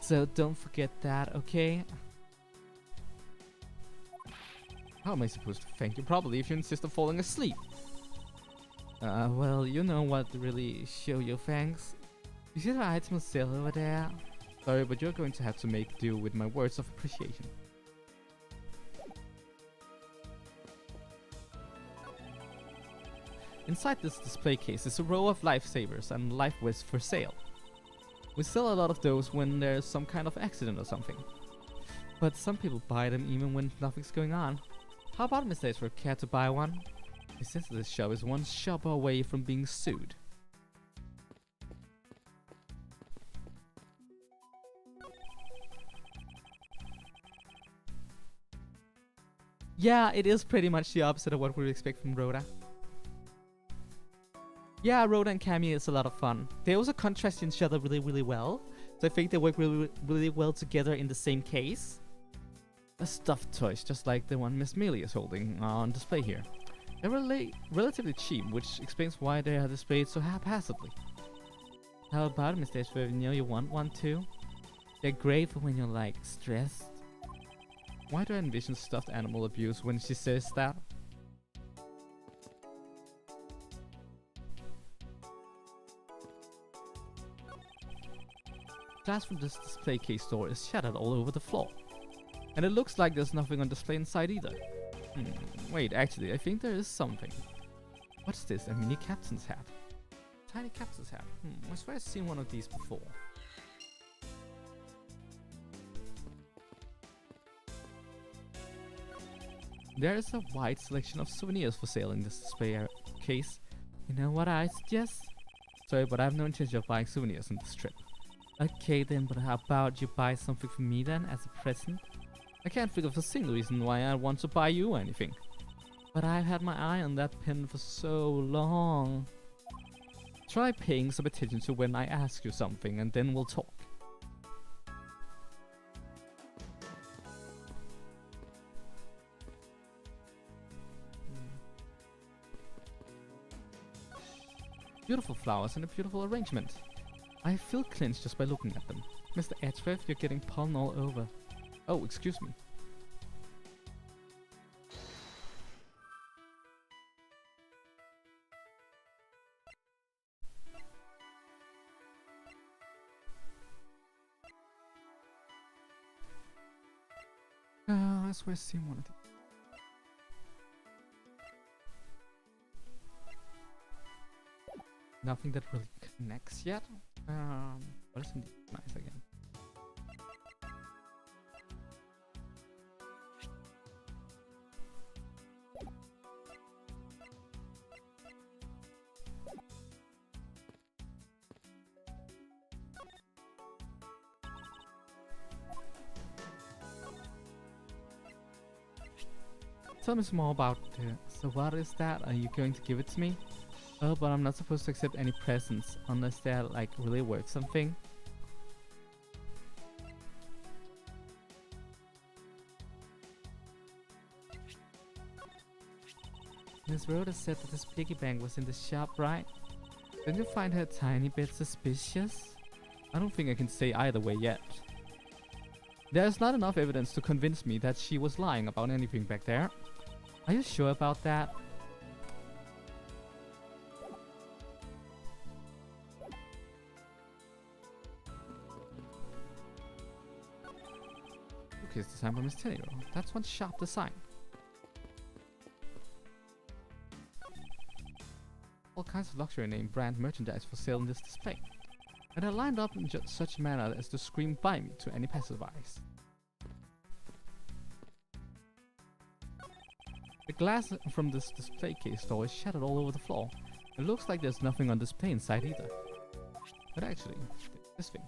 So don't forget that, okay? How am I supposed to thank you? Probably if you insist on falling asleep. Well, you know what really show your thanks. You see the item on sale over there? Sorry, but you're going to have to make do with my words of appreciation. Inside this display case is a row of lifesavers and life vests for sale. We sell a lot of those when there's some kind of accident or something. But some people buy them even when nothing's going on. How about Mr. Edgeworth, care to buy one? It says this shop is one shop away from being sued. Yeah, it is pretty much the opposite of what we would expect from Rhoda. Yeah, Rhoda and Cammy is a lot of fun. They also contrast each other really well. So I think they work really well together in the same case. A stuffed toys, just like the one Miss Millie is holding on display here. They're relatively cheap, which explains why they are displayed so haphazardly. How about Mr. Edgeworth? You know you want one too? They're great for when you're like stressed. Why do I envision stuffed animal abuse when she says that? Glass from this display case store is shattered all over the floor. And it looks like there's nothing on display inside either. Wait, actually, I think there is something. What's this? A mini captain's hat? Tiny captain's hat. I swear I've seen one of these before. There is a wide selection of souvenirs for sale in this display case. You know what I suggest? Sorry, but I have no intention of buying souvenirs on this trip. Okay then, but how about you buy something for me then, as a present? I can't think of a single reason why I want to buy you anything. But I've had my eye on that pen for so long. Try paying some attention to when I ask you something, and then we'll talk. Beautiful flowers and a beautiful arrangement. I feel clenched just by looking at them. Mr. Edgeworth, you're getting pollen all over. Oh, excuse me. I swear I've seen one of these. Nothing that really connects yet. But it's indeed nice again. Tell me some more about it. So what is that? Are you going to give it to me? Oh, but I'm not supposed to accept any presents unless they're like really worth something. Miss Rhoda said that this piggy bank was in the shop, right? Didn't you find her a tiny bit suspicious? I don't think I can say either way yet. There's not enough evidence to convince me that she was lying about anything back there. Are you sure about that? Okay, it's designed by Miss Tenero. That's one sharp design. All kinds of luxury name brand merchandise for sale in this display. And they're lined up in such a manner as to scream "buy me" to any passersby. The glass from this display case door is shattered all over the floor. It looks like there's nothing on display inside either. But actually, this thing.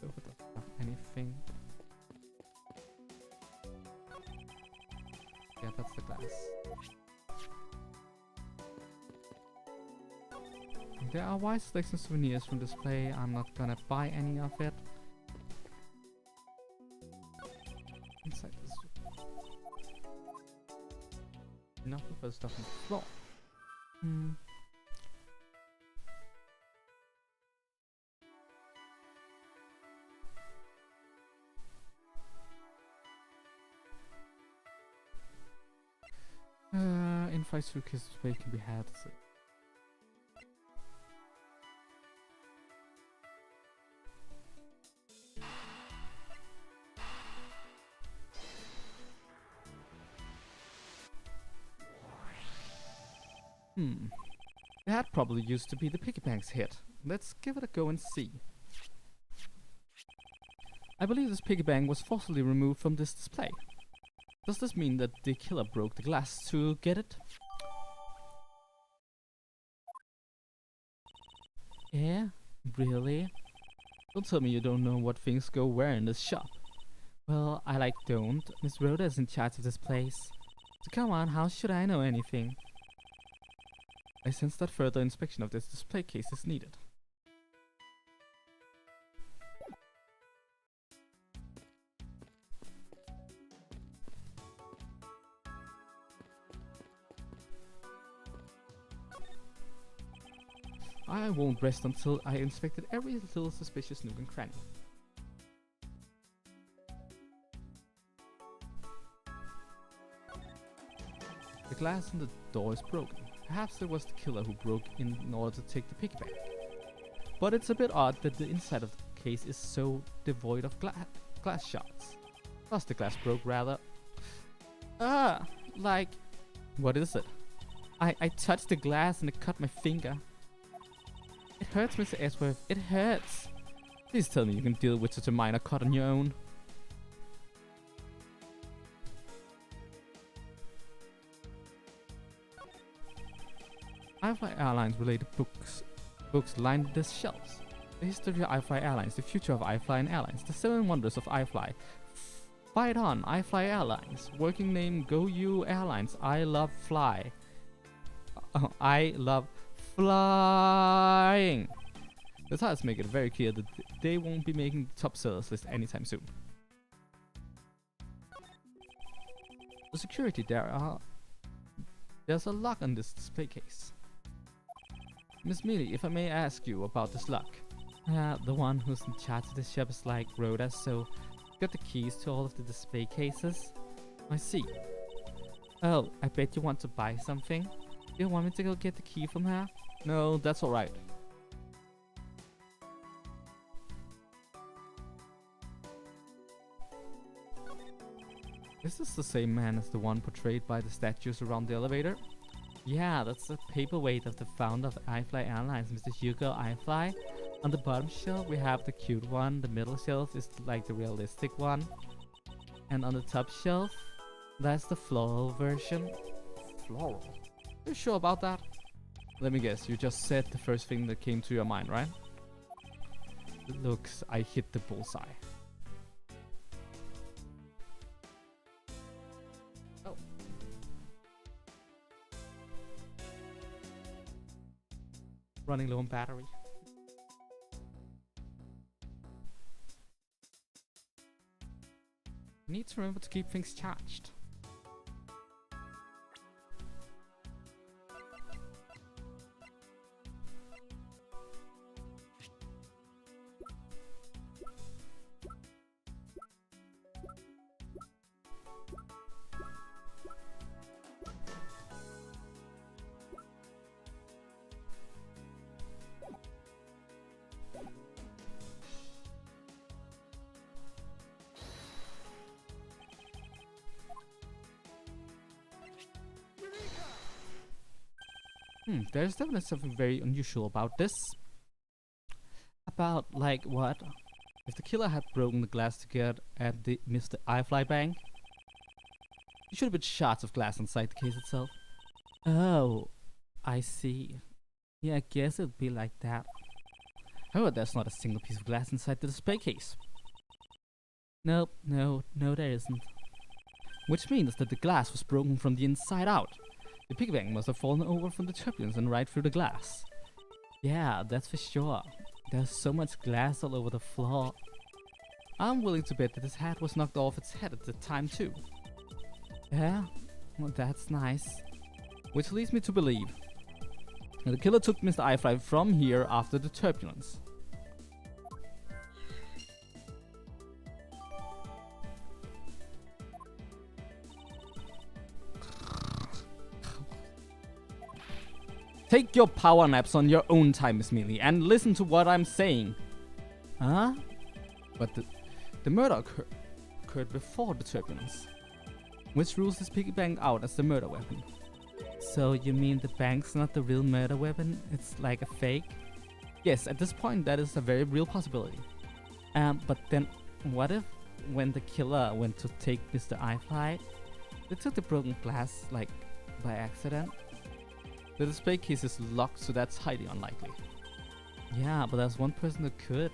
Does it have anything? Yeah, that's the glass. There are wide selection of souvenirs from display. I'm not gonna buy any of it. Inside this. Enough of the stuff on the floor. Invite suitcase display can be had. So. That probably used to be the piggy bank's hit. Let's give it a go and see. I believe this piggy bank was forcibly removed from this display. Does this mean that the killer broke the glass to get it? Yeah? Really? Don't tell me you don't know what things go where in this shop. Well, I don't. Miss Rhoda is in charge of this place. So come on, how should I know anything? I sense that further inspection of this display case is needed. I won't rest until I inspected every little suspicious nook and cranny. The glass on the door is broken. Perhaps it was the killer who broke in order to take the piggy bank. But it's a bit odd that the inside of the case is so devoid of glass shards. Plus the glass broke rather. What is it? I touched the glass and it cut my finger. It hurts, Mr. Edgeworth. It hurts. Please tell me you can deal with such a minor cut on your own. iFly Airlines related books lined the shelves. The history of iFly Airlines, the future of iFly and airlines, the 7 wonders of iFly. Fight on, iFly Airlines. Working name, Go You Airlines. I love fly. I love flying. The titles make it very clear that they won't be making the top sellers list anytime soon. The security there's a lock on this display case. Miss Mealy, if I may ask you about this lock. The one who's in charge of the shop is like Rhoda, so got the keys to all of the display cases. I see. Oh, I bet you want to buy something. You want me to go get the key from her? No, that's alright. Is this the same man as the one portrayed by the statues around the elevator? Yeah, that's the paperweight of the founder of iFly Airlines, Mr. Hugo iFly. On the bottom shelf, we have the cute one. The middle shelf is like the realistic one. And on the top shelf, that's the floral version. Floral? You sure about that? Let me guess, you just said the first thing that came to your mind, right? Looks, I hit the bullseye. Oh. Running low on battery. Need to remember to keep things charged. There's definitely something very unusual about this. About, like, what? If the killer had broken the glass to get at the Mr. iFly bank, there should have been shards of glass inside the case itself. Oh, I see. Yeah, I guess it'd be like that. However, there's not a single piece of glass inside the display case. Nope, no, there isn't. Which means that the glass was broken from the inside out. The piggy bank must have fallen over from the turbulence and right through the glass. Yeah, that's for sure. There's so much glass all over the floor. I'm willing to bet that his hat was knocked off its head at the time too. Yeah, well that's nice. Which leads me to believe that the killer took Mr. iFly from here after the turbulence. Take your power naps on your own time, Miss Mealy, and listen to what I'm saying. Huh? But the murder occurred before the turbulence, which rules this piggy bank out as the murder weapon. So you mean the bank's not the real murder weapon? It's like a fake? Yes, at this point that is a very real possibility. But then what if when the killer went to take Mr. iFly, they took the broken glass, like, by accident? The display case is locked, so that's highly unlikely. Yeah, but there's one person who could.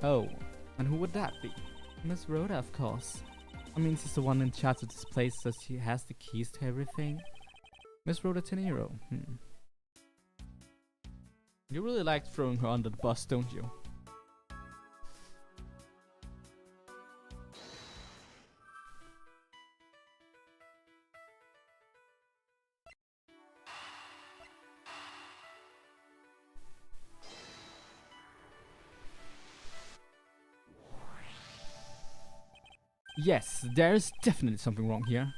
Oh, and who would that be? Miss Rhoda, of course. I mean, she's the one in charge of this place, so she has the keys to everything. Miss Rhoda Tenero. You really like throwing her under the bus, don't you? Yes, there's definitely something wrong here.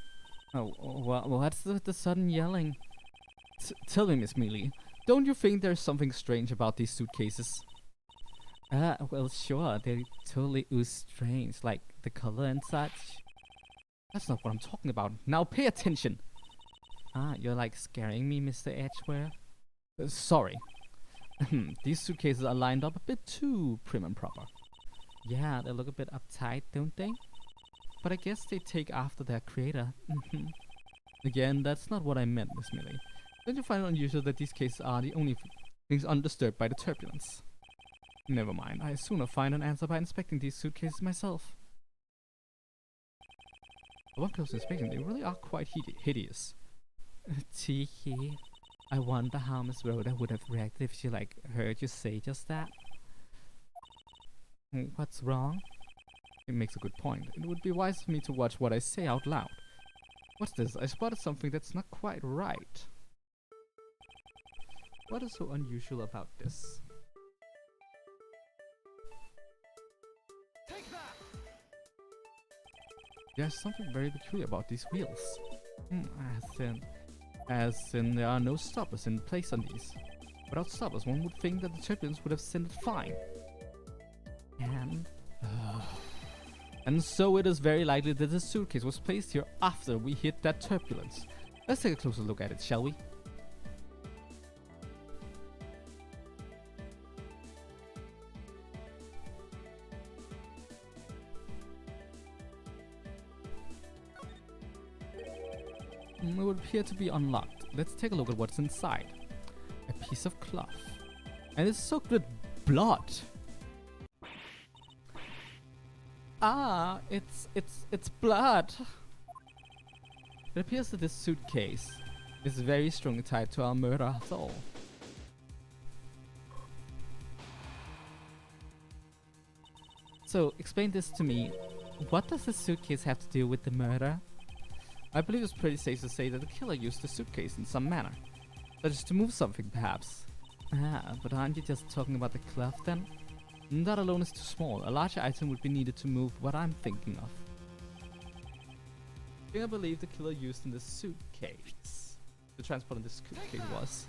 Oh, what's the sudden yelling? Tell me, Miss Mealy, don't you think there's something strange about these suitcases? Well, sure, they totally ooze strange, like the color and such. That's not what I'm talking about. Now pay attention! You're like scaring me, Mr. Edgeworth. Sorry. These suitcases are lined up a bit too prim and proper. Yeah, they look a bit uptight, don't they? But I guess they take after their creator. Again, that's not what I meant, Miss Mealy. Don't you find it unusual that these cases are the only things undisturbed by the turbulence? Never mind, I sooner find an answer by inspecting these suitcases myself. Upon close inspection, they really are quite hideous. Tee-hee. I wonder how Miss Rhoda would have reacted if she, like, heard you say just that. What's wrong? It makes a good point. It would be wise for me to watch what I say out loud. What's this? I spotted something that's not quite right. What is so unusual about this? Take that! There's something very peculiar about these wheels. As in there are no stoppers in place on these. Without stoppers, one would think that the turbulence would have sent it flying. And And so it is very likely that the suitcase was placed here after we hit that turbulence. Let's take a closer look at it, shall we? It would appear to be unlocked. Let's take a look at what's inside. A piece of cloth. And it's soaked with blood. Ah, it's blood. It appears that this suitcase is very strongly tied to our murder after all. So, explain this to me. What does the suitcase have to do with the murder? I believe it's pretty safe to say that the killer used the suitcase in some manner. Such as to move something, perhaps. Ah, but aren't you just talking about the cloth then? That alone is too small. A larger item would be needed to move what I'm thinking of. The thing I believe the killer used in the suitcase, the transport in this suitcase, was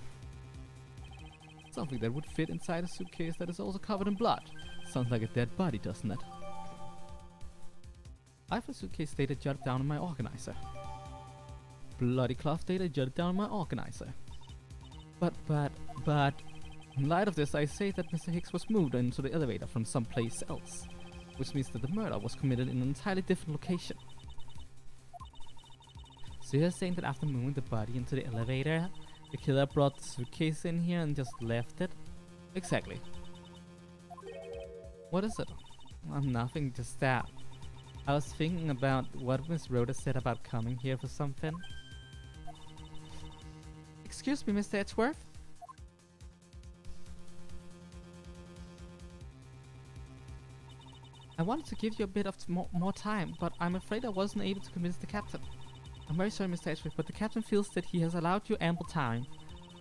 something that would fit inside a suitcase that is also covered in blood. Sounds like a dead body, doesn't it? I have a suitcase data jotted down in my organizer. Bloody cloth data jotted down in my organizer. But, in light of this, I say that Mr. Hicks was moved into the elevator from someplace else, which means that the murder was committed in an entirely different location. So you're saying that after moving the body into the elevator, the killer brought the suitcase in here and just left it? Exactly. What is it? Nothing, just that. I was thinking about what Miss Rhoda said about coming here for something. Excuse me, Mr. Edgeworth? I wanted to give you a bit of more time, but I'm afraid I wasn't able to convince the captain. I'm very sorry, Mr. Edgeworth, but the captain feels that he has allowed you ample time.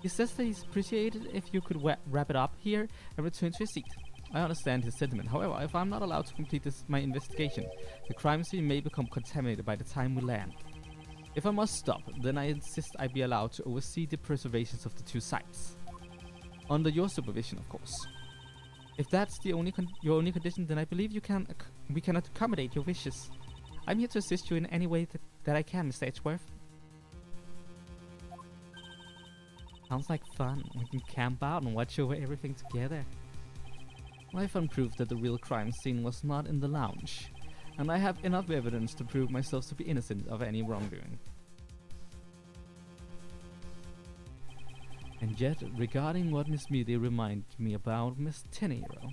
He says that he's appreciated if you could wrap it up here and return to your seat. I understand his sentiment. However, if I'm not allowed to complete my investigation, the crime scene may become contaminated by the time we land. If I must stop, then I insist I be allowed to oversee the preservations of the two sites. Under your supervision, of course. If that's the your only condition, then I believe we can accommodate your wishes. I'm here to assist you in any way that I can, Mr. Edgeworth. Sounds like fun. We can camp out and watch over everything together. I found proof that the real crime scene was not in the lounge, and I have enough evidence to prove myself to be innocent of any wrongdoing. And yet, regarding what Miss Mealy reminded me about Miss Tenero,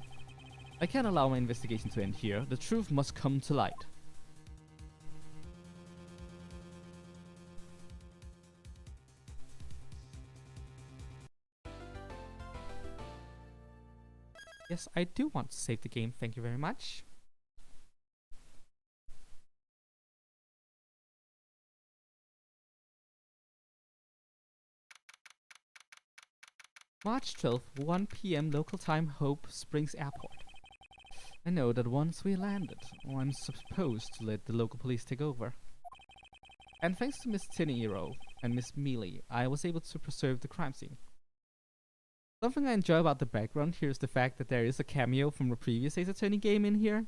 I can't allow my investigation to end here. The truth must come to light. Yes, I do want to save the game, thank you very much. March 12th, 1 PM local time, Hope Springs Airport. I know that once we landed, I'm supposed to let the local police take over. And thanks to Miss Tinero and Miss Mealy, I was able to preserve the crime scene. Something I enjoy about the background here is the fact that there is a cameo from a previous Ace Attorney game in here.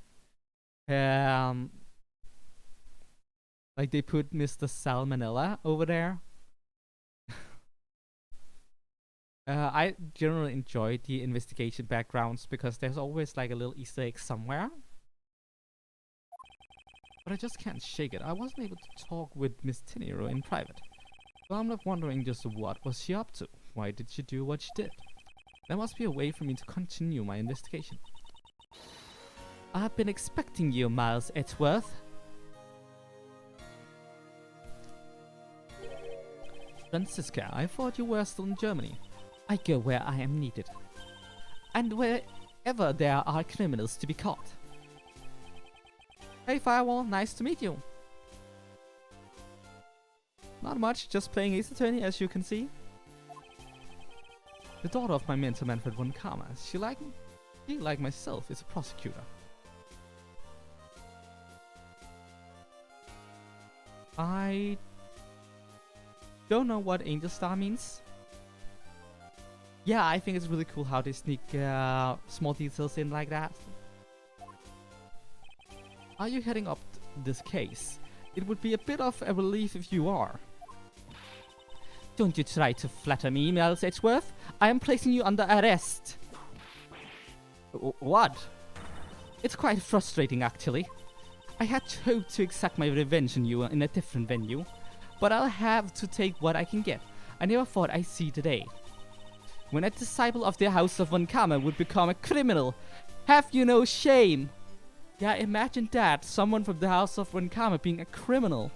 Like they put Mr. Salmonella over there. I generally enjoy the investigation backgrounds because there's always like a little Easter egg somewhere. But I just can't shake it. I wasn't able to talk with Miss Tinero in private. So I'm left wondering just what was she up to? Why did she do what she did? There must be a way for me to continue my investigation. I've been expecting you, Miles Edgeworth. Franziska, I thought you were still in Germany. I go where I am needed. And wherever there are criminals to be caught. Hey Firewall, nice to meet you. Not much, just playing Ace Attorney as you can see. The daughter of my mentor Manfred von Karma. She, like myself, is a prosecutor. I don't know what Angel Star means. Yeah, I think it's really cool how they sneak small details in like that. Are you heading up this case? It would be a bit of a relief if you are. Don't you try to flatter me, Miles Edgeworth. I am placing you under arrest. What? It's quite frustrating, actually. I had hoped to exact my revenge on you in a different venue, but I'll have to take what I can get. I never thought I'd see today when a disciple of the House of Von Karma would become a criminal. Have you no shame? Yeah, imagine that. Someone from the House of Von Karma being a criminal.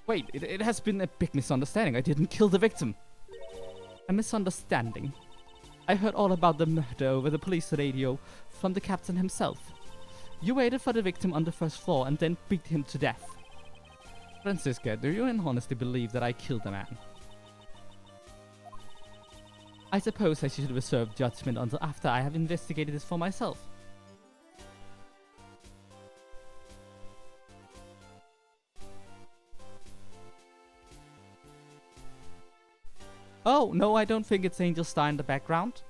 Wait, it has been a big misunderstanding. I didn't kill the victim. A misunderstanding. I heard all about the murder over the police radio from the captain himself. You waited for the victim on the first floor and then beat him to death. Francisca, do you in honesty believe that I killed the man? I suppose I should reserve judgment until after I have investigated this for myself. Oh, no, I don't think it's Angel Star in the background.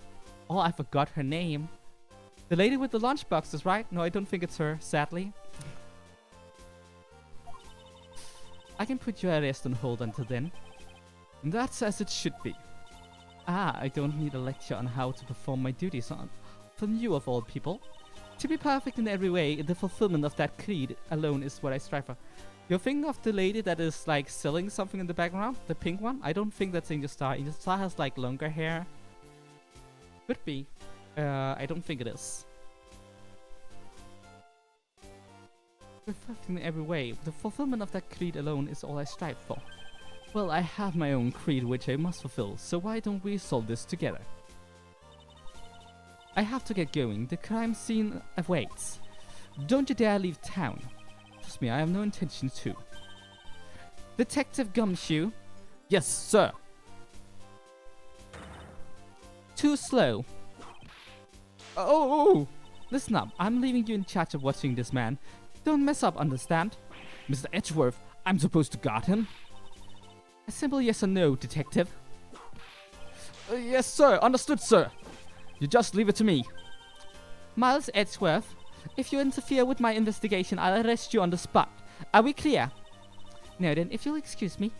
Oh, I forgot her name. The lady with the lunchboxes, right? No, I don't think it's her, sadly. I can put your arrest on hold until then. And that's as it should be. Ah, I don't need a lecture on how to perform my duties from you of all people. To be perfect in every way, the fulfillment of that creed alone is what I strive for. You're thinking of the lady that is like selling something in the background? The pink one? I don't think that's Angel Star. Angel Star has like longer hair. Could be. I don't think it is. Perfect in every way, the fulfillment of that creed alone is all I strive for. Well, I have my own creed which I must fulfill, so why don't we solve this together? I have to get going. The crime scene awaits. Don't you dare leave town. Trust me, I have no intention to. Detective Gumshoe. Yes, sir. Too slow. Oh! Listen up, I'm leaving you in charge of watching this man. Don't mess up, understand? Mr. Edgeworth, I'm supposed to guard him? A simple yes or no, detective. Yes, sir. Understood, sir. You just leave it to me. Miles Edgeworth, if you interfere with my investigation, I'll arrest you on the spot. Are we clear? Now then, if you'll excuse me.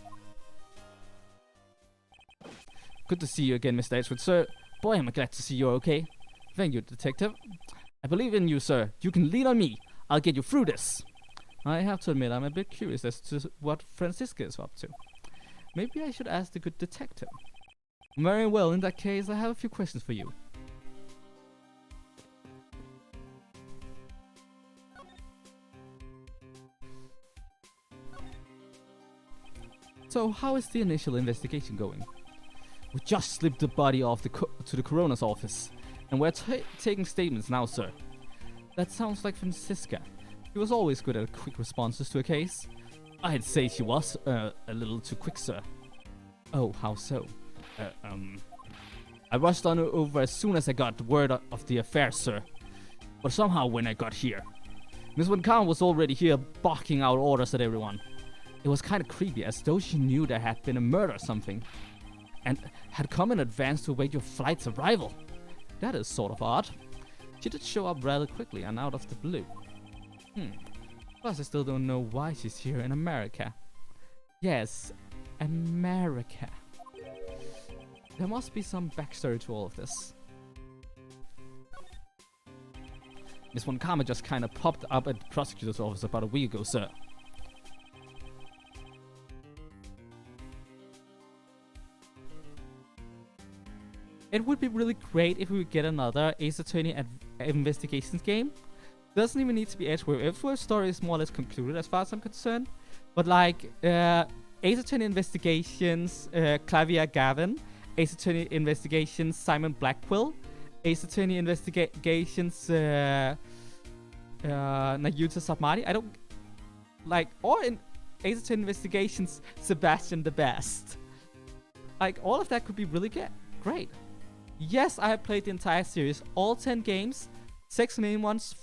Good to see you again, Mr. Edgeworth, sir. Boy, am I glad to see you're okay. Thank you, detective. I believe in you, sir. You can lean on me. I'll get you through this. I have to admit, I'm a bit curious as to what Francisca is up to. Maybe I should ask the good detective. Very well, in that case, I have a few questions for you. So, how is the initial investigation going? We just slipped the body off to the coroner's office, and we're taking statements now, sir. That sounds like Francisca. She was always good at quick responses to a case. I'd say she was a little too quick, sir. Oh, how so? I rushed on over as soon as I got word of the affair, sir. But somehow when I got here, Miss Von Karma was already here barking out orders at everyone. It was kind of creepy, as though she knew there had been a murder or something, and had come in advance to await your flight's arrival. That is sort of odd. She did show up rather quickly and out of the blue. Plus I still don't know why she's here in America. Yes, America. There must be some backstory to all of this. Miss Von Karma just kinda popped up at the prosecutor's office about a week ago, sir. It would be really great if we would get another Ace Attorney investigations game. Doesn't even need to be Edgeworth. Edgeworth's story is more or less concluded as far as I'm concerned. But like Ace Attorney investigations, Clavier Gavin, Ace Attorney investigations, Simon Blackwell, Ace Attorney investigations, Nayuta Sabmati. I don't like, or in Ace Attorney investigations, Sebastian the Best. Like all of that could be really great. Yes, I have played the entire series, all 10 games, 6 main ones,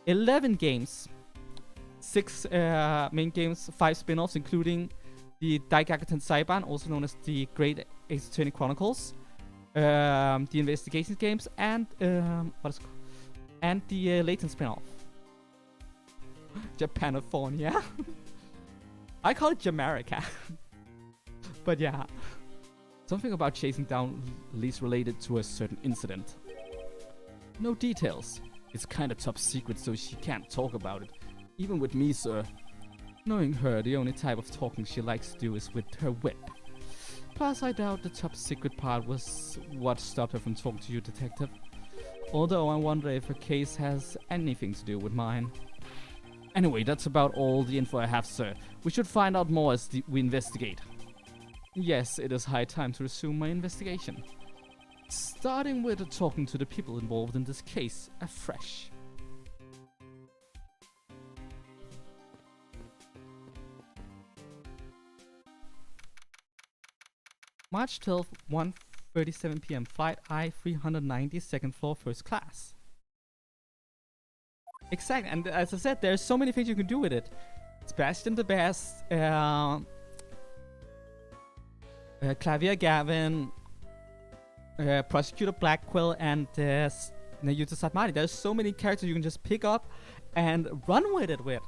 11 games, 6 main games, 5 spin-offs, including the Daigakuten Saiban, also known as the Great Ace Attorney Chronicles, the investigations games, and and the Layton spin-off. Japanifornia. I call it Jamaica. But yeah. Something about chasing down leads related to a certain incident. No details. It's kinda top secret, so she can't talk about it. Even with me, sir. Knowing her, the only type of talking she likes to do is with her whip. Plus, I doubt the top secret part was what stopped her from talking to you, detective. Although I wonder if her case has anything to do with mine. Anyway, that's about all the info I have, sir. We should find out more as we investigate. Yes, it is high time to resume my investigation. Starting with talking to the people involved in this case afresh. March 12th, 1:37 p.m. Flight I-390, second floor, first class. Exactly, and as I said, there's so many things you can do with it. Sebastian the Best, Clavier Gavin, Prosecutor Blackwell, and Nayuta Satmani. There's so many characters you can just pick up and run with it with.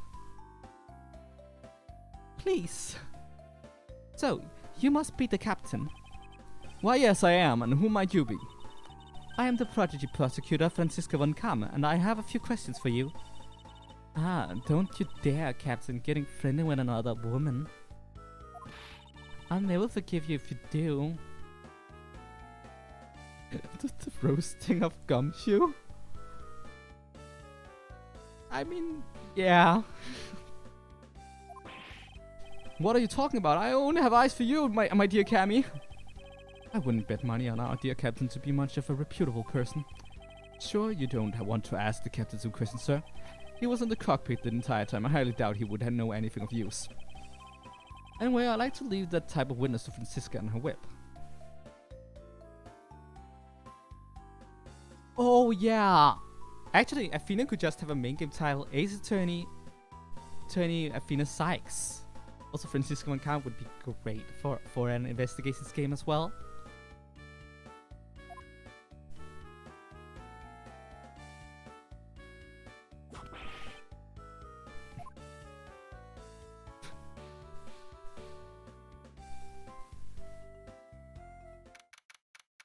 Please. So, you must be the captain. Why, yes, I am, and who might you be? I am the prodigy prosecutor, Francisca von Kamme, and I have a few questions for you. Ah, don't you dare, Captain, getting friendly with another woman. I'll never forgive you if you do. The roasting of Gumshoe? I mean, yeah. What are you talking about? I only have eyes for you, my dear Cammy. I wouldn't bet money on our dear captain to be much of a reputable person. Sure, you don't want to ask the captain some questions, sir. He was in the cockpit the entire time. I highly doubt he would know anything of use. Anyway, I like to leave that type of witness to Francisca and her whip. Oh yeah! Actually, Athena could just have a main game title, Ace Attorney Athena Sykes. Also, Francisca von Kamme would be great for an investigations game as well.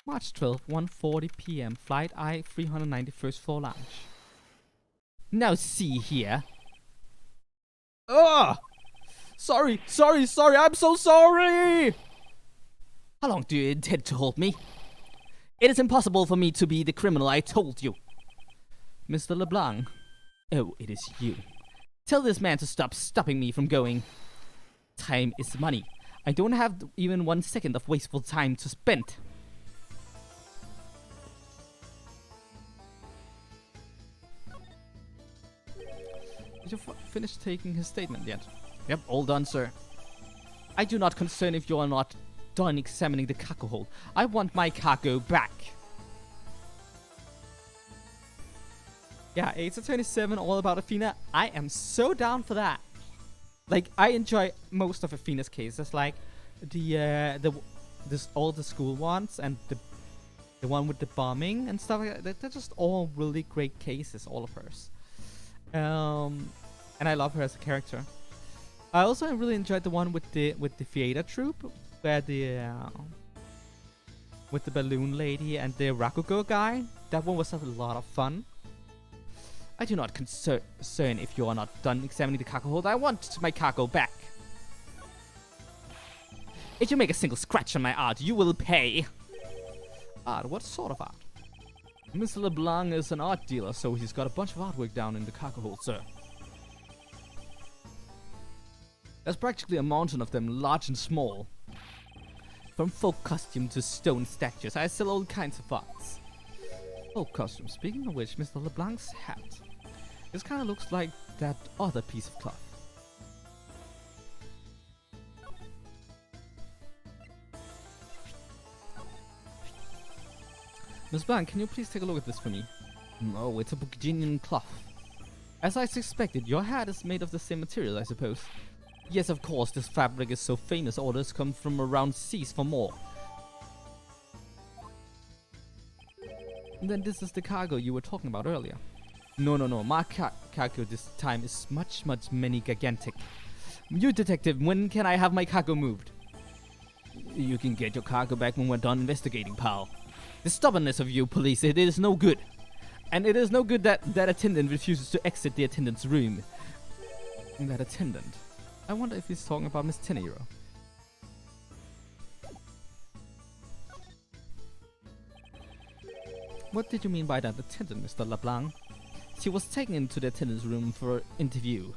March 12th, 1:40 p.m. Flight I-390, first floor lounge. Now see here. Ugh! Sorry, I'm so sorry! How long do you intend to hold me? It is impossible for me to be the criminal I told you. Mr. LeBlanc. Oh, it is you. Tell this man to stop stopping me from going. Time is money. I don't have even 1 second of wasteful time to spend. Did you finish taking his statement yet? Yep, all done, sir. I do not concern if you are not done examining the cargo hold. I want my cargo back. Yeah, Ace Attorney 7, all about Athena. I am so down for that. Like, I enjoy most of Athena's cases, like all the school ones and the one with the bombing and stuff like that. They're just all really great cases, all of hers. And I love her as a character. I also really enjoyed the one with the theater troupe, where with the balloon lady and the Rakugo guy. That one was a lot of fun. I do not concern if you are not done examining the cargo hold. I want my cargo back. If you make a single scratch on my art, you will pay. Art? What sort of art? Mr. LeBlanc is an art dealer, so he's got a bunch of artwork down in the cargo hold, sir. There's practically a mountain of them, large and small. From folk costume to stone statues, I sell all kinds of arts. Folk costume. Speaking of which, Mr. LeBlanc's hat. This kind of looks like that other piece of cloth. Miss Blanc, can you please take a look at this for me? Oh, it's a Bukginian cloth. As I suspected, your hat is made of the same material, I suppose. Yes, of course, this fabric is so famous, orders come from around seas for more. Then this is the cargo you were talking about earlier. No, my cargo this time is much many gigantic. You detective, when can I have my cargo moved? You can get your cargo back when we're done investigating, pal. The stubbornness of you police, it is no good. And it is no good that that attendant refuses to exit the attendant's room. That attendant? I wonder if he's talking about Miss Tenero. What did you mean by that attendant, Mr. LeBlanc? She was taken into the attendant's room for interview.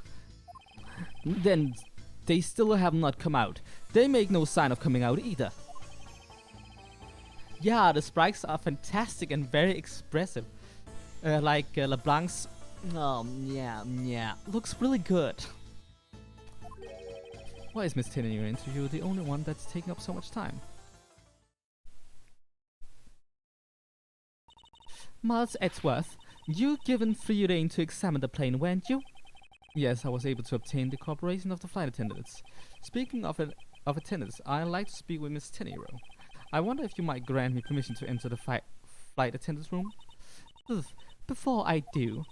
Then they still have not come out. They make no sign of coming out either. Yeah, the sprites are fantastic and very expressive. Like LeBlanc's. Oh, yeah. Looks really good. Why is Miss Tin in your interview the only one that's taking up so much time? Miles Edgeworth, you given free rein to examine the plane, weren't you? Yes, I was able to obtain the cooperation of the flight attendants. Speaking of attendants, I'd like to speak with Miss Tenero. I wonder if you might grant me permission to enter the flight attendant's room? Before I do,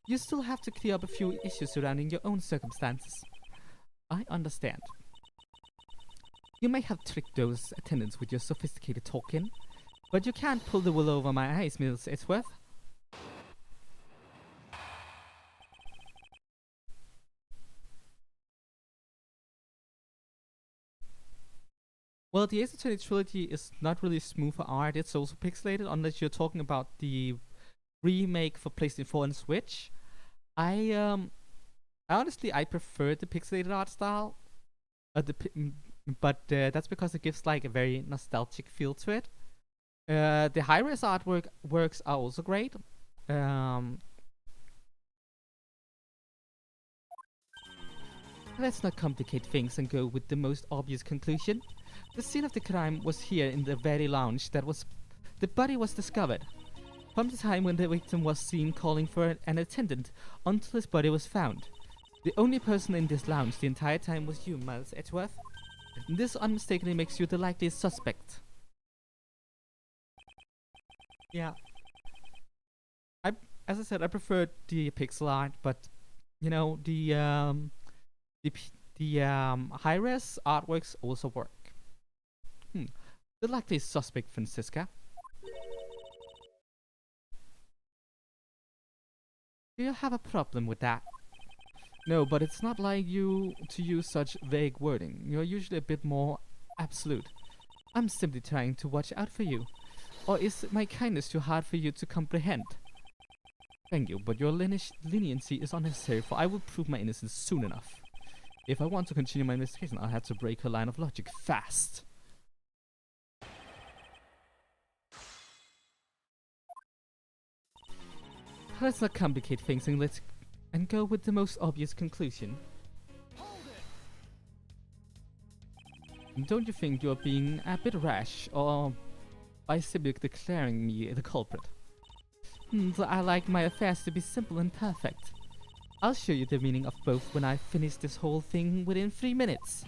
you still have to clear up a few issues surrounding your own circumstances. I understand. You may have tricked those attendants with your sophisticated talking, but you can't pull the wool over my eyes, Miss Edgeworth. Well, the Ace Attorney trilogy is not really smooth for art. It's also pixelated, unless you're talking about the remake for PlayStation 4 and Switch. I honestly prefer the pixelated art style, but that's because it gives like a very nostalgic feel to it. The high-res works are also great. Let's not complicate things and go with the most obvious conclusion. The scene of the crime was here in the very lounge the body was discovered. From the time when the victim was seen calling for an attendant until his body was found. The only person in this lounge the entire time was you, Miles Edgeworth. This unmistakably makes you the likeliest suspect. Yeah. As I said, I prefer the pixel art, but you know the high-res artworks also work. The likeliest suspect, Francisca. Do you have a problem with that? No, but it's not like you to use such vague wording. You're usually a bit more absolute. I'm simply trying to watch out for you. Or is my kindness too hard for you to comprehend? Thank you, but your leniency is unnecessary, for I will prove my innocence soon enough. If I want to continue my investigation, I'll have to break her line of logic fast. Let's not complicate things and go with the most obvious conclusion. Don't you think you're being a bit rash, or by simply declaring me the culprit? I like my affairs to be simple and perfect. I'll show you the meaning of both when I finish this whole thing within 3 minutes.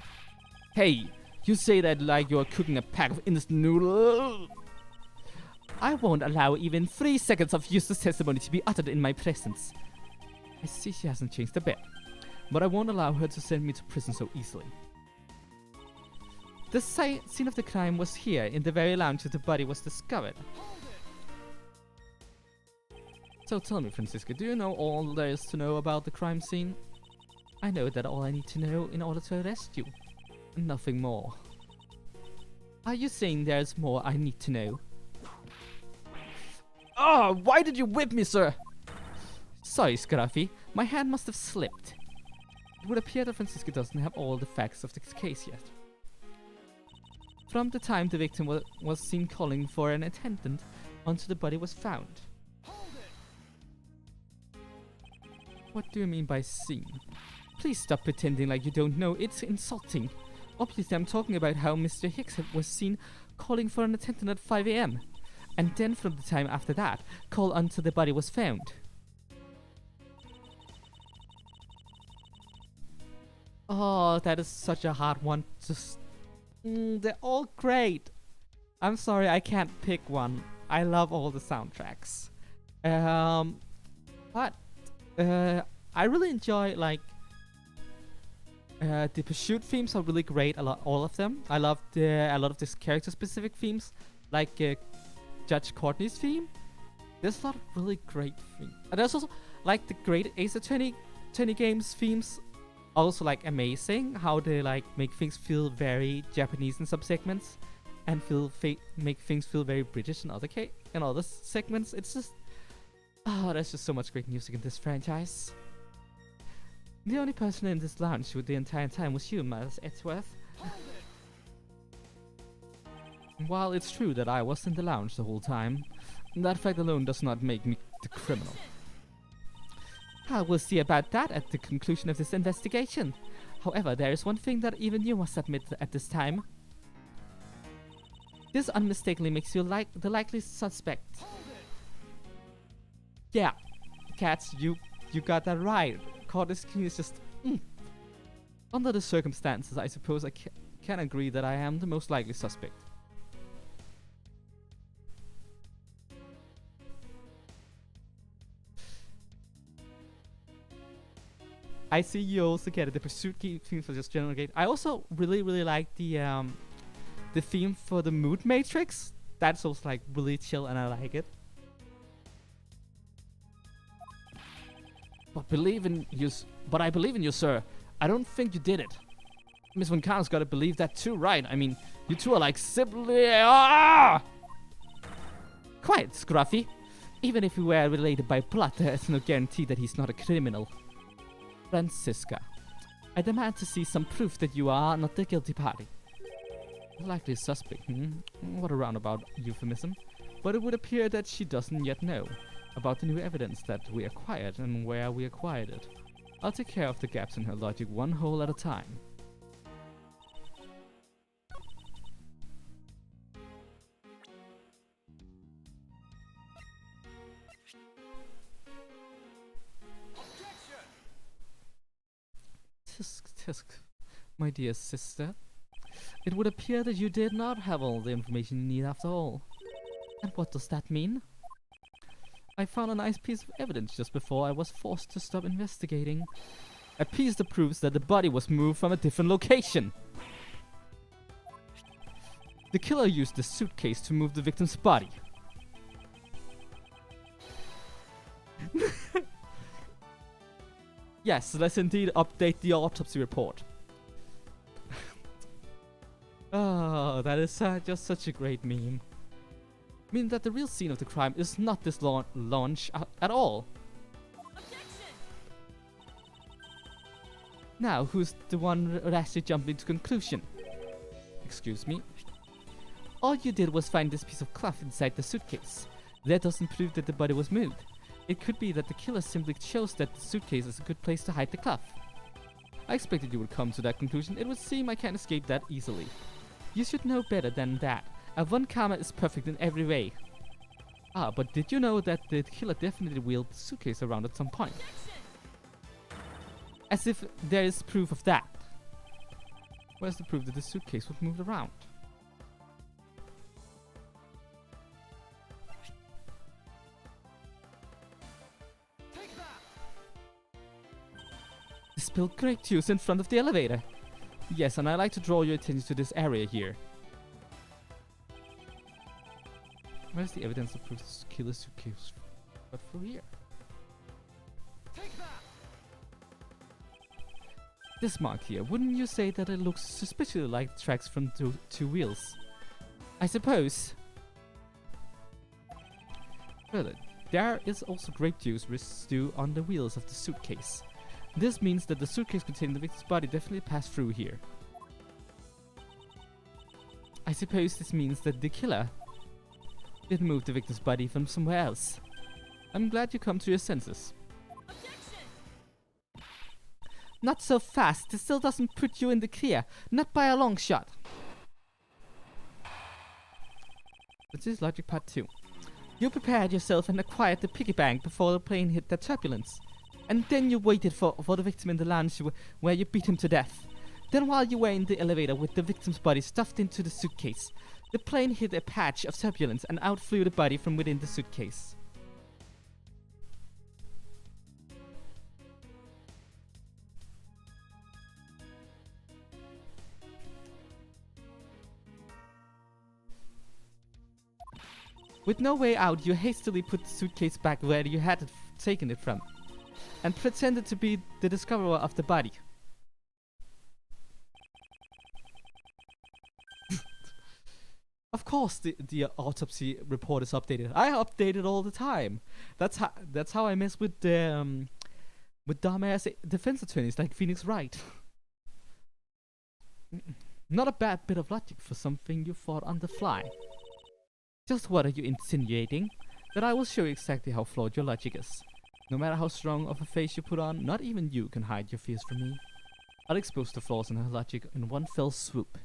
Hey, you say that like you're cooking a pack of instant noodles. I won't allow even 3 seconds of useless testimony to be uttered in my presence. I see she hasn't changed a bit, but I won't allow her to send me to prison so easily. The scene of the crime was here, in the very lounge where the body was discovered. So tell me, Francisca, do you know all there is to know about the crime scene? I know that all I need to know in order to arrest you. Nothing more. Are you saying there's more I need to know? Oh, why did you whip me, sir? Sorry, Scruffy. My hand must have slipped. It would appear that Francisca doesn't have all the facts of the case yet. From the time the victim was seen calling for an attendant until the body was found. What do you mean by seen? Please stop pretending like you don't know. It's insulting. Obviously, I'm talking about how Mr. Hicks was seen calling for an attendant at 5 AM. And then from the time after that, call until the body was found. Oh, that is such a hard one. They're all great. I'm sorry, I can't pick one. I love all the soundtracks. But I really enjoy like the pursuit themes are really great. All of them. I love a lot of these character-specific themes, like Judge Courtney's theme. There's a lot of really great themes. And there's also like the great Ace Attorney games themes. Also like amazing how they like make things feel very Japanese in some segments, and make things feel very British in other segments. It's just there's just so much great music in this franchise. The only person in this lounge with the entire time was you, Miles Edgeworth. While it's true that I was in the lounge the whole time, that fact alone does not make me the criminal. We'll see about that at the conclusion of this investigation. However, there is one thing that even you must admit at this time. This unmistakably makes you the likely suspect. Yeah, Cats, you got that right. Courtney's King is just... Under the circumstances, I suppose I can agree that I am the most likely suspect. I see you also get it. The pursuit theme for just general game. I also really like the theme for the Mood Matrix. That's also like really chill, and I like it. But I believe in you, sir. I don't think you did it. Miss Von Kahn's gotta believe that too, right? I mean, you two are like simply... Quiet, Scruffy. Even if we were related by blood, there's no guarantee that he's not a criminal. Francisca, I demand to see some proof that you are not the guilty party. Likely suspect, What a roundabout euphemism. But it would appear that she doesn't yet know about the new evidence that we acquired and where we acquired it. I'll take care of the gaps in her logic one hole at a time. Tisk, my dear sister. It would appear that you did not have all the information you need after all. And what does that mean? I found a nice piece of evidence just before I was forced to stop investigating. A piece that proves that the body was moved from a different location. The killer used the suitcase to move the victim's body. Yes, let's indeed update the autopsy report. Oh, that is just such a great meme. Meaning that the real scene of the crime is not this launch at all. Objection! Now, who's the one rashly jumping to conclusion? Excuse me? All you did was find this piece of cloth inside the suitcase. That doesn't prove that the body was moved. It could be that the killer simply chose that the suitcase is a good place to hide the cloth. I expected you would come to that conclusion. It would seem I can't escape that easily. You should know better than that. A Von Karma is perfect in every way. But did you know that the killer definitely wheeled the suitcase around at some point? As if there is proof of that. Where's the proof that the suitcase was moved around? They spilled grape juice in front of the elevator. Yes, and I'd like to draw your attention to this area here. Where's the evidence that proves the killer's suitcase? But through here. This mark here, wouldn't you say that it looks suspiciously like tracks from two wheels? I suppose. Further, there is also grape juice residue on the wheels of the suitcase. This means that the suitcase containing the victim's body definitely passed through here. I suppose this means that the killer did move the victim's body from somewhere else. I'm glad you come to your senses. Objection! Not so fast. This still doesn't put you in the clear. Not by a long shot. This is logic part 2. You prepared yourself and acquired the piggy bank before the plane hit the turbulence. And then you waited for the victim in the lounge where you beat him to death. Then while you were in the elevator with the victim's body stuffed into the suitcase, The plane hit a patch of turbulence and out flew the body from within the suitcase. With no way out, you hastily put the suitcase back where you had taken it from, and pretended to be the discoverer of the body. Of course, the autopsy report is updated. I update it all the time. That's how I mess with dumbass defense attorneys like Phoenix Wright. Not a bad bit of logic for something you thought on the fly. Just what are you insinuating? That I will show you exactly how flawed your logic is. No matter how strong of a face you put on, not even you can hide your fears from me. I'll expose the flaws in her logic in one fell swoop.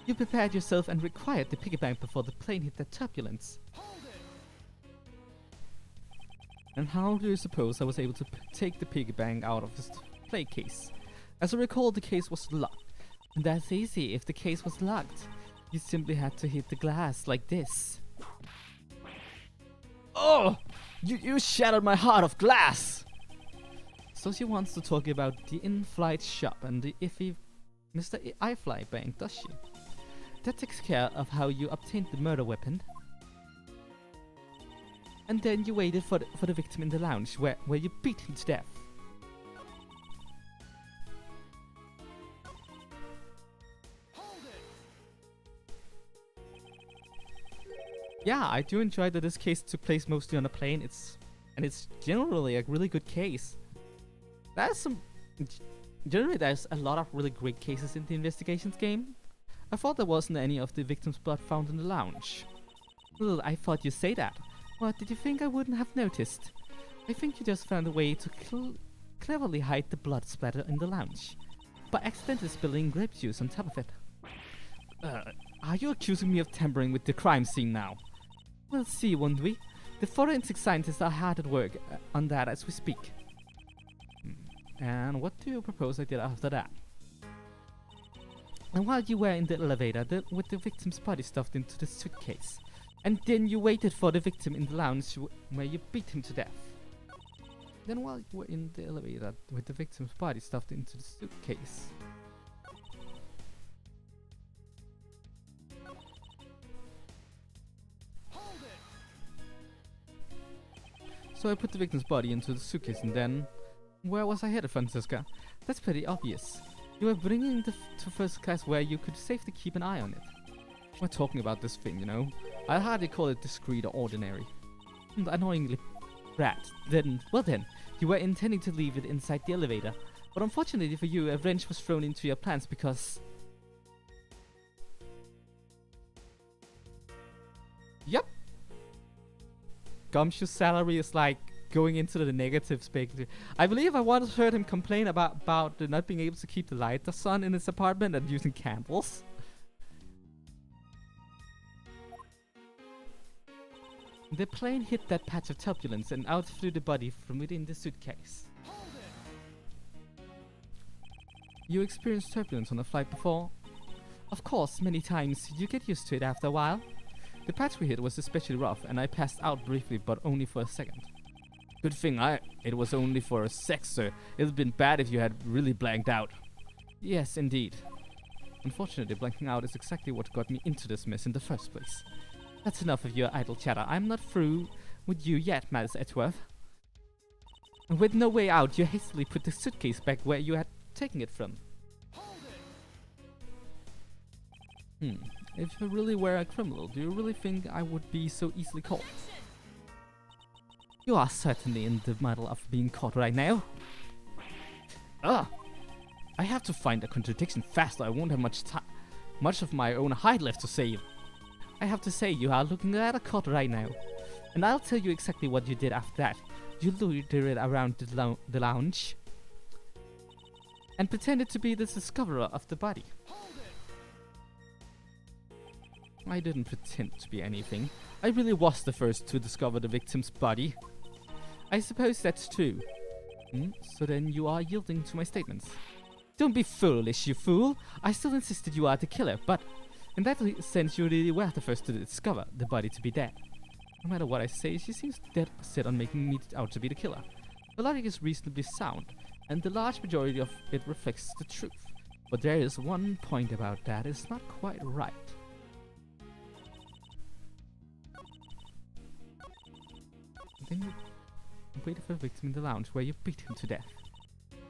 You prepared yourself and required the piggy bank before the plane hit the turbulence. And how do you suppose I was able to take the piggy bank out of this play case? As I recall, the case was locked. And that's easy. If the case was locked, you simply had to hit the glass like this. Oh! You shattered my heart of glass! So she wants to talk about the in-flight shop and the iffy Mr. I-Fly bank, does she? That takes care of how you obtained the murder weapon. And then you waited for the victim in the lounge, where you beat him to death. Yeah, I do enjoy that this case took place mostly on a plane. It's generally a really good case. Generally there's a lot of really great cases in the investigations game. I thought there wasn't any of the victim's blood found in the lounge. Well, I thought you'd say that. What, did you think I wouldn't have noticed? I think you just found a way to cleverly hide the blood splatter in the lounge, by accidentally spilling grape juice on top of it. Are you accusing me of tampering with the crime scene now? We'll see, won't we? The forensic scientists are hard at work on that as we speak. And what do you propose I did after that? And while you were in the elevator with the victim's body stuffed into the suitcase, and then you waited for the victim in the lounge where you beat him to death. Then while you were in the elevator with the victim's body stuffed into the suitcase. So I put the victim's body into the suitcase and then... Where was I headed, Francisca? That's pretty obvious. You were bringing it to first class where you could safely keep an eye on it. We're talking about this thing, you know. I'd hardly call it discreet or ordinary. And annoyingly brat. Well then, you were intending to leave it inside the elevator. But unfortunately for you, a wrench was thrown into your plans because... Yep. Gumshoe's salary is like going into the negatives, basically. I believe I once heard him complain about not being able to keep the lights on in his apartment and using candles. The plane hit that patch of turbulence and out flew the body from within the suitcase. You experienced turbulence on a flight before? Of course, many times. You get used to it after a while. The patch we hit was especially rough, and I passed out briefly, but only for a second. Good thing it was only for a sec, sir. It would have been bad if you had really blanked out. Yes, indeed. Unfortunately, blanking out is exactly what got me into this mess in the first place. That's enough of your idle chatter. I'm not through with you yet, Miss Edgeworth. And with no way out, you hastily put the suitcase back where you had taken it from. If you really were a criminal, do you really think I would be so easily caught? You are certainly in the middle of being caught right now. I have to find a contradiction fast or I won't have much of my own hide left to say. I have to say you are looking rather caught right now. And I'll tell you exactly what you did after that. You loitered around the lounge and pretended to be the discoverer of the body. I didn't pretend to be anything. I really was the first to discover the victim's body. I suppose that's true. So then you are yielding to my statements. Don't be foolish, you fool. I still insisted you are the killer, but in that sense you really were the first to discover the body to be dead. No matter what I say, she seems dead set on making me out to be the killer. The logic is reasonably sound, and the large majority of it reflects the truth. But there is one point about that is not quite right. Then you waited for the victim in the lounge where you beat him to death.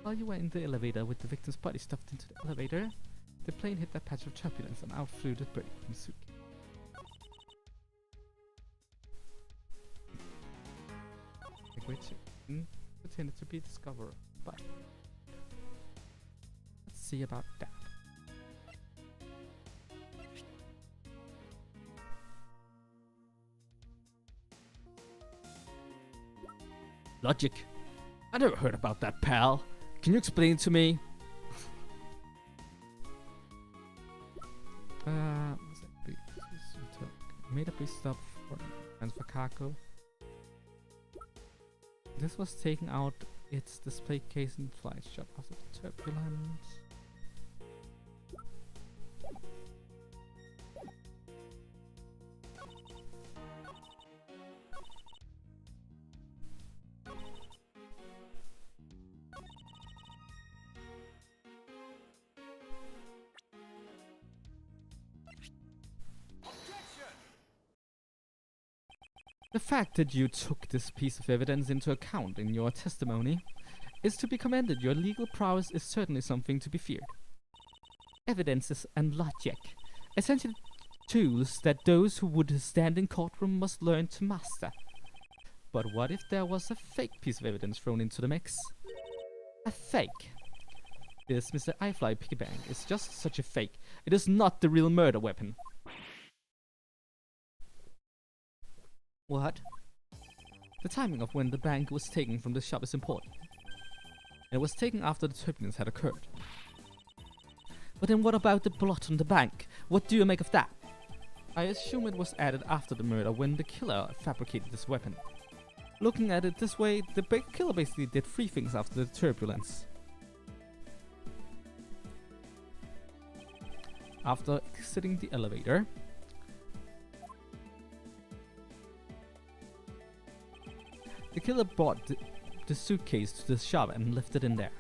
While you were in the elevator with the victim's body stuffed into the elevator, the plane hit that patch of turbulence and out flew the bird in the suitcase. Which pretended to be discoverer, but let's see about that. Logic? I never heard about that, pal. Can you explain it to me? Made a brief stop for transfer cargo. This was taking out its display case in the flight shop after the turbulence. The fact that you took this piece of evidence into account in your testimony is to be commended. Your legal prowess is certainly something to be feared. Evidences and logic, essentially tools that those who would stand in courtroom must learn to master. But what if there was a fake piece of evidence thrown into the mix? A fake. This Mr. iFly piggy bank is just such a fake. It is not the real murder weapon. What? The timing of when the bank was taken from the shop is important. It was taken after the turbulence had occurred. But then what about the blot on the bank? What do you make of that? I assume it was added after the murder when the killer fabricated this weapon. Looking at it this way, the killer basically did 3 things after the turbulence. After exiting the elevator, the killer brought the suitcase to the shop and left it in there.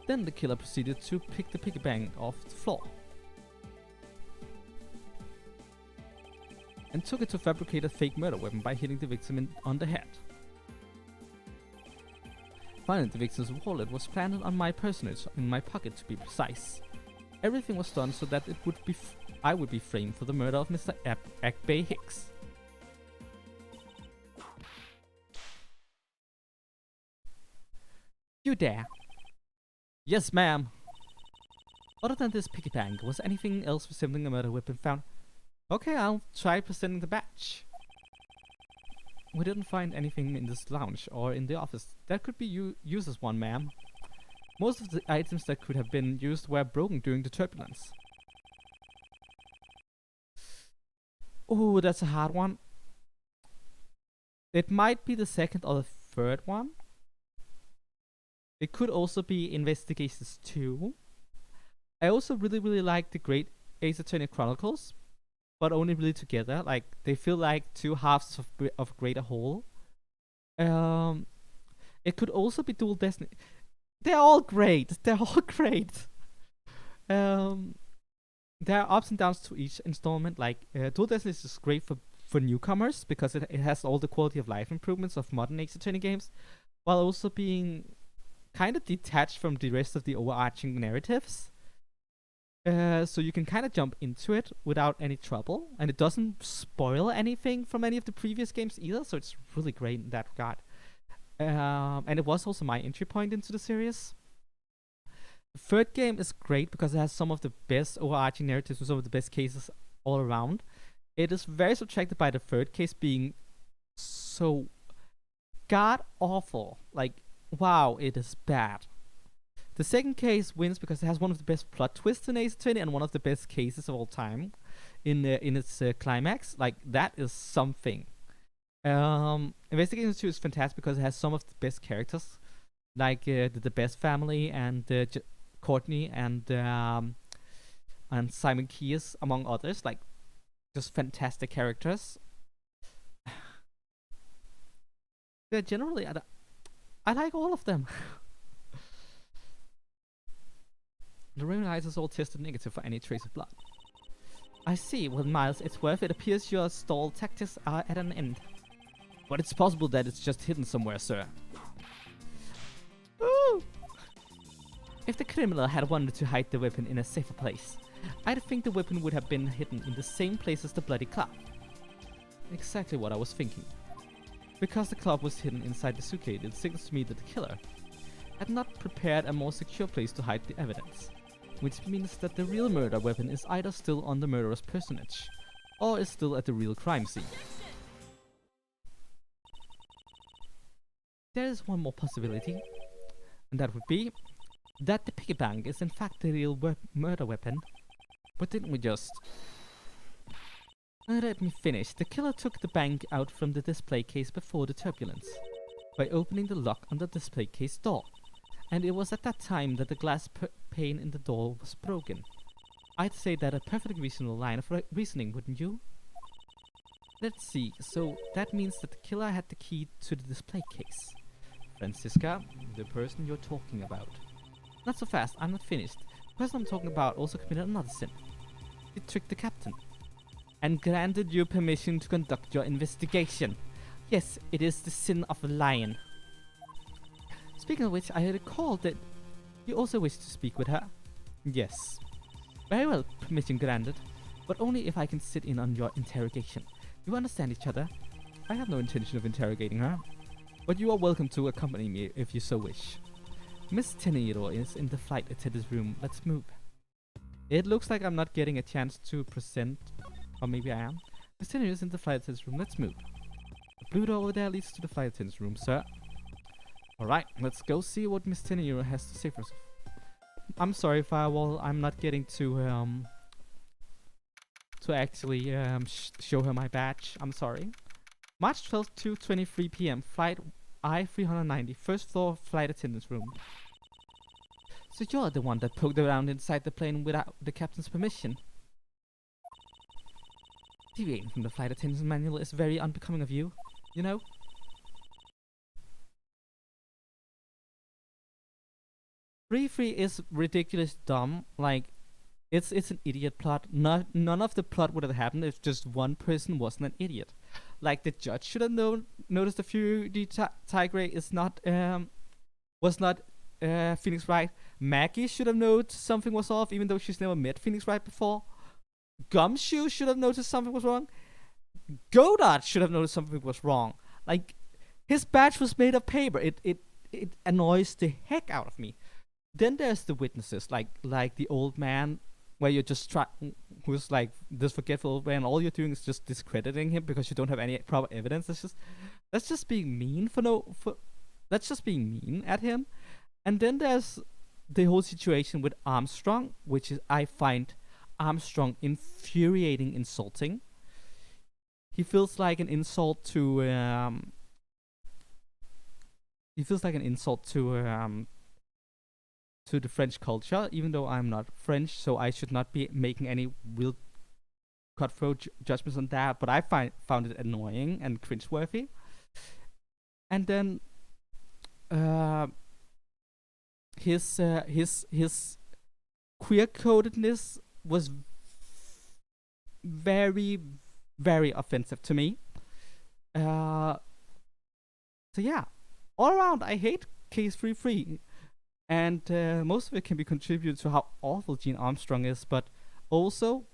Then the killer proceeded to pick the piggy bank off the floor and took it to fabricate a fake murder weapon by hitting the victim on the head. Finally, the victim's wallet was planted on my personage, in my pocket to be precise. Everything was done so that it would be I would be framed for the murder of Mr. Akbay Hicks. You there? Yes, ma'am. Other than this piggy bank, was anything else resembling a murder weapon found? Okay, I'll try presenting the badge. We didn't find anything in this lounge or in the office that could be used as one, ma'am. Most of the items that could have been used were broken during the turbulence. Oh, that's a hard one. It might be the second or the third one. It could also be Investigations 2. I also really like the Great Ace Attorney Chronicles, but only really together. Like, they feel like 2 halves of a greater whole. It could also be Dual Destiny. They're all great. They're all great. There are ups and downs to each installment. Like, Dual Destiny is just great for newcomers because it has all the quality of life improvements of modern Ace Attorney games, while also being kind of detached from the rest of the overarching narratives. So you can kind of jump into it without any trouble, and it doesn't spoil anything from any of the previous games either, so it's really great in that regard. And it was also my entry point into the series. The third game is great because it has some of the best overarching narratives with some of the best cases all around. It is very subtracted by the third case being so god awful. Like, wow, it is bad. The second case wins because it has one of the best plot twists in Ace Attorney and one of the best cases of all time in its climax. Like, that is something. Investigations 2 is fantastic because it has some of the best characters, like the best family and Courtney and Simon Keyes, among others, like just fantastic characters. Yeah, generally, I like all of them. The rim light is all tested negative for any trace of blood. I see. Well, Miles, it's worth it. Appears your stall tactics are at an end. But it's possible that it's just hidden somewhere, sir. Ooh. If the criminal had wanted to hide the weapon in a safer place, I'd think the weapon would have been hidden in the same place as the bloody club. Exactly what I was thinking. Because the club was hidden inside the suitcase, it signals to me that the killer had not prepared a more secure place to hide the evidence. Which means that the real murder weapon is either still on the murderer's personage, or is still at the real crime scene. There is one more possibility, and that would be that the piggy bank is in fact the real murder weapon. But didn't we just... Let me finish. The killer took the bank out from the display case before the turbulence, by opening the lock on the display case door. And it was at that time that the glass pane in the door was broken. I'd say that a perfectly reasonable line of reasoning, wouldn't you? Let's see, so that means that the killer had the key to the display case. Franziska, the person you're talking about. Not so fast, I'm not finished. The person I'm talking about also committed another sin. He tricked the captain, and granted you permission to conduct your investigation. Yes, it is the sin of a lion. Speaking of which, I recall that you also wish to speak with her. Yes. Very well, permission granted, but only if I can sit in on your interrogation. You understand each other? I have no intention of interrogating her, but you are welcome to accompany me if you so wish. Miss Tenero is in the flight attendant's room. Let's move. It looks like I'm not getting a chance to present, or maybe I am. Miss Tenero is in the flight attendant's room. Let's move. The blue door over there leads to the flight attendant's room, sir. Alright, let's go see what Miss Tenero has to say for herself. I'm sorry, Firewall, I'm not getting to actually show her my badge. I'm sorry. March 12th, 2:23 p.m. Flight I-390, first floor flight attendant's room. So you're the one that poked around inside the plane without the captain's permission. Deviating from the flight attendant's manual is very unbecoming of you, you know? Free is ridiculous dumb, like, it's an idiot plot. None of the plot would have happened if just one person wasn't an idiot. Like, the judge should have noticed the Fury Tigre is not, was not Phoenix Wright. Maggie should have noticed something was off, even though she's never met Phoenix Wright before. Gumshoe should have noticed something was wrong. Godard should have noticed something was wrong. Like, his badge was made of paper. It annoys the heck out of me. Then there's the witnesses, like the old man, where you're just who's like this forgetful old man. All you're doing is just discrediting him because you don't have any proper evidence. That's just being mean that's just being mean at him. And then there's the whole situation with Armstrong, which is, I find Armstrong infuriating, insulting. He feels like an insult to to the French culture, even though I'm not French, so I should not be making any real cutthroat judgments on that. But I found it annoying and cringeworthy. And then his queer codedness was very, very offensive to me. So yeah, all around I hate Case 3-3. And most of it can be contributed to how awful Gene Armstrong is, but also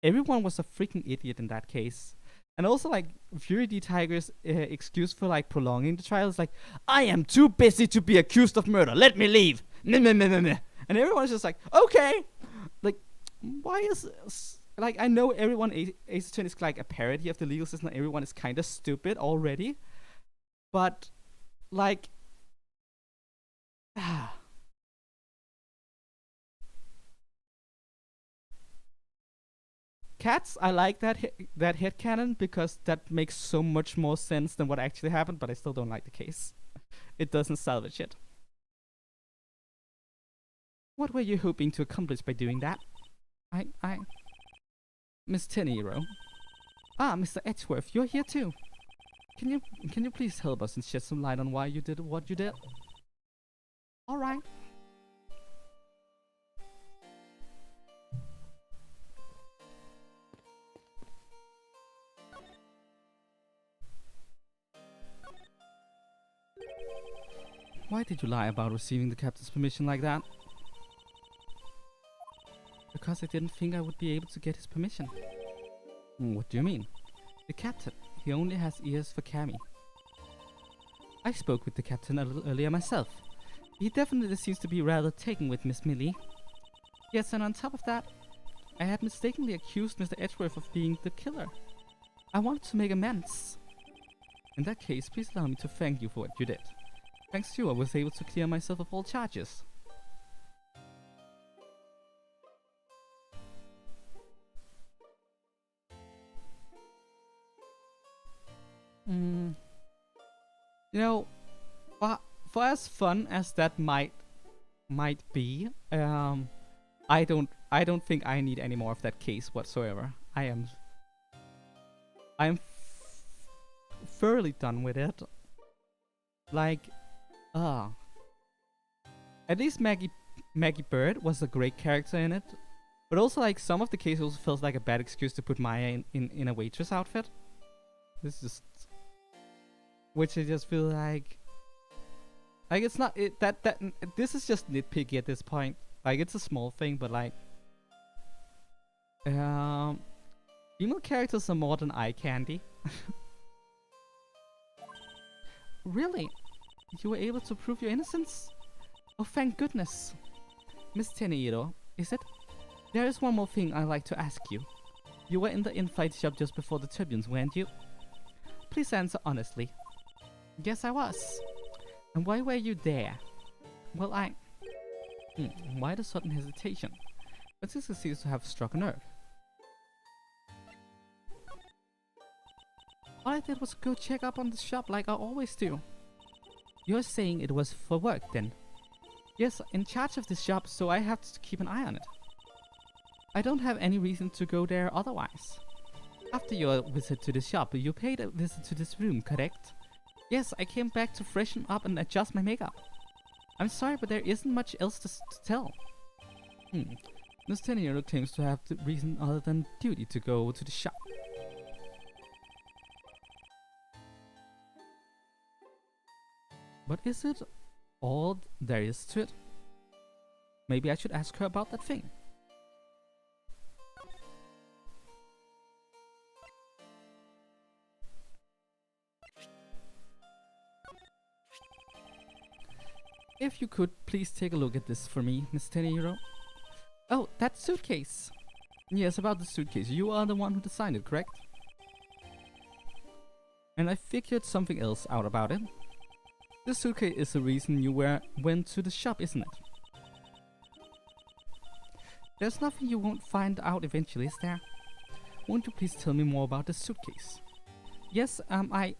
everyone was a freaking idiot in that case. And also, like, Fury D. Tiger's excuse for like prolonging the trial is like, I am too busy to be accused of murder. Let me leave. Nah, nah, nah, nah, nah. And everyone's just like, okay. Like, why is like, I know everyone Ace Attorney is like a parody of the legal system. Everyone is kind of stupid already, but like. Cats, I like that headcanon because that makes so much more sense than what actually happened, but I still don't like the case. It doesn't salvage it. What were you hoping to accomplish by doing that? Miss Tenero. Ah, Mr. Edgeworth, you're here too. Can you please help us and shed some light on why you did what you did? All right. Why did you lie about receiving the captain's permission like that? Because I didn't think I would be able to get his permission. What do you mean? The captain, he only has ears for Cammy. I spoke with the captain a little earlier myself. He definitely seems to be rather taken with Miss Millie. Yes, and on top of that, I had mistakenly accused Mr. Edgeworth of being the killer. I wanted to make amends. In that case, please allow me to thank you for what you did. Thanks to you, I was able to clear myself of all charges. You know, for as fun as that might be, I don't think I need any more of that case whatsoever. I am thoroughly done with it. Like, at least Maggie Bird was a great character in it, but also like some of the cases also feels like a bad excuse to put Maya in a waitress outfit. This is just, which I just feel like it's not this is just nitpicky at this point. Like, it's a small thing, but like, female characters are more than eye candy. Really? You were able to prove your innocence? Oh, thank goodness. Miss Tenero, is it? There is one more thing I'd like to ask you. You were in the in-flight shop just before the turbulence, weren't you? Please answer honestly. Yes, I was. And why were you there? Well, why the sudden hesitation? But this seems to have struck a nerve. All I did was go check up on the shop like I always do. You're saying it was for work then? Yes, in charge of this shop, so I have to keep an eye on it. I don't have any reason to go there otherwise. After your visit to the shop, you paid a visit to this room, correct? Yes, I came back to freshen up and adjust my makeup. I'm sorry, but there isn't much else to tell. Miss Tenero claims to have the reason other than duty to go to the shop. But is it all there is to it? Maybe I should ask her about that thing. If you could please take a look at this for me, Miss Tenero. Oh, that suitcase. Yes, about the suitcase. You are the one who designed it, correct? And I figured something else out about it. This suitcase is the reason you went to the shop, isn't it? There's nothing you won't find out eventually, is there? Won't you please tell me more about the suitcase? Yes, I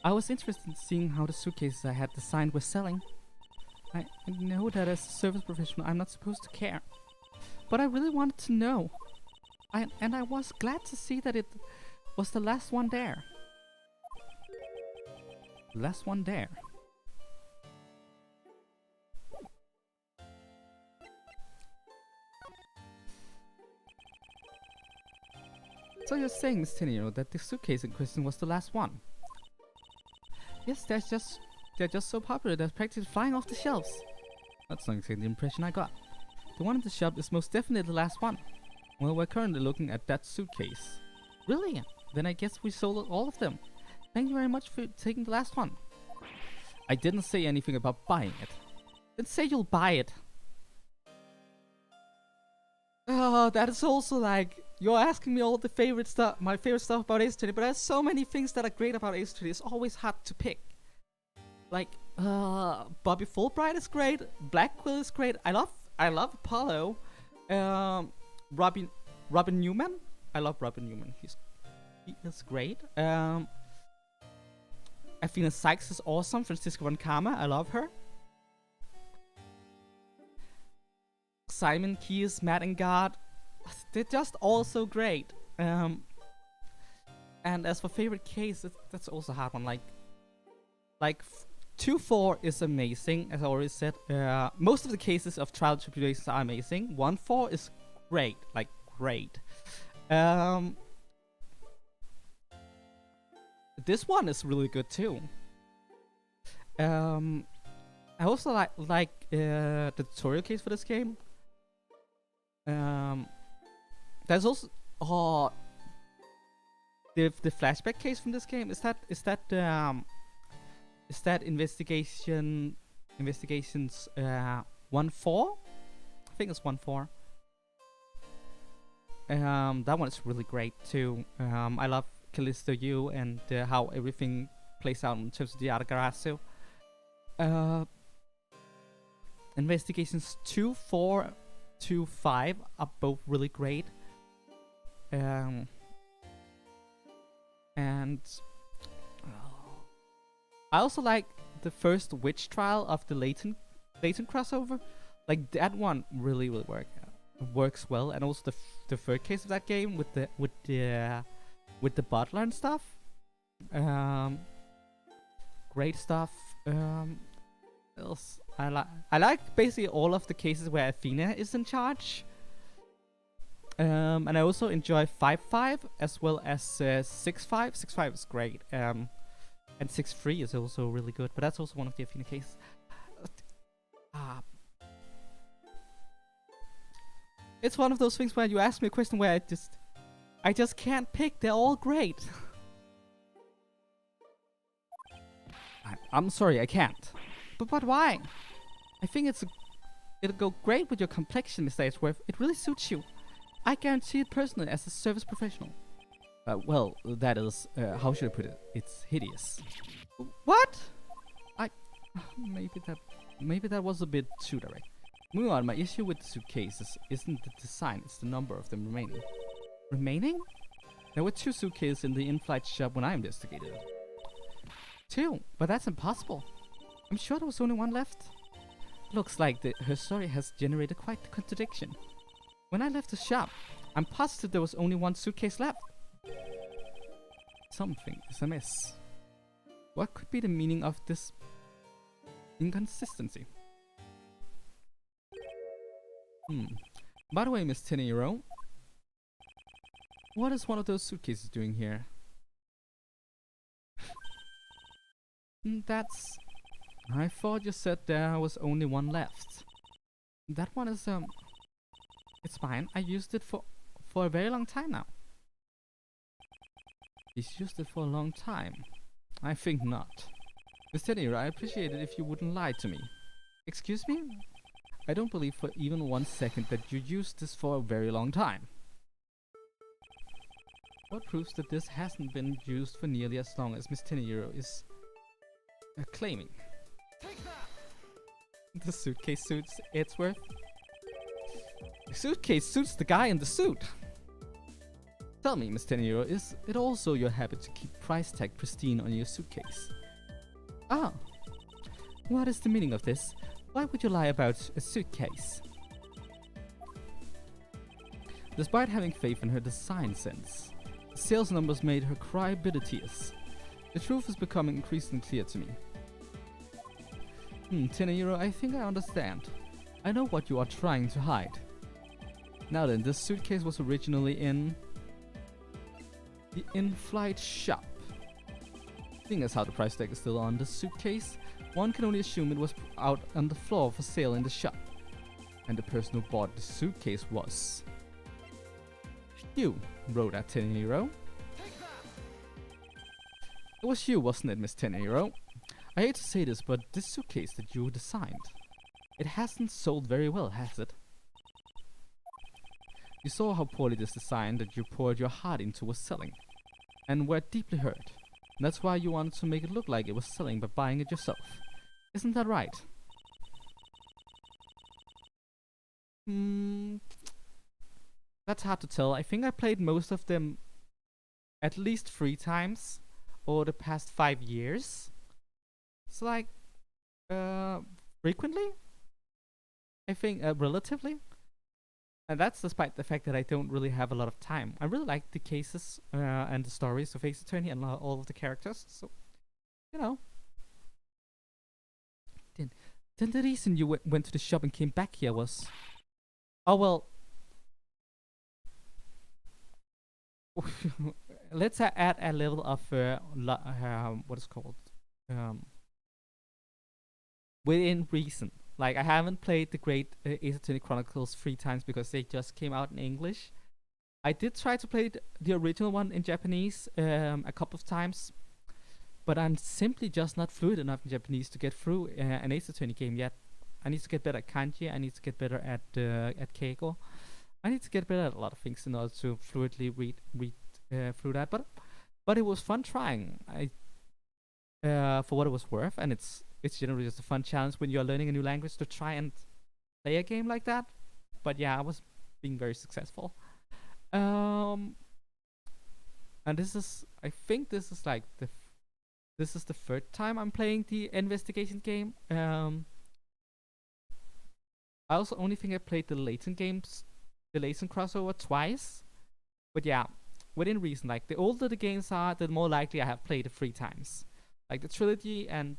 was interested in seeing how the suitcases I had designed were selling. I know that as a service professional I'm not supposed to care, but I really wanted to know. And I was glad to see that it was the last one there. Last one there. So you're saying, Miss Tenero, that the suitcase in question was the last one? Yes, they're just so popular they're practically flying off the shelves. That's not exactly the impression I got. The one in the shop is most definitely the last one. Well, we're currently looking at that suitcase. Really? Then I guess we sold all of them. Thank you very much for taking the last one. I didn't say anything about buying it. Then say you'll buy it. Oh, that is also like, you're asking me all the favorite stuff, my favorite stuff about Ace Attorney, but there's so many things that are great about Ace Attorney. It's always hard to pick. Like, Bobby Fulbright is great. Black Quill is great. I love Apollo. Robin Newman. I love Robin Newman. He is great. Athena Sykes is awesome. Francisca Von Karma, I love her. Simon Keyes, Matt and God, they're just all so great. And as for favorite case, that's also a hard one. Like 2-4 is amazing, as I already said. Most of the cases of Trial and Tribulations are amazing. 1-4 is great, like great. This one is really good too. I also like the tutorial case for this game. There's also the flashback case from this game. Is that investigations 1-4? I think it's 1-4. That one is really great too. I love Callisto U and how everything plays out in terms of the Argarasu. Investigations 2, 4, 2, 5 are both really great. And I also like the first witch trial of the Layton crossover. Like that one really works well, and also the third case of that game with the butler and stuff. Great stuff. Else I like basically all of the cases where Athena is in charge. And I also enjoy 5-5 as well as 6-5. 6-5 is great. And 6-3 is also really good, but that's also one of the Athena cases. It's one of those things where you ask me a question where I just can't pick. They're all great. I'm sorry, I can't. But why? I think it'll go great with your complexion, Mr. Edgeworth. It really suits you. I guarantee it personally as a service professional. Well, that is, how should I put it? It's hideous. What? Maybe that was a bit too direct. Moving on, my issue with the suitcases isn't the design, it's the number of them remaining. Remaining? There were 2 suitcases in the in-flight shop when I investigated it. 2? But that's impossible. I'm sure there was only 1 left. Looks like her story has generated quite the contradiction. When I left the shop, I'm positive there was only 1 suitcase left. Something is amiss. What could be the meaning of this inconsistency? By the way, Miss Tenero, what is one of those suitcases doing here? I thought you said there was only 1 left. That one is, it's fine. I used it for a very long time now. He's used it for a long time. I think not. Miss Tenero, I appreciate it if you wouldn't lie to me. Excuse me? I don't believe for even 1 second that you used this for a very long time. What proves that this hasn't been used for nearly as long as Miss Tenero is claiming? Take that! The suitcase suits Edgeworth. The suitcase suits the guy in the suit. Tell me, Miss Tenero, is it also your habit to keep price tag pristine on your suitcase? Ah, what is the meaning of this? Why would you lie about a suitcase? Despite having faith in her design sense, the sales numbers made her cry bitter tears. The truth is becoming increasingly clear to me. Tenero, I think I understand. I know what you are trying to hide. Now then, this suitcase was originally in the in-flight shop. Seeing as how the price tag is still on the suitcase, one can only assume it was out on the floor for sale in the shop. And the person who bought the suitcase was... you, Rhoda Tenero. It was you, wasn't it, Miss Tenero? I hate to say this, but this suitcase that you designed, it hasn't sold very well, has it? You saw how poorly this design that you poured your heart into was selling, and were deeply hurt. That's why you wanted to make it look like it was selling by buying it yourself. Isn't that right? That's hard to tell. I think I played most of them at least 3 times over the past 5 years. It's like, frequently? I think, relatively? And that's despite the fact that I don't really have a lot of time. I really like the cases and the stories of Ace Attorney and all of the characters. So, you know. Then the reason you went to the shop and came back here was... Oh, well... Let's add a level of... what is called? Within reason. Like, I haven't played the great Ace Attorney Chronicles 3 times because they just came out in English. I did try to play the original one in Japanese a couple of times, but I'm simply just not fluent enough in Japanese to get through an Ace Attorney game yet. I need to get better at kanji. I need to get better at Keiko. I need to get better at a lot of things in order to fluently read through that. But it was fun trying. For what it was worth, and it's generally just a fun challenge when you're learning a new language to try and play a game like that. But yeah, I was being very successful. And I think this is like this is the third time I'm playing the investigation game. I also only think I played the Layton games, the Layton crossover twice. But yeah, within reason. Like, the older the games are, the more likely I have played it 3 times. Like the trilogy and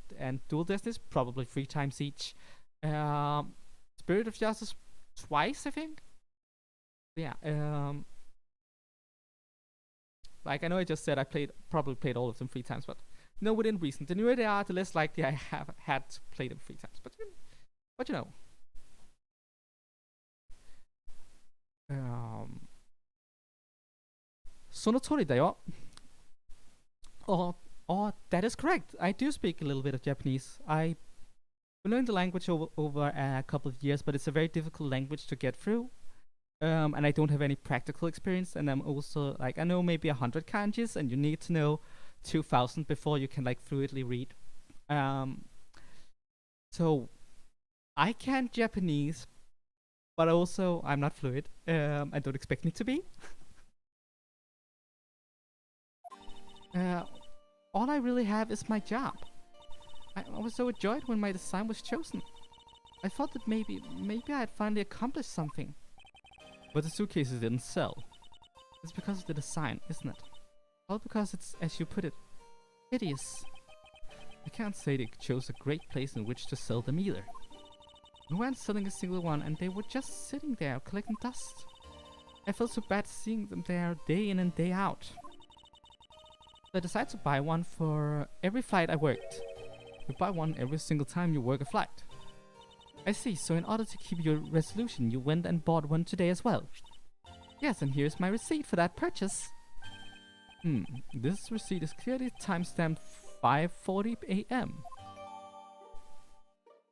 Dual Destinies, probably 3 times each. Spirit of Justice twice, I think. Yeah. Like, I know I just said I probably played all of them 3 times, but no, within reason. The newer they are, the less likely I have had to play them 3 times. But you know. その通りだよ。Oh, that is correct. I do speak a little bit of Japanese. I learned the language over a couple of years, but it's a very difficult language to get through. And I don't have any practical experience. And I'm also, like, I know maybe 100 kanjis, and you need to know 2,000 before you can, like, fluently read. So I can Japanese, but also I'm not fluent. I don't expect me to be. All I really have is my job. I was so overjoyed when my design was chosen. I thought that maybe I had finally accomplished something. But the suitcases didn't sell. It's because of the design, isn't it? All because it's, as you put it, hideous. I can't say they chose a great place in which to sell them either. We weren't selling a single one, and they were just sitting there collecting dust. I felt so bad seeing them there day in and day out. I decided to buy one for every flight I worked. You buy one every single time you work a flight. I see, so in order to keep your resolution, you went and bought one today as well. Yes, and here's my receipt for that purchase. This receipt is clearly timestamped 5:40 a.m.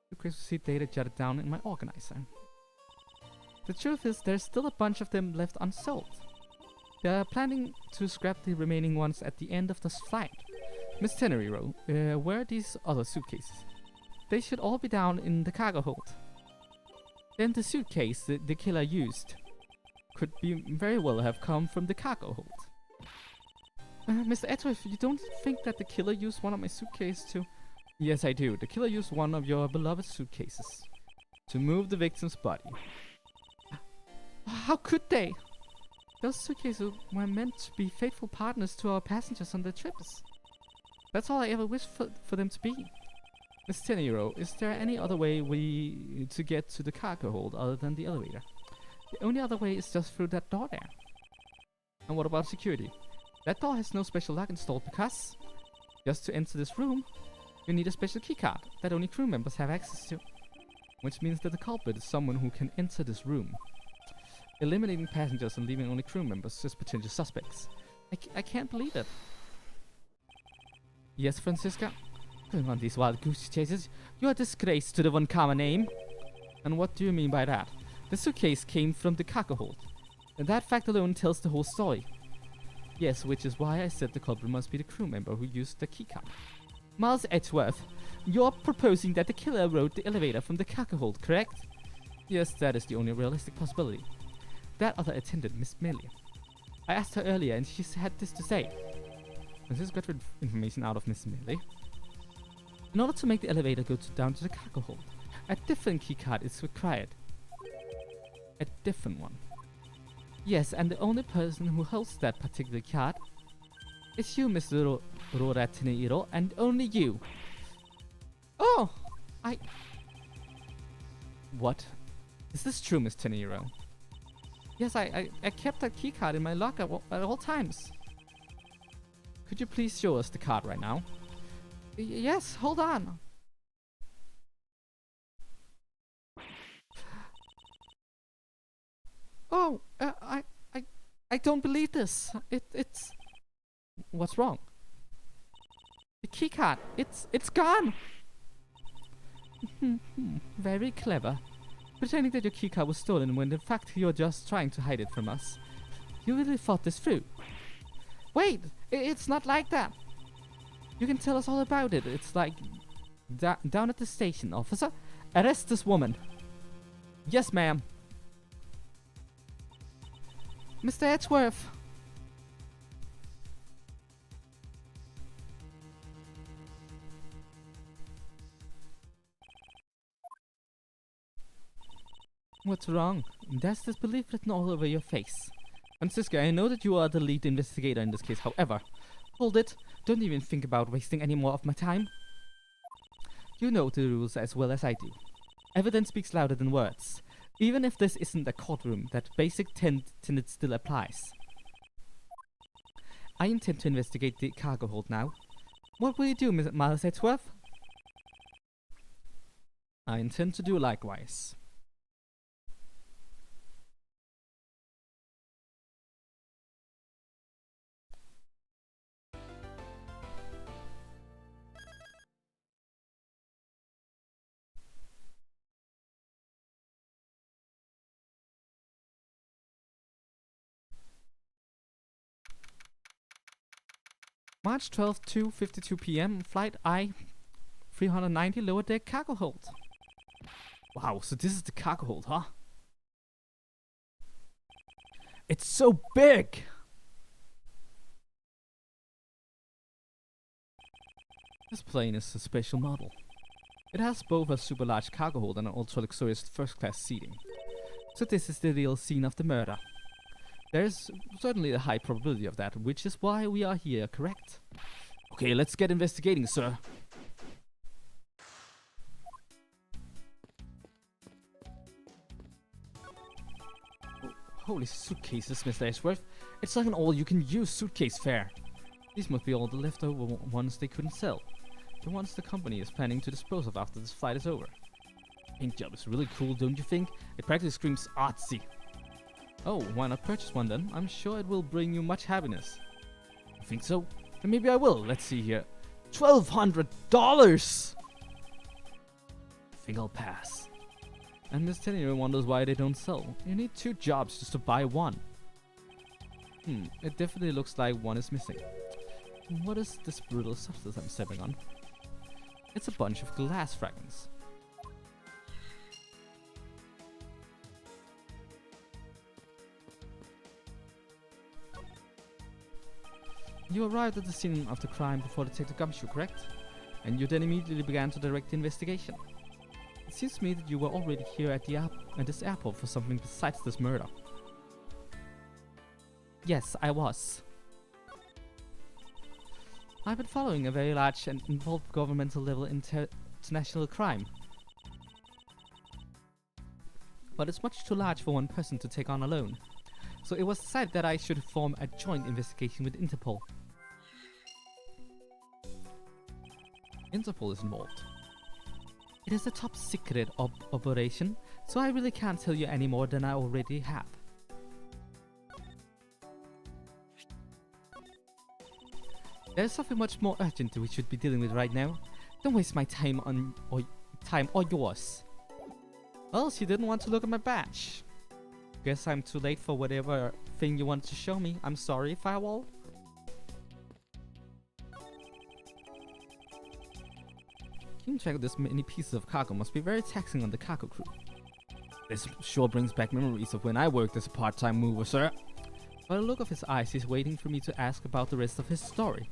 The receipt data jotted down in my organizer. The truth is, there's still a bunch of them left unsold. They are planning to scrap the remaining ones at the end of this flight. Miss Teneriero, where are these other suitcases? They should all be down in the cargo hold. Then the suitcase the killer used could very well have come from the cargo hold. Mr. Edgeworth, you don't think that the killer used one of my suitcases to... Yes, I do. The killer used one of your beloved suitcases to move the victim's body. How could they? Those suitcases were meant to be faithful partners to our passengers on their trips. That's all I ever wished for them to be. Miss Tenero, is there any other way to get to the cargo hold other than the elevator? The only other way is just through that door there. And what about security? That door has no special lock installed because just to enter this room, you need a special keycard that only crew members have access to. Which means that the culprit is someone who can enter this room. Eliminating passengers and leaving only crew members as potential suspects. I can't believe it. Yes, Francisca? Going on these wild goose chases, you're a disgrace to the Von Karma name. And what do you mean by that? The suitcase came from the cargo hold. And that fact alone tells the whole story. Yes, which is why I said the culprit must be the crew member who used the keycard. Miles Edgeworth, you're proposing that the killer rode the elevator from the cargo hold, correct? Yes, that is the only realistic possibility. That other attendant, Miss Millie. I asked her earlier and she had this to say. Francisco got information out of Miss Millie. In order to make the elevator go down to the cargo hold, a different keycard is required. A different one. Yes, and the only person who holds that particular card is you, Mr. Roratinero, and only you. Oh! What? Is this true, Miss Tenero? Yes, I kept that keycard in my locker at all times. Could you please show us the card right now? Yes, hold on. Oh, I don't believe this. It's... What's wrong? The keycard, it's gone. Very clever. Pretending that your keycard was stolen when in fact you're just trying to hide it from us. You really thought this through. Wait, it's not like that. You can tell us all about it. It's like down at the station, officer. Arrest this woman. Yes, ma'am. Mr. Edgeworth. What's wrong? There's this belief written all over your face. Francisca, I know that you are the lead investigator in this case, however. Hold it. Don't even think about wasting any more of my time. You know the rules as well as I do. Evidence speaks louder than words. Even if this isn't a courtroom, that basic tenet still applies. I intend to investigate the cargo hold now. What will you do, Miles Edgeworth? I intend to do likewise. March 12th, 2:52 p.m. Flight I-390 lower deck cargo hold. Wow, so this is the cargo hold, huh? It's so big! This plane is a special model. It has both a super large cargo hold and an ultra luxurious first class seating. So this is the real scene of the murder. There's certainly a high probability of that, which is why we are here, correct? Okay, let's get investigating, sir. Holy suitcases, Mr. Edgeworth. It's like an all-you-can-use suitcase fair. These must be all the leftover ones they couldn't sell. The ones the company is planning to dispose of after this flight is over. Paint job is really cool, don't you think? It practically screams artsy. Oh, why not purchase one then? I'm sure it will bring you much happiness. You think so? Then maybe I will. Let's see here. $1,200! I think I'll pass. And Miss Tennier wonders why they don't sell. You need 2 jobs just to buy one. It definitely looks like one is missing. What is this brutal substance I'm stepping on? It's a bunch of glass fragments. You arrived at the scene of the crime before Detective Gumshoe, correct? And you then immediately began to direct the investigation. It seems to me that you were already here at this airport for something besides this murder. Yes, I was. I've been following a very large and involved governmental level international crime. But it's much too large for one person to take on alone. So it was decided that I should form a joint investigation with Interpol. Interpol is involved. It is a top secret operation, so I really can't tell you any more than I already have. There's something much more urgent we should be dealing with right now. Don't waste my time or yours. Well, she didn't want to look at my badge. Guess I'm too late for whatever thing you wanted to show me. I'm sorry, Firewall. Keeping track of this many pieces of cargo must be very taxing on the cargo crew. This sure brings back memories of when I worked as a part-time mover, sir. By the look of his eyes, he's waiting for me to ask about the rest of his story.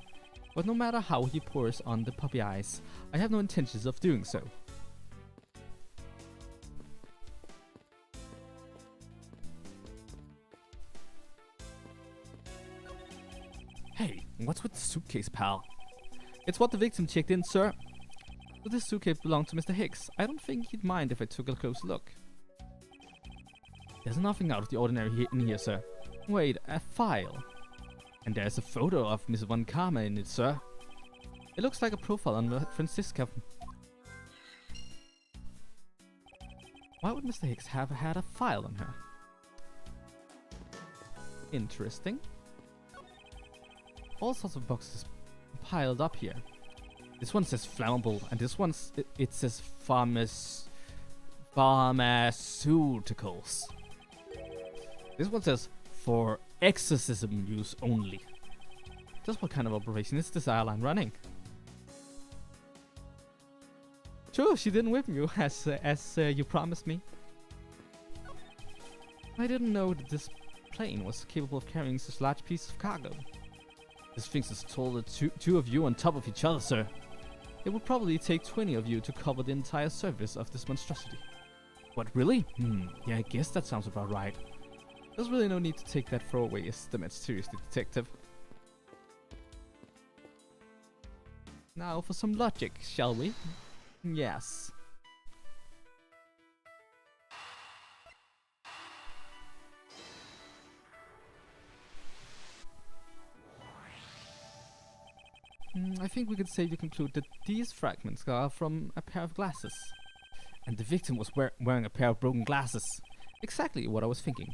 But no matter how he pours on the puppy eyes, I have no intentions of doing so. Hey, what's with the suitcase, pal? It's what the victim checked in, sir. But this suitcase belonged to Mr. Hicks. I don't think he'd mind if I took a close look. There's nothing out of the ordinary in here, sir. Wait, a file. And there's a photo of Miss Von Karma in it, sir. It looks like a profile on Francisca. Why would Mr. Hicks have had a file on her? Interesting. All sorts of boxes piled up here. This one says flammable, and this one it says pharmaceuticals. This one says for exorcism use only. Just what kind of operation is this airline running? Sure, she didn't whip you as you promised me. I didn't know that this plane was capable of carrying such large pieces of cargo. This thing is taller than two of you on top of each other, sir. It would probably take 20 of you to cover the entire surface of this monstrosity. What, really? Yeah, I guess that sounds about right. There's really no need to take that throwaway estimate seriously, detective. Now for some logic, shall we? Yes. I think we could safely conclude that these fragments are from a pair of glasses. And the victim was wearing a pair of broken glasses. Exactly what I was thinking.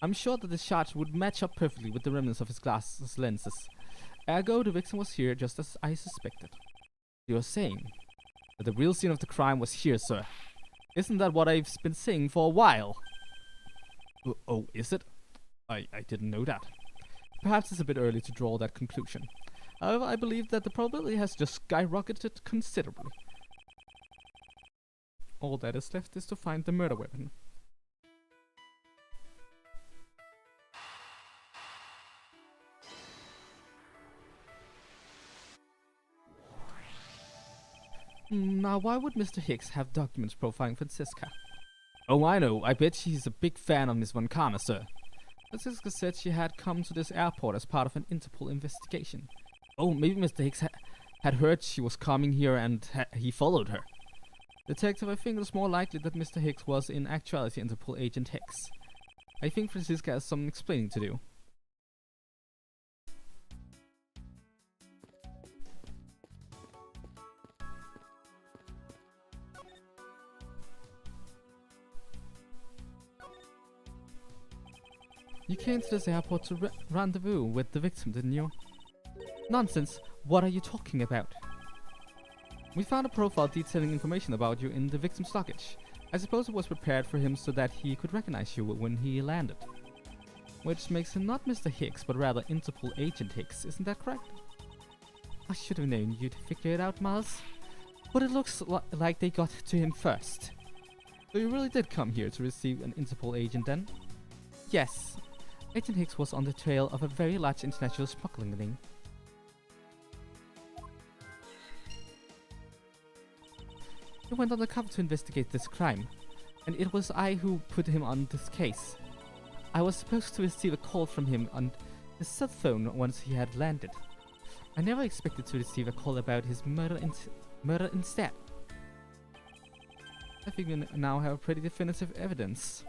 I'm sure that the charge would match up perfectly with the remnants of his glasses lenses. Ergo, the victim was here just as I suspected. You're saying that the real scene of the crime was here, sir. Isn't that what I've been saying for a while? Oh, is it? I didn't know that. Perhaps it's a bit early to draw that conclusion. However, I believe that the probability has just skyrocketed considerably. All that is left is to find the murder weapon. Now, why would Mr. Hicks have documents profiling Francisca? Oh, I know. I bet she's a big fan of Miss Von Karma, sir. Francisca said she had come to this airport as part of an Interpol investigation. Oh, maybe Mr. Hicks had heard she was coming here and he followed her. Detective, I think it's more likely that Mr. Hicks was in actuality Interpol agent Hicks. I think Francisca has some explaining to do. You came to this airport to rendezvous with the victim, didn't you? Nonsense! What are you talking about? We found a profile detailing information about you in the victim's luggage. I suppose it was prepared for him so that he could recognize you when he landed. Which makes him not Mr. Hicks, but rather Interpol agent Hicks, isn't that correct? I should have known you'd figure it out, Miles. But it looks like they got to him first. So you really did come here to receive an Interpol agent then? Yes. Agent Hicks was on the trail of a very large international smuggling ring. He went undercover to investigate this crime, and it was I who put him on this case. I was supposed to receive a call from him on his cell phone once he had landed. I never expected to receive a call about his murder instead. I think we now have pretty definitive evidence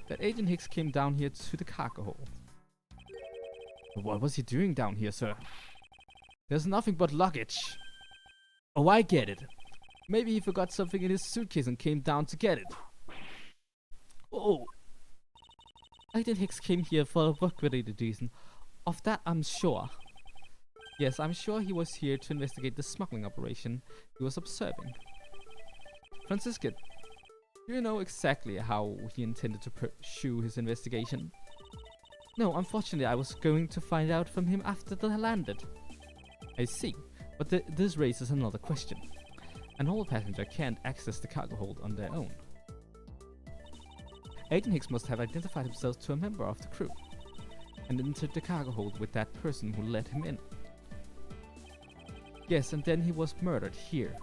that Agent Hicks came down here to the cargo hold. What was he doing down here, sir? There's nothing but luggage. Oh, I get it. Maybe he forgot something in his suitcase and came down to get it. Oh. Agent Hicks came here for a work-related reason. Of that, I'm sure. Yes, I'm sure he was here to investigate the smuggling operation he was observing. Francisca, do you know exactly how he intended to pursue his investigation? No, unfortunately, I was going to find out from him after they landed. I see, but this raises another question. An old passenger can't access the cargo hold on their own. Agent Hicks must have identified himself to a member of the crew and entered the cargo hold with that person who let him in. Yes, and then he was murdered here.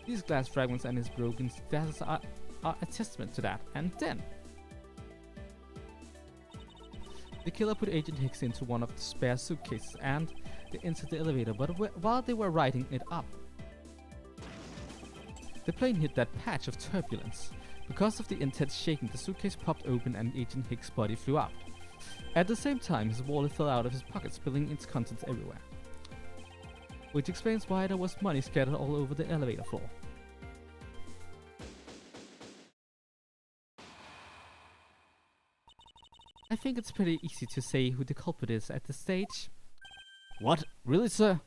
These glass fragments and his broken glasses are a testament to that. And then The killer put Agent Hicks into one of the spare suitcases and they entered the elevator, but while they were riding it up, the plane hit that patch of turbulence. Because of the intense shaking, the suitcase popped open and Agent Hicks' body flew out. At the same time, his wallet fell out of his pocket, spilling its contents everywhere. Which explains why there was money scattered all over the elevator floor. I think it's pretty easy to say who the culprit is at this stage. What? Really, sir?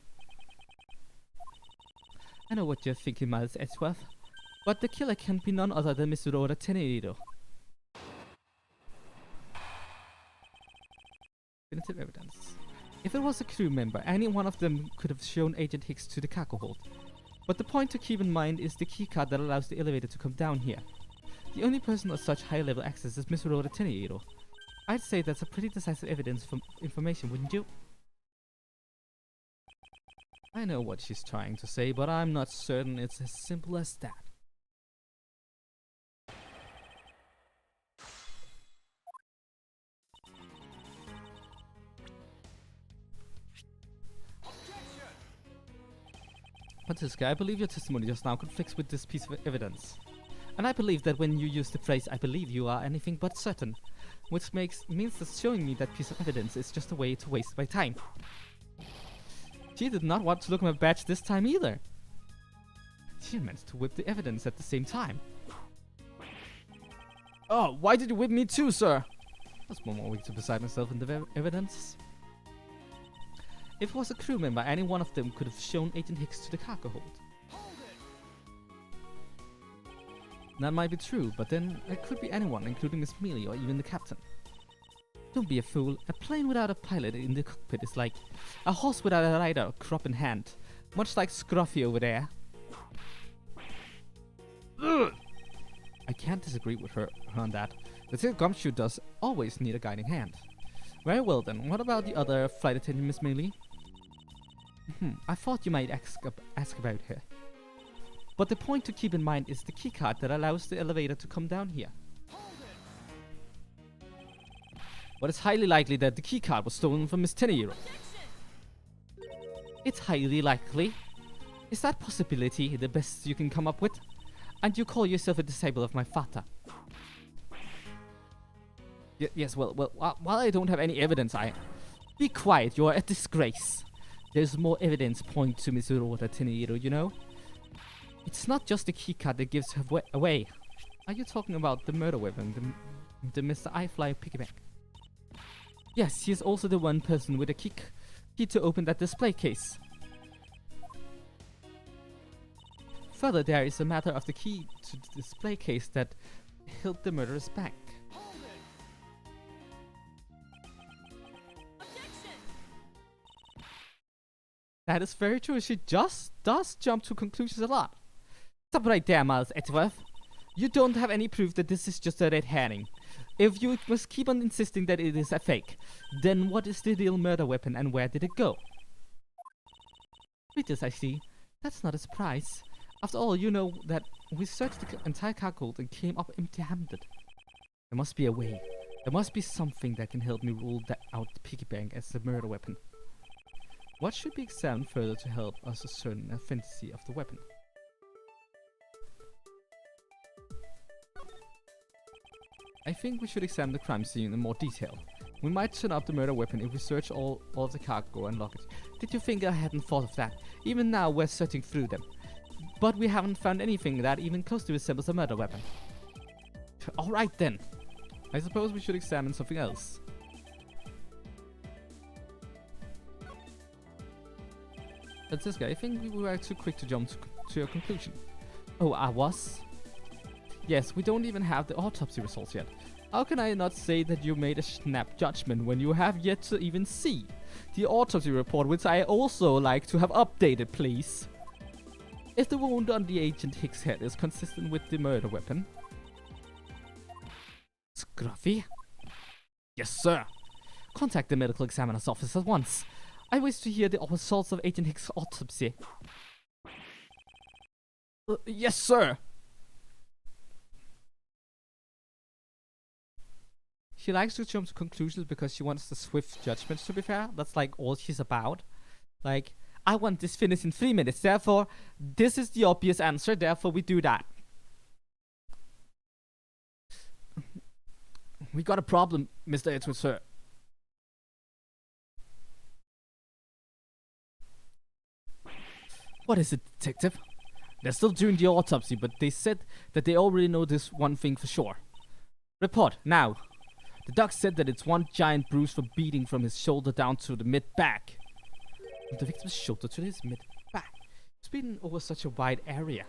I know what you're thinking, Miles Edgeworth, but the killer can be none other than Mr. Oda Teneido. Definitive evidence. If it was a crew member, any one of them could have shown Agent Hicks to the cargo hold. But the point to keep in mind is the keycard that allows the elevator to come down here. The only person with such high-level access is Mr. Oda Teneido. I'd say that's a pretty decisive evidence from information, wouldn't you? I know what she's trying to say, but I'm not certain it's as simple as that. Francisca, I believe your testimony just now conflicts with this piece of evidence. And I believe that when you use the phrase, I believe, you are anything but certain, which means that showing me that piece of evidence is just a way to waste my time. She did not want to look at my badge this time either. She meant to whip the evidence at the same time. Oh, why did you whip me too, sir? That's one more week to beside myself in the evidence. If it was a crew member, any one of them could have shown Agent Hicks to the cargo hold. That might be true, but then it could be anyone, including Miss Mealy or even the captain. Don't be a fool. A plane without a pilot in the cockpit is like a horse without a rider, crop in hand. Much like Scruffy over there. Ugh. I can't disagree with her on that. The tail Gumshoe does always need a guiding hand. Very well then, what about the other flight attendant, Miss Mealy? I thought you might ask about her. But the point to keep in mind is the keycard that allows the elevator to come down here. But it's highly likely that the keycard was stolen from Miss Teneido. It's highly likely. Is that possibility the best you can come up with? And you call yourself a disciple of my father? Yes, well, while I don't have any evidence, Be quiet, you're a disgrace. There's more evidence pointing to Mr. Oda Teneido, you know? It's not just the keycard that gives her away. Are you talking about the murder weapon, the Mr. iFly piggy bank? Yes, he is also the one person with a key to open that display case. Further, there is a matter of the key to the display case that held the murderer's bank. That is very true. She just does jump to conclusions a lot. Stop right there, Miles Edgeworth. You don't have any proof that this is just a red herring. If you must keep on insisting that it is a fake, then what is the real murder weapon and where did it go? Readers, I see. That's not a surprise. After all, you know that we searched the entire cargo hold and came up empty-handed. There must be a way. There must be something that can help me rule out the piggy bank as the murder weapon. What should be examined further to help us ascertain the authenticity of the weapon? I think we should examine the crime scene in more detail. We might turn up the murder weapon if we search all of the cargo and luggage. Did you think I hadn't thought of that? Even now we're searching through them. But we haven't found anything that even closely resembles a murder weapon. Alright then. I suppose we should examine something else. Francisca, I think we were too quick to jump to your conclusion. Oh, I was? Yes, we don't even have the autopsy results yet. How can I not say that you made a snap judgment when you have yet to even see the autopsy report, which I also like to have updated, please? If the wound on the Agent Hicks' head is consistent with the murder weapon... Scruffy? Yes, sir. Contact the medical examiner's office at once. I wish to hear the results of Agent Hicks' autopsy. Yes, sir. She likes to jump to conclusions because she wants the swift judgments, to be fair. That's like all she's about. Like, I want this finished in 3 minutes, therefore, this is the obvious answer, therefore we do that. We got a problem, Mr. Edgeworth, sir. What is it, detective? They're still doing the autopsy, but they said that they already know this one thing for sure. Report, now. The doc said that it's one giant bruise from beating from his shoulder down to the mid-back. From the victim's shoulder to his mid-back. It's beaten over such a wide area.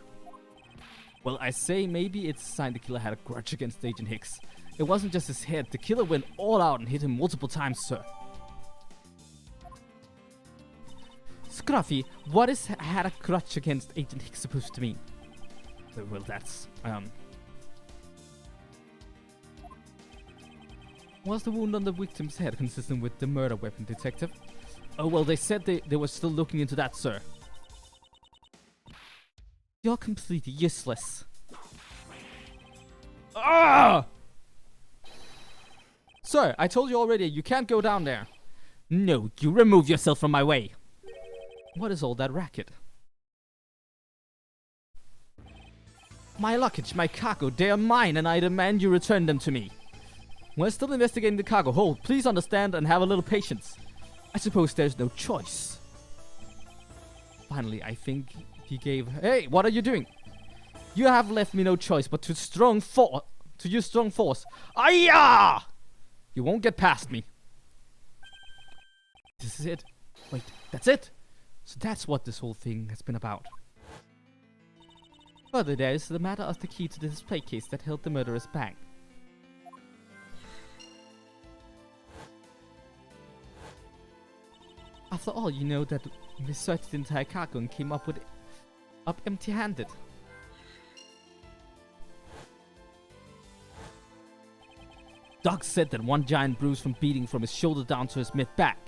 Well, I say maybe it's a sign the killer had a grudge against Agent Hicks. It wasn't just his head. The killer went all out and hit him multiple times, sir. Scruffy, what is had a grudge against Agent Hicks supposed to mean? Well, that's, Was the wound on the victim's head consistent with the murder weapon, detective? Oh, well, they said they were still looking into that, sir. You're completely useless. Ah! Sir, I told you already, you can't go down there. No, you remove yourself from my way. What is all that racket? My luggage, my cargo, they are mine and I demand you return them to me. We're still investigating the cargo hold. Please understand and have a little patience. I suppose there's no choice. Finally, I think he gave... Hey, what are you doing? You have left me no choice but to use strong force. Ayah! You won't get past me. This is it. Wait, that's it? So that's what this whole thing has been about. Further, there is the matter of the key to the display case that held the murderer's bag. After all, you know that we searched the entire cargo and came up empty-handed. Doc said that one giant bruise from beating from his shoulder down to his mid-back.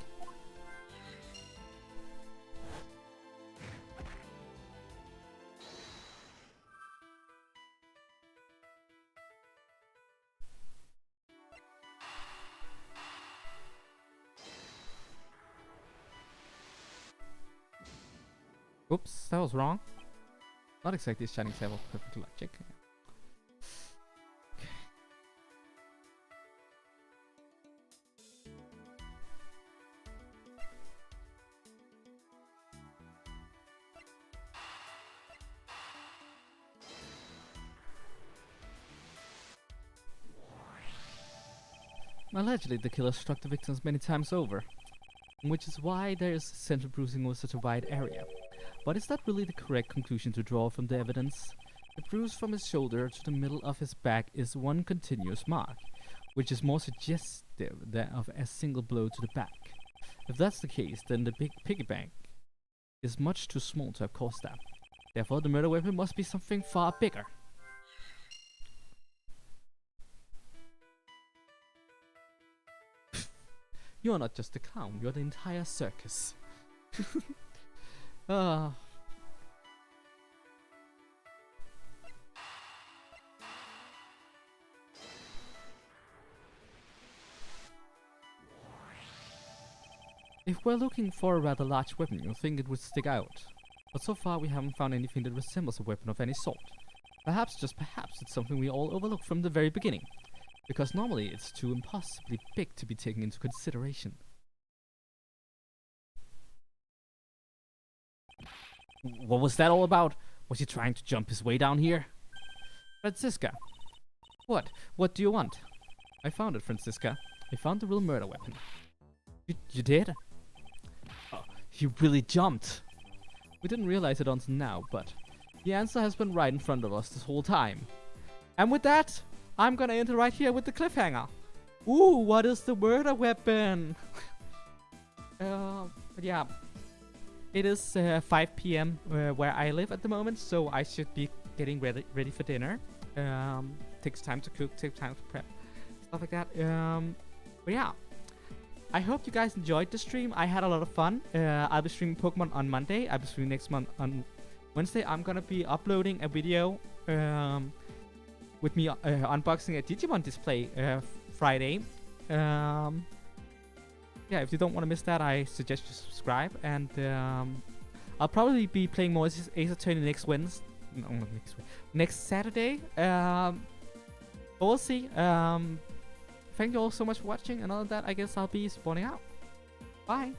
Oops, that was wrong. Not exactly a shining example of perfect logic. Allegedly, the killer struck the victims many times over, which is why there is central bruising over such a wide area. But is that really the correct conclusion to draw from the evidence? The bruise from his shoulder to the middle of his back is one continuous mark, which is more suggestive than of a single blow to the back. If that's the case, then the big piggy bank is much too small to have caused that. Therefore, the murder weapon must be something far bigger. You're not just a clown, you're the entire circus. If we're looking for a rather large weapon, you'll think it would stick out. But so far we haven't found anything that resembles a weapon of any sort. Perhaps, just perhaps, it's something we all overlooked from the very beginning. Because normally it's too impossibly big to be taken into consideration. What was that all about? Was he trying to jump his way down here? Franziska. What? What do you want? I found it, Franziska. I found the real murder weapon. You did? Oh, he really jumped. We didn't realize it until now, but the answer has been right in front of us this whole time. And with that, I'm gonna end it right here with the cliffhanger. Ooh, what is the murder weapon? But yeah. It is 5 p.m. Where I live at the moment, so I should be getting ready for dinner. Takes time to cook, takes time to prep, stuff like that. But yeah, I hope you guys enjoyed the stream. I had a lot of fun. I'll be streaming Pokemon on Monday. I'll be streaming next month on Wednesday. I'm gonna be uploading a video with me unboxing a Digimon display Friday. Yeah, if you don't want to miss that, I suggest you subscribe. And I'll probably be playing more Ace Attorney next Wednesday. No, not next week. Next Saturday. But we'll see. Thank you all so much for watching. And other than that, I guess I'll be spawning out. Bye.